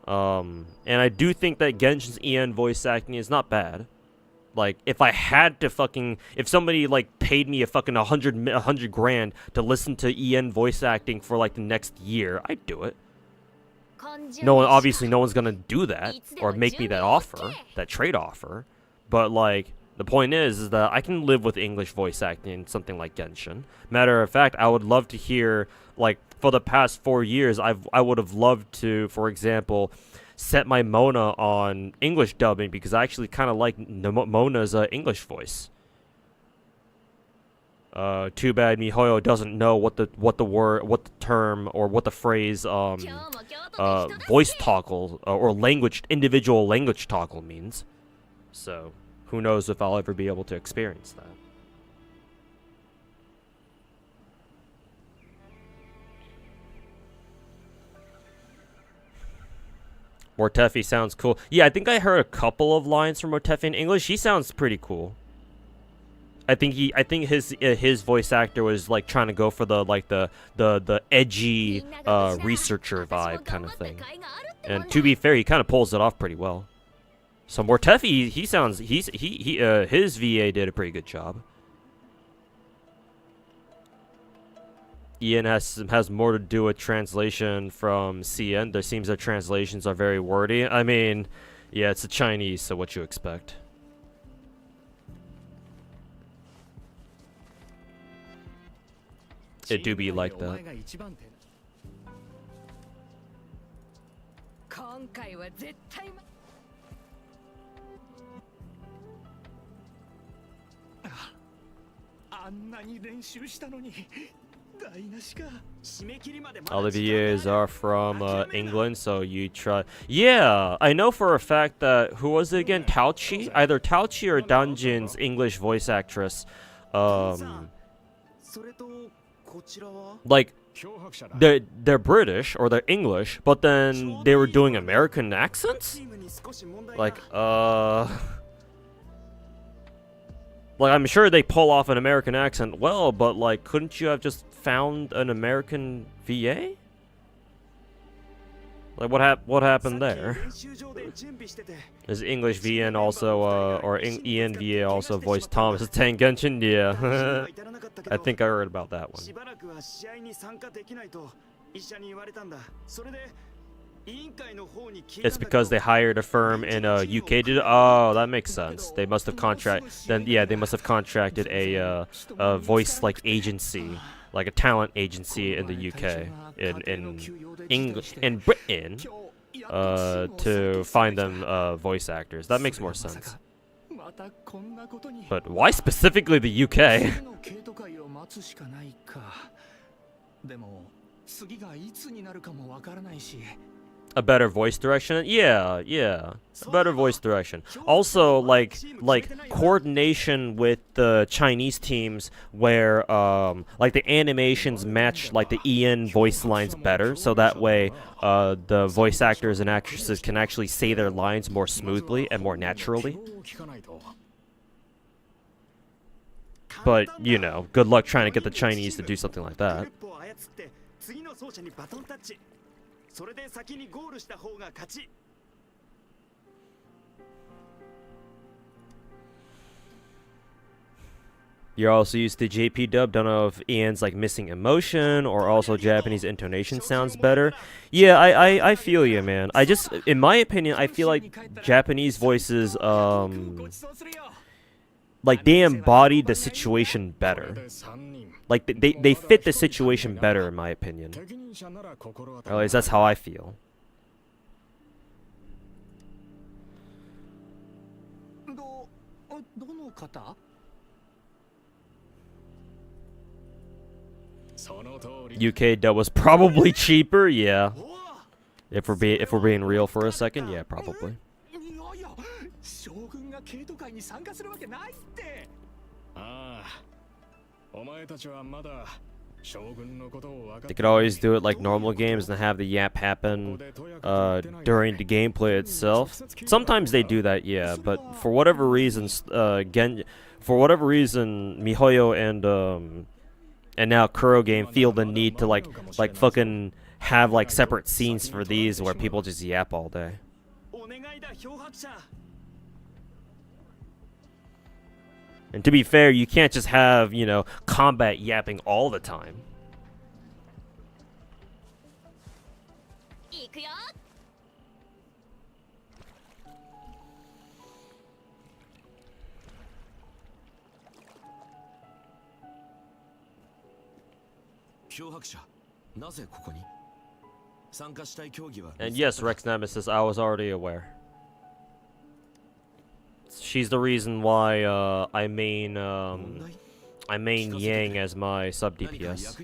And I do think that Genshin's EN voice acting is not bad. Like, if I had to fucking, if somebody like paid me a fucking 100 grand to listen to EN voice acting for like the next year, I'd do it. Obviously no one's gonna do that or make me that offer, that trade offer. But like, the point is that I can live with English voice acting in something like Genshin. Matter of fact, I would love to hear, like, for the past 4 years, I would have loved to, for example, set my Mona on English dubbing because I actually kind of like Mona's English voice. Too bad MiHoYo doesn't know what the term or what the phrase voice toggle or individual language toggle means. So who knows if I'll ever be able to experience that. Mortefi sounds cool. Yeah, I think I heard a couple of lines from Mortefi in English. He sounds pretty cool. I think his voice actor was like trying to go for the edgy researcher vibe kind of thing. And to be fair, he kind of pulls it off pretty well. So Mortefi, he sounds his VA did a pretty good job. Ian has more to do with translation from CN. There seems that translations are very wordy. I mean, yeah, it's a Chinese, so what you expect. It do be like that. All the VAs are from England, so you try. Yeah, I know for a fact that who was it again? Taochi, either Taochi or Danjin's English voice actress. Like they're British or they're English, but then they were doing American accents. Like like I'm sure they pull off an American accent well, but like couldn't you have just found an American VA? Like what happened there? Is English VN also or Ian VA also voiced Thomas the Tank Genshin? Yeah. I think I heard about that one. It's because they hired a firm in UK to. Oh, that makes sense. They must have they must have contracted a voice like agency, like a talent agency in the UK, in Britain, to find them voice actors. That makes more sense. But why specifically the UK? A better voice direction? Yeah. A better voice direction. Also, like coordination with the Chinese teams where like the animations match like the Ian voice lines better, so that way the voice actors and actresses can actually say their lines more smoothly and more naturally. But, you know, good luck trying to get the Chinese to do something like that. You're also used to JP dub. Don't know if Ian's like missing emotion or also Japanese intonation sounds better. Yeah, I feel you, man. I just, in my opinion, I feel like Japanese voices, like they embodied the situation better. Like they fit the situation better, in my opinion. Or at least that's how I feel. UK dub was probably cheaper, yeah. If we're being real for a second, yeah, probably. They could always do it like normal games and have the yap happen during the gameplay itself. Sometimes they do that, yeah, but for whatever reasons, MiHoYo and now Kuro Game feel the need to like fucking have like separate scenes for these where people just yap all day. And to be fair, you can't just have, you know, combat yapping all the time. And yes, Rex Nemesis, I was already aware. She's the reason why I main Yang as my sub DPS.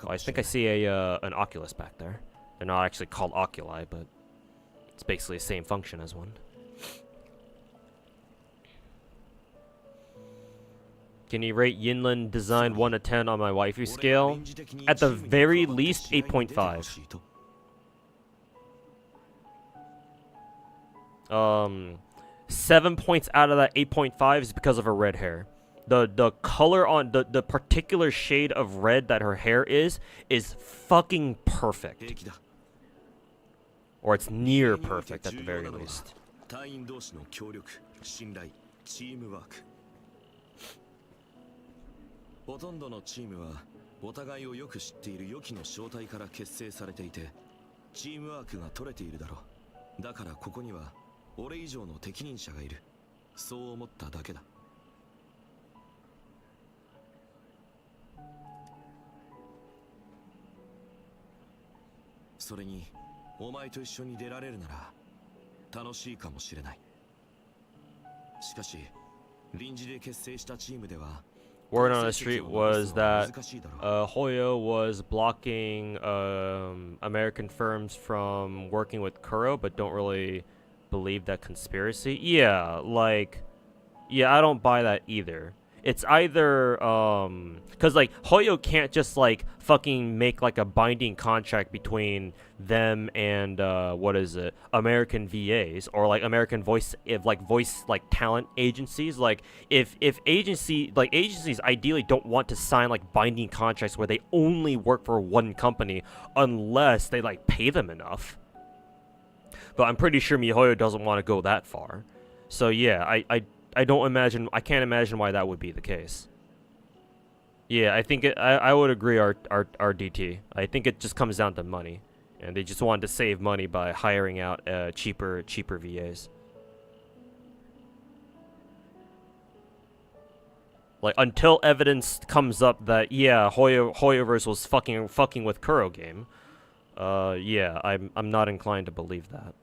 Oh, I think I see an Oculus back there. They're not actually called Oculi, but it's basically the same function as one. Can you rate Yinlin design 1 to 10 on my waifu scale? At the very least, 8.5. 7 points out of that 8.5 is because of her red hair. The color on the particular shade of red that her hair is fucking perfect. Or it's near perfect at the very least. 隊員同士の協力、信頼、チームワーク。ほとんどのチームはお互いをよく知っている良きの正体から結成されていて、チームワークが取れているだろう。だからここには俺以上の適任者がいる。そう思っただけだ。それにお前と一緒に出られるなら楽しいかもしれない。しかし臨時で結成したチームでは Word on the street was that Hoyo was blocking American firms from working with Kuro, but don't really believe that conspiracy. Yeah, like, yeah, I don't buy that either. It's either because like Hoyo can't just like fucking make like a binding contract between them and what is it, American VAs or like American voice talent agencies. Like if agencies ideally don't want to sign like binding contracts where they only work for one company unless they like pay them enough. But I'm pretty sure MiHoYo doesn't want to go that far. So yeah, I can't imagine why that would be the case. Yeah, I think I would agree our DT. I think it just comes down to money. And they just wanted to save money by hiring out cheaper VAs. Like until evidence comes up that yeah, Hoyoverse was fucking with Kuro game. Yeah, I'm not inclined to believe that.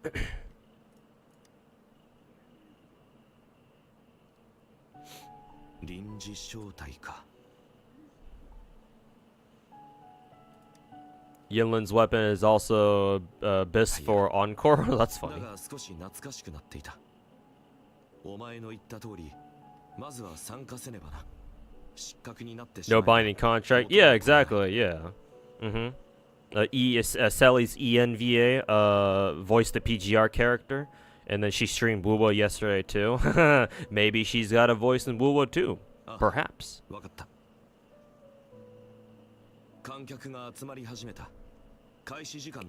Yinlin's weapon is also bis for encore. That's funny. No binding contract. Yeah, exactly. Yeah. Sally's ENVA voiced the PGR character, and then she streamed wuwa yesterday too. Maybe she's got a voice in wuwa too. Perhaps.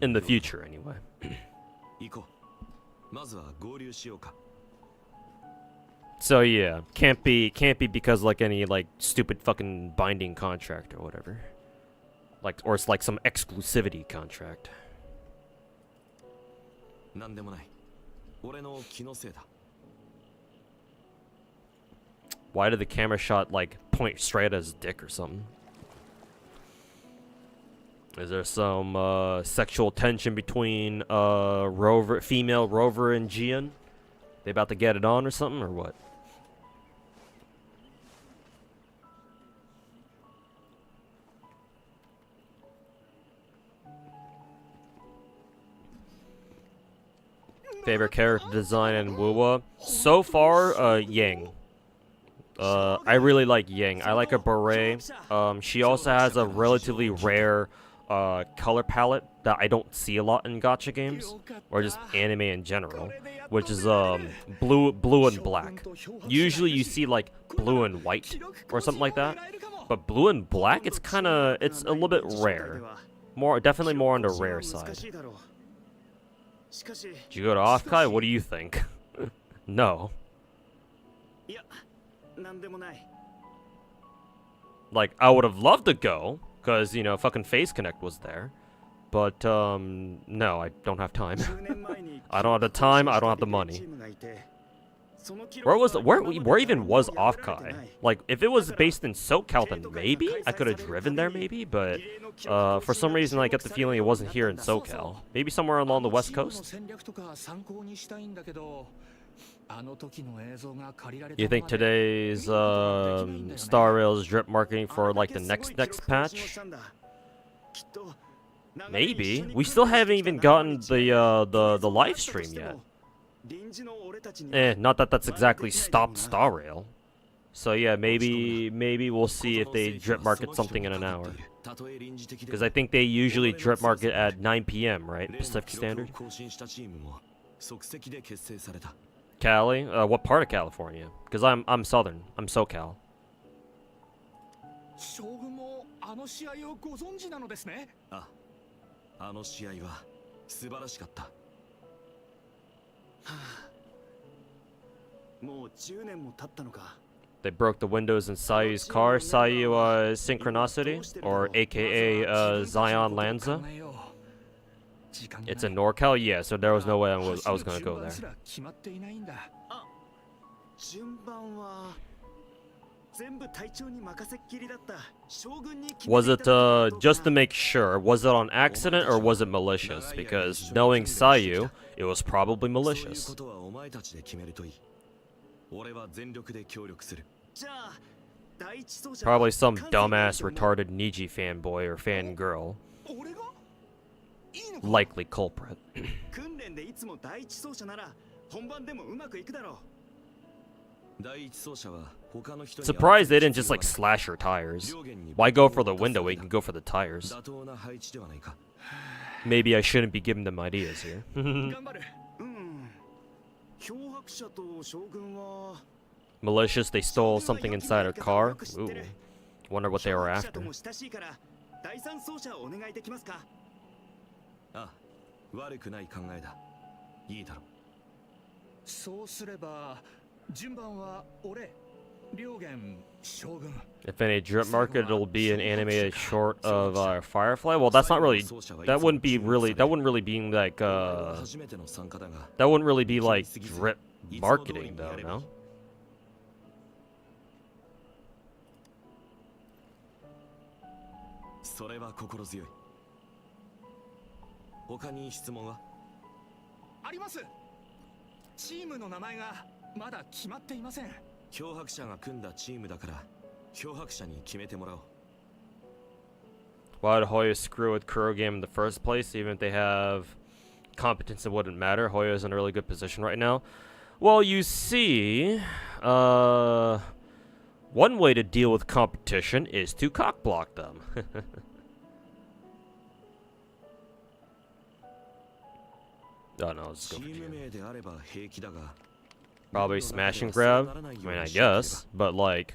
In the future, anyway. So yeah, can't be because like any like stupid fucking binding contract or whatever. Like, or it's like some exclusivity contract. Why did the camera shot like point straight at his dick or something? Is there some sexual tension between female Rover and Jian? They about to get it on or something, or what? Favorite character design in wuwa? So far, Yang. I really like Yang. I like her beret. She also has a relatively rare color palette that I don't see a lot in gacha games, or just anime in general, which is blue and black. Usually you see like blue and white or something like that, but blue and black, it's a little bit rare. Definitely more on the rare side. Did you go to Offkai? What do you think? No. Like, I would have loved to go, because, you know, fucking Face Connect was there. But, no, I don't have time. I don't have the time, I don't have the money. Where even was Offkai? Like, if it was based in SoCal, then maybe? I could have driven there, maybe? But, for some reason, I get the feeling it wasn't here in SoCal. Maybe somewhere along the West Coast? You think today's Star Rail's drip marketing for like the next patch? Maybe. We still haven't even gotten the live stream yet. Not that that's exactly stopped Star Rail. So yeah, maybe we'll see if they drip market something in an hour. Because I think they usually drip market at 9 p.m. right? Pacific Standard. Cali? What part of California? Because I'm Southern. I'm SoCal. もう10年も経ったのか。 They broke the windows in Sayu's car. Sayu Synchronicity, or aka Zion Lanza. It's in NorCal? Yeah, so there was no way I was gonna go there. 順番は全部隊長に任せっきりだった。将軍に決め Was てい it, ただけだと just to make sure, was it on accident or was it malicious? Because knowing Sayu, it was probably そういう malicious. ことはお前たちで決めるといい。俺は全力で協力する。じゃあ第一走者 Probably some 関西 dumbass 隊長に retarded Niji fanboy or fangirl. 俺がいいのか。 Likely culprit. 訓練でいつも第一走者なら本番でもうまくいくだろう。第一走者は他の人に Surprised they didn't just like slash her tires. Why go for the window when you can go for the tires? 妥当な配置ではないか。 Maybe I shouldn't be giving them ideas here. 頑張る。漂白者と将軍は Malicious, they stole something inside her car. Ooh. Wonder what they were 漂白者 after. とも親しいから第三走者をお願いできますか。あ、悪くない考えだ。いいだろう。そうすれば順番は俺、両元、将軍。 If any drip market, it'll be an animated short of Firefly. Well, that's not really. That wouldn't really be like. 初めての参加だが、 That wouldn't really be like drip marketing, though. No. それは心強い。他に質問は？あります。チームの名前がまだ決まっていません。漂白者が組んだチームだから、漂白者に決めてもらおう。Why did Hoya screw with Kurogame in the first place? Even if they have competence, it wouldn't matter. Hoya's in a really good position right now. Well, you see, one way to deal with competition is to cockblock them. Oh no, let's go チ for ーム Jin. 名であれば平気だが、 Probably smash and grab. I mean, I guess, but like,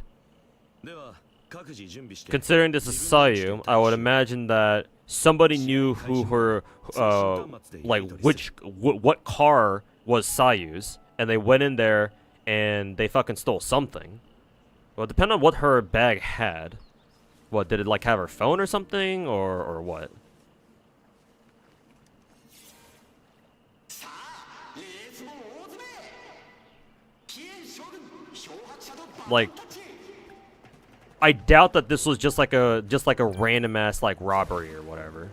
では各自準備して。 considering this is Sayu, I would imagine that somebody knew who her, like what car was Sayu's, and they went in there and they fucking stole something. Well, depending on what her bag had. What, did it like have her phone or something, or what? Like, I doubt that this was just like a random ass like robbery or whatever.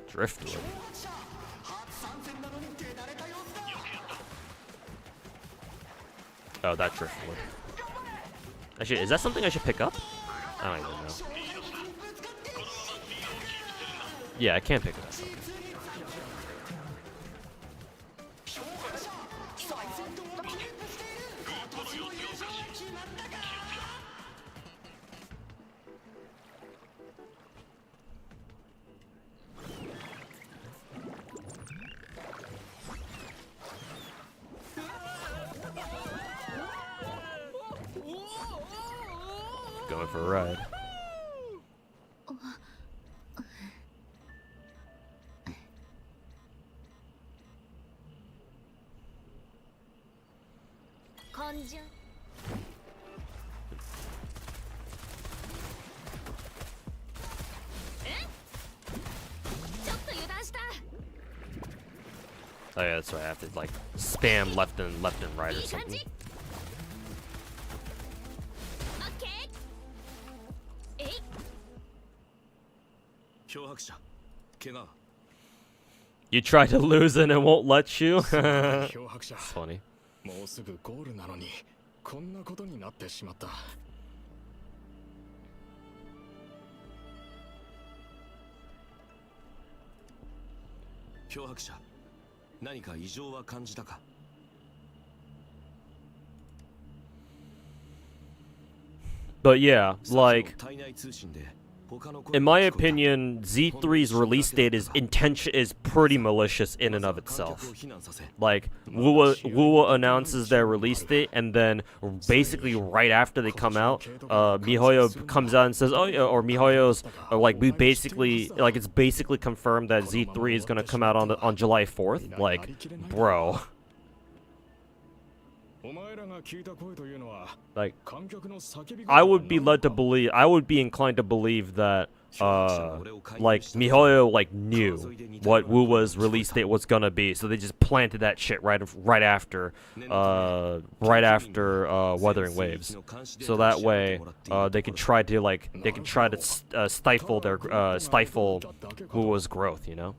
Driftwood. Oh, that driftwood. Actually, is that something I should pick up? I don't even know. Yeah, I can't pick it up. Okay. Going for a ride. Oh yeah, that's right. I have to like spam left and right or something. You try to lose and it won't let you? 漂白者。 It's funny. もうすぐゴールなのにこんなことになってしまった。漂白者、何か異常は感じたか？ But yeah, like 体内通信で in my opinion, Z3's release date is pretty malicious in and of itself. Like, wuwa announces their release date, and then basically right after they come out, MiHoYo comes out and says, "Oh yeah," or MiHoYo's like, it's basically confirmed that Z3 is gonna come out on July 4th. Like, bro. Like, I would be inclined to believe that, like, MiHoYo, like, knew what wuwa's release date was gonna be, so they just planted that shit right after Wuthering Waves, so that way, they can try to stifle wuwa's growth, you know?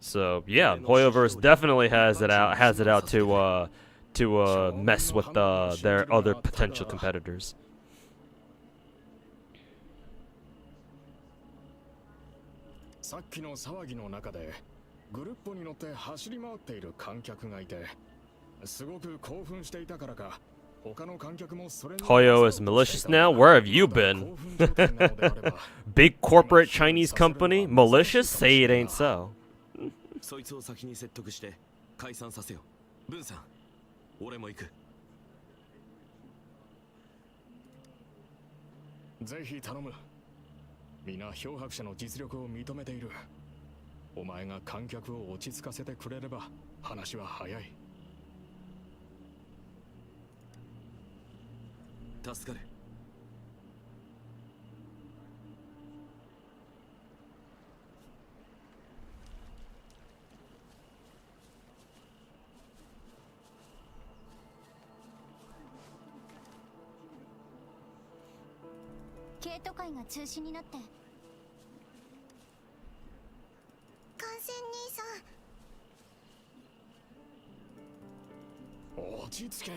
So yeah, Hoyoverse definitely has it out to mess with their other potential competitors. さっきの騒ぎの中でグルッポに乗って走り回っている観客がいて、すごく興奮していたからか。 Hoyo is malicious now? Where have you been? Big corporate Chinese company? Malicious? Say it ain't so. そいつを先に説得して解散させよう。ブンさん、俺も行く。ぜひ頼む。皆漂白者の実力を認めている。お前が観客を落ち着かせてくれれば話は早い。 助かる。稽古会が中止になって。観戦兄さん。落ち着け。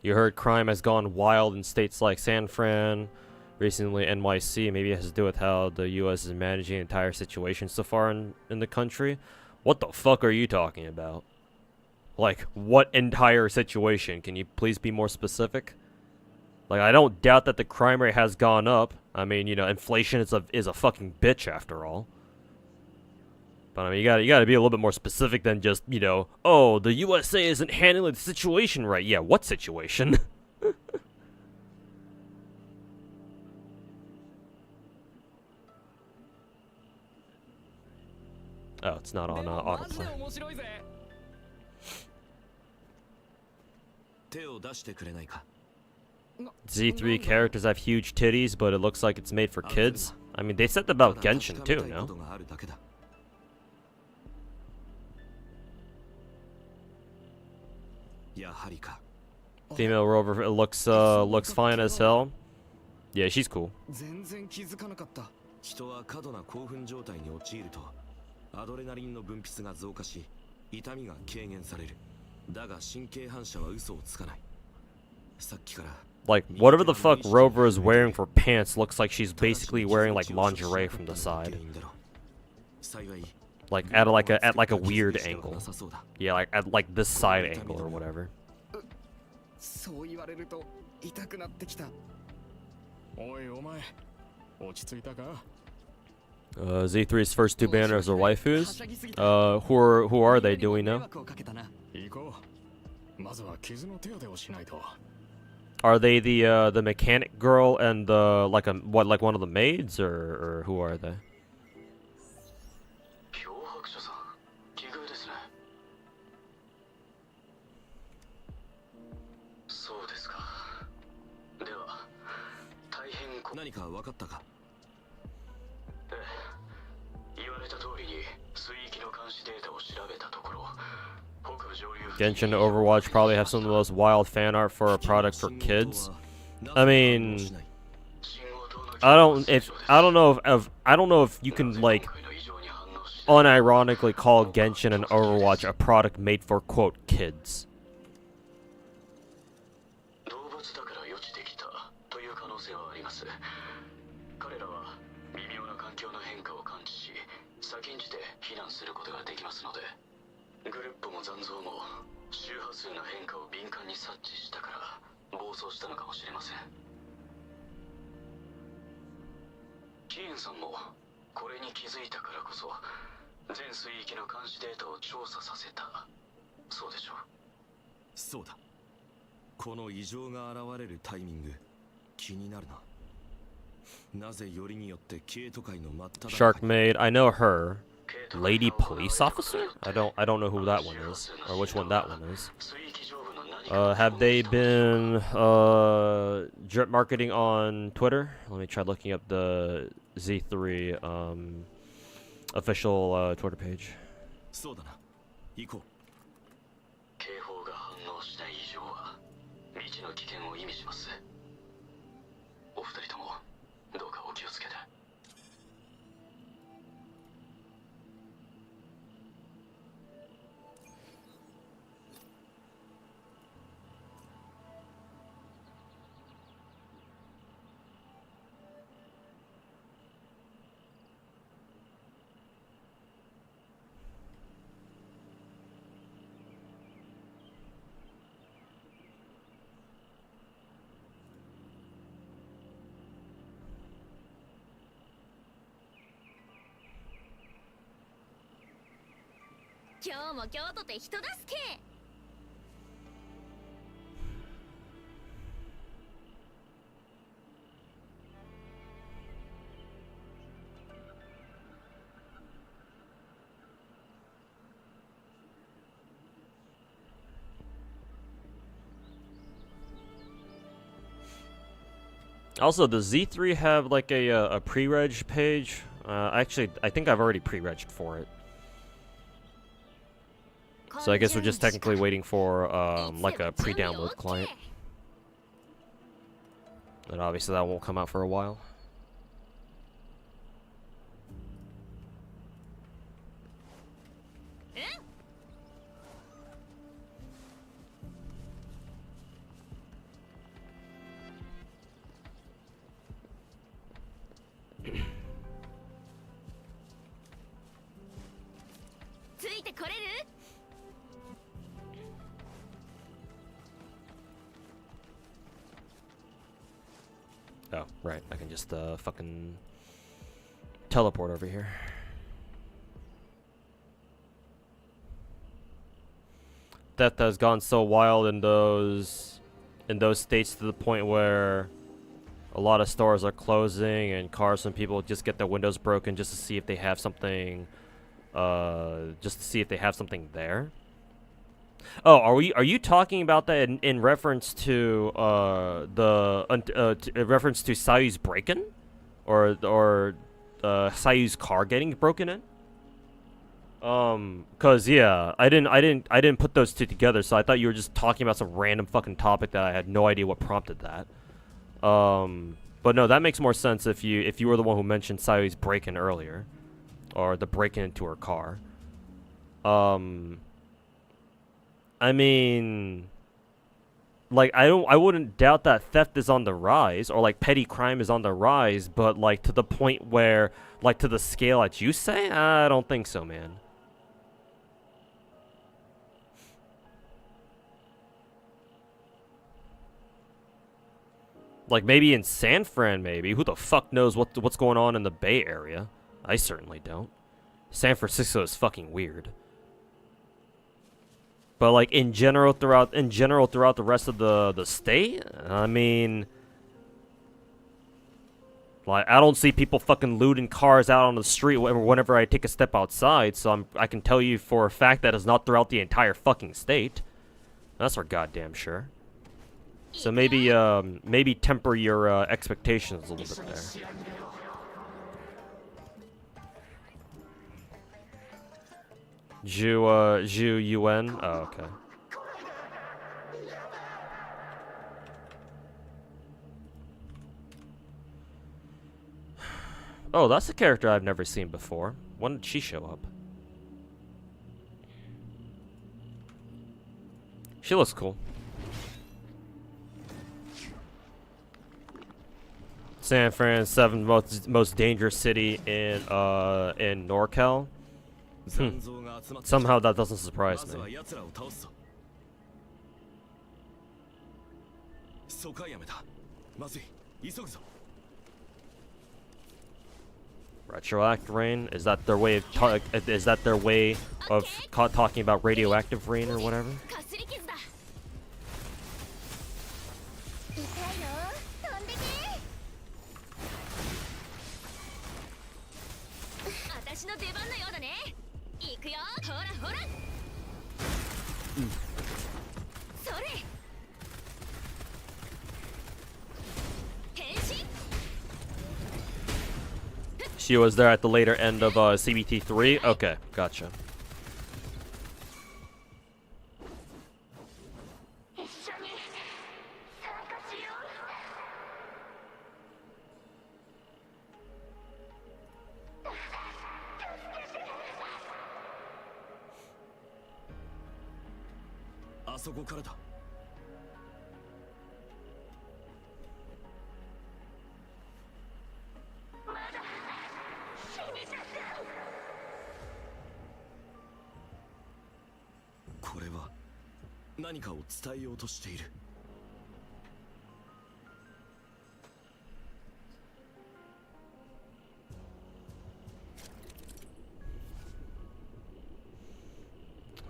You heard crime has gone wild in states like San Fran, recently NYC. Maybe it has to do with how the U.S. is managing the entire situation so far in the country. What the fuck are you talking about? Like, what entire situation? Can you please be more specific? Like, I don't doubt that the crime rate has gone up. I mean, you know, inflation is a fucking bitch after all. But I mean, you gotta be a little bit more specific than just, you know, oh, the USA isn't handling the situation right. Yeah, what situation? Oh, it's not on autoplay. Z3 characters have huge titties, but it looks like it's made for kids. I mean, they said that about Genshin too, no? Female rover looks fine as hell. Yeah, she's cool. 人は過度な興奮状態に陥るとアドレナリンの分泌が増加し痛みが軽減される。だが神経反射は嘘をつかない。さっきから Like, whatever the fuck Rover is wearing for pants looks like she's basically wearing like lingerie from the side. Like at like a weird angle. Yeah, like at like this side angle or whatever. そう言われると痛くなってきた。おいお前、落ち着いたか？ Z3's first two banners are waifus. Who are they? Do we know? Are they the mechanic girl and the like one of the maids, or who are they? Genshin and Overwatch probably have some of the most wild fan art for a product for kids. I mean, I don't know if you can like unironically call Genshin and Overwatch a product made for quote kids. 先んじて避難することができますので、グルッポも残像も周波数の変化を敏感に察知したから暴走したのかもしれません。キーンさんもこれに気づいたからこそ全水域の監視データを調査させた、そうでしょう。そうだ。この異常が現れるタイミング、気になるな。なぜよりによってケイト界の真っ只中 Shark Maid, I know her. Lady Police Officer? I don't know who that one is, or which one that one is. 水域上部の何 Have they been drip marketing on Twitter? Let me try looking up the Z3 official Twitter page. そうだな。行こう。警報が反応しない以上は道の危険を意味します。お二人ともどうかお気をつけて。今日も京都で人助け。Also, does Z3 have like a pre-reg page? Actually, I think I've already pre-regged for it. So I guess we're just technically waiting for like a pre-download client. And obviously that won't come out for a while. Oh, right. I can just fucking teleport over here. Theft has gone so wild in those states to the point where a lot of stores are closing and cars and people just get their windows broken just to see if they have something there. Oh, are you talking about that in reference to reference to Sayu's break-in, or Sayu's car getting broken in? Cause yeah, I didn't put those two together, so I thought you were just talking about some random fucking topic that I had no idea what prompted that. But no, that makes more sense if you were the one who mentioned Sayu's break-in earlier, or the break-in into her car. I mean, like, I wouldn't doubt that theft is on the rise, or like petty crime is on the rise, but like to the point where, like, to the scale that you say, I don't think so, man. Like, maybe in San Fran, maybe. Who the fuck knows what's going on in the Bay Area? I certainly don't. San Francisco is fucking weird. But like in general throughout the rest of the state, I mean, like, I don't see people fucking looting cars out on the street whenever I take a step outside, so I can tell you for a fact that it's not throughout the entire fucking state. That's for goddamn sure. So maybe temper your expectations a little bit there. Ju Yuen? Oh, okay. Oh, that's a character I've never seen before. When did she show up? She looks cool. San Fran, seventh most dangerous city in NorCal. 残像が集まってきた Somehow that doesn't surprise まずは me. 奴らを倒すぞそうかやめたまずい急ぐぞ Retroactive rain? Is that their way of is that their way of talking about radioactive rain or whatever? かすり傷だ痛いよ飛んでけ私の出番のようだね行くよほらほら、それ変身 She was there at the later end of CBT3? Okay, gotcha. 一緒に参加しよあそこからだこれは何かを伝えようとしている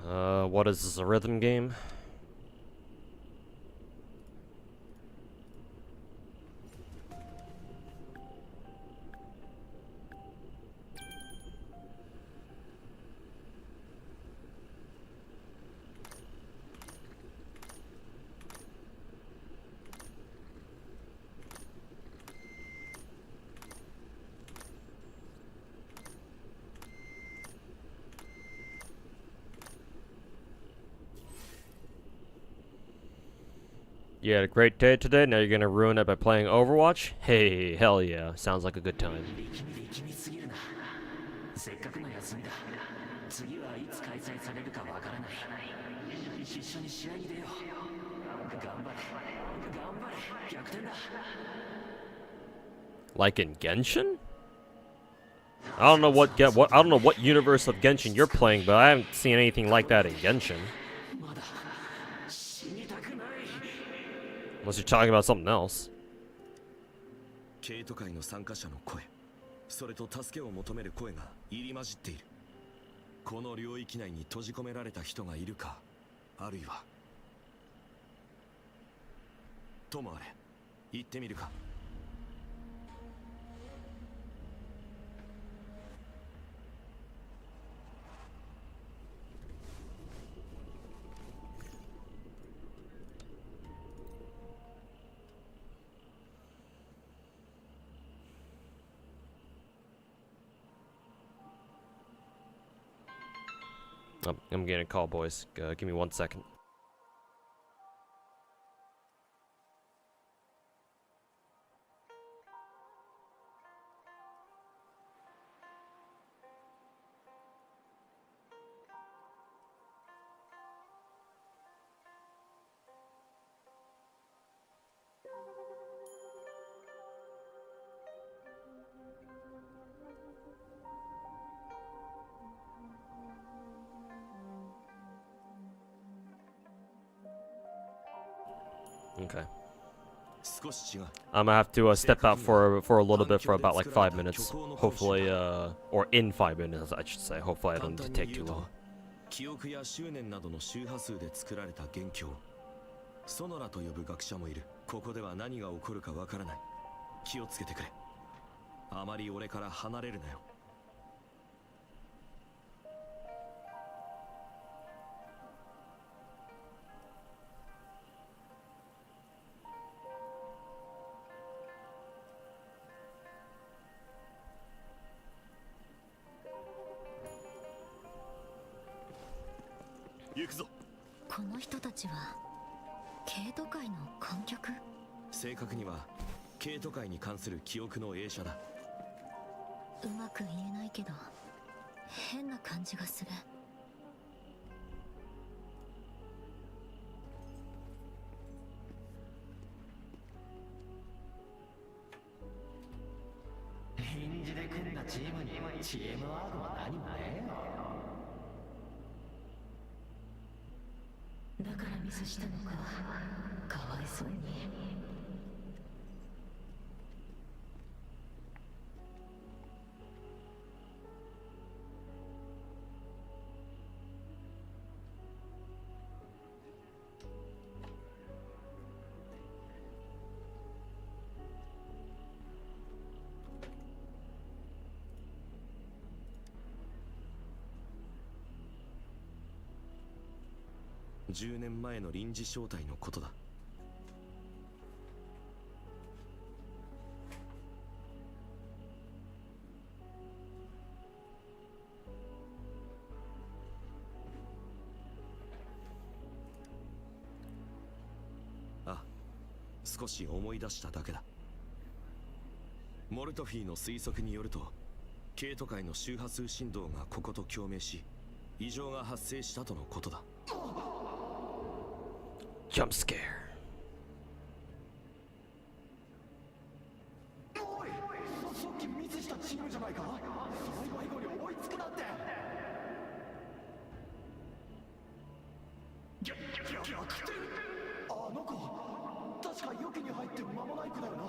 What is this, a rhythm game? You had a great day today, now you're gonna ruin it by playing Overwatch? Hey, hell yeah. Sounds like a good time. せっかくの休みだ次はいつ開催されるかわからない一緒に試合に出よう頑張れ逆転だ Like in Genshin? I don't know what universe of Genshin you're playing, but I haven't seen anything like that in Genshin. まだ死にたくない Unless you're talking about something else. ケイト会の参加者の声それと助けを求める声が入り混じっているこの領域内に閉じ込められた人がいるかあるいはともあれ行ってみるか I'm getting a call, boys. Give me 1 second. Okay. 少し違う I'm gonna have to step out for a little bit for about like 5 minutes. Hopefully, or in 5 minutes, I should say. Hopefully, I don't need to take too long. 記憶や執念などの周波数で作られた元凶ソノラと呼ぶ学者もいるここでは何が起こるかわからない気をつけてくれあまり俺から離れるなよ 行くぞこの人たちはケイト界の観客正確にはケイト界に関する記憶の映写だうまく言えないけど変な感じがする臨時で組んだチームにチームワークも何もねえよ。だからミスしたのか。かわいそうに。10年前の臨時招待のことだ。あ、少し思い出しただけだ。モルトフィーの推測によると、ケイト界の周波数振動がここと共鳴し、異常が発生したとのことだ。Jump scare. おい、さっきミスしたチームじゃないか。最後に追いつくなんて。逆転。あの子、確か良きに入って間もない子だよな。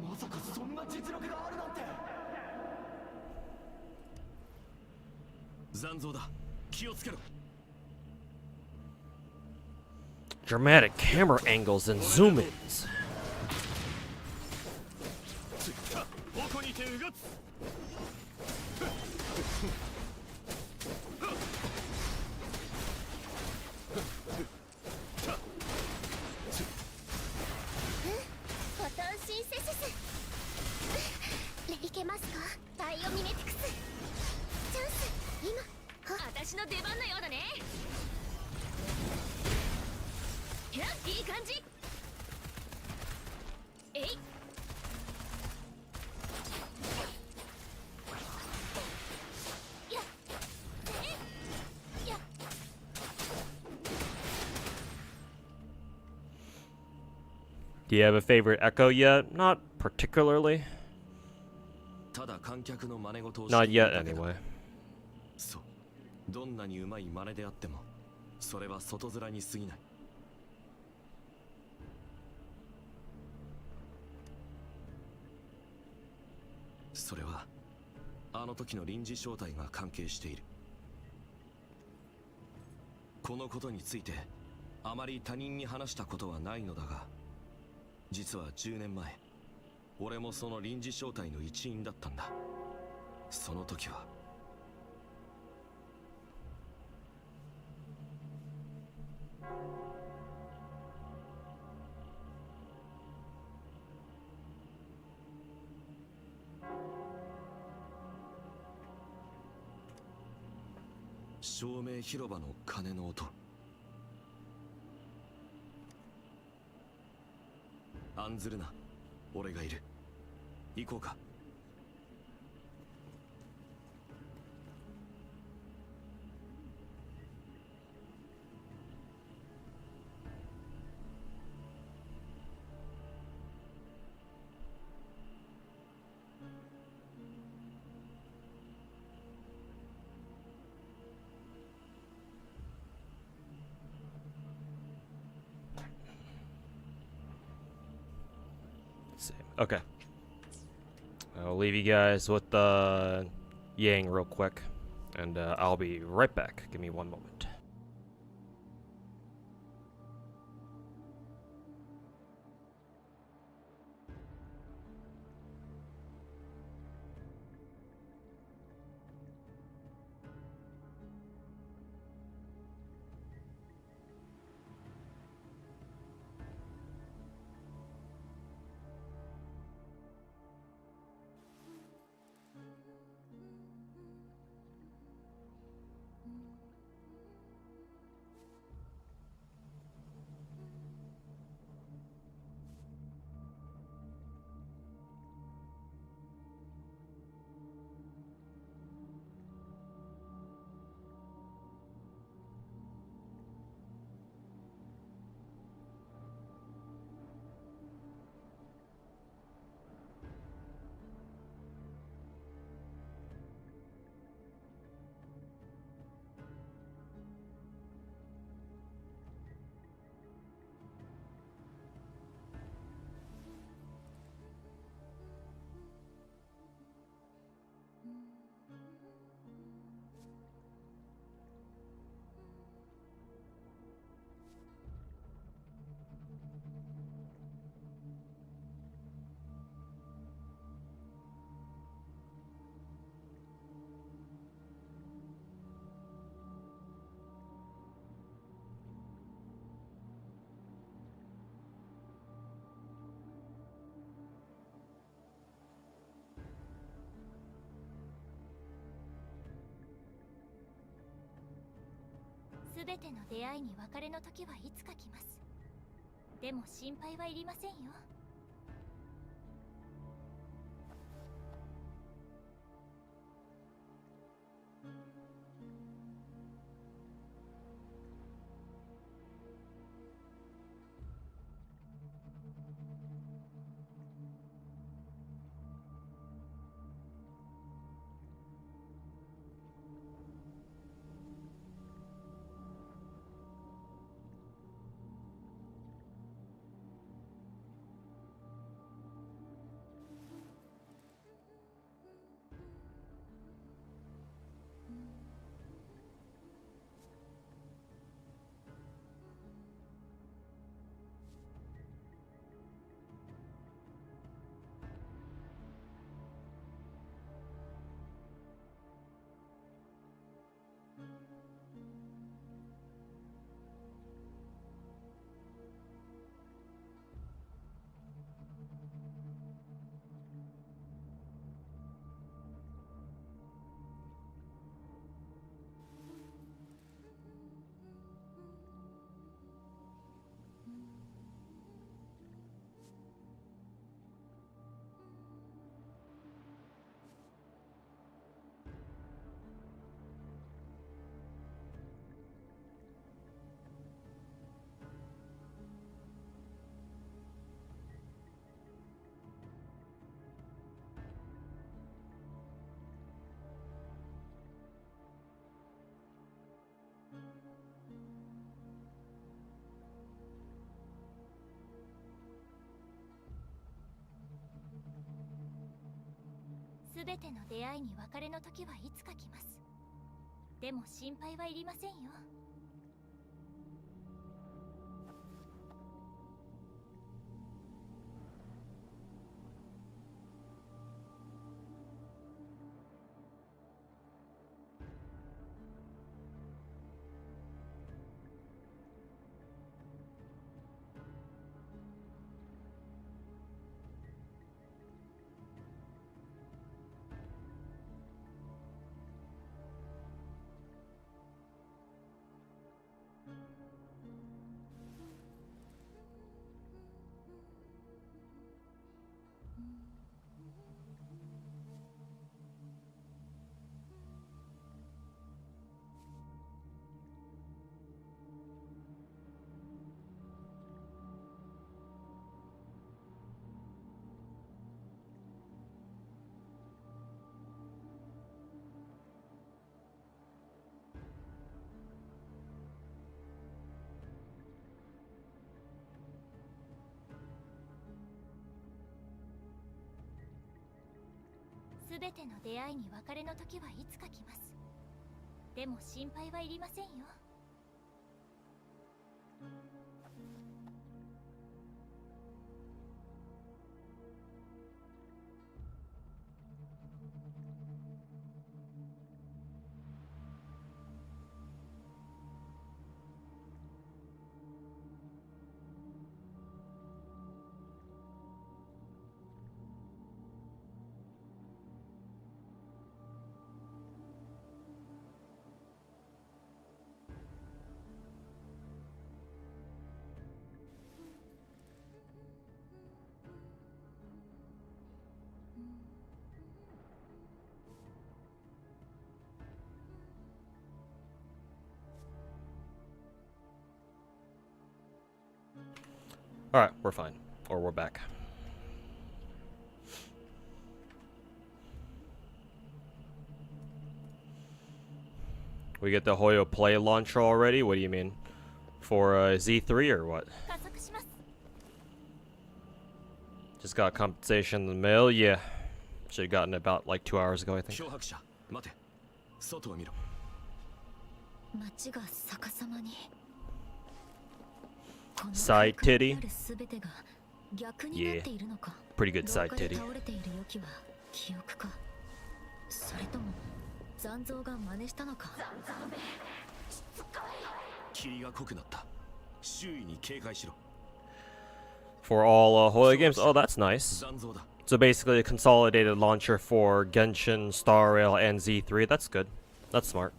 まさかそんな実力があるなんて。残像だ。気をつけろ。Dramatic camera angles and zoom ins. ここにてうがつ。ボトンシンセシス。いけますか。バイオミメティクス。チャンス。今私の出番のようだね。いや、いい感じ。えい。や。え。や。Do you have a favorite echo yet? Not particularly. ただ観客の真似事をして Not いる yet, だけだ。 anyway. そう。どんなにうまい真似であっても、それは外面に過ぎない。それはあの時の臨時招待が関係している。このことについてあまり他人に話したことはないのだが、実は10年前俺もその臨時招待の一員だったんだ。その時は照明広場の鐘の音。案ずるな、俺がいる。行こうか。Okay. I'll leave you guys with Yang real quick, and I'll be right back. Give me one moment. すべての出会いに別れの時はいつか来ます。でも心配はいりませんよ。すべての出会いに別れの時はいつか来ます。でも心配はいりませんよ。すべての出会いに別れの時はいつか来ます。でも心配はいりませんよ。Alright, we're fine. Or we're back. We get the Hoyo Play launcher already? What do you mean? For Z3 or what? 加速します。 Just got compensation in the mail? Yeah. Should have gotten it about like 2 hours ago, I think. 漂白者待て外を見ろ街が逆さまに。 Side titty? 全てが逆になっているのか。 Pretty good side 廊下で titty. 倒れている予期は記憶か。それとも残像が真似したのか。霧が濃くなった周囲に警戒しろ For all Hoyo games? Oh, that's nice. 残像だ So basically a consolidated launcher for Genshin, Star Rail, and Z3. That's good. That's smart.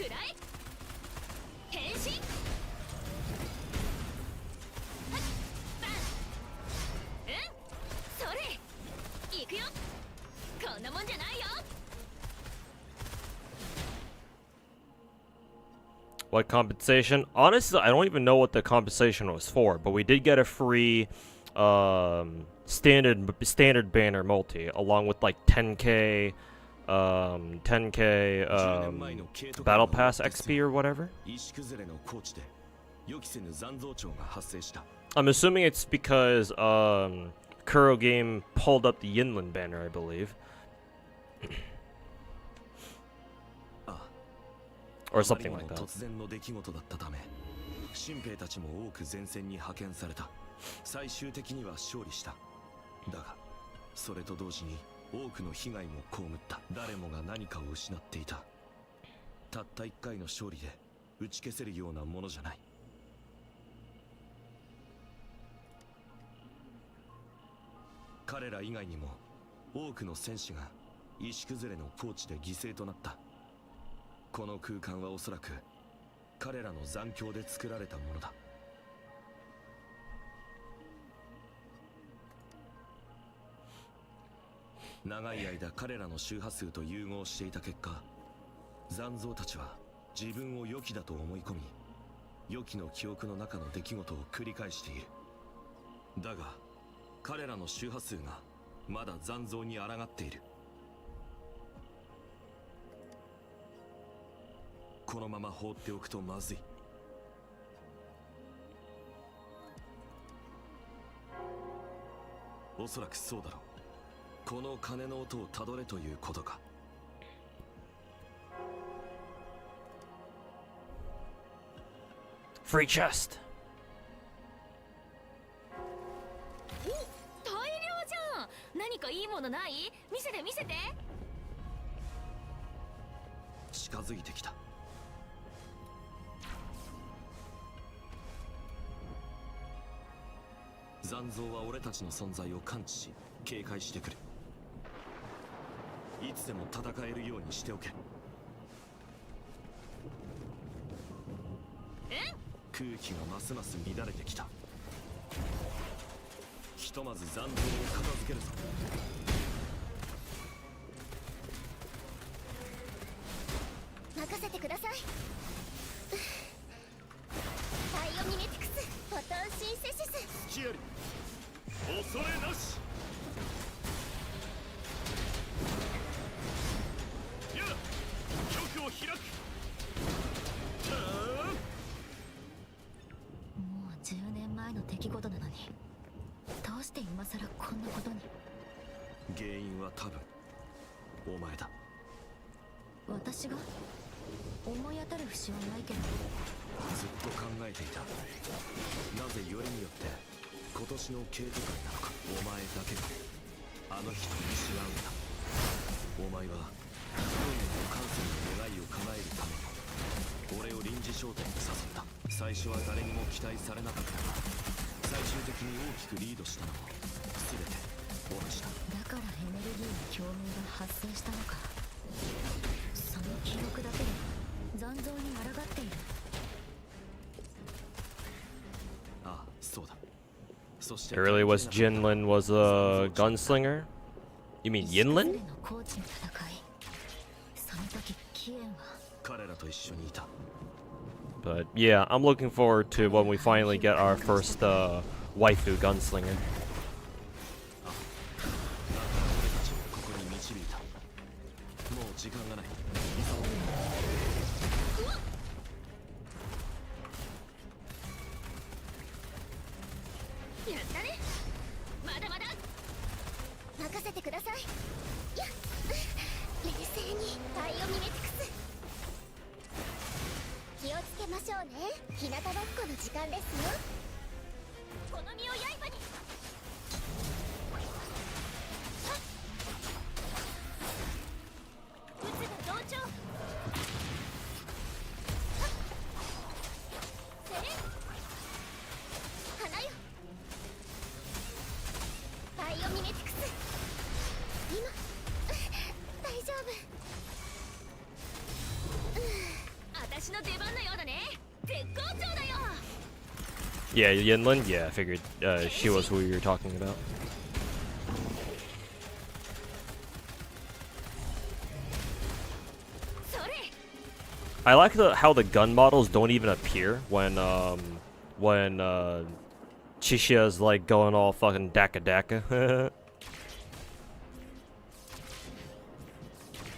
くらい変身はっバンそれ行くよこんなもんじゃないよ What compensation? Honestly, I don't even know what the compensation was for, but we did get a free standard banner multi along with like 10k battle pass XP or whatever. 石崩れの高地で予期せぬ残像潮が発生した。 I'm assuming it's because Kuro Game pulled up the Yinland banner, I believe. Or something like that. 突然の出来事だったため、新兵たちも多く前線に派遣された。最終的には勝利した。だが、それと同時に多くの被害も被った。誰もが何かを失っていた。たった一回の勝利で打ち消せるようなものじゃない。彼ら以外にも多くの戦士が石崩れの高地で犠牲となった。この空間はおそらく彼らの残響で作られたものだ。長い間彼らの周波数と融合していた結果、残像たちは自分を予期だと思い込み、予期の記憶の中の出来事を繰り返している。だが彼らの周波数がまだ残像に抗っている。このまま放っておくとまずい。おそらくそうだろう。この鐘の音をたどれということか。Free chest. 大量じゃん。何かいいものない？見せて見せて。近づいてきた。残像は俺たちの存在を感知し警戒してくる。いつでも戦えるようにしておけ。空気がますます乱れてきた。ひとまず残像を片付けるぞ。任せてください。バイオミメティクスフォトンシンセシス。キアリ恐れなし。や曲を開く。もう10年前の出来事なのに、どうして今さらこんなことに。原因は多分お前だ。私が思い当たる節はないけど。ずっと考えていた。なぜよりによって今年の稽古会なのか。お前だけがあの人と違うんだ。お前は少年の感性の願いを叶えるために俺を臨時商店に誘った。最初は誰にも期待されなかったが、最終的に大きくリードしたのも全て同じだ。だからエネルギーの共鳴が発生したのか。その記憶だけで残像に抗っている。ああ、そうだ。そして It really was Jinlin was a gunslinger? You mean Yinlin? コーチの戦い。その時キエンは彼らと一緒にいた。 But yeah, I'm looking forward to when we finally get our first waifu gunslinger. 俺たちをここに導いた。もう時間がない。やったね。まだまだ。任せてください。やっ、冷静にバイオミメティクス。気をつけましょうね。日向ぼっこの時間ですよ。この身を刃に。撃つが同調。せれ花よ。バイオミメティクス。今大丈夫。私の出番のようだね。絶好調だよ。 Yeah, Yinlin? Yeah, I figured she was who you were talking about. I like how the gun models don't even appear when Chishia's like going all fucking daka daka.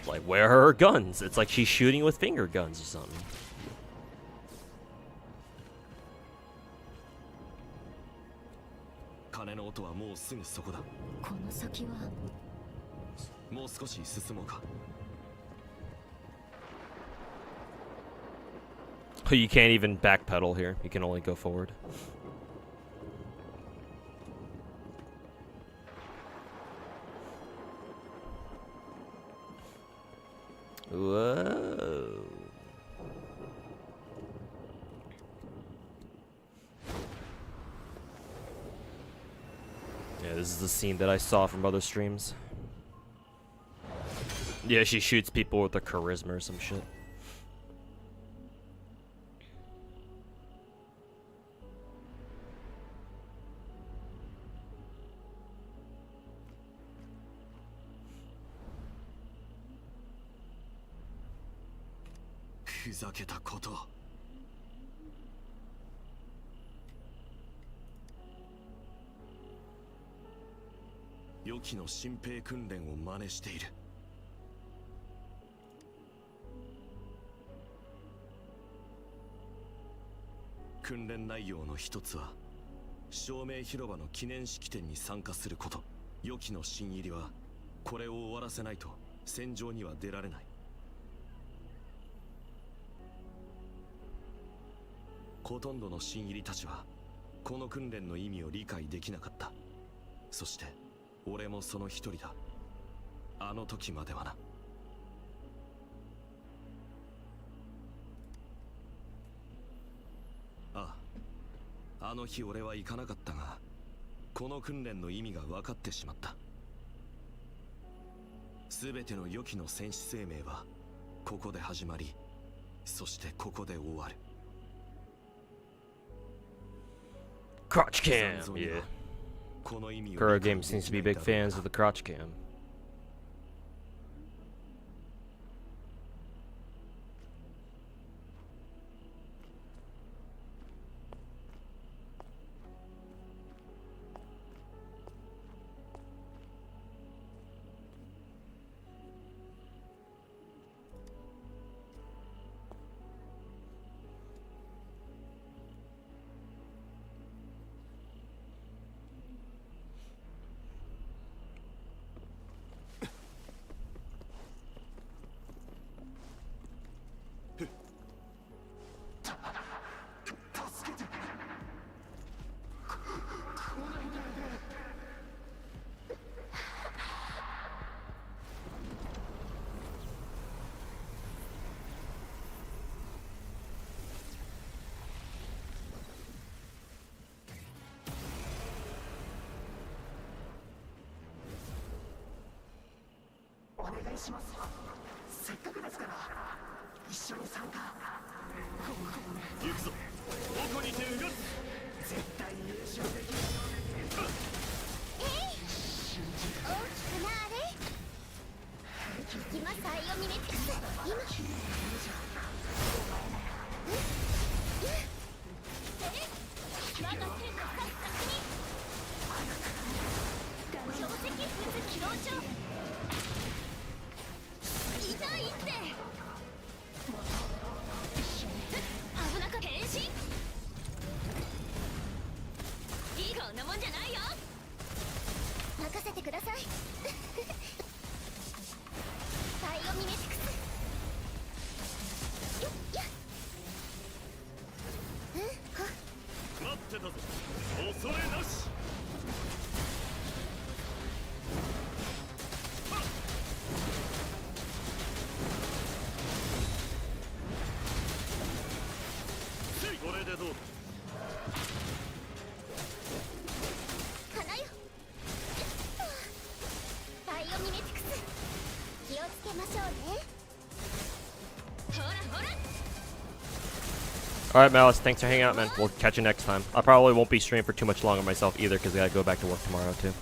Like, where are her guns? It's like she's shooting with finger guns or something. 鐘の音はもうすぐそこだ。この先はもう少し進もうか。 You can't even backpedal here. You can only go forward. Whoa. Yeah, this is the scene that I saw from other streams. Yeah, she shoots people with her charisma or some shit. Yoki 予期の新兵訓練を真似している。訓練内容の一つは証明広場の記念式典に参加すること。予期の新入りはこれを終わらせないと戦場には出られない。ほとんどの新入りたちはこの訓練の意味を理解できなかった。そして俺もその一人だ。あの時まではな。ああ、あの日俺は行かなかったが、この訓練の意味が分かってしまった。すべての予期の戦士生命はここで始まり、そしてここで終わる。Crotch cam, yeah. Kuro Game seems to be big fans of the crotch cam. Alright, Malice, thanks for hanging out, man. We'll catch you next time. I probably won't be streaming for too much longer myself either, because I gotta go back to work tomorrow, too.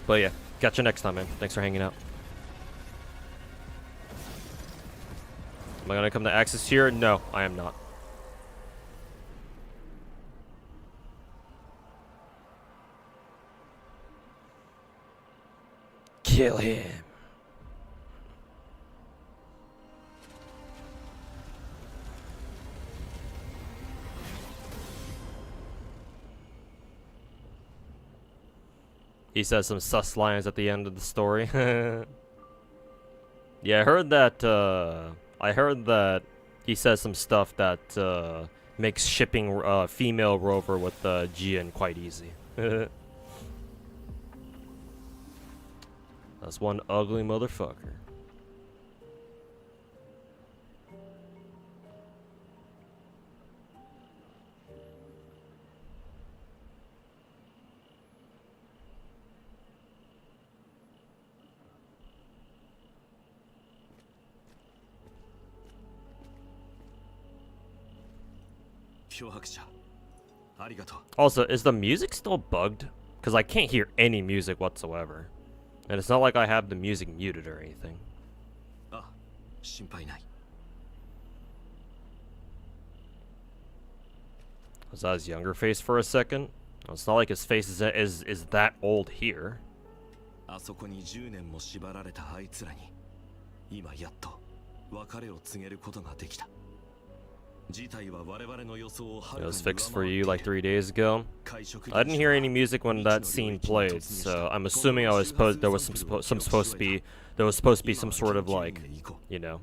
But yeah, catch you next time, man. Thanks for hanging out. Am I gonna come to Axis here? No, I am not. Kill him. He says some sus lines at the end of the story. Yeah, I heard that he says some stuff that makes shipping female rover with Jian quite easy. That's one ugly motherfucker. Also, is the music still bugged? Because I can't hear any music whatsoever. And it's not like I have the music muted or anything. Was that his younger face for a second? It's not like his face is that old here. It was fixed for you like 3 days ago. I didn't hear any music when that scene played, so I'm assuming there was supposed to be some sort of like, you know,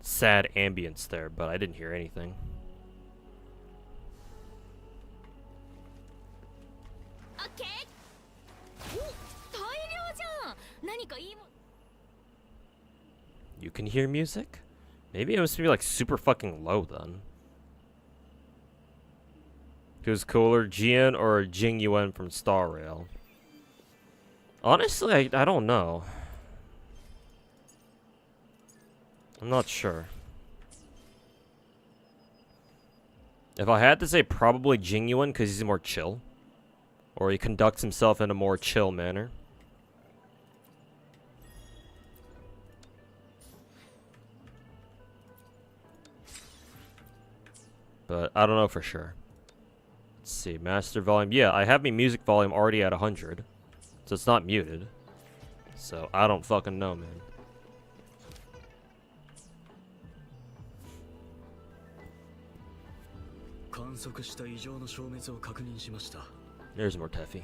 sad ambience there, but I didn't hear anything. You can hear music? Maybe it must be like super fucking low then. Who's cooler, Jian or Jing Yuan from Star Rail? Honestly, I don't know. I'm not sure. If I had to say, probably Jing Yuan because he's more chill. Or he conducts himself in a more chill manner. But I don't know for sure. Let's see, master volume. Yeah, I have my music volume already at 100. So it's not muted. So I don't fucking know, man. There's more Teffy.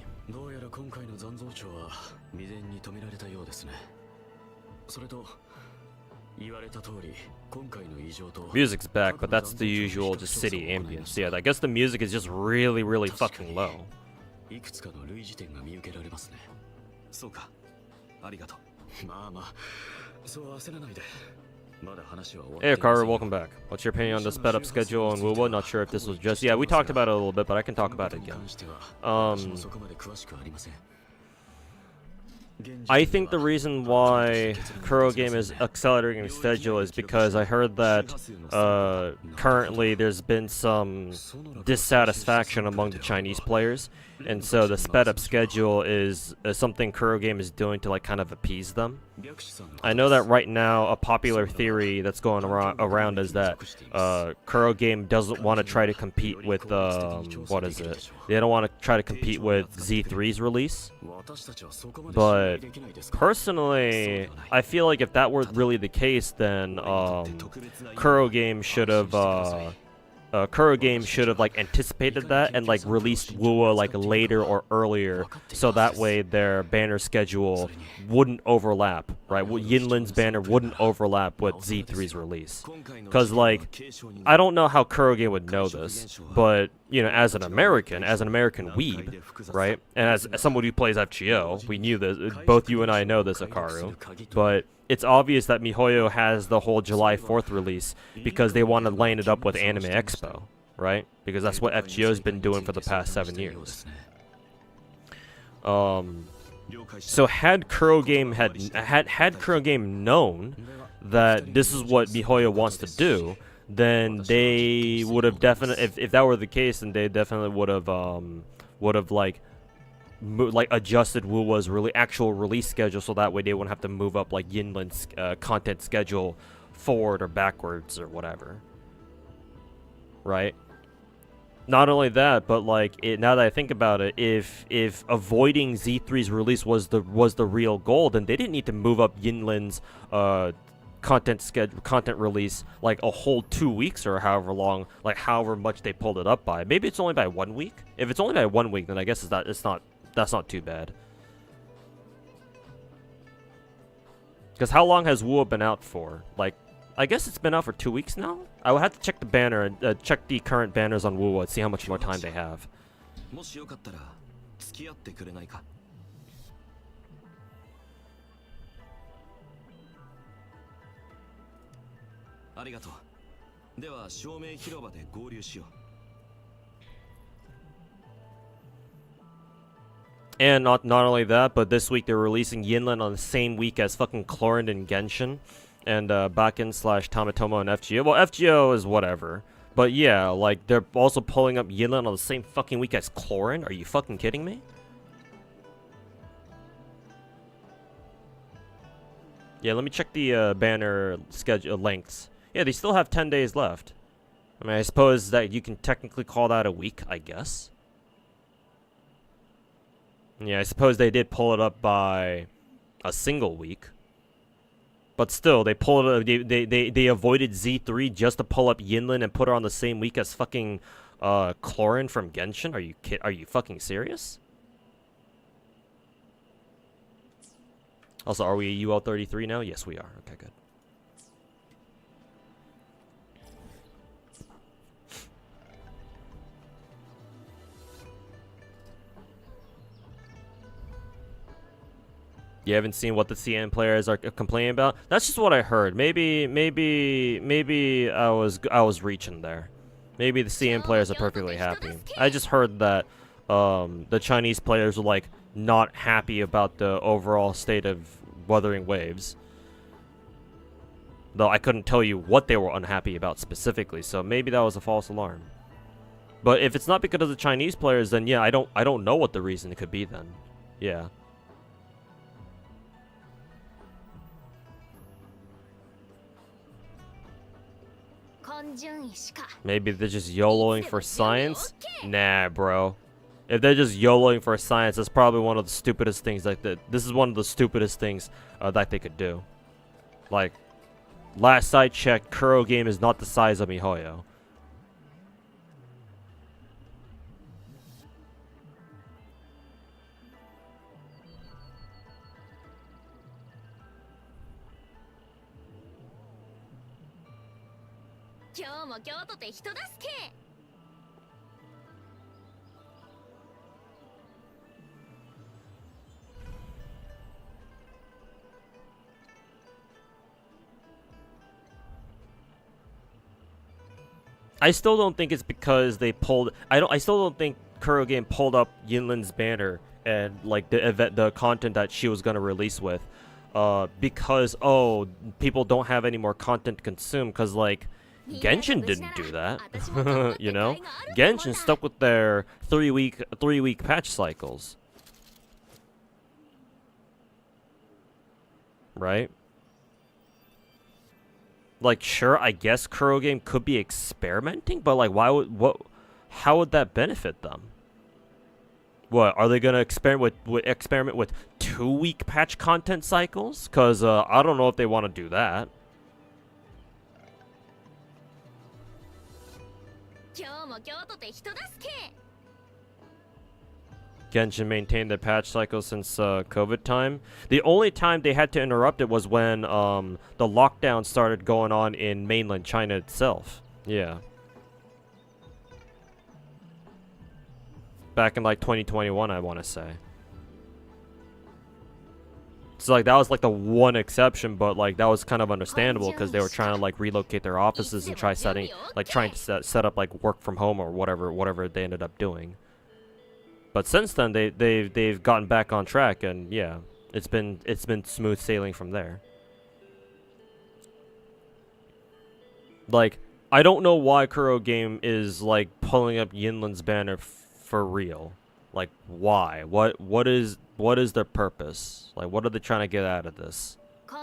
Music's back, but that's the usual just city ambience. Yeah, I guess the music is just really, really fucking low. Hey Akaru, welcome back. What's your opinion on the sped up schedule on wuwa? Not sure if this was just... Yeah, we talked about it a little bit, but I can talk about it again. I think the reason why Kuro Game is accelerating the schedule is because I heard that currently there's been some dissatisfaction among the Chinese players, and so the sped up schedule is something Kuro Game is doing to like kind of appease them. I know that right now a popular theory that's going around is that Kuro Game doesn't want to try to compete with what is it? They don't want to try to compete with Z3's release. But personally, I feel like if that were really the case, then Kuro Game should have like anticipated that and like released wuwa like later or earlier, so that way their banner schedule wouldn't overlap, right? Yinlin's banner wouldn't overlap with Z3's release. Cause like, I don't know how Kuro Game would know this, but you know, as an American weeb, right? And as someone who plays FGO, we knew this. Both you and I know this, Akaru. But it's obvious that MiHoYo has the whole July 4th release because they want to line it up with Anime Expo, right? Because that's what FGO's been doing for the past 7 years. So had Kuro Game known that this is what MiHoYo wants to do, then they would have definitely, if that were the case, then they definitely would have like adjusted wuwa's actual release schedule, so that way they wouldn't have to move up like Yinlin's content schedule forward or backwards or whatever, right? Not only that, but like now that I think about it, if avoiding Z3's release was the real goal, then they didn't need to move up Yinlin's content release like a whole 2 weeks or however long, like however much they pulled it up by. Maybe it's only by 1 week. If it's only by 1 week, then I guess that's not too bad. Because how long has wuwa been out for? Like, I guess it's been out for 2 weeks now? I will have to check the banner and check the current banners on wuwa and see how much more time they have. もしよかったら付き合ってくれないか。ありがとう。では証明広場で合流しよう。And not only that, but this week they're releasing Yinlin on the same week as fucking Chlorine and Genshin, and Bakken / Tamatomo and FGO. Well, FGO is whatever, but yeah, like they're also pulling up Yinlin on the same fucking week as Chlorine. Are you fucking kidding me? Yeah, let me check the banner schedule lengths. Yeah, they still have 10 days left. I mean, I suppose that you can technically call that a week, I guess. Yeah, I suppose they did pull it up by a single week. But still, they pulled it. They avoided Z3 just to pull up Yinlin and put her on the same week as fucking Chlorine from Genshin. Are you fucking serious? Also, are we UL 33 now? Yes, we are. Okay, good. You haven't seen what the CN players are complaining about? That's just what I heard. Maybe I was reaching there. Maybe the CN players are perfectly happy. I just heard that the Chinese players were like not happy about the overall state of Wuthering Waves. Though I couldn't tell you what they were unhappy about specifically, so maybe that was a false alarm. But if it's not because of the Chinese players, then yeah, I don't know what the reason it could be then. Yeah. Maybe they're just YOLOing for science? Nah, bro. If they're just YOLOing for science, that's probably one of the stupidest things like that. This is one of the stupidest things that they could do. Like, last I checked, Kuro game is not the size of MiHoYo. I still don't think it's because they pulled. I still don't think Kuro game pulled up Yinlin's banner and like the content that she was gonna release with, because people don't have any more content to consume. Cause like Genshin didn't do that, you know. Genshin stuck with their 3 week patch cycles, right? Like, sure, I guess Kuro game could be experimenting, but like, how would that benefit them? What, are they gonna experiment with 2 week patch content cycles? Cause I don't know if they want to do that. Genshin maintained their patch cycle since COVID time. The only time they had to interrupt it was when the lockdown started going on in mainland China itself. Yeah. Back in like 2021, I want to say. So like that was like the one exception, but like that was kind of understandable because they were trying to like relocate their offices and trying to set up like work from home or whatever they ended up doing. But since then they've gotten back on track, and yeah, it's been smooth sailing from there. like, I don't know why Kuro Game is like pulling up Yinlin's banner for real. Like, why? What is their purpose? Like, what are they trying to get out of this?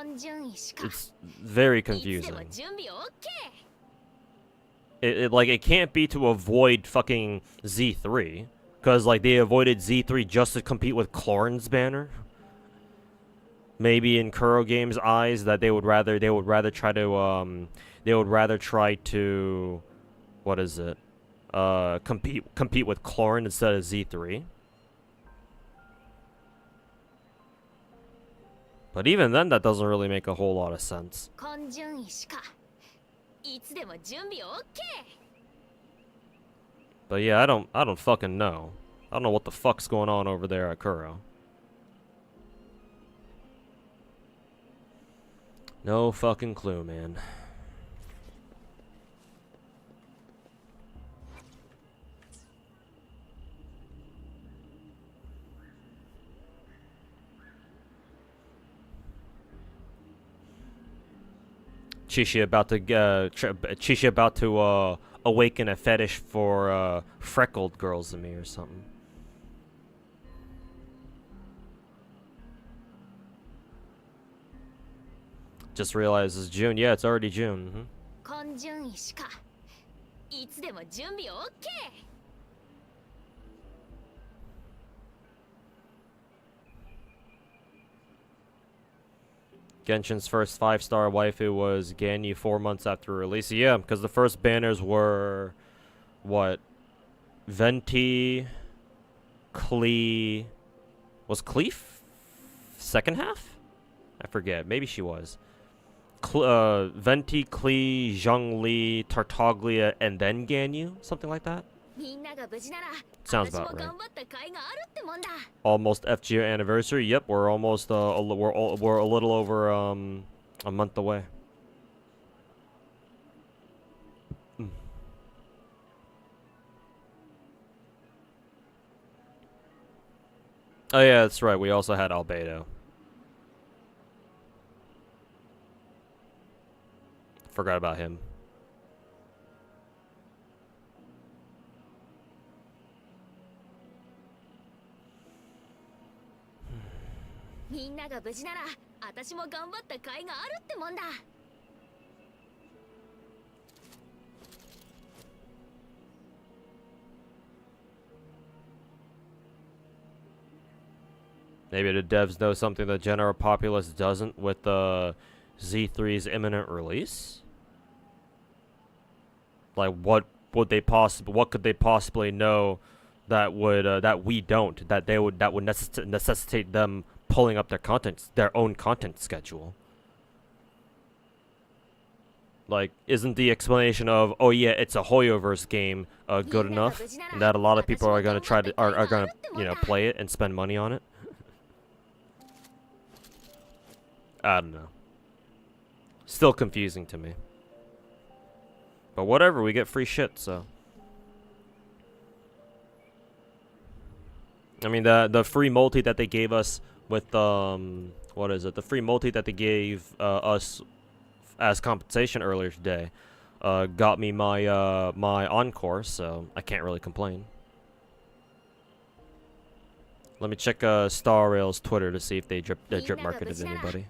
It's very confusing. It can't be to avoid fucking Z3, because like they avoided Z3 just to compete with Clorin's banner. Maybe in Kuro Games' eyes that they would rather try to what is it? Compete with Clorin instead of Z3. But even then, that doesn't really make a whole lot of sense. But yeah, I don't fucking know. I don't know what the fuck's going on over there at Kuro. No fucking clue, man. Chishi about to awaken a fetish for freckled girls in me or something. Just realized it's June. Yeah, it's already June. Genshin's first 5-star waifu was Ganyu 4 months after release. Yeah, because the first banners were, what? Venti, Klee. Was Klee second half? I forget. Maybe she was. Venti, Klee, Zhongli, Tartaglia, and then Ganyu? Something like that? Sounds about right. Almost FGO anniversary. Yep, we're almost we're a little over a month away. Oh yeah, that's right. We also had Albedo. Forgot about him. Maybe the devs know something the general populace doesn't with Z3's imminent release. Like, what could they possibly know that would that we don't, that would necessitate them pulling up their own content schedule? Like, isn't the explanation of, oh yeah, it's a Hoyoverse game good enough, and that a lot of people are gonna play it and spend money on it? I don't know. Still confusing to me. But whatever, we get free shit, so. I mean, the free multi that they gave us with, what is it? The free multi that they gave us as compensation earlier today got me my, my Encore, so I can't really complain. Let me check Star Rail's Twitter to see if they drip marketed anybody.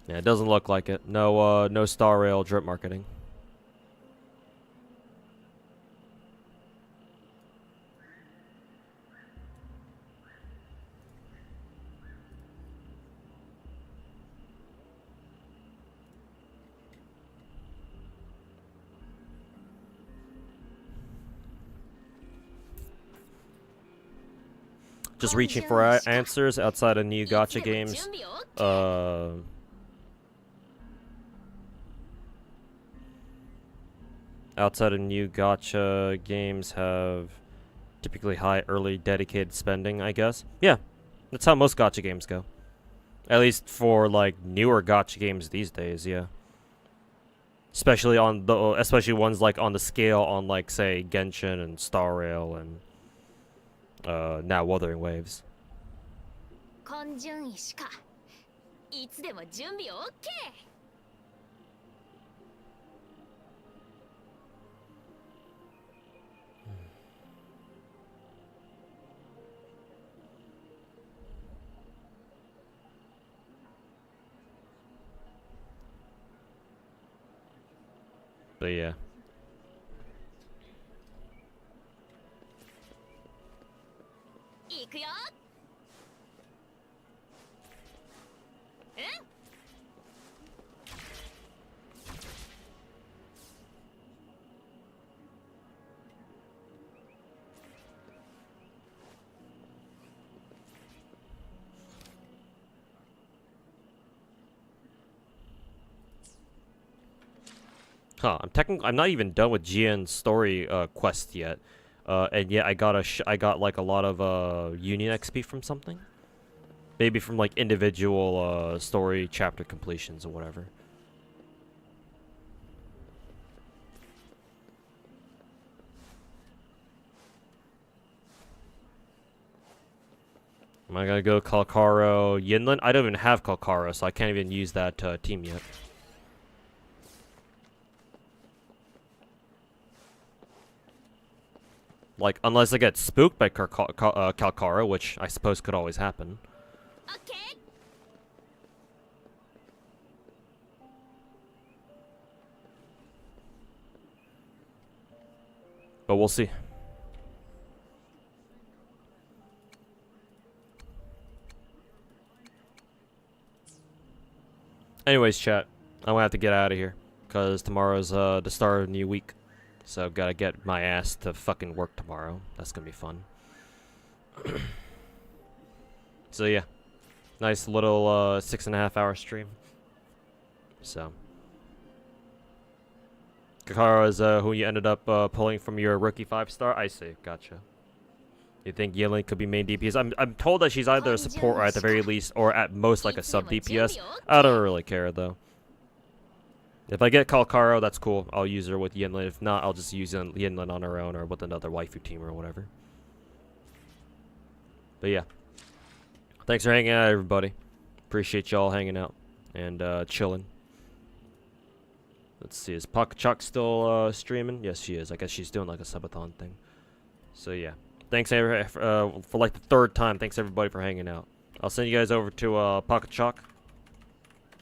Yeah, it doesn't look like it. No, no Star Rail drip marketing. Just reaching for answers outside of new gacha games. Outside of new gacha games have typically high early dedicated spending, I guess. Yeah, that's how most gacha games go. At least for like newer gacha games these days, yeah. Especially ones like on the scale on like say Genshin and Star Rail and now Wuthering Waves. いつでも準備 OK。 But yeah. いくよ。うん。 Huh, I'm not even done with GN's story quest yet. And yet I got I got like a lot of union XP from something. Maybe from like individual story chapter completions or whatever. Am I gonna go Kalkaro Yinland? I don't even have Kalkaro, so I can't even use that team yet. Like, unless I get spooked by Kalkaro, which I suppose could always happen. OK。 But we'll see. Anyways, chat, I'm gonna have to get out of here because tomorrow's the start of a new week. So gotta get my ass to fucking work tomorrow. That's gonna be fun. So yeah, nice little 6.5 hour stream. So Kakara is who you ended up pulling from your rookie 5-star. I see, gotcha. You think Yelin could be main DPS? I'm told that she's either a support or at the very least, or at most like a sub DPS. I don't really care though. If I get Kalkaro, that's cool. I'll use her with Yinlin. If not, I'll just use Yinlin on her own or with another waifu team or whatever. But yeah. Thanks for hanging out, everybody. Appreciate y'all hanging out and chilling. Let's see, is Pakachuk still streaming? Yes, she is. I guess she's doing like a subathon thing. So yeah. Thanks for like the 3rd time. Thanks everybody for hanging out. I'll send you guys over to Pakachuk.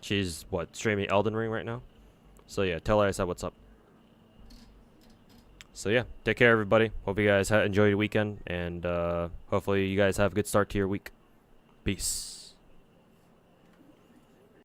She's what, streaming Elden Ring right now? So yeah, tell her I said what's up. So yeah, take care everybody. Hope you guys enjoyed your weekend, and hopefully you guys have a good start to your week. Peace.